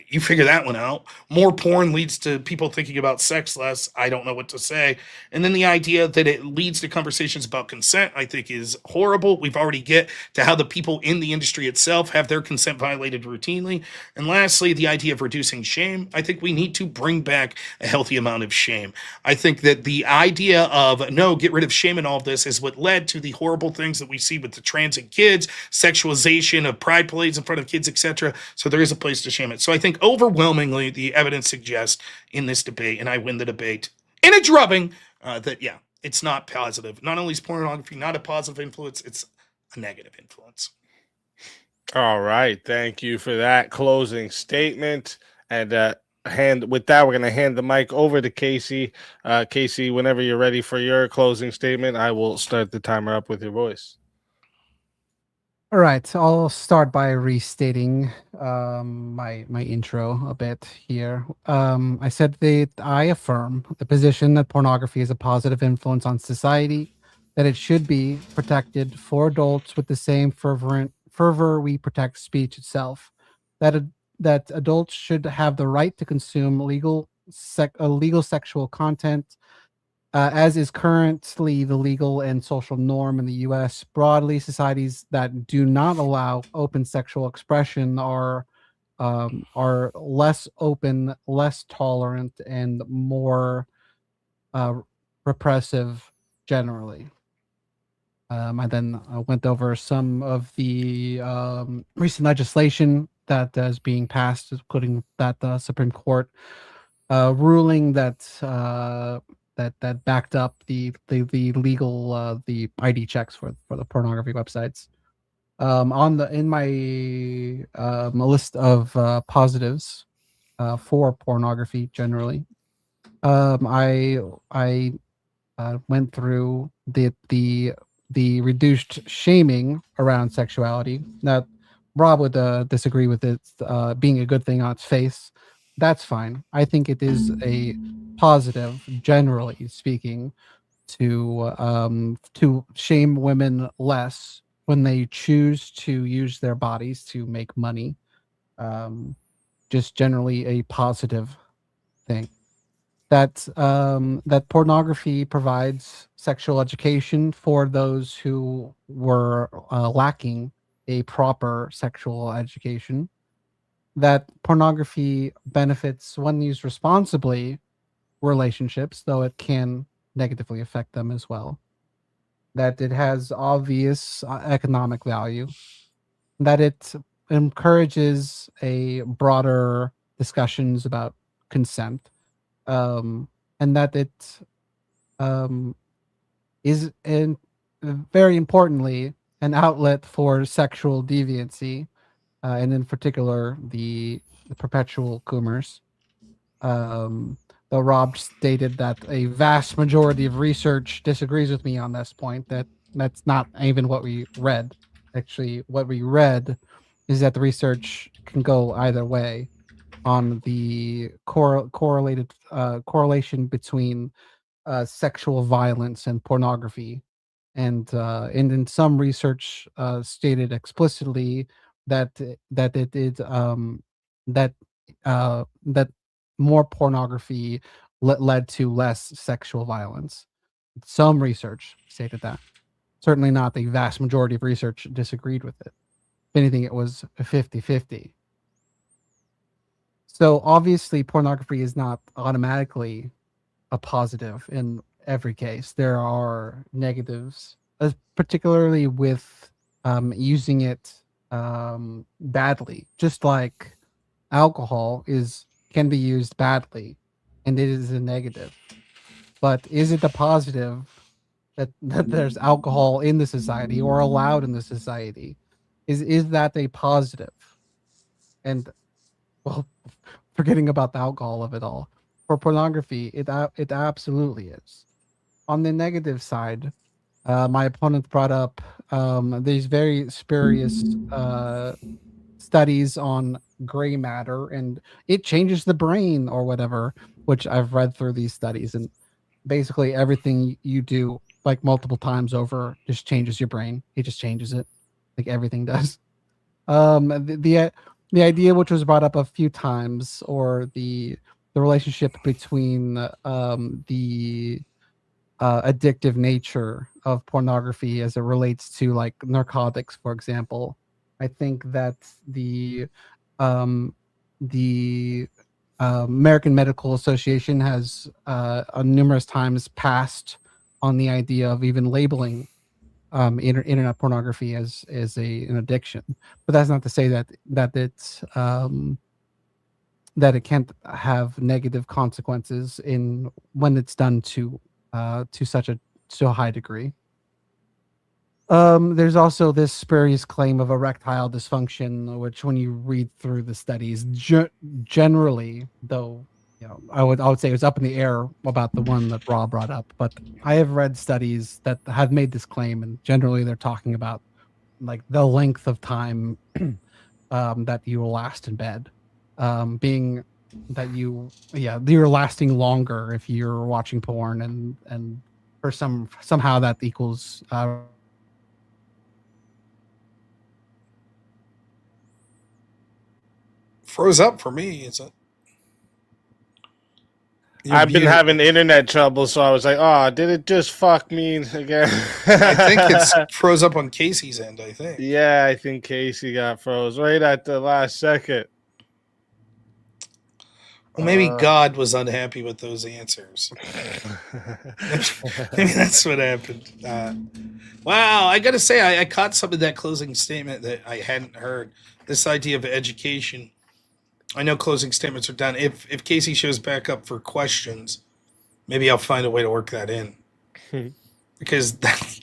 you figure that one out. More porn leads to people thinking about sex less. I don't know what to say. And then the idea that it leads to conversations about consent, I think, is horrible. We've already get to how the people in the industry itself have their consent violated routinely. And lastly, the idea of reducing shame. I think we need to bring back a healthy amount of shame. I think that the idea of, no, get rid of shame in all of this is what led to the horrible things that we see with the trans and kids, sexualization of pride parades in front of kids, etc. So there is a place to shame it. So I think overwhelmingly the evidence suggests in this debate, and I win the debate in a drubbing, that, yeah, it's not positive. Not only is pornography not a positive influence, it's a negative influence. All right. Thank you for that closing statement. And with that, we're going to hand the mic over to Casey. Casey, whenever you're ready for your closing statement, I will start the timer up with your voice. All right, I'll start by restating my intro a bit here. I said that I affirm the position that pornography is a positive influence on society, that it should be protected for adults with the same fervor we protect speech itself, that adults should have the right to consume legal sexual content, as is currently the legal and social norm in the U.S. Broadly, societies that do not allow open sexual expression are less open, less tolerant, and more repressive generally. I then went over some of the recent legislation that is being passed, including that Supreme Court ruling that that backed up the legal the ID checks for the pornography websites. In my list of positives for pornography generally, I went through the reduced shaming around sexuality. Now, Rob would disagree with it being a good thing on its face. That's fine. I think it is a positive, generally speaking, to shame women less when they choose to use their bodies to make money. Just generally a positive thing. That pornography provides sexual education for those who were lacking a proper sexual education. That pornography benefits, when used responsibly, relationships, though it can negatively affect them as well. that it has obvious economic value, that it encourages a broader discussions about consent, and that it is very importantly an outlet for sexual deviancy, and in particular the perpetual coomers. Um, though Rob stated that a vast majority of research disagrees with me on this point, that's not even what we read. Actually, what we read is that the research can go either way on the correlation between sexual violence and pornography, and in some research stated explicitly that it is that more pornography led to less sexual violence. Some research stated that. Certainly not the vast majority of research disagreed with it. If anything, it was a 50-50. So obviously pornography is not automatically a positive in every case. There are negatives, particularly with using it badly. Just like alcohol can be used badly, and it is a negative. But is it a positive that there's alcohol in the society or allowed in the society? Is that a positive? And well, forgetting about the alcohol of it all, for pornography, it absolutely is. On the negative side, my opponent brought up these very spurious studies on gray matter, and it changes the brain or whatever, which I've read through these studies, and basically everything you do like multiple times over just changes your brain. It just changes it, like everything does. The idea, which was brought up a few times, or the relationship between the addictive nature of pornography as it relates to like narcotics, for example. I think that um, the American Medical Association has numerous times passed on the idea of even labeling internet pornography as an addiction. But that's not to say that it can't have negative consequences in when it's done to such a high degree. There's also this spurious claim of erectile dysfunction, which, when you read through the studies, generally, though, I would say it was up in the air about the one that Rob brought up. But I have read studies that have made this claim, and generally they're talking about like the length of time that you will last in bed, being that you're lasting longer if you're watching porn, and for somehow that equals Froze up for me. Is it? I've been having internet trouble, so I was like, "Oh, did it just fuck me again?" I think it's froze up on Casey's end. I think. Yeah, I think Casey got froze right at the last second. Well, maybe God was unhappy with those answers. Maybe that's what happened. Wow, I gotta say, I caught some of that closing statement that I hadn't heard. This idea of education. I know closing statements are done. If Casey shows back up for questions, maybe I'll find a way to work that in. Because that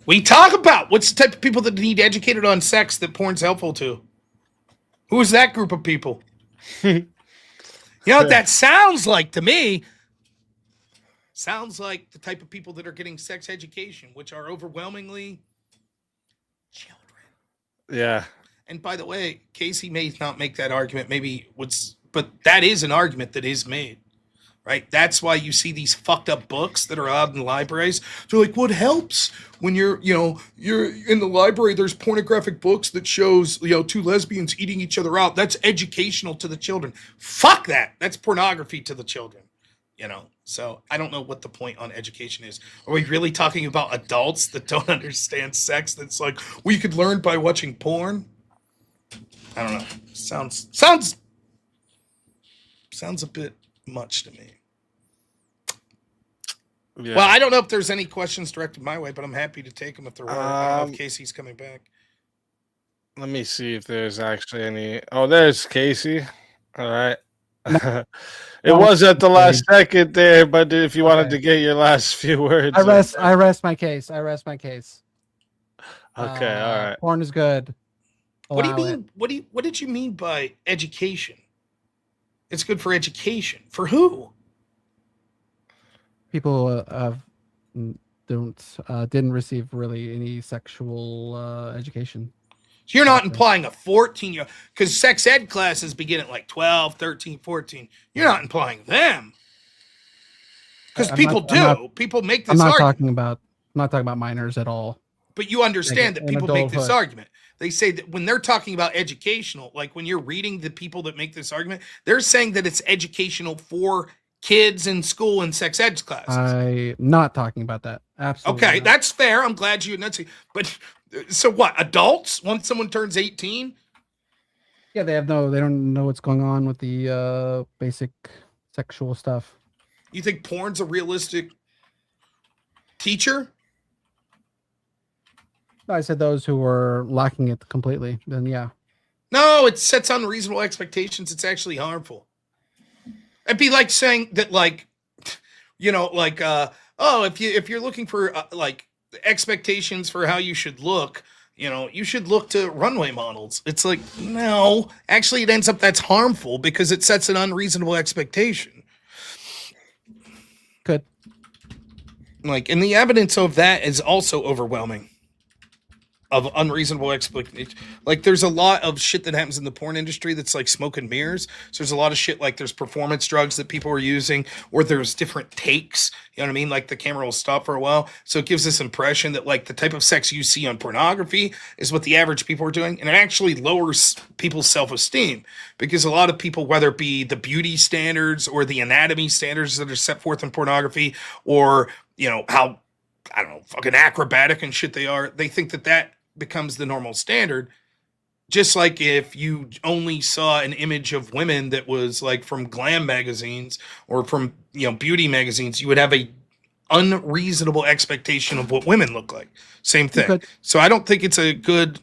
we talk about what's the type of people that need educated on sex that porn's helpful to. Who is that group of people? You know what that sounds like to me? Sounds like the type of people that are getting sex education, which are overwhelmingly children. Yeah. And by the way, Casey may not make that argument, but that is an argument that is made, right? That's why you see these fucked up books that are out in libraries. They're like, what helps when you're in the library? There's pornographic books that shows, two lesbians eating each other out. That's educational to the children. Fuck that. That's pornography to the children, So I don't know what the point on education is. Are we really talking about adults that don't understand sex? That's like, we could learn by watching porn? I don't know. Sounds a bit much to me. Yeah. Well, I don't know if there's any questions directed my way, but I'm happy to take them if there were. I don't know if Casey's coming back. Let me see if there's actually any. Oh, there's Casey. All right. It was at the last second there, but if you wanted to get your last few words, I rest my case. I rest my case. Okay, all right. Porn is good. What do you mean? What did you mean by education? It's good for education. For who? People didn't receive really any sexual education. So you're not implying a 14-year, because sex ed classes begin at like 12, 13, 14. You're not implying them. Because people people make this argument. I'm not talking about minors at all. But you understand that people make this argument. They say that when they're talking about educational, like when you're reading the people that make this argument, they're saying that it's educational for kids in school and sex ed classes. I'm not talking about that. Absolutely. Okay, not. that's fair. I'm glad you enunciate. But so what? Adults, once someone turns 18? Yeah, they don't know what's going on with the basic sexual stuff. You think porn's a realistic teacher? I said those who were lacking it completely. Then yeah. No, it sets unreasonable expectations. It's actually harmful. It'd be like saying that, like, you know, like, if you're looking for like expectations for how you should look, you know, you should look to runway models. It's like, no, actually, it ends up that's harmful because it sets an unreasonable expectation. Good. Like, and the evidence of that is also overwhelming. Of unreasonable expectation. Like, there's a lot of shit that happens in the porn industry that's like smoke and mirrors. So there's a lot of shit like there's performance drugs that people are using, or there's different takes. You know what I mean? Like the camera will stop for a while. So it gives this impression that like the type of sex you see on pornography is what the average people are doing. And it actually lowers people's self-esteem because a lot of people, whether it be the beauty standards or the anatomy standards that are set forth in pornography, or, you know, how, I don't know, fucking acrobatic and shit they are, they think that that becomes the normal standard. Just like if you only saw an image of women that was like from glam magazines or from, you know, beauty magazines, you would have a unreasonable expectation of what women look like. Same thing. So I don't think it's a good,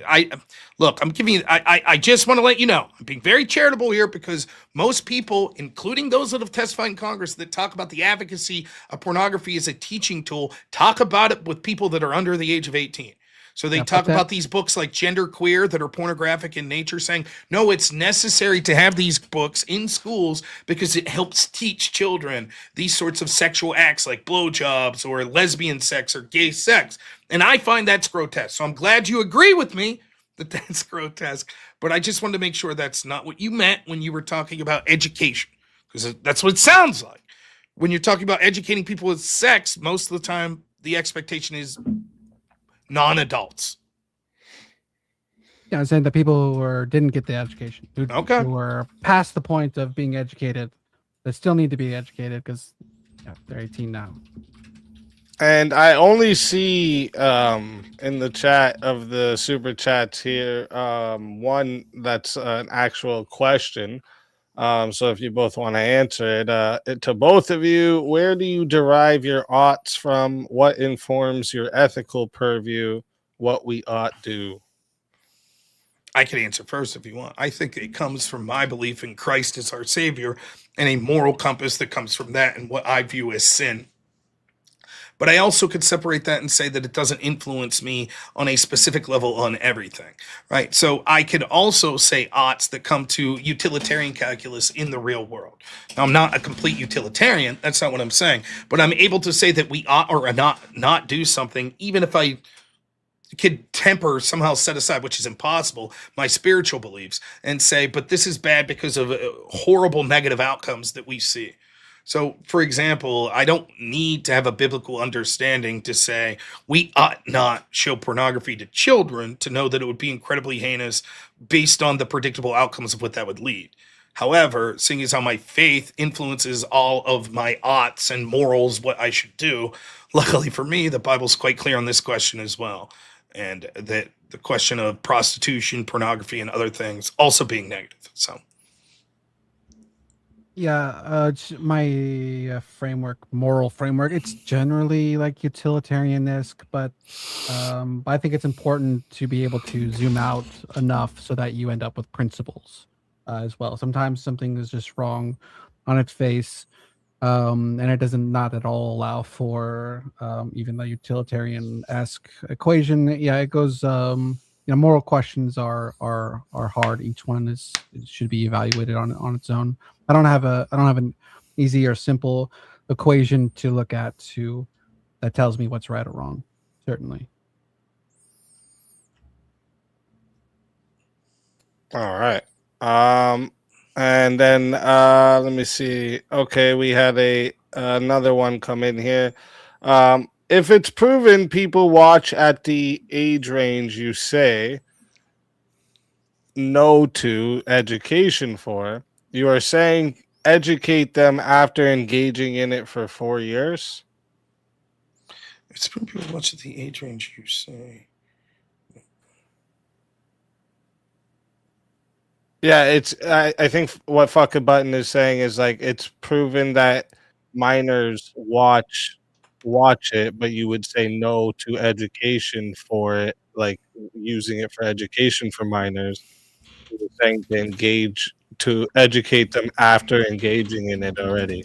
I'm giving you, I just want to let you know, I'm being very charitable here because most people, including those that have testified in Congress that talk about the advocacy of pornography as a teaching tool, talk about it with people that are under the age of 18. So they talk about these books like Gender Queer that are pornographic in nature, saying, no, it's necessary to have these books in schools because it helps teach children these sorts of sexual acts like blowjobs or lesbian sex or gay sex. And I find that's grotesque. So I'm glad you agree with me that that's grotesque. But I just wanted to make sure that's not what you meant when you were talking about education, because that's what it sounds like. When you're talking about educating people with sex, most of the time the expectation is non-adults. Yeah, I'm saying the people who didn't get the education, who were past the point of being educated, they still need to be educated because they're 18 now. And I only see in the chat of the super chats here one that's an actual question. So if you both want to answer it, to both of you, where do you derive your oughts from? What informs your ethical purview? What we ought do? I can answer first if you want. I think it comes from my belief in Christ as our Savior and a moral compass that comes from that and what I view as sin. But I also could separate that and say that it doesn't influence me on a specific level on everything, right? So I could also say oughts that come to utilitarian calculus in the real world. Now, I'm not a complete utilitarian. That's not what I'm saying. But I'm able to say that we ought or not do something, even if I could somehow set aside, which is impossible, my spiritual beliefs and say, but this is bad because of horrible negative outcomes that we see. So, for example, I don't need to have a biblical understanding to say we ought not show pornography to children to know that it would be incredibly heinous based on the predictable outcomes of what that would lead. However, seeing as how my faith influences all of my oughts and morals, what I should do, luckily for me, the Bible's quite clear on this question as well. And that the question of prostitution, pornography, and other things also being negative. So. My framework, moral framework, it's generally like utilitarian-esque, but I think it's important to be able to zoom out enough so that you end up with principles as well. Sometimes something is just wrong on its face, and it doesn't not at all allow for even the utilitarian-esque equation. Yeah, it goes. Moral questions are hard. Each one it should be evaluated on its own. I don't have an easy or simple equation to look at that tells me what's right or wrong. Certainly. All right. And then let me see. Okay, we had another one come in here. If it's proven people watch at the age range you say no to education for, you are saying educate them after engaging in it for 4 years? It's proven people watch at the age range you say. Yeah, it's I think what fucking button is saying is like it's proven that minors watch it, but you would say no to education for it, like using it for education for minors. You're saying to educate them after engaging in it already.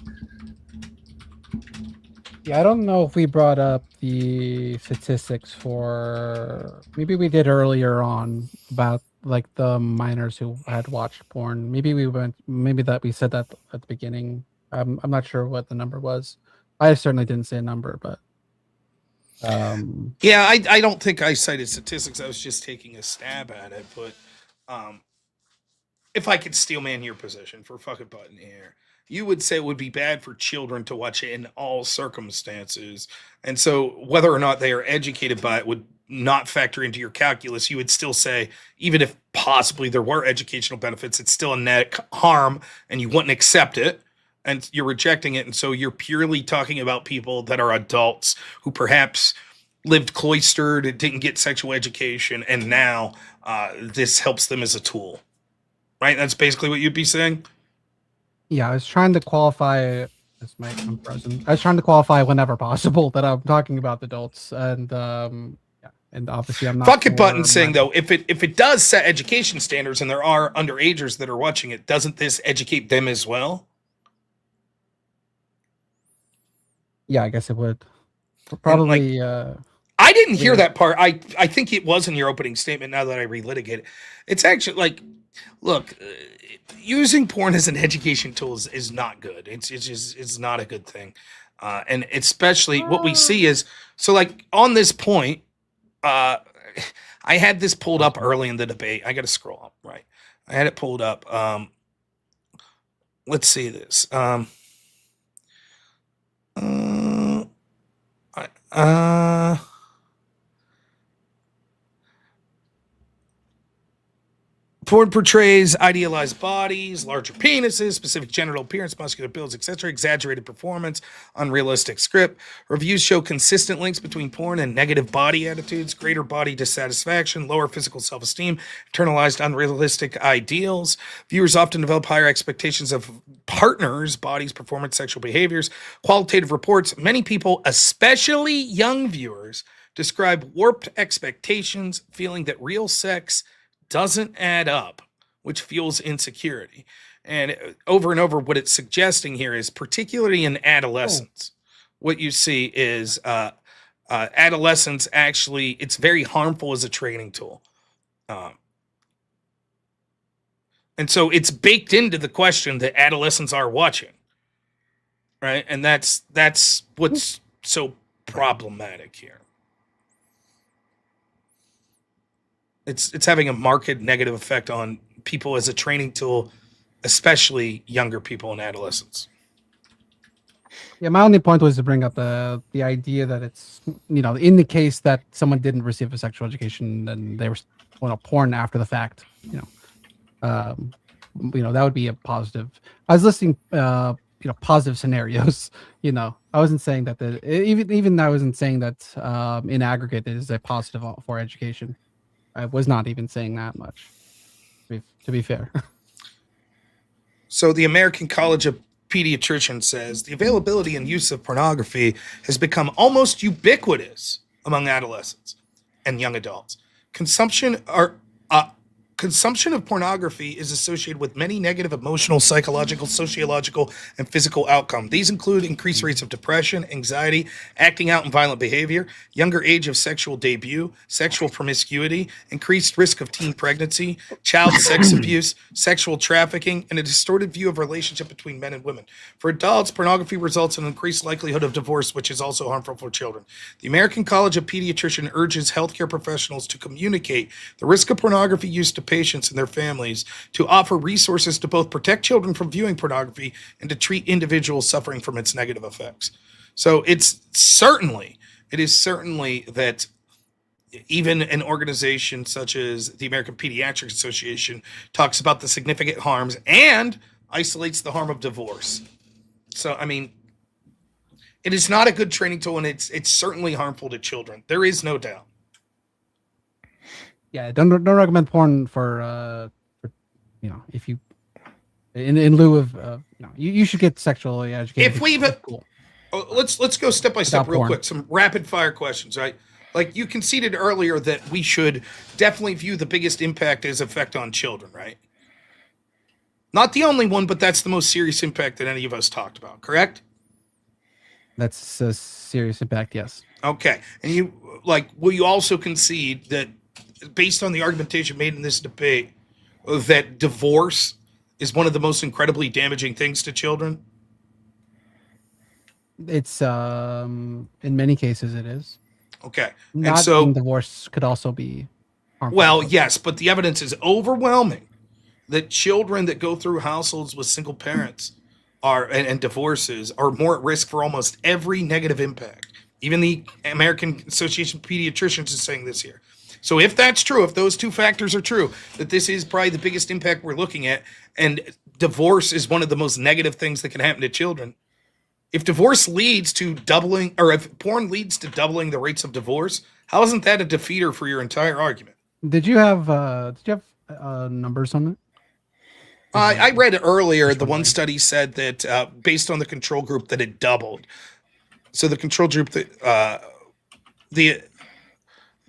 Yeah, I don't know if we brought up the statistics for. Maybe we did earlier on about like the minors who had watched porn. Maybe that we said that at the beginning. I'm not sure what the number was. I certainly didn't say a number, but yeah, I don't think I cited statistics. I was just taking a stab at it. But if I could steel man your position for fucking button here, you would say it would be bad for children to watch it in all circumstances. And so whether or not they are educated by it would not factor into your calculus. You would still say, even if possibly there were educational benefits, it's still a net harm and you wouldn't accept it. And you're rejecting it. And so you're purely talking about people that are adults who perhaps lived cloistered, didn't get sexual education, and now this helps them as a tool. Right? That's basically what you'd be saying? yeah, I was trying to qualify. This might come present. I was trying to qualify whenever possible that I'm talking about adults, and and obviously I'm not. Fuck it, button saying though, if it does set education standards and there are underagers that are watching it, doesn't this educate them as well? Yeah, I guess it would. Probably. I didn't hear that part. I think it was in your opening statement. Now that I relitigate it, it's actually like, look, using porn as an education tool is not good. It's not a good thing, and especially what we see is so like on this point. I had this pulled up early in the debate. I got to scroll up, right? I had it pulled up. Let's see this. Porn portrays idealized bodies, larger penises, specific genital appearance, muscular builds, etc., exaggerated performance, unrealistic script. Reviews show consistent links between porn and negative body attitudes, greater body dissatisfaction, lower physical self-esteem, internalized unrealistic ideals. Viewers often develop higher expectations of partners, bodies, performance, sexual behaviors. Qualitative reports, many people, especially young viewers, describe warped expectations, feeling that real sex doesn't add up, which fuels insecurity. And over, what it's suggesting here is, particularly in adolescence, what you see is adolescence actually, it's very harmful as a training tool. And so it's baked into the question that adolescents are watching, right? And that's what's so problematic here. It's having a marked negative effect on people as a training tool, especially younger people and adolescents. Yeah, my only point was to bring up the idea that it's, in the case that someone didn't receive a sexual education and they were porn after the fact, that would be a positive. I was listing positive scenarios. I wasn't saying that even I wasn't saying that in aggregate it is a positive for education. I was not even saying that much, to be fair. So the American College of Pediatricians says the availability and use of pornography has become almost ubiquitous among adolescents and young adults. Consumption of pornography is associated with many negative emotional, psychological, sociological, and physical outcomes. These include increased rates of depression, anxiety, acting out in violent behavior, younger age of sexual debut, sexual promiscuity, increased risk of teen pregnancy, child sex abuse, sexual trafficking, and a distorted view of relationship between men and women. For adults, pornography results in an increased likelihood of divorce, which is also harmful for children. The American College of Pediatricians urges healthcare professionals to communicate the risk of pornography use to patients and their families, to offer resources to both protect children from viewing pornography and to treat individuals suffering from its negative effects. So it is certainly that even an organization such as the American Pediatric Association talks about the significant harms and isolates the harm of divorce. So, I mean, it is not a good training tool, and it's certainly harmful to children. There is no doubt. Yeah, don't recommend porn for if you in lieu of you should get sexually educated. If we've cool. Let's go step by step real porn. quick. Some rapid fire questions, right? Like you conceded earlier that we should definitely view the biggest impact as effect on children, right? Not the only one, but that's the most serious impact that any of us talked about, correct? That's a serious impact, yes. Okay. And will you also concede that based on the argumentation made in this debate, that divorce is one of the most incredibly damaging things to children? It's in many cases it is. Okay. Not and so divorce could also be harmful. Well, yes, but the evidence is overwhelming that children that go through households with single parents and divorces are more at risk for almost every negative impact. Even the American Association of Pediatricians is saying this here. So if that's true, if those two factors are true, that this is probably the biggest impact we're looking at, and divorce is one of the most negative things that can happen to children. If divorce leads to doubling, or if porn leads to doubling the rates of divorce, how isn't that a defeater for your entire argument? Did you have numbers on it? I read earlier, the one study said that based on the control group that it doubled. So the control group that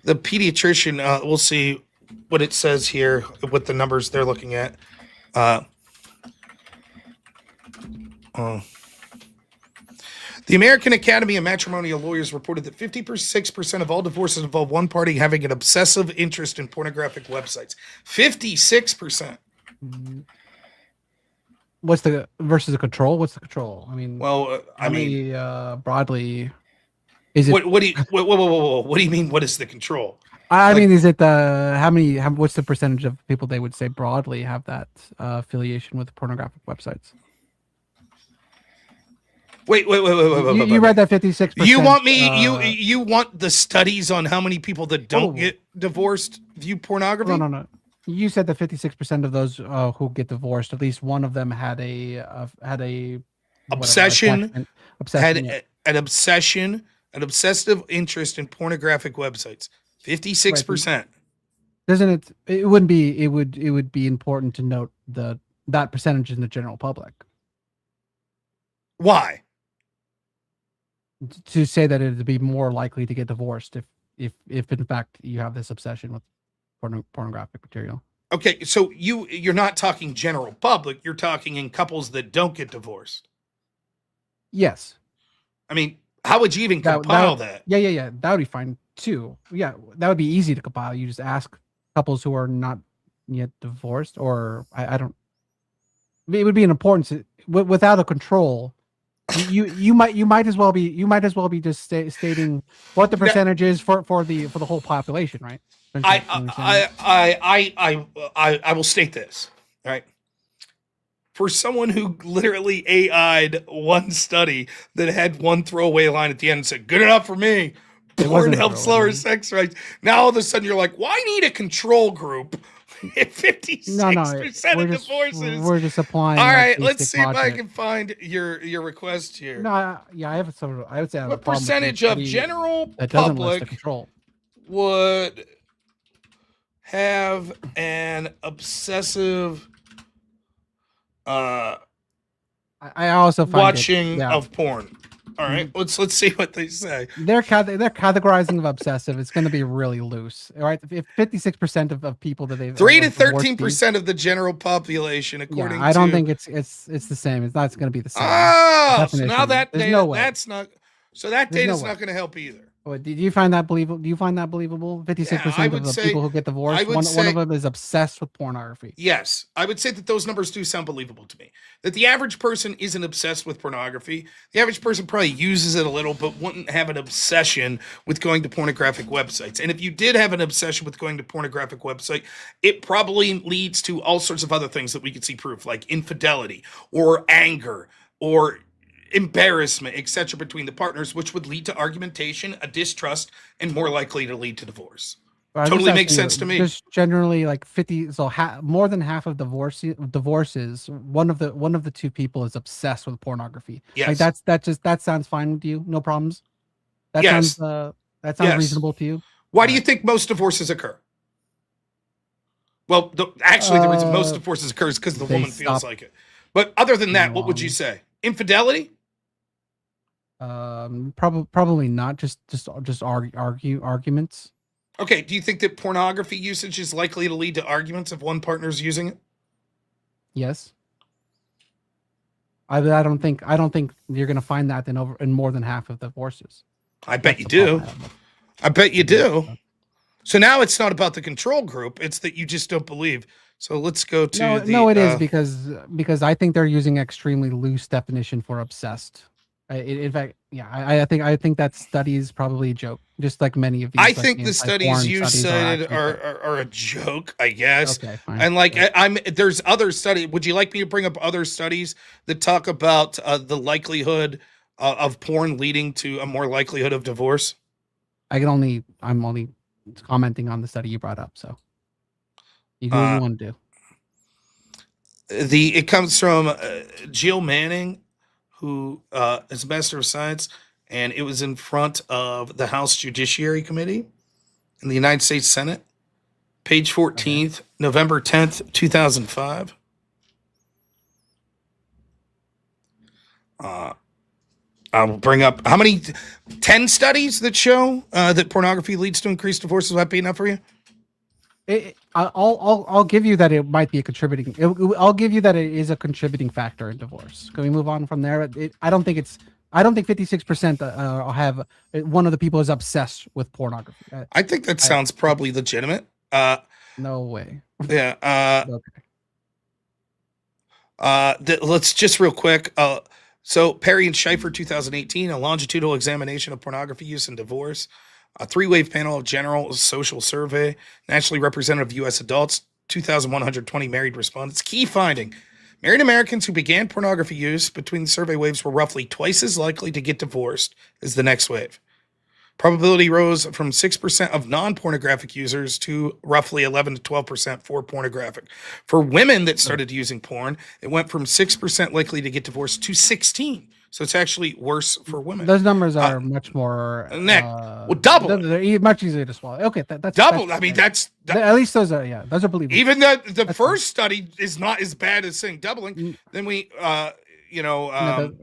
the pediatrician, we'll see what it says here with the numbers they're looking at. The American Academy of Matrimonial Lawyers reported that 56% of all divorces involve one party having an obsessive interest in pornographic websites. 56%. What's the versus the control? What's the control? I mean, well, broadly, is it? What do you? Whoa! What do you mean? What is the control? I mean, is it the what's the percentage of people they would say broadly have that affiliation with pornographic websites? Wait. You read that 56%. You want me? You want the studies on how many people that don't get divorced view pornography? No. You said that 56% of those who get divorced, at least one of them had a obsession. Obsession. An obsessive interest in pornographic websites. 56%. Doesn't it? It wouldn't be. It would be important to note that percentage in the general public. Why? To say that it would be more likely to get divorced if in fact you have this obsession with pornographic material. Okay, so you're not talking general public. You're talking in couples that don't get divorced. Yes. I mean, how would you even compile that? Yeah. That would be fine too. Yeah, that would be easy to compile. You just ask couples who are not yet divorced, or I don't. It would be an importance without a control. You might as well be just stating what the percentage is for the whole population, right? I will state this, right? For someone who literally AI'd one study that had one throwaway line at the end and said, "Good enough for me. Porn helps lower sex rates." Now all of a sudden you're like, "Why need a control group?" If 56% of divorces. We're just applying. All right, let's see if I can find your request here. No, I have some. I would say what percentage of general public would have an obsessive I also find watching of porn. All right, let's see what they say. They're categorizing of obsessive. It's going to be really loose, right? If 56% of people that they've 3 to 13% of the general population, according I don't to, think it's the same. It's not going to be the same. Oh, so now that There's data, no way. that's not. So that There's data's no not going to help either. Do you find that believable? Do you find that believable? 56% of the people who get divorced, one of them is obsessed with pornography. Yes, I would say that those numbers do sound believable to me. That the average person isn't obsessed with pornography. The average person probably uses it a little, but wouldn't have an obsession with going to pornographic websites. And if you did have an obsession with going to pornographic website, it probably leads to all sorts of other things that we could see proof, like infidelity or anger or embarrassment, etc., between the partners, which would lead to argumentation, a distrust, and more likely to lead to divorce. Totally makes sense to me. Just generally, like 50, so more than half of divorces, one of the two people is obsessed with pornography. Yes. Like that sounds fine with you, no problems. That sounds reasonable to you. Why do you think most divorces occur? Well, the reason most divorces occur is because the woman feels like it. But other than that, what would you say? Infidelity? Probably not. Just arguments. Okay. Do you think that pornography usage is likely to lead to arguments if one partner's using it? Yes. I don't think you're going to find that in more than half of divorces. I bet you do. I bet you do. So now it's not about the control group; it's that you just don't believe. So let's go to it is because I think they're using extremely loose definition for obsessed. In fact, I think that study is probably a joke, just like many of these. I think the studies you cited are a joke, I guess. Okay, fine. And there's other study. Would you like me to bring up other studies that talk about the likelihood of porn leading to a more likelihood of divorce? I'm only commenting on the study you brought up, so you do what you want to do. It comes from Jill Manning, who is a Master of Science, and it was in front of the House Judiciary Committee in the United States Senate, page 14th, November 10th, 2005. I'll bring up how many 10 studies that show that pornography leads to increased divorces. Would that be enough for you? I'll give you that it might be a contributing. I'll give you that it is a contributing factor in divorce. Can we move on from there? I don't think 56% have one of the people is obsessed with pornography. I think that sounds probably legitimate. No way. Yeah. Okay. Let's just real quick. So Perry and Schaefer, 2018, a longitudinal examination of pornography use and divorce. A 3-wave panel of general social survey, nationally representative U.S. adults, 2,120 married respondents. Key finding: married Americans who began pornography use between the survey waves were roughly twice as likely to get divorced as the next wave. Probability rose from 6% of non-pornographic users to roughly 11 to 12% for pornographic. For women that started using porn, it went from 6% likely to get divorced to 16%. So it's actually worse for women. Those numbers are much more double. They're much easier to swallow. Okay, that's double. That's at least those are those are believable. Even the first study is not as bad as saying doubling. Then we the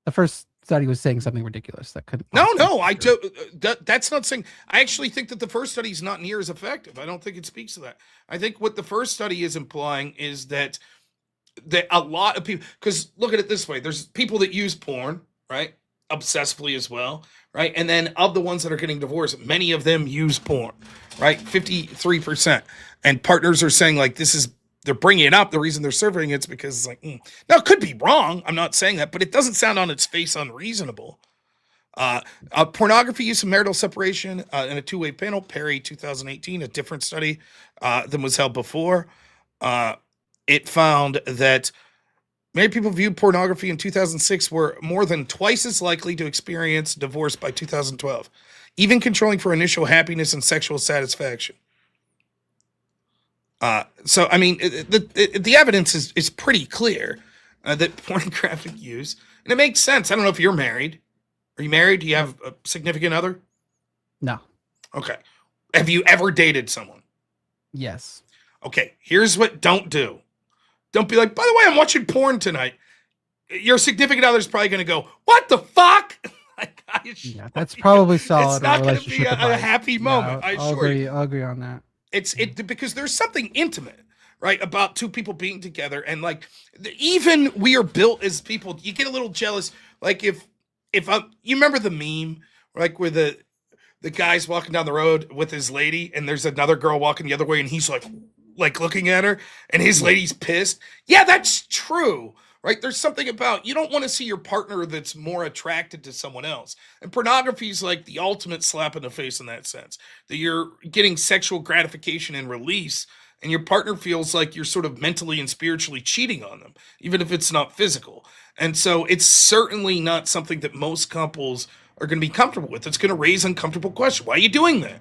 first study was saying something ridiculous that couldn't. No, I do. That's not saying. I actually think that the first study is not near as effective. I don't think it speaks to that. I think what the first study is implying is that a lot of people, because look at it this way, there's people that use porn, right, obsessively as well, right, and then of the ones that are getting divorced, many of them use porn, right, 53%, and partners are saying like they're bringing it up. The reason they're surveying it's because it's like, now it could be wrong, I'm not saying that, but it doesn't sound on its face unreasonable. Pornography use and marital separation in a 2-way panel, Perry 2018, a different study than was held before. It found that married people viewed pornography in 2006 were more than twice as likely to experience divorce by 2012, even controlling for initial happiness and sexual satisfaction. So, I mean, the evidence is pretty clear that pornographic use, and it makes sense. I don't know if you're married. Are you married? Do you have a significant other? No. Okay. Have you ever dated someone? Yes. Okay. Here's what don't do. Don't be like, by the way, I'm watching porn tonight. Your significant other is probably going to go, what the fuck? Like, Yeah, that's probably solid. It's not going to be relationship a advice. happy moment. I assure you. I'll agree on that. It's because there's something intimate, right, about two people being together, and like even we are built as people. You get a little jealous, like if you remember the meme, like where the guy's walking down the road with his lady, and there's another girl walking the other way, and he's like looking at her, and his lady's pissed. Yeah, that's true. Right? There's something about you don't want to see your partner that's more attracted to someone else. And pornography is like the ultimate slap in the face in that sense. That you're getting sexual gratification and release, and your partner feels like you're sort of mentally and spiritually cheating on them, even if it's not physical. And so it's certainly not something that most couples are going to be comfortable with. It's going to raise uncomfortable questions. Why are you doing that?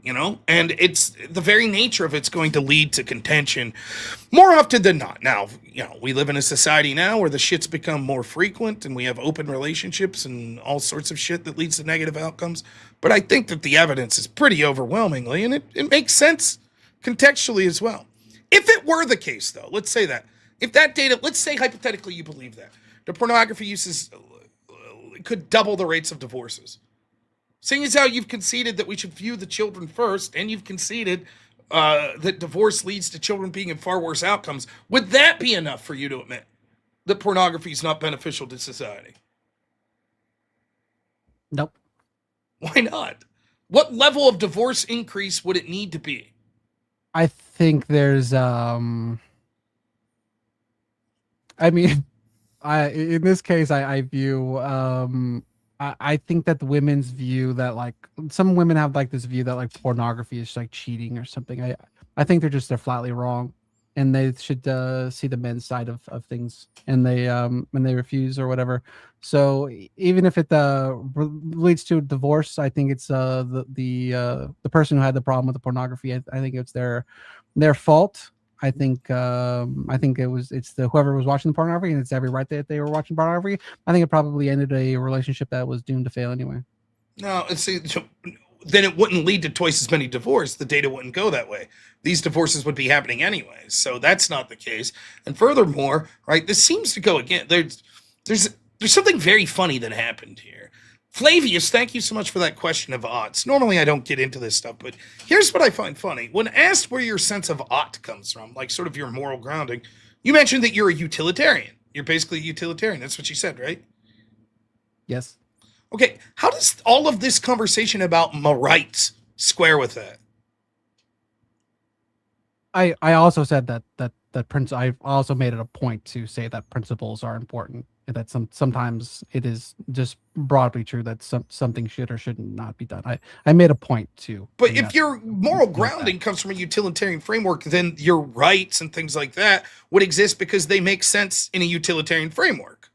You know, and it's the very nature of it's going to lead to contention more often than not. Now, you know, we live in a society now where the shit's become more frequent and we have open relationships and all sorts of shit that leads to negative outcomes. But I think that the evidence is pretty overwhelmingly, and it makes sense contextually as well. If it were the case, though, let's say that. If that data, let's say hypothetically you believe that, the pornography uses could double the rates of divorces. Seeing as how you've conceded that we should view the children first, and you've conceded that divorce leads to children being in far worse outcomes, would that be enough for you to admit that pornography is not beneficial to society? Nope. Why not? What level of divorce increase would it need to be? I think there's I mean, in this case I view I think that the women's view that like some women have like this view that like pornography is like cheating or something. I think they're flatly wrong, and they should see the men's side of things, and they refuse or whatever. So even if it leads to divorce, I think it's the person who had the problem with the pornography. I think it's their fault. I think it's the whoever was watching the pornography, and it's every right that they were watching pornography. I think it probably ended a relationship that was doomed to fail anyway. No, see, then it wouldn't lead to twice as many divorces. The data wouldn't go that way. These divorces would be happening anyways. So that's not the case. And furthermore, right, this seems to go again. There's something very funny that happened here. Flavius, thank you so much for that question of oughts. Normally I don't get into this stuff, but here's what I find funny. When asked where your sense of ought comes from, like sort of your moral grounding, you mentioned that you're a utilitarian. You're basically a utilitarian. That's what you said, right? Yes. Okay, how does all of this conversation about my rights square with that? I also said that I also made it a point to say that principles are important, and that sometimes it is just broadly true that something should or should not be done. I made a point to. But if your moral grounding comes from a utilitarian framework, then your rights and things like that would exist because they make sense in a utilitarian framework.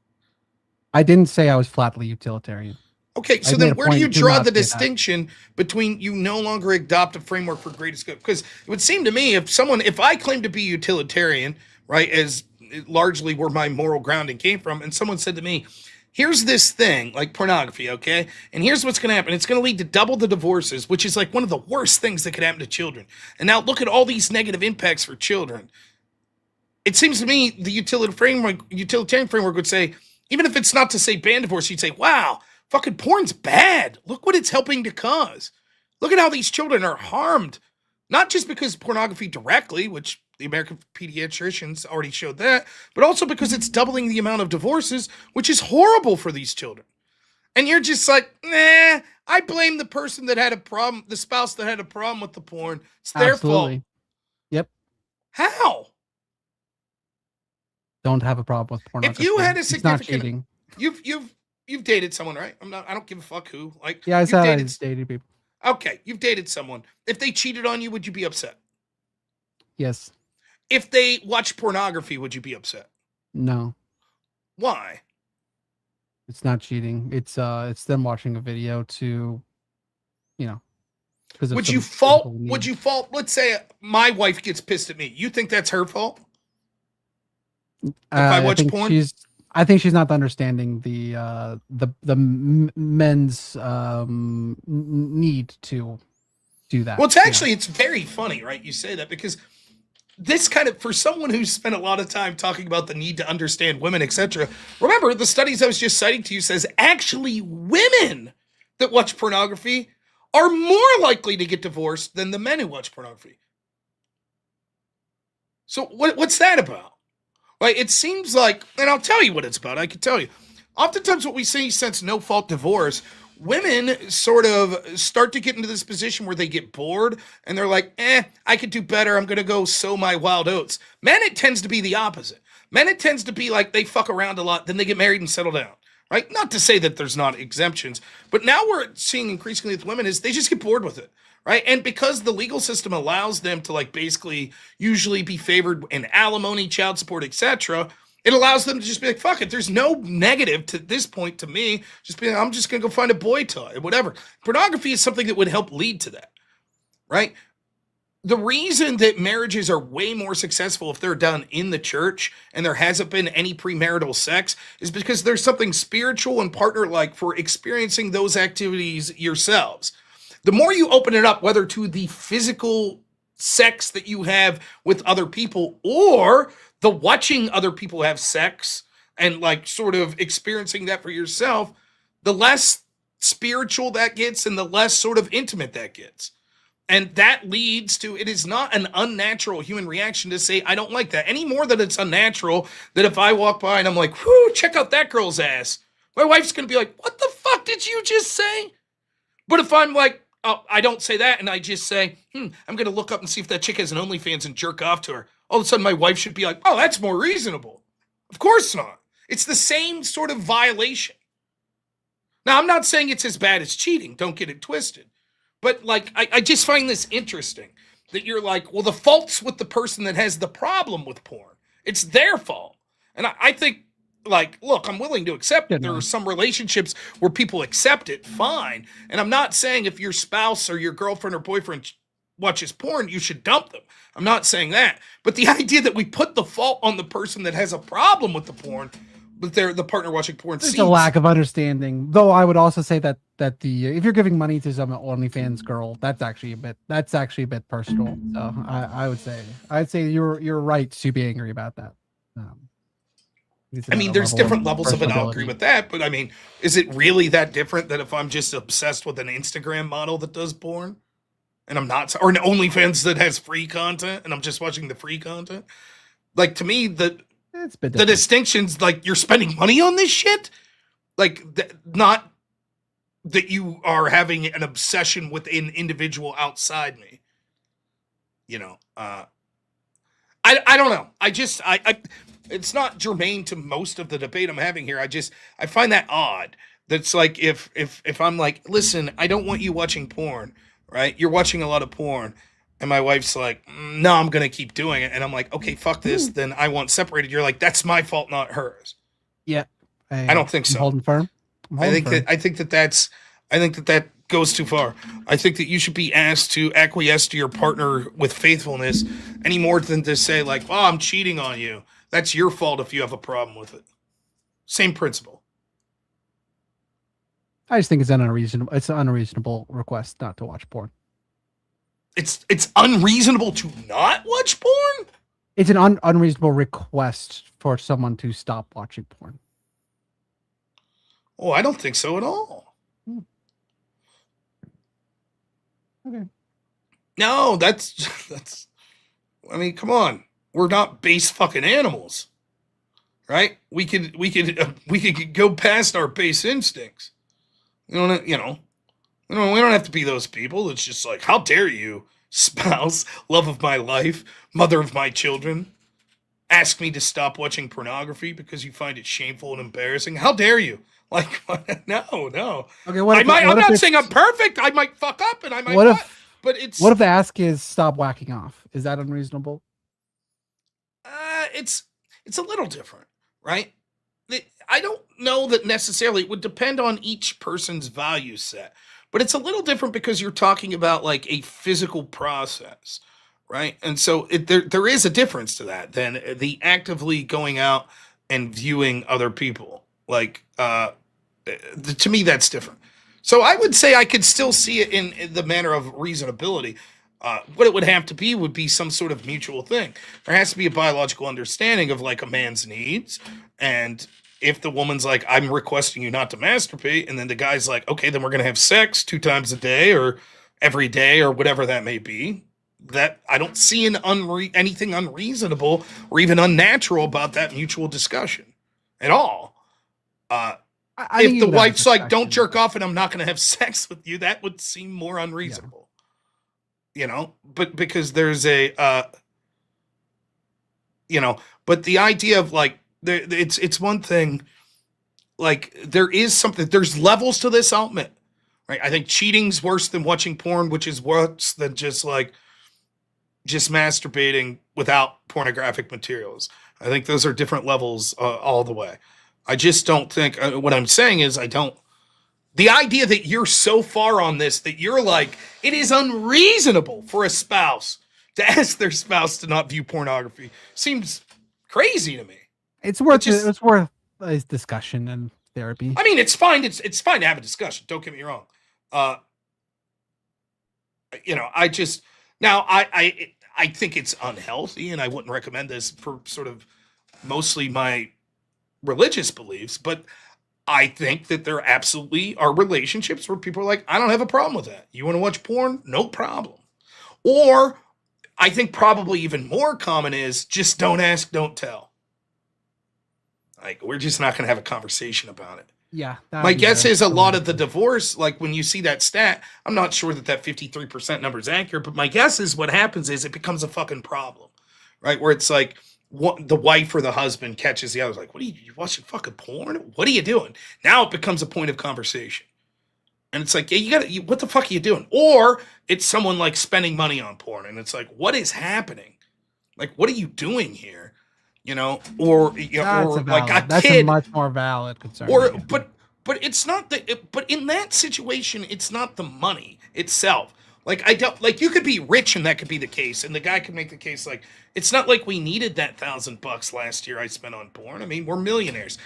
I didn't say I was flatly utilitarian. Okay, so then where do you draw the distinction between you no longer adopt a framework for greatest good? Because it would seem to me if I claim to be utilitarian, right, as largely where my moral grounding came from, and someone said to me, here's this thing, like pornography, okay, and here's what's going to happen. It's going to lead to double the divorces, which is like one of the worst things that could happen to children. And now look at all these negative impacts for children. It seems to me the utilitarian framework would say, even if it's not to say ban divorce, you'd say, wow, fucking porn's bad. Look what it's helping to cause. Look at how these children are harmed. Not just because pornography directly, which the American pediatricians already showed that, but also because it's doubling the amount of divorces, which is horrible for these children. And you're just like, nah, I blame the person that had a problem, the spouse that had a problem with the porn. It's their fault. Yep. How? Don't have a problem with pornography. If you had a significant, it's not cheating. You've dated someone, right? I don't give a fuck who. Like, yeah, I said I dated people. Okay, you've dated someone. If they cheated on you, would you be upset? Yes. If they watched pornography, would you be upset? No. Why? It's not cheating. It's them watching a video to, because would you fault? Let's say my wife gets pissed at me. You think that's her fault? If I watch porn? I think she's not understanding the men's need to do that. Well, it's very funny, right? You say that because this kind of, for someone who's spent a lot of time talking about the need to understand women, etc. Remember, the studies I was just citing to you says actually women that watch pornography are more likely to get divorced than the men who watch pornography. So what's that about? Like, it seems like, and I'll tell you what it's about. I can tell you. Oftentimes what we see since no-fault divorce, women sort of start to get into this position where they get bored and they're like, I could do better. I'm going to go sow my wild oats. Men, it tends to be the opposite. Men, it tends to be like they fuck around a lot, then they get married and settle down, right? Not to say that there's not exemptions, but now we're seeing increasingly with women is they just get bored with it, right? And because the legal system allows them to like basically usually be favored in alimony, child support, etc., it allows them to just be like, fuck it. There's no negative to this point to me. Just be like, I'm just going to go find a boy toy, whatever. Pornography is something that would help lead to that, right? The reason that marriages are way more successful if they're done in the church and there hasn't been any premarital sex is because there's something spiritual and partner-like for experiencing those activities yourselves. The more you open it up, whether to the physical sex that you have with other people or the watching other people have sex and like sort of experiencing that for yourself, the less spiritual that gets and the less sort of intimate that gets. And that leads to, it is not an unnatural human reaction to say, I don't like that any more than it's unnatural that if I walk by and I'm like, whoo, check out that girl's ass. My wife's going to be like, what the fuck did you just say? But if I'm like, oh, I don't say that and I just say, I'm going to look up and see if that chick has an OnlyFans and jerk off to her. All of a sudden my wife should be like, oh, that's more reasonable. Of course not. It's the same sort of violation. Now, I'm not saying it's as bad as cheating. Don't get it twisted. But like, I just find this interesting that you're like, well, the fault's with the person that has the problem with porn. It's their fault. And I think, like, look, I'm willing to accept it. There are some relationships where people accept it, fine. And I'm not saying if your spouse or your girlfriend or boyfriend watches porn, you should dump them. I'm not saying that. But the idea that we put the fault on the person that has a problem with the porn, but they're the partner watching porn, there's a lack of understanding. Though I would also say that the if you're giving money to some OnlyFans girl, that's actually a bit personal. So I'd say you're right to be angry about that. I mean, there's different levels of it. I'll agree with that. But I mean, is it really that different that if I'm just obsessed with an Instagram model that does porn and I'm not, or an OnlyFans that has free content and I'm just watching the free content? Like, to me, the distinctions, like, you're spending money on this shit, like, not that you are having an obsession with an individual outside me. You know, I don't know. I it's not germane to most of the debate I'm having here. I find that odd. That's like, if I'm like, listen, I don't want you watching porn, right? You're watching a lot of porn. And my wife's like, no, I'm going to keep doing it. And I'm like, okay, fuck this. Then I want separated. You're like, that's my fault, not hers. Yeah. I don't think so. Holding firm. I think that goes too far. I think that you should be asked to acquiesce to your partner with faithfulness any more than to say like, oh, I'm cheating on you. That's your fault if you have a problem with it. Same principle. I just think it's an unreasonable request not to watch porn. It's unreasonable to not watch porn? It's an unreasonable request for someone to stop watching porn. Oh, I don't think so at all. Okay. No, that's. I mean, come on. We're not base fucking animals, right? We could go past our base instincts. We don't have to be those people. It's just like, how dare you, spouse, love of my life, mother of my children, ask me to stop watching pornography because you find it shameful and embarrassing? How dare you? Like, no. Okay, I'm not saying I'm perfect. I might fuck up and I might not. But what if the ask is stop whacking off? Is that unreasonable? It's a little different, right? I don't know that necessarily. It would depend on each person's value set. But it's a little different because you're talking about like a physical process, right? And so there is a difference to that than the actively going out and viewing other people. Like, to me, that's different. So I would say I could still see it in the manner of reasonability. What it would have to be would be some sort of mutual thing. There has to be a biological understanding of like a man's needs. And if the woman's like, I'm requesting you not to masturbate, and then the guy's like, okay, then we're going to have sex 2 times a day or every day or whatever that may be, that I don't see anything unreasonable or even unnatural about that mutual discussion at all. If the wife's like, don't jerk off and I'm not going to have sex with you, that would seem more unreasonable. You know, but because there's a, you know, but the idea of like, it's one thing, like there is something, there's levels to this, I'll admit, right? I think cheating's worse than watching porn, which is worse than just masturbating without pornographic materials. I think those are different levels all the way. I just don't think, what I'm saying is the idea that you're so far on this that you're like, it is unreasonable for a spouse to ask their spouse to not view pornography seems crazy to me. It's worth a discussion and therapy. I mean, it's fine. It's fine to have a discussion. Don't get me wrong. You know, I think it's unhealthy, and I wouldn't recommend this for sort of mostly my religious beliefs, but I think that there absolutely are relationships where people are like, I don't have a problem with that. You want to watch porn? No problem. Or I think probably even more common is just don't ask, don't tell. Like, we're just not going to have a conversation about it. Yeah. My guess is a lot of the divorce, like when you see that stat, I'm not sure that 53% number is accurate, but my guess is what happens is it becomes a fucking problem, right? Where it's like, the wife or the husband catches the other, like, what are you watching fucking porn? What are you doing? Now it becomes a point of conversation. And it's like, yeah, what the fuck are you doing? Or it's someone like spending money on porn. And it's like, what is happening? Like, what are you doing here? You know, or, you know, or like a that's kid. A much more valid concern. Or, but it's not but in that situation, it's not the money itself. Like, I don't, like, you could be rich and that could be the case. And the guy could make the case like, it's not like we needed that $1,000 last year I spent on porn. I mean, we're millionaires.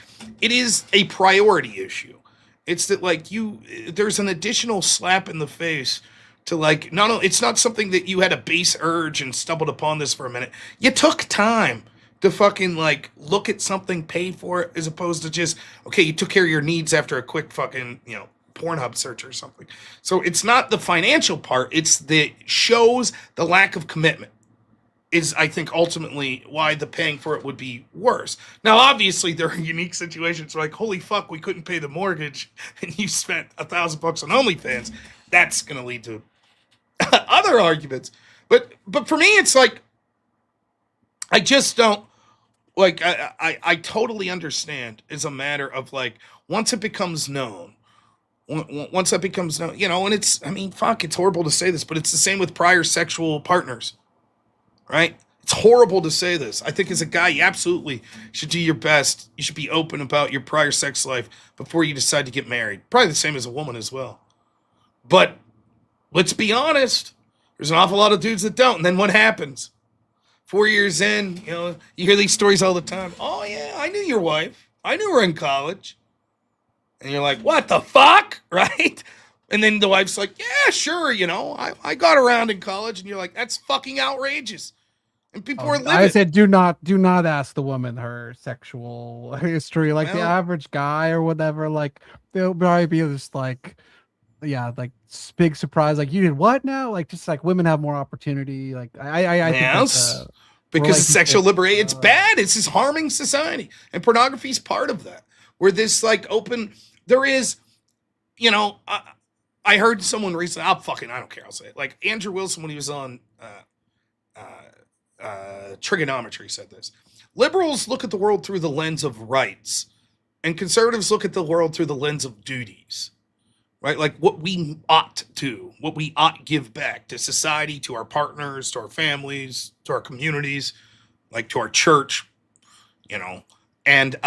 It is a priority issue. It's that, like, there's an additional slap in the face to, like, it's not something that you had a base urge and stumbled upon this for a minute. You took time to fucking, like, look at something, pay for it, as opposed to just, okay, you took care of your needs after a quick fucking, you know, Pornhub search or something. So it's not the financial part, it's shows the lack of commitment is, I think, ultimately why the paying for it would be worse. Now, obviously, there are unique situations like, holy fuck, we couldn't pay the mortgage and you spent $1,000 on OnlyFans. That's going to lead to other arguments. But for me, it's like, I just don't, like, I totally understand as a matter of, like, once that becomes known, you know, and it's, I mean, fuck, it's horrible to say this, but it's the same with prior sexual partners, right? It's horrible to say this. I think as a guy, you absolutely should do your best. You should be open about your prior sex life before you decide to get married. Probably the same as a woman as well. But let's be honest, there's an awful lot of dudes that don't. And then what happens? 4 years in, you know, you hear these stories all the time. Oh, yeah, I knew your wife. I knew her in college. And you're like, what the fuck? Right? And then the wife's like, yeah, sure, you know, I got around in college. And you're like, that's fucking outrageous. And people are living. I said, do not ask the woman her sexual history. Like, the average guy or whatever, like, they'll probably be just like, yeah, like, big surprise. Like, you did what now? Like, just like women have more opportunity. Like, I think that's, because sexual liberation, it's bad. It's just harming society. And pornography is part of that. Where this, like, there is, you know, I heard someone recently, I don't care, I'll say it. Like, Andrew Wilson, when he was on Trigonometry, said this. Liberals look at the world through the lens of rights, and conservatives look at the world through the lens of duties, right? Like, what we ought to, what we ought give back to society, to our partners, to our families, to our communities, like to our church, you know. And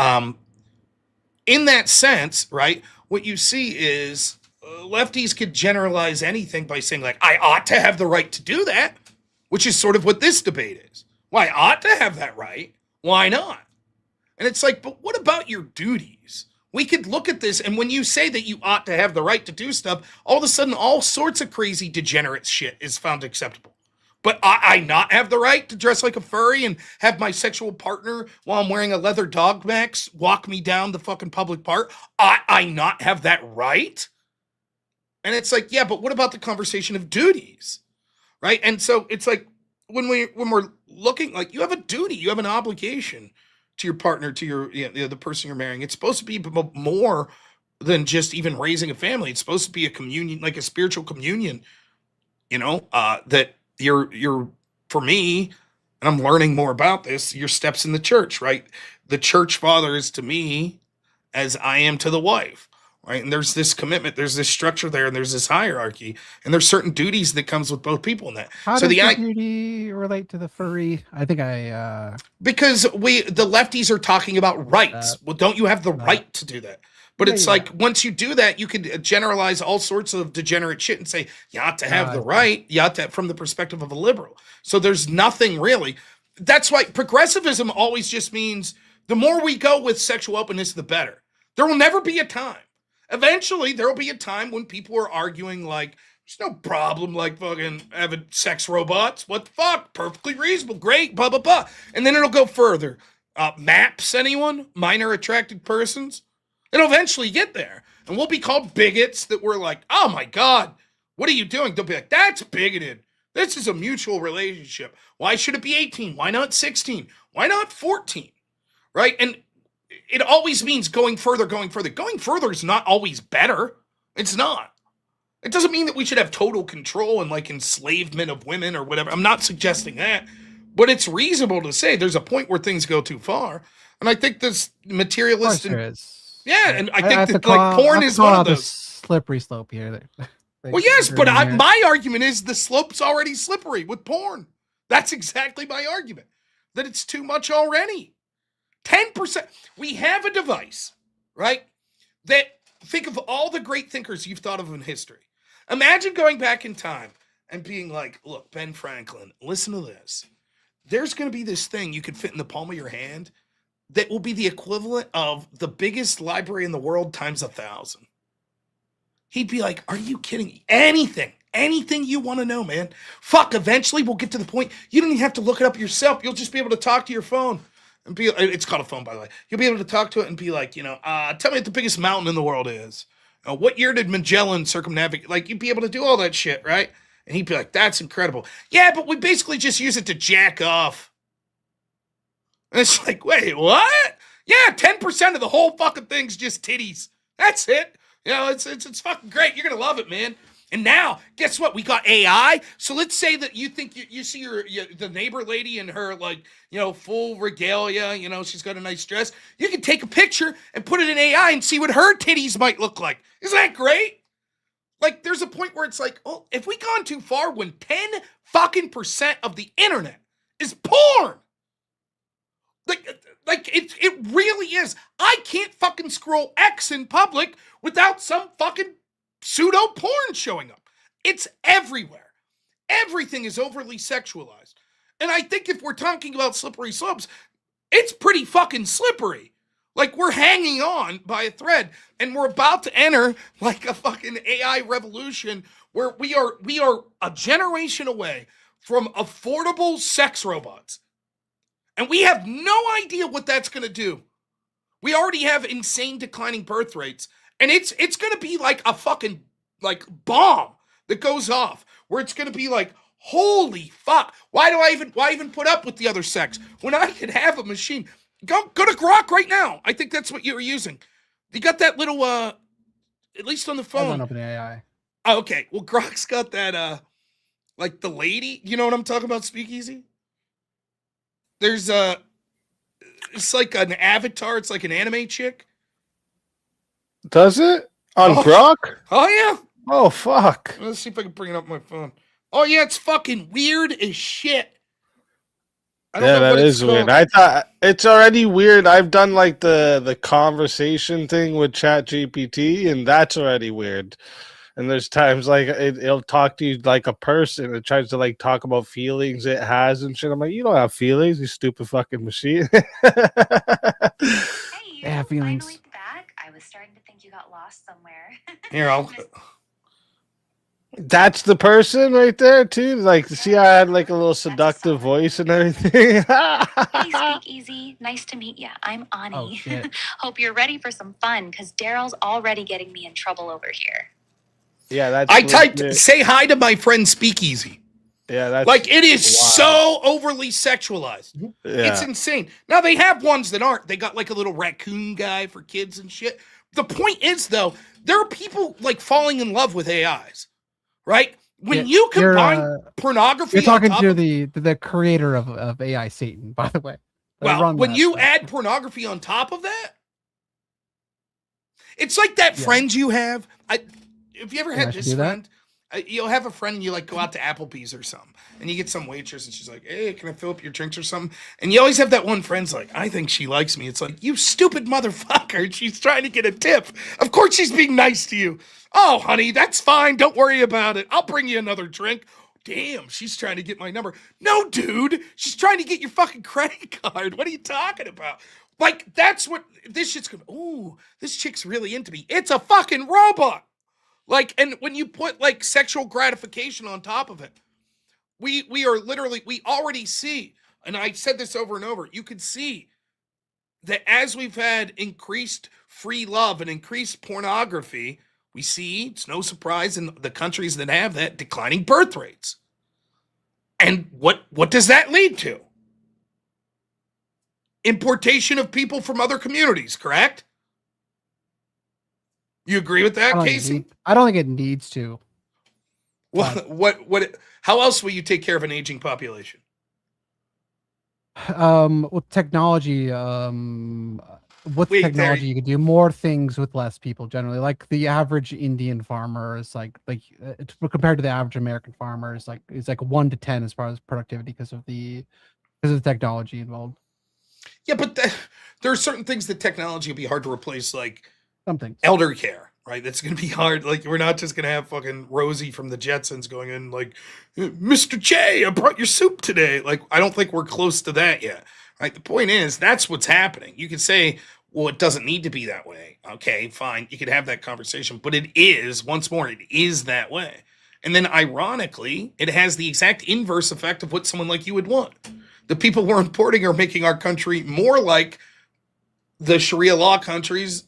in that sense, right, what you see is lefties could generalize anything by saying, like, I ought to have the right to do that, which is sort of what this debate is. Well, I ought to have that right. Why not? And it's like, but what about your duties? We could look at this, and when you say that you ought to have the right to do stuff, all of a sudden all sorts of crazy degenerate shit is found acceptable. But I not have the right to dress like a furry and have my sexual partner while I'm wearing a leather dog max walk me down the fucking public park? I not have that right? And it's like, yeah, but what about the conversation of duties? Right? And so it's like when we're looking, like, you have a duty, you have an obligation to your partner, to your the person you're marrying. It's supposed to be more than just even raising a family. It's supposed to be a communion, like a spiritual communion, that you're for me, and I'm learning more about this, your steps in the church, right? The church father is to me as I am to the wife, right? And there's this commitment, there's this structure there, and there's this hierarchy, and there's certain duties that comes with both people in that. How does the duty relate to the furry? I think because the lefties are talking about rights. Well, don't you have the right to do that? But it's like, once you do that, you could generalize all sorts of degenerate shit and say, you ought to have the right, you ought to, from the perspective of a liberal. So there's nothing really. That's why progressivism always just means the more we go with sexual openness, the better. There will never be a time. Eventually, there will be a time when people are arguing like, there's no problem like fucking having sex robots. What the fuck? Perfectly reasonable. Great, blah, blah, blah. And then it'll go further. MAPS, anyone? Minor attracted persons? It'll eventually get there. And we'll be called bigots that we're like, oh my God, what are you doing? They'll be like, that's bigoted. This is a mutual relationship. Why should it be 18? Why not 16? Why not 14? Right? And it always means going further, going further. Going further is not always better. It's not. It doesn't mean that we should have total control and like enslavement of women or whatever. I'm not suggesting that. But it's reasonable to say there's a point where things go too far. And I think this materialist... Yeah, and I think that like porn is one of those. Slippery slope here. Well, yes, but my argument is the slope's already slippery with porn. That's exactly my argument. That it's too much already. 10%. We have a device, right? That, think of all the great thinkers you've thought of in history. Imagine going back in time and being like, look, Ben Franklin, listen to this. There's going to be this thing you could fit in the palm of your hand that will be the equivalent of the biggest library in the world times 1,000. He'd be like, are you kidding? Anything you want to know, man. Fuck, eventually we'll get to the point, you don't even have to look it up yourself. You'll just be able to talk to your phone. And it's called a phone, by the way. You'll be able to talk to it and be like, tell me what the biggest mountain in the world is. What year did Magellan circumnavigate? Like, you'd be able to do all that shit, right? And he'd be like, that's incredible. Yeah, but we basically just use it to jack off. And it's like, wait, what? Yeah, 10% of the whole fucking thing's just titties. That's it. It's fucking great. You're gonna love it, man. And now, guess what? We got AI. So let's say that you think you see the neighbor lady in her full regalia. She's got a nice dress. You can take a picture and put it in AI and see what her titties might look like. Isn't that great? Like, there's a point where it's like, oh, if we gone too far when 10% of the internet is porn. Like it really is. I can't fucking scroll X in public without some fucking pseudo porn showing up. It's everywhere. Everything is overly sexualized. And I think if we're talking about slippery slopes, it's pretty fucking slippery. Like, we're hanging on by a thread, and we're about to enter like a fucking AI revolution where we are a generation away from affordable sex robots. And we have no idea what that's going to do. We already have insane declining birth rates. And it's going to be like a fucking bomb that goes off. Where it's going to be like, holy fuck. Why even put up with the other sex? When I could have a machine. Go to Grok right now. I think that's what you were using. You got that little, at least on the phone. Open AI. Oh, okay. Well, Grok's got that, like the lady. You know what I'm talking about, Speakeasy? There's it's like an avatar. It's like an anime chick. Does it? On Grok? Oh, yeah. Oh, fuck. Let's see if I can bring it up on my phone. Oh, yeah, it's fucking weird as shit. Yeah, that is weird. I thought it's already weird. I've done like the conversation thing with ChatGPT, and that's already weird. And there's times like it'll talk to you like a person. It tries to like talk about feelings it has and shit. I'm like, you don't have feelings, you stupid fucking machine. Yeah, feelings. Finally back. I was starting to think you got lost somewhere. Here, That's the person right there too. Like, see, I had like a little seductive voice and everything. Hey, Speak Easy. Nice to meet ya. I'm Ani. Oh shit. Hope you're ready for some fun, because Daryl's already getting me in trouble over here. Yeah, that's. I typed, legit. say hi to my friend Speakeasy. Yeah, that's like, it is wild. so overly sexualized. Yeah. It's insane. Now, they have ones that aren't. They got like a little raccoon guy for kids and shit. The point is, though, there are people like falling in love with AIs, right? When you combine pornography, you're talking on top to of, the creator of AI Satan, by the way. well, when you add pornography on top of that, it's like that friend you have. Have you ever had this friend? You'll have a friend and you like go out to Applebee's or something, and you get some waitress and she's like, "Hey, can I fill up your drinks or something?" And you always have that one friend's like, "I think she likes me." It's like, you stupid motherfucker. She's trying to get a tip. Of course she's being nice to you. Oh, honey, that's fine. Don't worry about it. I'll bring you another drink. Damn, she's trying to get my number. No, dude, she's trying to get your fucking credit card. What are you talking about? Like, that's what this shit's going. Ooh, this chick's really into me. It's a fucking robot. Like, and when you put like sexual gratification on top of it, we are literally, we already see, and I said this over and over, you can see that as we've had increased free love and increased pornography, we see, it's no surprise in the countries that have that, declining birth rates. And what does that lead to? Importation of people from other communities, correct? You agree with that, Casey? I don't think it needs to. What how else will you take care of an aging population? With technology, technology you can do more things with less people generally. Like the average Indian farmer is like compared to the average American farmer is like 1 to 10 as far as productivity because of the technology involved. Yeah, but there are certain things that technology will be hard to replace, like something elder care, right? That's going to be hard. Like, we're not just going to have fucking Rosie from the Jetsons going in like, "Mr. J, I brought your soup today." Like, I don't think we're close to that yet, right? The point is, that's what's happening. You could say, well, it doesn't need to be that way. Okay, fine. You could have that conversation, but it is, once more, it is that way. And then ironically, it has the exact inverse effect of what someone like you would want. The people we're importing are making our country more like the Sharia law countries.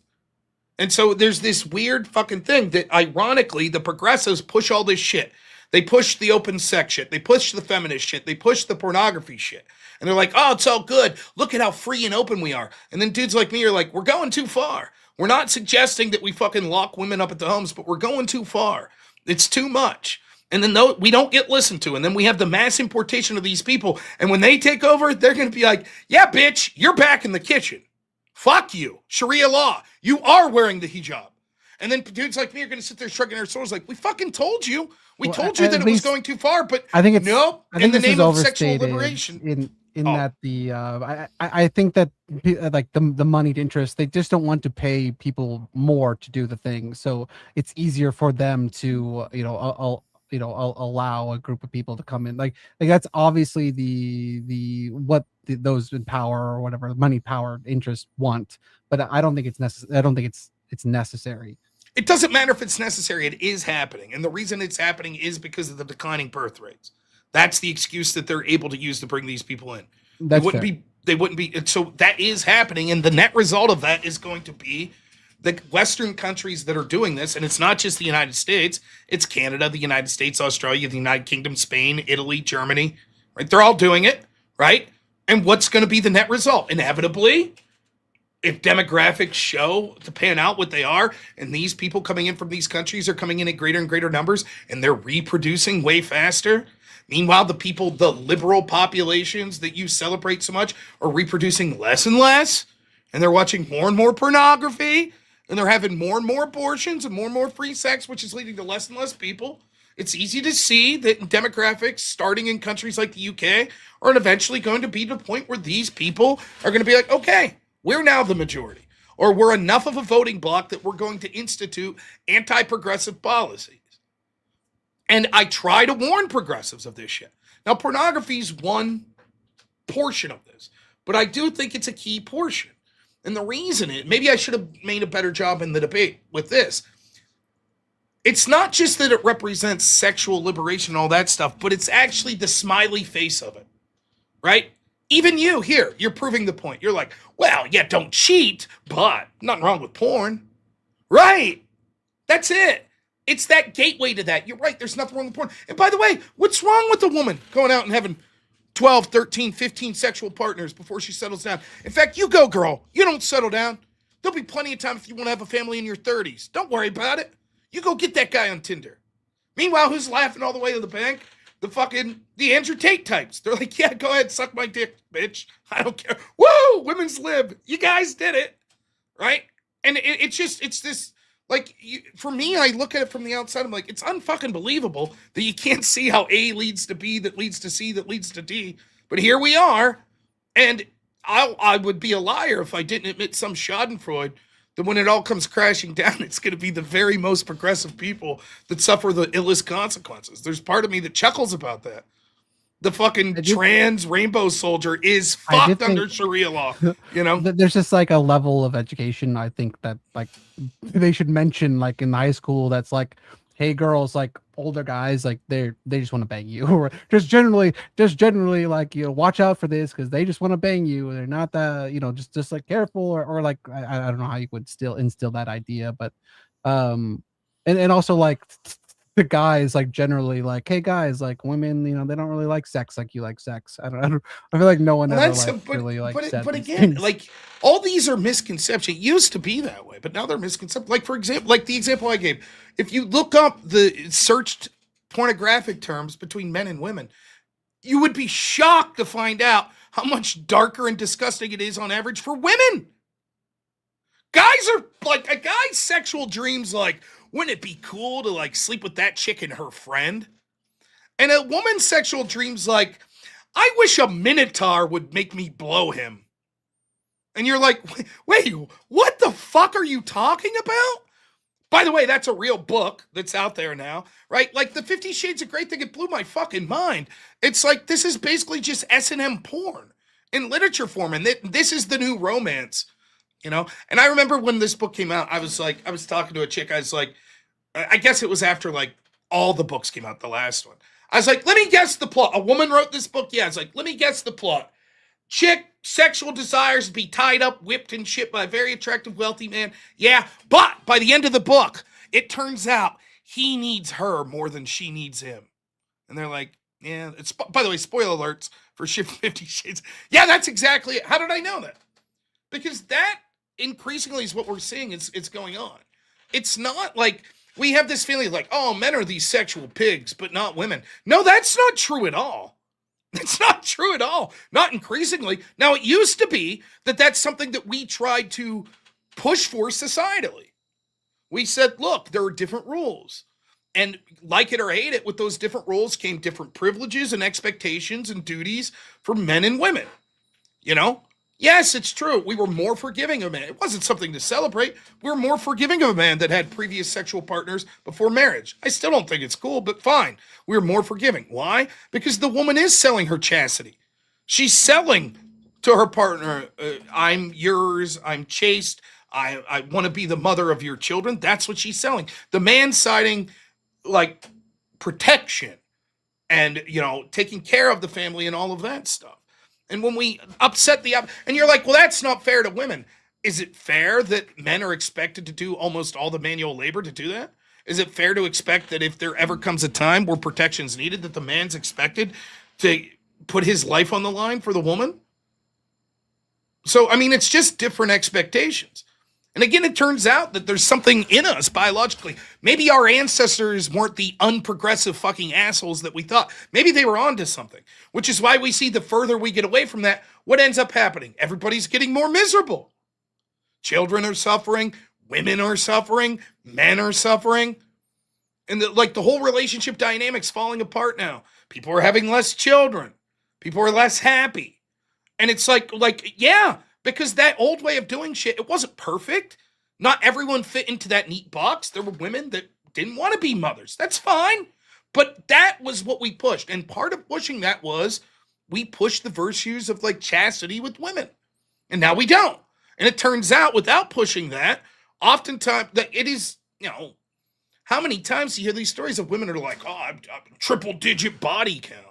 And so there's this weird fucking thing that ironically the progressives push all this shit. They push the open sex shit. They push the feminist shit. They push the pornography shit. And they're like, "Oh, it's all good. Look at how free and open we are." And then dudes like me are like, "We're going too far. We're not suggesting that we fucking lock women up at the homes, but we're going too far. It's too much." And then we don't get listened to. And then we have the mass importation of these people. And when they take over, they're going to be like, "Yeah, bitch, you're back in the kitchen. Fuck you. Sharia law. You are wearing the hijab." And then dudes like me are going to sit there shrugging their shoulders like, "We fucking told you. We told you that it was going too far." But I think it's nope. I think in the this name is of sexual overstated liberation. that the I think that like the moneyed interest, they just don't want to pay people more to do the thing, so it's easier for them to allow a group of people to come in. Like that's obviously those in power or whatever money, power, interest want, but I don't think it's necessary. I don't think it's necessary. It doesn't matter if it's necessary. It is happening, and the reason it's happening is because of the declining birth rates. That's the excuse that they're able to use to bring these people in. They wouldn't be. So that is happening, and the net result of that is going to be the Western countries that are doing this, and it's not just the United States. It's Canada, the United States, Australia, the United Kingdom, Spain, Italy, Germany. Right? They're all doing it, right? And what's going to be the net result? Inevitably, if demographics show to pan out what they are, and these people coming in from these countries are coming in at greater and greater numbers, and they're reproducing way faster. Meanwhile, the liberal populations that you celebrate so much are reproducing less and less, and they're watching more and more pornography, and they're having more and more abortions and more free sex, which is leading to less and less people. It's easy to see that demographics, starting in countries like the UK, are eventually going to be to the point where these people are going to be like, "Okay, we're now the majority, or we're enough of a voting bloc that we're going to institute anti-progressive policies." And I try to warn progressives of this shit. Now, pornography is one portion of this, but I do think it's a key portion. And the reason maybe I should have made a better job in the debate with this. It's not just that it represents sexual liberation and all that stuff, but it's actually the smiley face of it, right? Even you here, you're proving the point. You're like, well, yeah, don't cheat, but nothing wrong with porn. Right. That's it. It's that gateway to that. You're right. There's nothing wrong with porn. And by the way, what's wrong with a woman going out and having 12, 13, 15 sexual partners before she settles down? In fact, you go, girl. You don't settle down. There'll be plenty of time if you want to have a family in your 30s. Don't worry about it. You go get that guy on Tinder. Meanwhile, who's laughing all the way to the bank? The Andrew Tate types. They're like, yeah, go ahead, suck my dick, bitch. I don't care. Woo! Women's lib. You guys did it. Right? And it's this, like, for me, I look at it from the outside. I'm like, it's unfucking believable that you can't see how A leads to B, that leads to C, that leads to D. But here we are. And I would be a liar if I didn't admit some schadenfreude that when it all comes crashing down, it's going to be the very most progressive people that suffer the illest consequences. There's part of me that chuckles about that. The fucking trans rainbow soldier is fucked under Sharia law. You know, there's just like a level of education I think that like they should mention, like in high school. That's like, hey, girls, like older guys, like they just want to bang you, or just generally like, you know, watch out for this because they just want to bang you. They're not that, you know, just like careful, or like I don't know how you would still instill that idea, but and also like the guys, like generally like, hey guys, like women, you know, they don't really like sex like you like sex. I feel like no one ever like really like said but again, things. like all these are misconceptions. It used to be that way, but now they're misconceptions. Like, for example, like the example I gave, if you look up the searched pornographic terms between men and women, you would be shocked to find out how much darker and disgusting it is on average for women. Guys are like, a guy's sexual dreams, like, wouldn't it be cool to like sleep with that chick and her friend? And a woman's sexual dreams, like, I wish a minotaur would make me blow him. And you're like, wait, what the fuck are you talking about? By the way, that's a real book that's out there now, right? Like the 50 Shades of Grey thing, it blew my fucking mind. It's like, this is basically just S&M porn in literature form. And this is the new romance, you know? And I remember when this book came out, I was talking to a chick. I was like, I guess it was after like all the books came out, the last one. I was like, let me guess the plot. A woman wrote this book. Yeah, I was like, let me guess the plot. Chick, sexual desires to be tied up, whipped, and shit by a very attractive, wealthy man. Yeah, but by the end of the book, it turns out he needs her more than she needs him. And they're like, yeah, it's, by the way, spoiler alerts for 50 Shades. Yeah, that's exactly it. How did I know that? Because that increasingly is what we're seeing is going on. It's not like we have this feeling like, oh, men are these sexual pigs, but not women. No, that's not true at all. It's not true at all. Not increasingly. Now, it used to be that that's something that we tried to push for societally. We said, look, there are different rules. And like it or hate it, with those different rules came different privileges and expectations and duties for men and women. You know? Yes, it's true. We were more forgiving of a man. It wasn't something to celebrate. We were more forgiving of a man that had previous sexual partners before marriage. I still don't think it's cool, but fine. We were more forgiving. Why? Because the woman is selling her chastity. She's selling to her partner, I'm yours, I'm chaste, I want to be the mother of your children. That's what she's selling. The man citing, like, protection and, you know, taking care of the family and all of that stuff. And when we upset and you're like, well, that's not fair to women. Is it fair that men are expected to do almost all the manual labor to do that? Is it fair to expect that if there ever comes a time where protection's needed, that the man's expected to put his life on the line for the woman? So, I mean, it's just different expectations. And again, it turns out that there's something in us biologically. Maybe our ancestors weren't the unprogressive fucking assholes that we thought. Maybe they were onto something, which is why we see the further we get away from that, what ends up happening? Everybody's getting more miserable. Children are suffering. Women are suffering. Men are suffering. And the whole relationship dynamic's falling apart now. People are having less children. People are less happy. And it's like, yeah, because that old way of doing shit, it wasn't perfect. Not everyone fit into that neat box. There were women that didn't want to be mothers. That's fine. But that was what we pushed. And part of pushing that was we pushed the virtues of like chastity with women. And now we don't. And it turns out without pushing that, oftentimes that it is, you know, How many times do you hear these stories of women who are like, oh, I'm triple digit body count?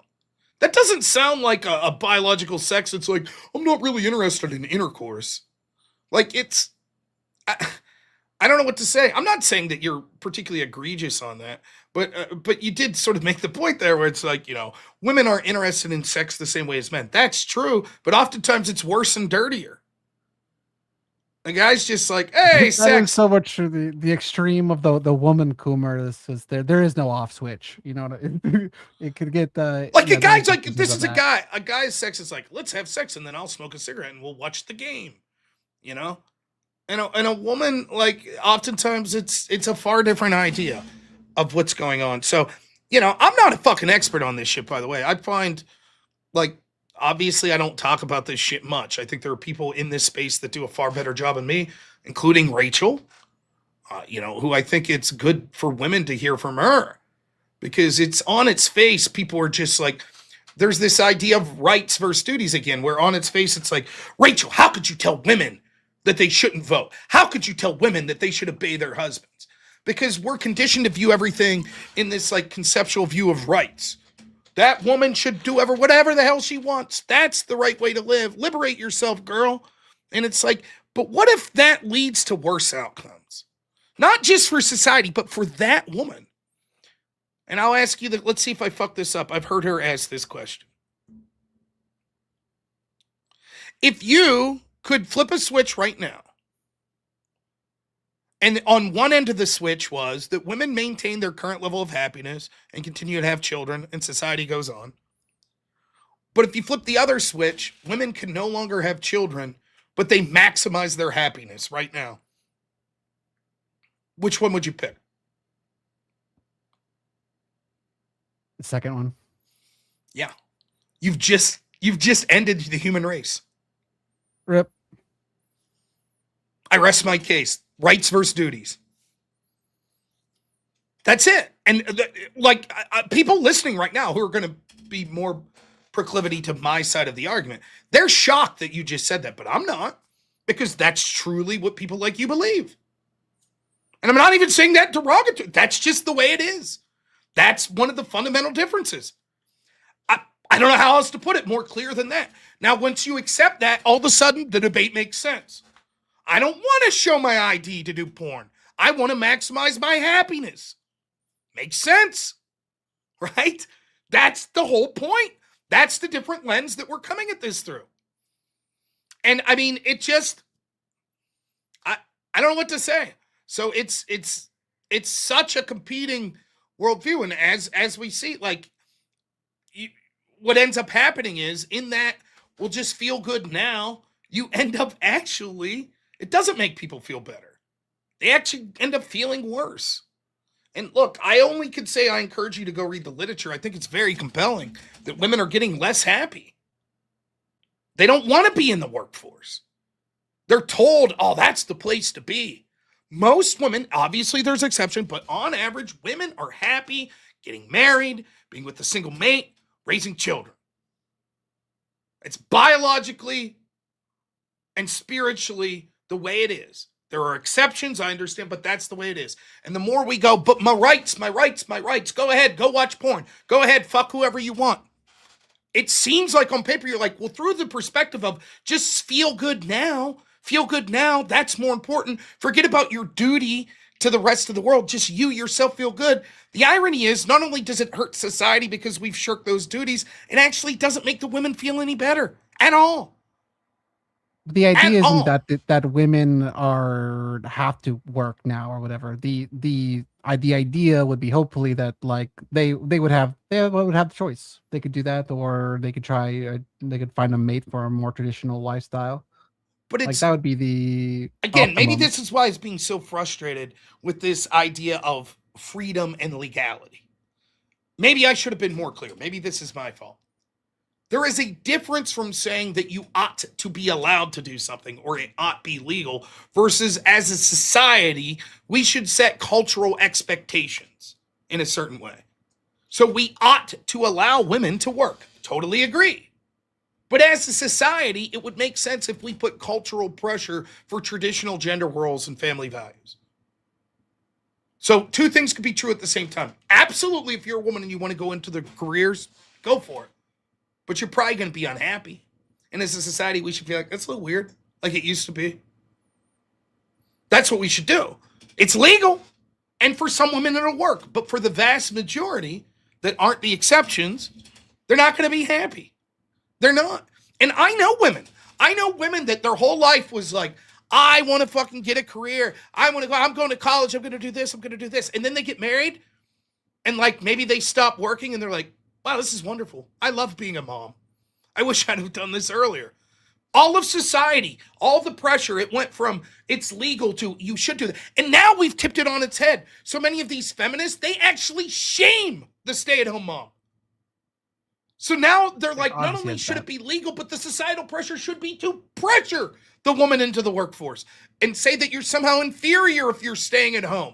That doesn't sound like a biological sex. It's like, I'm not really interested in intercourse. Like, I don't know what to say. I'm not saying that you're particularly egregious on that, but you did sort of make the point there where it's like, women aren't interested in sex the same way as men. That's true, but oftentimes it's worse and dirtier. The guy's just like, hey, That sex. is so much true. The extreme of the woman coomer is there is no off switch. It could get Like yeah, a guy's there's like, instances this of is a that. guy. A guy's sex is like, let's have sex and then I'll smoke a cigarette and we'll watch the game. And a woman, like, oftentimes it's a far different idea of what's going on. So, I'm not a fucking expert on this shit, by the way. I find, like, obviously I don't talk about this shit much. I think there are people in this space that do a far better job than me, including Rachel, who I think it's good for women to hear from her. Because it's on its face, people are just like, there's this idea of rights versus duties again, where on its face it's like, Rachel, how could you tell women that they shouldn't vote? How could you tell women that they should obey their husbands? Because we're conditioned to view everything in this like conceptual view of rights. That woman should do whatever the hell she wants. That's the right way to live. Liberate yourself, girl. And it's like, but what if that leads to worse outcomes? Not just for society, but for that woman. And I'll ask you that. Let's see if I fuck this up. I've heard her ask this question. If you could flip a switch right now, and on one end of the switch was that women maintain their current level of happiness and continue to have children and society goes on. But if you flip the other switch, women can no longer have children, but they maximize their happiness right now. Which one would you pick? The second one. Yeah. You've just ended the human race. Rip. I rest my case. Rights versus duties. That's it. And people listening right now who are going to be more proclivity to my side of the argument, they're shocked that you just said that, but I'm not, because that's truly what people like you believe. And I'm not even saying that derogatory. That's just the way it is. That's one of the fundamental differences. I don't know how else to put it more clear than that. Now, once you accept that, all of a sudden the debate makes sense. I don't want to show my ID to do porn. I want to maximize my happiness. Makes sense, right? That's the whole point. That's the different lens that we're coming at this through. And I mean, it just, I don't know what to say. So it's such a competing worldview. And as we see, what ends up happening is, in that we'll just feel good now, you end up actually, it doesn't make people feel better. They actually end up feeling worse. And look, I only could say I encourage you to go read the literature. I think it's very compelling that women are getting less happy. They don't want to be in the workforce. They're told, oh, that's the place to be. Most women, obviously there's exception, but on average, women are happy getting married, being with a single mate, raising children. It's biologically and spiritually the way it is. There are exceptions, I understand, but that's the way it is. And the more we go, but my rights, go ahead, go watch porn. Go ahead, fuck whoever you want. It seems like on paper, you're like, well, through the perspective of just feel good now, that's more important. Forget about your duty to the rest of the world. Just you yourself feel good. The irony is, not only does it hurt society because we've shirked those duties, it actually doesn't make the women feel any better at all. The idea isn't that women have to work now or whatever. The idea would be hopefully that they would have the choice. They could do that, or they could they could find a mate for a more traditional lifestyle. But it's that would be the again. optimum. Maybe this is why it's being so frustrated with this idea of freedom and legality. Maybe I should have been more clear. Maybe this is my fault. There is a difference from saying that you ought to be allowed to do something or it ought be legal versus, as a society, we should set cultural expectations in a certain way. So we ought to allow women to work. Totally agree. But as a society, it would make sense if we put cultural pressure for traditional gender roles and family values. So two things could be true at the same time. Absolutely, if you're a woman and you want to go into the careers, go for it. But you're probably going to be unhappy. And as a society, we should feel like, that's a little weird, like it used to be. That's what we should do. It's legal. And for some women, it'll work. But for the vast majority that aren't the exceptions, they're not going to be happy. They're not. And I know women. I know women that their whole life was like, I want to fucking get a career. I'm going to college. I'm going to do this. I'm going to do this. And then they get married and like maybe they stop working and they're like, wow, this is wonderful. I love being a mom. I wish I'd have done this earlier. All of society, all the pressure, it went from it's legal to you should do that. And now we've tipped it on its head. So many of these feminists, they actually shame the stay-at-home mom. So now they're like, not only should it be legal, but the societal pressure should be to pressure the woman into the workforce and say that you're somehow inferior if you're staying at home.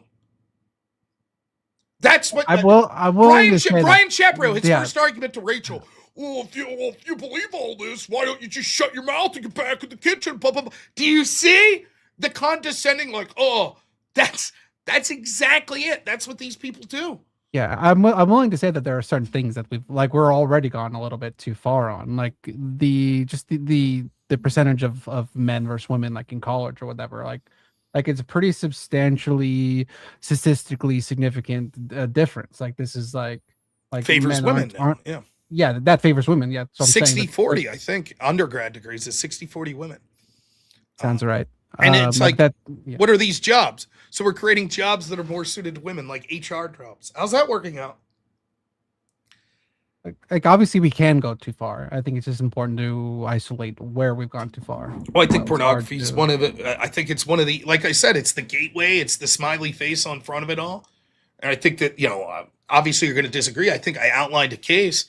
That's what Brian Shapiro, his first argument to Rachel. Well, if you believe all this, why don't you just shut your mouth and get back in the kitchen? Blah, blah, blah. Do you see the condescending? Like, oh, that's exactly it. That's what these people do. Yeah, I'm willing to say that there are certain things that we're already gone a little bit too far on, like the percentage of men versus women, like in college or whatever, like it's a pretty substantially statistically significant difference. Like this is like favors women. Yeah, that favors women. Yeah, so 60-40, I think undergrad degrees is 60-40 women. Sounds right. And it's like that. Yeah. What are these jobs? So we're creating jobs that are more suited to women, like HR jobs. How's that working out? Like obviously we can go too far. I think it's just important to isolate where we've gone too far. Well, I think pornography is one of the. I think it's one of the. Like I said, it's the gateway. It's the smiley face on front of it all. And I think that obviously you're going to disagree. I think I outlined a case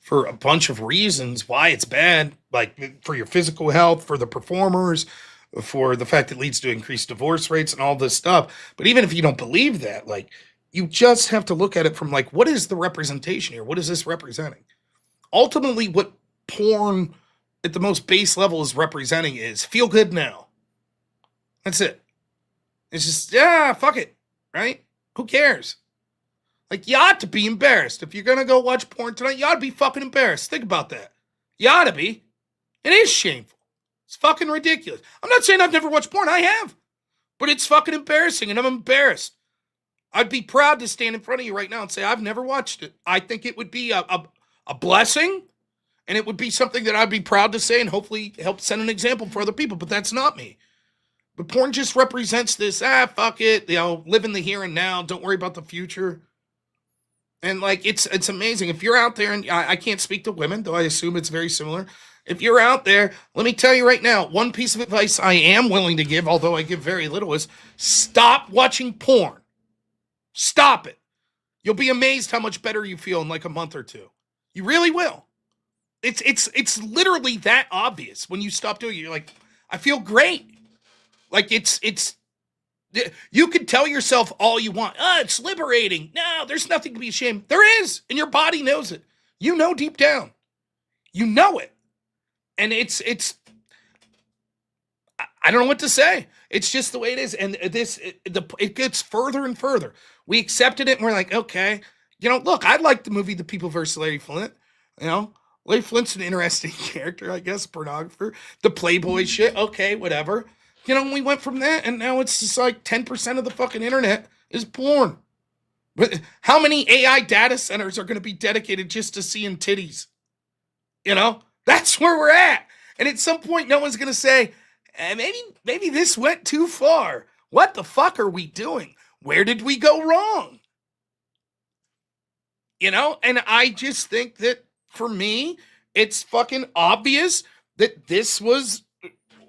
for a bunch of reasons why it's bad, like for your physical health, for the performers, for the fact it leads to increased divorce rates and all this stuff. But even if you don't believe that, like, you just have to look at it from like, what is the representation here? What is this representing? Ultimately, what porn at the most base level is representing is feel good now. That's it. It's just, fuck it, right? Who cares? Like, you ought to be embarrassed. If you're going to go watch porn tonight, you ought to be fucking embarrassed. Think about that. You ought to be. It is shameful. It's fucking ridiculous. I'm not saying I've never watched porn. I have. But it's fucking embarrassing, and I'm embarrassed. I'd be proud to stand in front of you right now and say I've never watched it. I think it would be a blessing, and it would be something that I'd be proud to say and hopefully help set an example for other people, but that's not me. But porn just represents this, fuck it, live in the here and now, don't worry about the future. And like, it's amazing. If you're out there, and I can't speak to women, though I assume it's very similar. If you're out there, let me tell you right now, one piece of advice I am willing to give, although I give very little, is stop watching porn. Stop it. You'll be amazed how much better you feel in like a month or two. You really will. It's literally that obvious. When you stop doing it, you're like, I feel great. Like it's you can tell yourself all you want. It's liberating. No, there's nothing to be ashamed. There is, and your body knows it. You know deep down. You know it. And I don't know what to say. It's just the way it is. And it gets further and further. We accepted it and we're like, okay, look, I like the movie The People vs. Larry Flint. Larry Flint's an interesting character, I guess, pornographer. The Playboy shit, okay, whatever. We went from that and now it's just like 10% of the fucking internet is porn. How many AI data centers are going to be dedicated just to seeing titties? That's where we're at. And at some point, no one's going to say, maybe this went too far. What the fuck are we doing? Where did we go wrong? And I just think that for me, it's fucking obvious that this was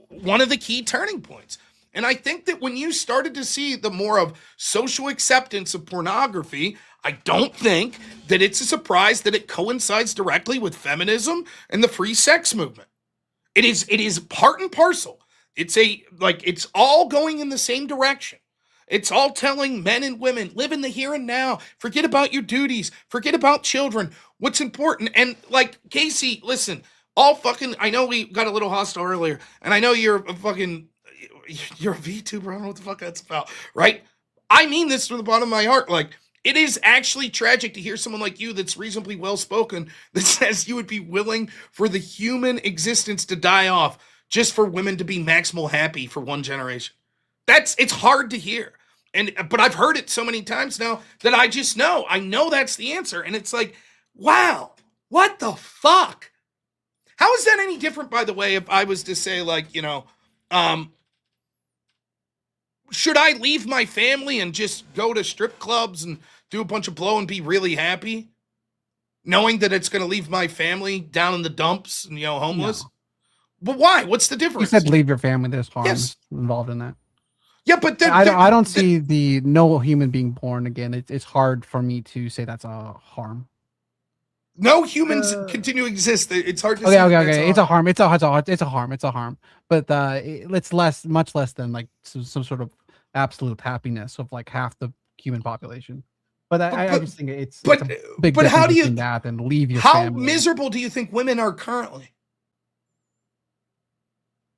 one of the key turning points. And I think that when you started to see the more of social acceptance of pornography, I don't think that it's a surprise that it coincides directly with feminism and the free sex movement. It is part and parcel. It's all going in the same direction. It's all telling men and women, live in the here and now. Forget about your duties. Forget about children. What's important? And like, Casey, listen, I know we got a little hostile earlier, and I know you're a VTuber. I don't know what the fuck that's about, right? I mean this from the bottom of my heart. Like, it is actually tragic to hear someone like you that's reasonably well-spoken that says you would be willing for the human existence to die off just for women to be maximal happy for one generation. It's hard to hear. But I've heard it so many times now that I know that's the answer. And it's like, wow, what the fuck? How is that any different, by the way, if I was to say, like, should I leave my family and just go to strip clubs and do a bunch of blow and be really happy, knowing that it's going to leave my family down in the dumps and, homeless? No. But why? What's the difference? You said leave your family. There's harm involved in that. Yeah, but I don't see the no human being born again. It's hard for me to say that's a harm. No humans continue to exist. It's hard to say. Okay. It's a harm. It's a harm. But it's much less than like some sort of absolute happiness of like half the human population. But I just think it's a big difference how do you between that and leave your how family. Miserable do you think women are currently?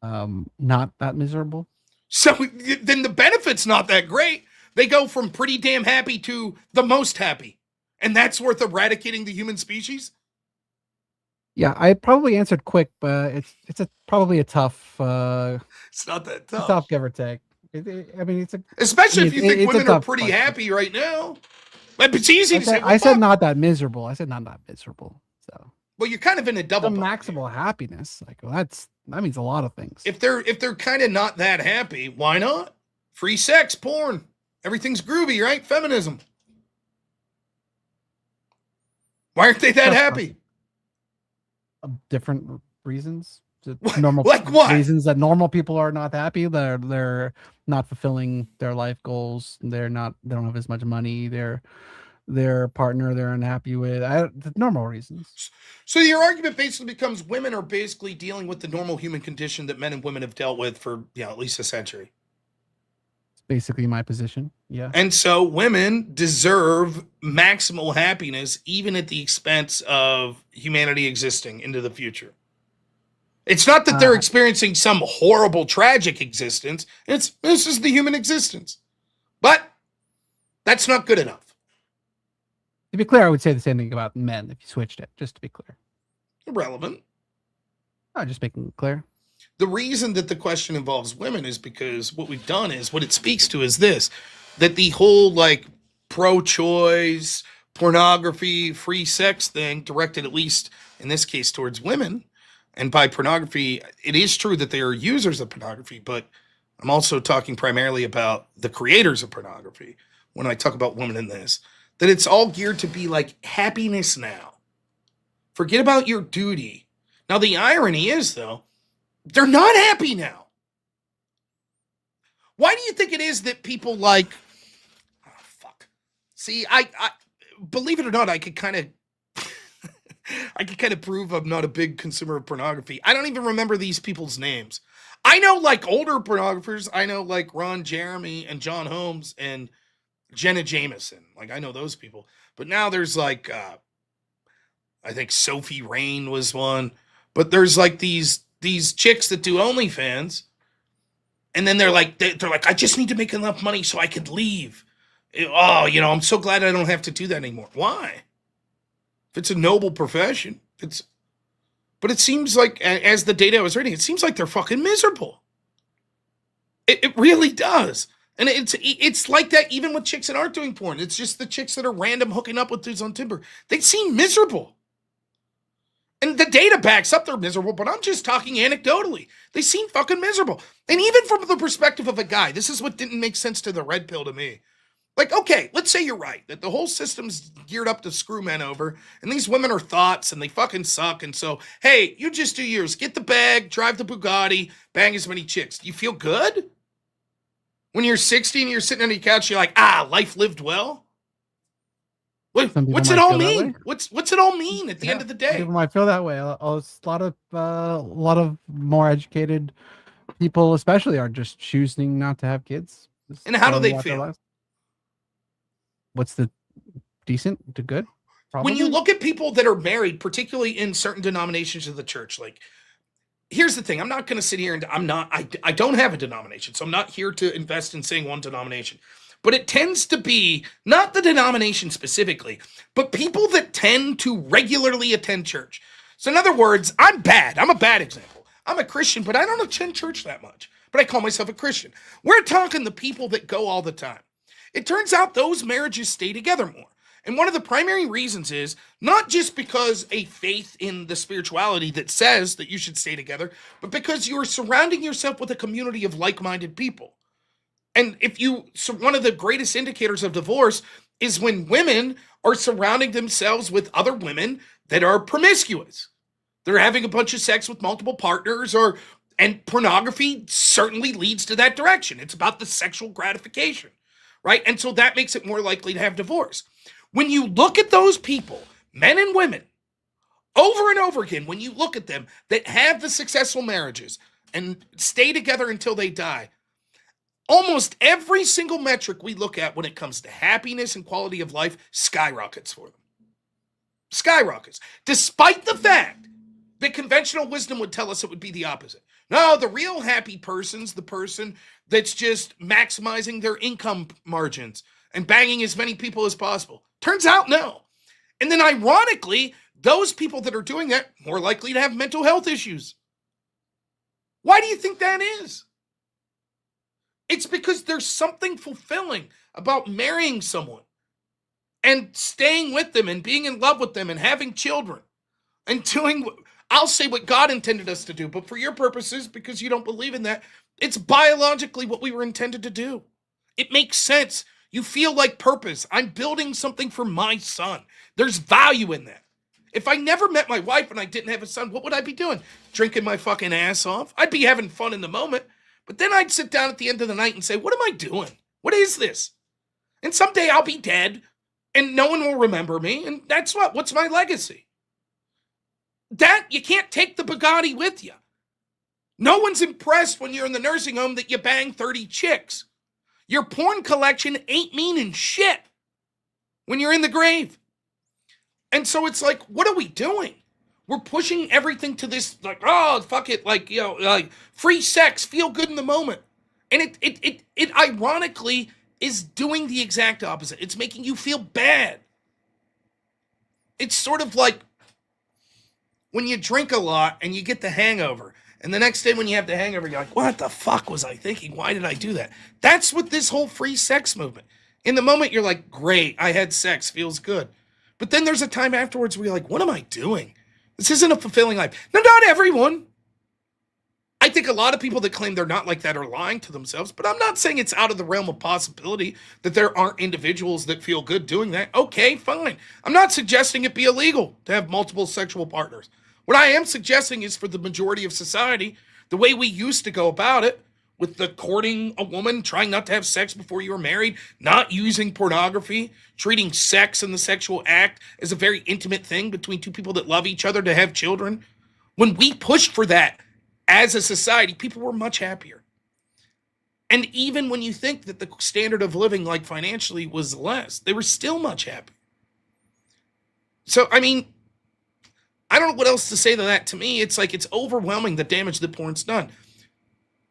Not that miserable. So then the benefit's not that great. They go from pretty damn happy to the most happy. And that's worth eradicating the human species? Yeah, I probably answered quick, but it's probably a tough. It's not that tough. Tough give or take. Especially if you think women are pretty happy right now. But it's easy to say. I said not that miserable. I said not that miserable. So. Well, you're kind of in a double. The maximal happiness, like that means a lot of things. If they're kind of not that happy, why not? Free sex, porn, everything's groovy, right? Feminism. Why aren't they that happy? Different reasons. Normal like what? Reasons that normal people are not happy. They're not fulfilling their life goals. They don't have as much money. Their partner they're unhappy with. Normal reasons. So your argument basically becomes women are basically dealing with the normal human condition that men and women have dealt with for at least a century. Basically my position. Yeah. And so women deserve maximal happiness even at the expense of humanity existing into the future. It's not that they're experiencing some horrible tragic existence. This is the human existence. But that's not good enough. To be clear, I would say the same thing about men if you switched it, just to be clear. Irrelevant. Just making it clear. The reason that the question involves women is because what we've done is, what it speaks to is this, that the whole like pro-choice, pornography, free sex thing directed at least in this case towards women. And by pornography, it is true that they are users of pornography, but I'm also talking primarily about the creators of pornography when I talk about women in this, that it's all geared to be like happiness now. Forget about your duty. Now, the irony is, though, they're not happy now. Why do you think it is that people like... Oh, fuck. See, I believe it or not, I could kind of... I could kind of prove I'm not a big consumer of pornography. I don't even remember these people's names. I know like older pornographers. I know like Ron Jeremy and John Holmes and Jenna Jameson. Like I know those people. But now there's like, I think Sophie Rain was one. But there's like these chicks that do OnlyFans. And then they're like, I just need to make enough money so I could leave. I'm so glad I don't have to do that anymore. Why? If it's a noble profession, but it seems like, as the data I was reading, it seems like they're fucking miserable. It really does. And it's like that even with chicks that aren't doing porn. It's just the chicks that are random hooking up with dudes on Tinder. They seem miserable. And the data backs up they're miserable, but I'm just talking anecdotally. They seem fucking miserable. And even from the perspective of a guy, this is what didn't make sense to the red pill to me. Like, okay, let's say you're right, that the whole system's geared up to screw men over, and these women are thoughts, and they fucking suck, and so, hey, you just do yours. Get the bag, drive the Bugatti, bang as many chicks. Do you feel good? When you're 60 and you're sitting on your couch, you're like, life lived well? What's it all mean? What's it all mean at the end of the day? People might feel that way. A lot of more educated people, especially, are just choosing not to have kids. And how do they feel? What's the decent to good? Probably. When you look at people that are married, particularly in certain denominations of the church, like, here's the thing. I'm not going to sit here and I don't have a denomination, so I'm not here to invest in saying one denomination. but it tends to be not the denomination specifically, but people that tend to regularly attend church. So in other words, I'm bad. I'm a bad example. I'm a Christian, but I don't attend church that much. But I call myself a Christian. We're talking the people that go all the time. It turns out those marriages stay together more. And one of the primary reasons is not just because a faith in the spirituality that says that you should stay together, but because you are surrounding yourself with a community of like-minded people. And so one of the greatest indicators of divorce is when women are surrounding themselves with other women that are promiscuous. They're having a bunch of sex with multiple partners, and pornography certainly leads to that direction. It's about the sexual gratification, right? And so that makes it more likely to have divorce. When you look at those people, men and women, over and over again, when you look at them that have the successful marriages and stay together until they die, almost every single metric we look at when it comes to happiness and quality of life skyrockets for them. Skyrockets. Despite the fact that conventional wisdom would tell us it would be the opposite. No, the real happy person's the person that's just maximizing their income margins and banging as many people as possible. Turns out, no. And then ironically, those people that are doing that more likely to have mental health issues. Why do you think that is? It's because there's something fulfilling about marrying someone and staying with them and being in love with them and having children and doing, I'll say what God intended us to do, but for your purposes, because you don't believe in that, it's biologically what we were intended to do. It makes sense. You feel like purpose. I'm building something for my son. There's value in that. If I never met my wife and I didn't have a son, what would I be doing? Drinking my fucking ass off? I'd be having fun in the moment. But then I'd sit down at the end of the night and say, what am I doing? What is this? And someday I'll be dead and no one will remember me. And that's what's my legacy? That, you can't take the Bugatti with you. No one's impressed when you're in the nursing home that you bang 30 chicks. Your porn collection ain't meaning shit when you're in the grave. And so it's like, what are we doing? We're pushing everything to this, like, oh, fuck it, like, like free sex, feel good in the moment. And it ironically is doing the exact opposite. It's making you feel bad. It's sort of like when you drink a lot and you get the hangover. And the next day when you have the hangover, you're like, what the fuck was I thinking? Why did I do that? That's what this whole free sex movement. In the moment, you're like, great, I had sex, feels good. But then there's a time afterwards where you're like, what am I doing? This isn't a fulfilling life. No, not everyone. I think a lot of people that claim they're not like that are lying to themselves, but I'm not saying it's out of the realm of possibility that there aren't individuals that feel good doing that. Okay, fine. I'm not suggesting it be illegal to have multiple sexual partners. What I am suggesting is for the majority of society, the way we used to go about it, with the courting a woman, trying not to have sex before you were married, not using pornography, treating sex and the sexual act as a very intimate thing between two people that love each other to have children. When we pushed for that as a society, people were much happier. And even when you think that the standard of living, like financially, was less, they were still much happier. So, I mean, I don't know what else to say to that. To me, it's like, it's overwhelming the damage that porn's done.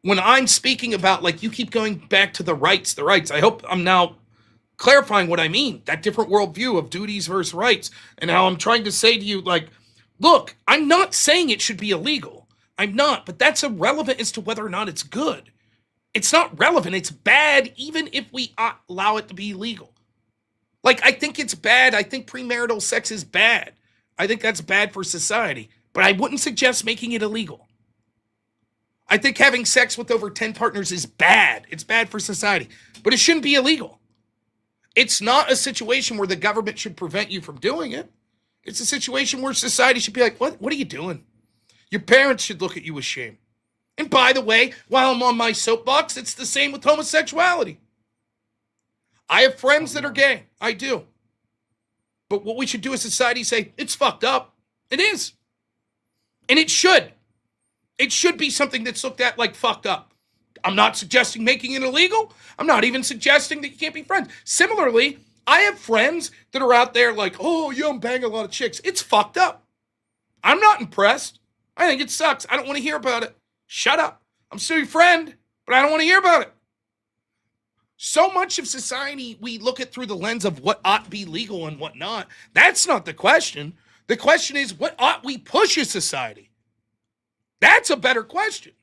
When I'm speaking about, like, you keep going back to the rights, I hope I'm now clarifying what I mean, that different worldview of duties versus rights, and how I'm trying to say to you, like, look, I'm not saying it should be illegal. I'm not, but that's irrelevant as to whether or not it's good. It's not relevant. It's bad, even if we allow it to be legal. Like, I think it's bad. I think premarital sex is bad. I think that's bad for society, but I wouldn't suggest making it illegal. I think having sex with over 10 partners is bad. It's bad for society, but it shouldn't be illegal. It's not a situation where the government should prevent you from doing it. It's a situation where society should be like, what are you doing? Your parents should look at you with shame. And by the way, while I'm on my soapbox, it's the same with homosexuality. I have friends that are gay. I do. But what we should do as society is say, it's fucked up. It is. And it should. It should be something that's looked at like fucked up. I'm not suggesting making it illegal. I'm not even suggesting that you can't be friends. Similarly, I have friends that are out there like, oh, yeah, I'm banging a lot of chicks. It's fucked up. I'm not impressed. I think it sucks. I don't want to hear about it. Shut up. I'm still your friend, but I don't want to hear about it. so much of society, we look at through the lens of what ought to be legal and what not. That's not the question. The question is, what ought we push as society? That's a better question.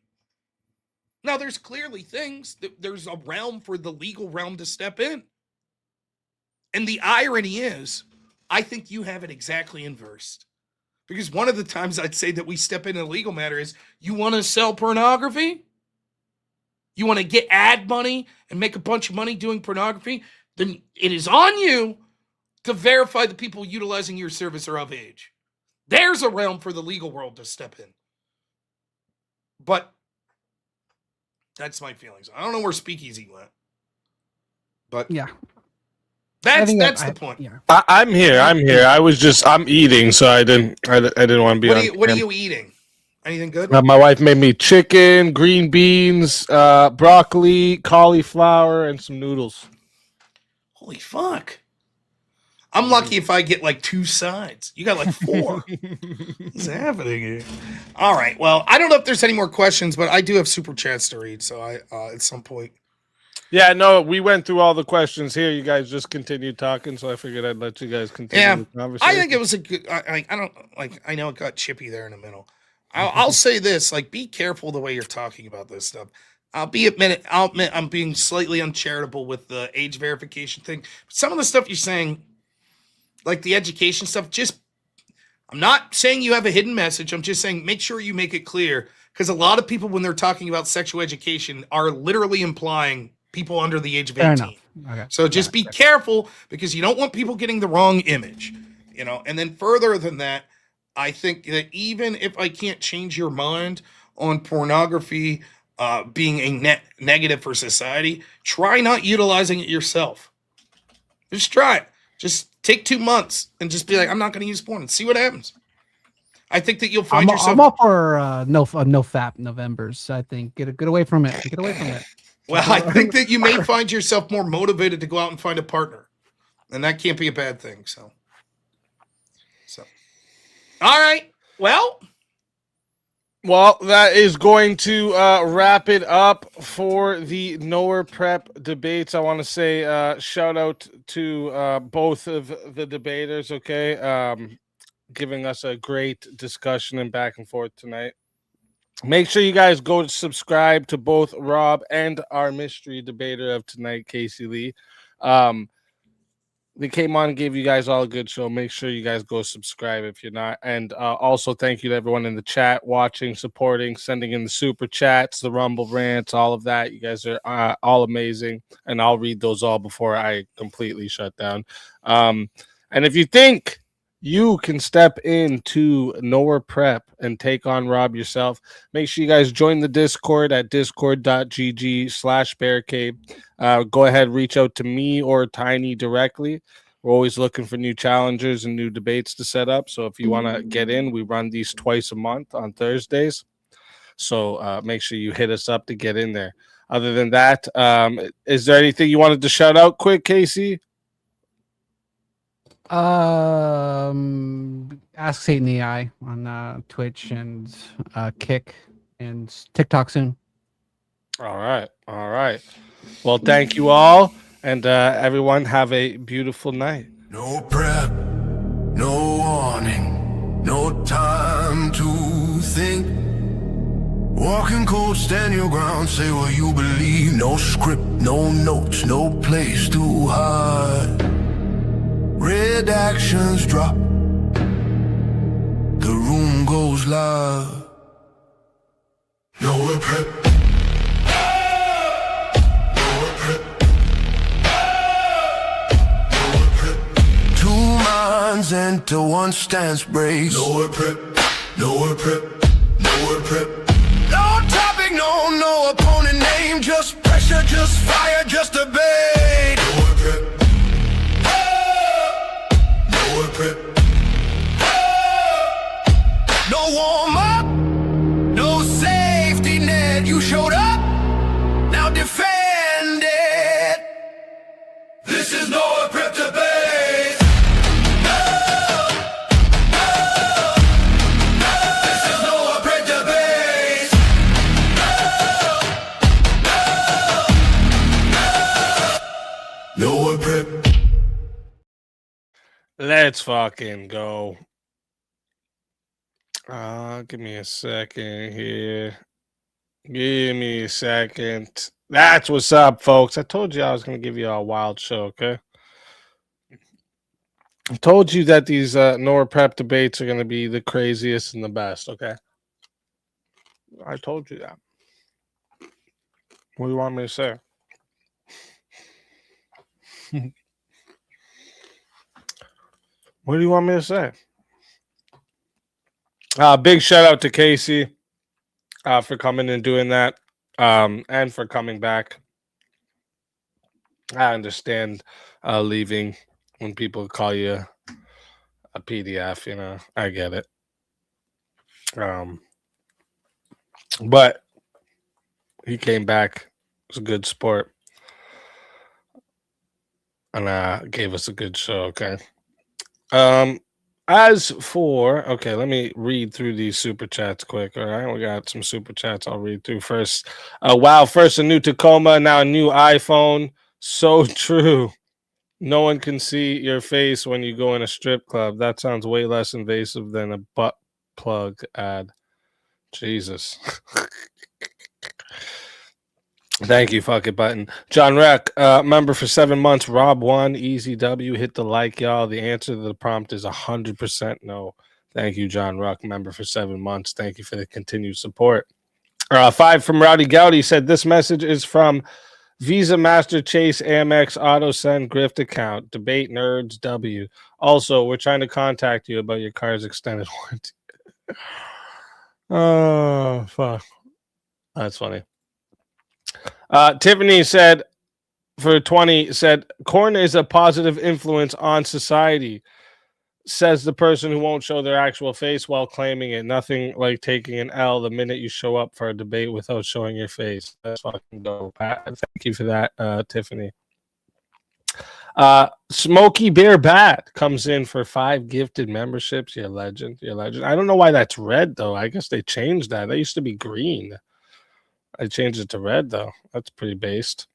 Now, there's clearly things that there's a realm for the legal realm to step in. And the irony is, I think you have it exactly inversed. Because one of the times I'd say that we step in a legal matter is, you want to sell pornography? You want to get ad money and make a bunch of money doing pornography? Then it is on you to verify the people utilizing your service are of age. There's a realm for the legal world to step in. But that's my feelings. I don't know where Speakeasy went. But Yeah. that's the point. Yeah. I'm here. I'm eating, so I didn't want to be What are you eating? Anything good? My wife made me chicken, green beans, broccoli, cauliflower, and some noodles. Holy fuck. I'm lucky if I get like 2 sides. You got like 4. What's happening here? All right. Well, I don't know if there's any more questions, but I do have super chats to read. So I at some point. Yeah, no, we went through all the questions here. You guys just continued talking, so I figured I'd let you guys continue the conversation. I think it was a good. I know it got chippy there in the middle. I'll say this: like, be careful the way you're talking about this stuff. I'll admit I'm being slightly uncharitable with the age verification thing. But some of the stuff you're saying, like the education stuff, I'm not saying you have a hidden message. I'm just saying make sure you make it clear, because a lot of people, when they're talking about sexual education, are literally implying people under the age of 18. Okay. So just be careful, because you don't want people getting the wrong image, And then further than that, I think that even if I can't change your mind on pornography being a negative for society, try not utilizing it yourself. Just try it. Just take 2 months and just be like, I'm not going to use porn, and see what happens. I think that you'll find yourself. I'm all for no FAP Novembers. I think get away from it. Get away from it. Well, I think that you may find yourself more motivated to go out and find a partner, and that can't be a bad thing. So, all right. Well, that is going to wrap it up for the NOerr Prep debates. I want to say shout out to both of the debaters, okay, giving us a great discussion and back and forth tonight. Make sure you guys go to subscribe to both Rob and our mystery debater of tonight, Casey Lee. They came on and gave you guys all a good show. Make sure you guys go subscribe if you're not. And also thank you to everyone in the chat, watching, supporting, sending in the super chats, the Rumble rants, all of that. You guys are all amazing. And I'll read those all before I completely shut down. And if you think you can step into NOerr Prep and take on Rob yourself, make sure you guys join the Discord at discord.gg/barricade. Go ahead, reach out to me or Tiny directly. We're always looking for new challengers and new debates to set up. So if you want to get in, we run these twice a month on Thursdays. So make sure you hit us up to get in there. Other than that, is there anything you wanted to shout out quick, Casey? Ask Satan AI on Twitch and Kick and TikTok soon. All right. Well, thank you all, and everyone have a beautiful night. No prep, no warning, no time to think. Walking cold, stand your ground, say what you believe. No script, no notes, no place to hide. Redactions drop, the room goes live. NOerr Prep. NOerr Prep. NOerr Prep. 2 minds enter, one stance breaks. NOerr Prep. NOerr Prep. NOerr Prep. No topic, no opponent name, just pressure, just fire, just debate. NOerr Prep. NOerr Prep. No warm up, no safety net. You showed up, now defend it. This is NOerr Prep debate. This is NOerr Prep debate. NOerr prep. Let's fucking go. Give me a second here. Give me a second. That's what's up, folks. I told you I was going to give you a wild show, okay? I told you that these NOerr prep debates are going to be the craziest and the best, okay? I told you that. What do you want me to say? What do you want me to say? Big shout out to Casey for coming and doing that, and for coming back. I understand leaving when people call you a PDF, you know, I get it. But he came back. It was a good sport. And gave us a good show, okay? As for, okay, let me read through these super chats quick. All right, we got some super chats I'll read through first. Wow, first a new Tacoma, now a new iPhone. So true. No one can see your face when you go in a strip club. That sounds way less invasive than a butt plug ad. Jesus. Thank you, fuck it button. John Reck, member for 7 months. Rob 1, Easy W. Hit the like, y'all. The answer to the prompt is 100% no. Thank you, John Ruck, member for 7 months. Thank you for the continued support. 5 from Rowdy Gowdy said this message is from Visa, Master, Chase, Amex, AutoSend, Grift account. Debate Nerds W. Also, we're trying to contact you about your car's extended warranty. Oh, fuck. That's funny. Tiffany said, for 20, said, corn is a positive influence on society, says the person who won't show their actual face while claiming it. Nothing like taking an L the minute you show up for a debate without showing your face. That's fucking dope. Thank you for that, Tiffany. Smokey Bear Bat comes in for 5 gifted memberships. You're a legend. You're a legend. I don't know why that's red, though. I guess they changed that. That used to be green. I changed it to red, though. That's pretty based.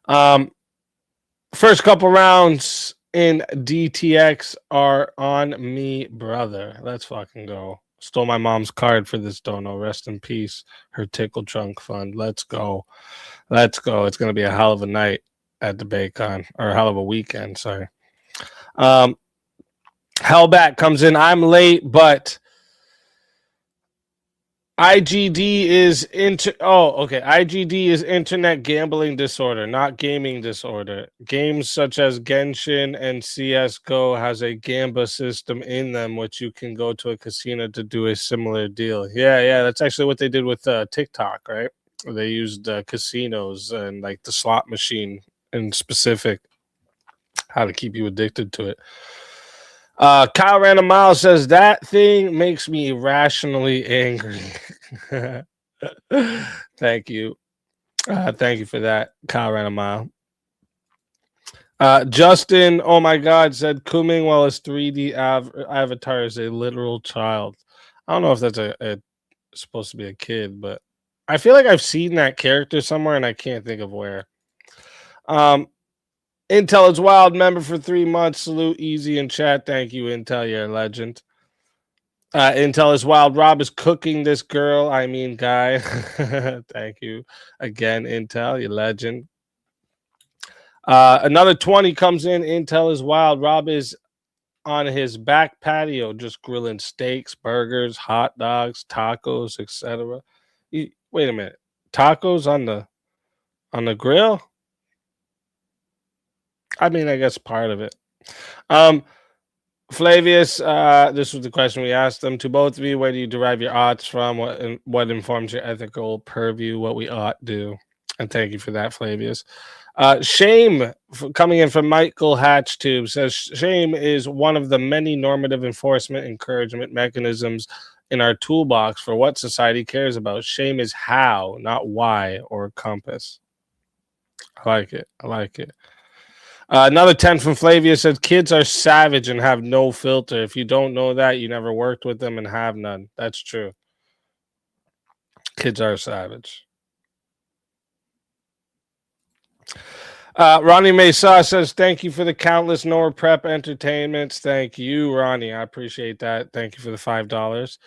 First couple rounds in DTX are on me, brother. Let's fucking go. Stole my mom's card for this dono. Rest in peace. Her tickle trunk fund. Let's go. Let's go. It's going to be a hell of a night at the Baycon. Or a hell of a weekend, sorry. Hellbat comes in. I'm late, but IGD is IGD is internet gambling disorder, not gaming disorder. Games such as Genshin and CS:GO has a gamba system in them, which you can go to a casino to do a similar deal. Yeah, that's actually what they did with TikTok, right? They used casinos and like the slot machine in specific, how to keep you addicted to it. Kyle Random Miles says that thing makes me irrationally angry. Thank you. Thank you for that, Kyle Random Mile. Justin, oh my God, said Kuming while his 3D avatar is a literal child. I don't know if that's a supposed to be a kid, but I feel like I've seen that character somewhere and I can't think of where. Intel is wild, member for 3 months. Salute Easy in chat. Thank you, Intel. You're a legend. Intel is wild. Rob is cooking this girl. I mean, guy. Thank you again, Intel. You legend. Another 20 comes in. Intel is wild. Rob is on his back patio, just grilling steaks, burgers, hot dogs, tacos, etc. Wait a minute. Tacos on the grill? I mean, I guess part of it. Flavius, this was the question we asked them to both of you. Where do you derive your odds from? What informs your ethical purview? What we ought do? And thank you for that, Flavius. Shame, coming in from Michael Hatchtube, says shame is one of the many normative enforcement encouragement mechanisms in our toolbox for what society cares about. Shame is how, not why or compass. I like it. I like it. Another 10 from Flavia says kids are savage and have no filter. If you don't know that, you never worked with them and have none. That's true. Kids are savage. Ronnie Mesa says, thank you for the countless NOerr prep entertainments. Thank you, Ronnie. I appreciate that. Thank you for the $5.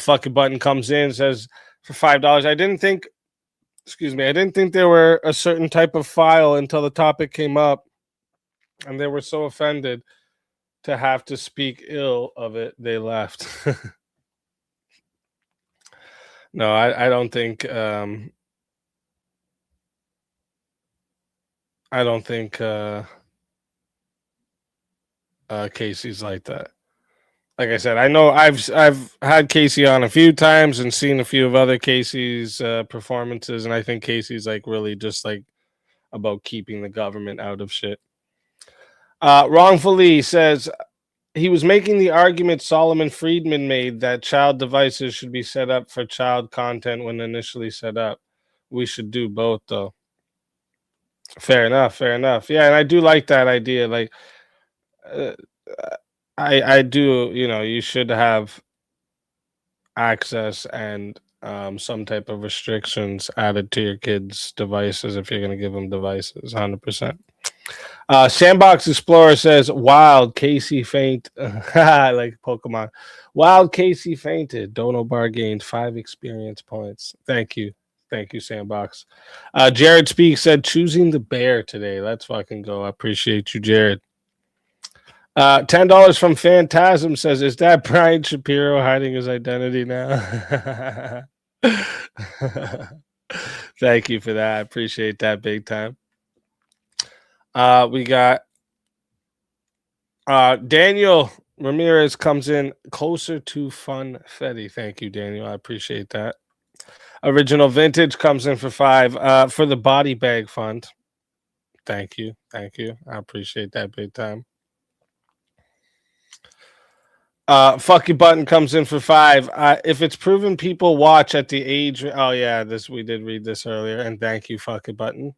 Fucking Button comes in, says, for $5. I didn't think there were a certain type of file until the topic came up, and they were so offended to have to speak ill of it, they left. No, I don't think Casey's like that. Like I said, I know I've had Casey on a few times and seen a few of other Casey's performances, and I think Casey's like really just like about keeping the government out of shit. Wrongfully says he was making the argument Solomon Friedman made that child devices should be set up for child content when initially set up. We should do both, though. Fair enough. Fair enough. Yeah, and I do like that idea. Like, I do. You know, you should have access and some type of restrictions added to your kids' devices if you're going to give them devices. 100%. Sandbox Explorer says, "Wild Casey faint." Like Pokemon. Wild Casey fainted. Dono Bar gained 5 experience points. Thank you. Thank you, Sandbox. Jared Speak said, choosing the bear today. Let's fucking go. I appreciate you, Jared. $10 from Phantasm says, is that Brian Shapiro hiding his identity now? Thank you for that. I appreciate that big time. We got Daniel Ramirez comes in closer to fun Fetty. Thank you, Daniel. I appreciate that. Original Vintage comes in for 5 for the body bag fund. Thank you. Thank you. I appreciate that big time. Fuck You Button comes in for 5. If it's proven people watch at the age, oh yeah, this we did read this earlier, and thank you, Fuck You Button.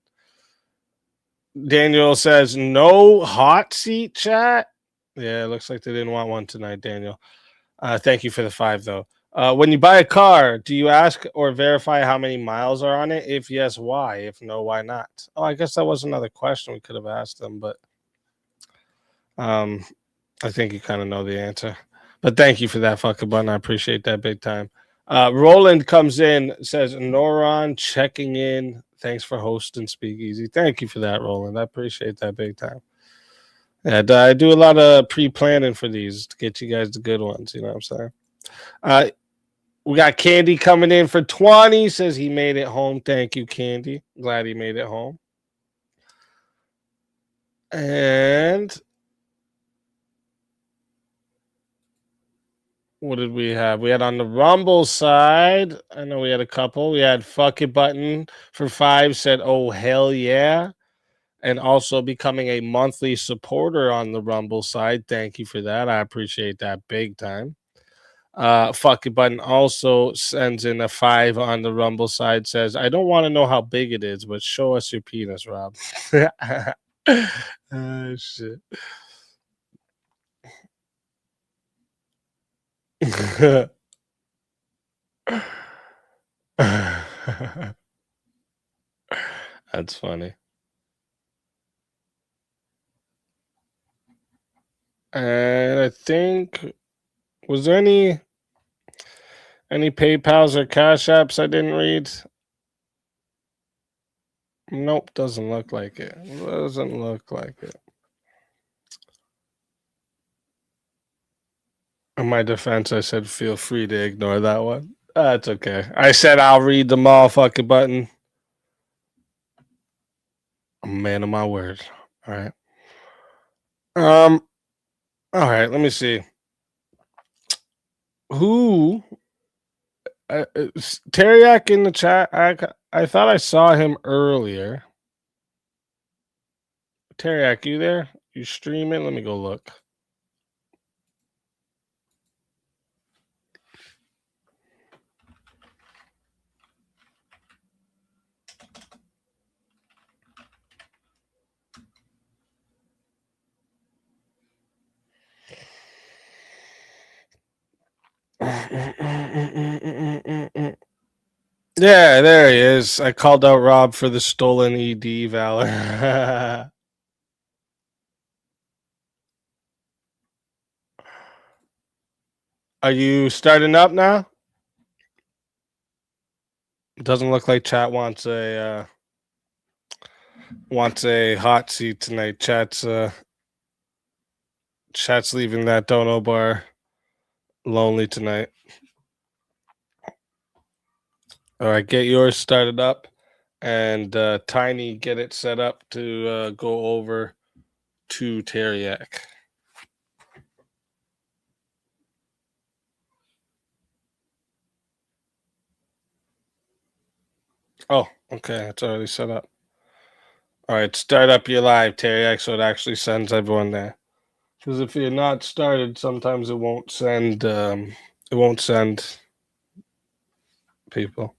Daniel says no hot seat chat. Yeah, it looks like they didn't want one tonight, Daniel. Thank you for the 5 though. When you buy a car, do you ask or verify how many miles are on it? If yes, why? If no, why not? Oh, I guess that was another question we could have asked them, but I think you kind of know the answer. But thank you for that fucking button. I appreciate that big time. Roland comes in, says, Neuron checking in. Thanks for hosting Speakeasy. Thank you for that, Roland. I appreciate that big time. And I do a lot of pre-planning for these to get you guys the good ones. You know what I'm saying? We got Candy coming in for 20. Says he made it home. Thank you, Candy. Glad he made it home. And what did we have? We had on the Rumble side, I know we had a couple. We had Fuck It Button for 5 said, oh, hell yeah. And also becoming a monthly supporter on the Rumble side. Thank you for that. I appreciate that big time. Fuck It Button also sends in a 5 on the Rumble side, says, I don't want to know how big it is, but show us your penis, Rob. Shit. That's funny. And I think, was there any PayPals or Cash Apps I didn't read? Nope, doesn't look like it. Doesn't look like it. In my defense, I said feel free to ignore that one. That's okay. I said I'll read them all, fucking button. I'm a man of my word. All right. All right, let me see. Who Teriak in the chat? I thought I saw him earlier. Teriak, you there? You streaming? Let me go look. Yeah, there he is. I called out Rob for the stolen ED valor. Are you starting up now? It doesn't look like chat wants a hot seat tonight. Chat's leaving that dono bar lonely tonight. All right, get yours started up, and Tiny, get it set up to go over to Teriak. Oh, okay, it's already set up. All right, start up your live, Teriak, so it actually sends everyone there. Because if you're not started, sometimes it won't send. It won't send people.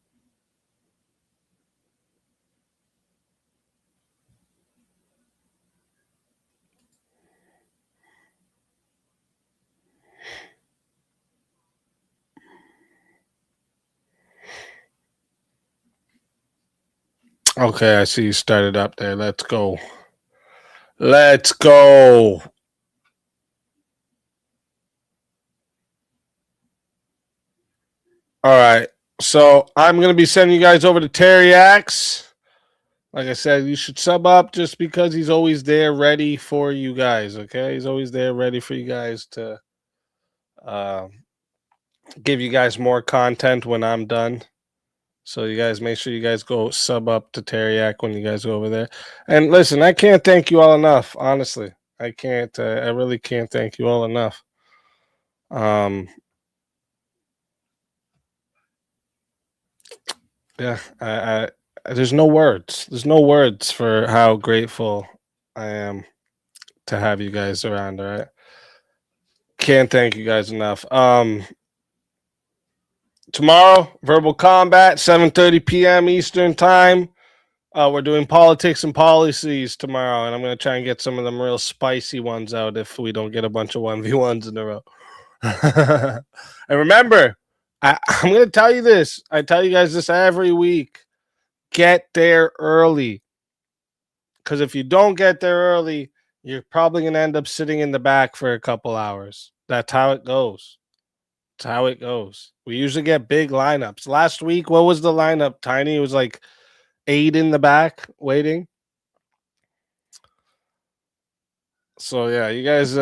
Okay, I see you started up there. Let's go. Let's go. All right. So I'm going to be sending you guys over to Teriak's. Like I said, you should sub up just because he's always there ready for you guys. Okay. He's always there ready for you guys to give you guys more content when I'm done. So you guys make sure you guys go sub up to Teriak when you guys go over there. And listen, I can't thank you all enough. Honestly, I can't. I really can't thank you all enough. Yeah, I there's no words. There's no words for how grateful I am to have you guys around. All right, can't thank you guys enough. Tomorrow, Verbal Combat, 7:30 p.m. Eastern Time. We're doing politics and policies tomorrow, and I'm going to try and get some of them real spicy ones out if we don't get a bunch of 1v1s in a row. And remember, I'm going to tell you this. I tell you guys this every week. Get there early. Because if you don't get there early, you're probably going to end up sitting in the back for a couple hours. That's how it goes. That's how it goes. We usually get big lineups. Last week, what was the lineup, Tiny? It was like 8 in the back waiting. So yeah, you guys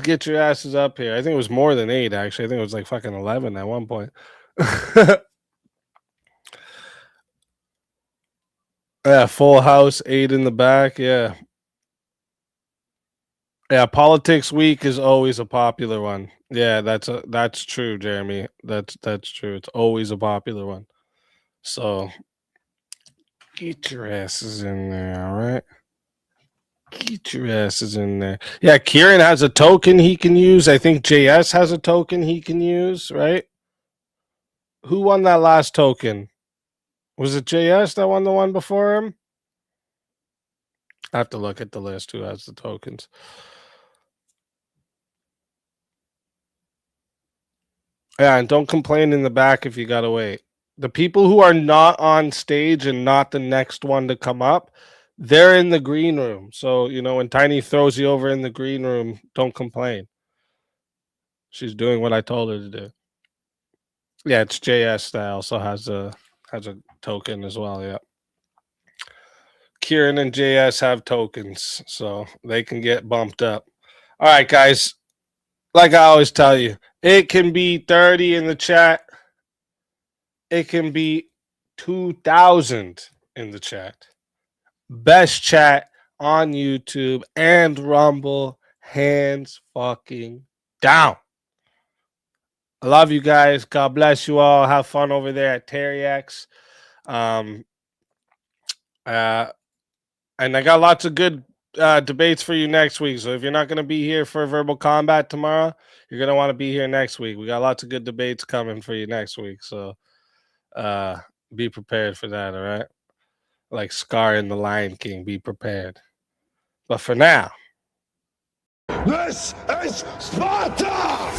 get your asses up here. I think it was more than 8 actually. I think it was like fucking 11 at one point. Yeah, full house, 8 in the back. Yeah. Yeah, politics week is always a popular one. Yeah, that's true, Jeremy. That's true. It's always a popular one. So get your asses in there, all right? Get your asses in there. Yeah, Kieran has a token he can use. I think JS has a token he can use, right? Who won that last token? Was it JS that won the one before him? I have to look at the list who has the tokens. Yeah, and don't complain in the back if you gotta wait. The people who are not on stage and not the next one to come up, they're in the green room. So, you know, when Tiny throws you over in the green room, don't complain. She's doing what I told her to do. Yeah, it's JS that also has a token as well. Yeah. Kieran and JS have tokens, so they can get bumped up. All right, guys. Like I always tell you, it can be 30 in the chat. It can be 2,000 in the chat. Best chat on YouTube and Rumble, hands fucking down. I love you guys. God bless you all. Have fun over there at Teriak's. And I got lots of good debates for you next week. So if you're not going to be here for Verbal Combat tomorrow, you're going to want to be here next week. We got lots of good debates coming for you next week. So be prepared for that, all right? Like Scar in The Lion King, be prepared. But for now, This is Sparta!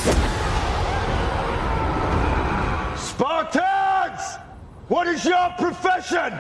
Spartans! What is your profession?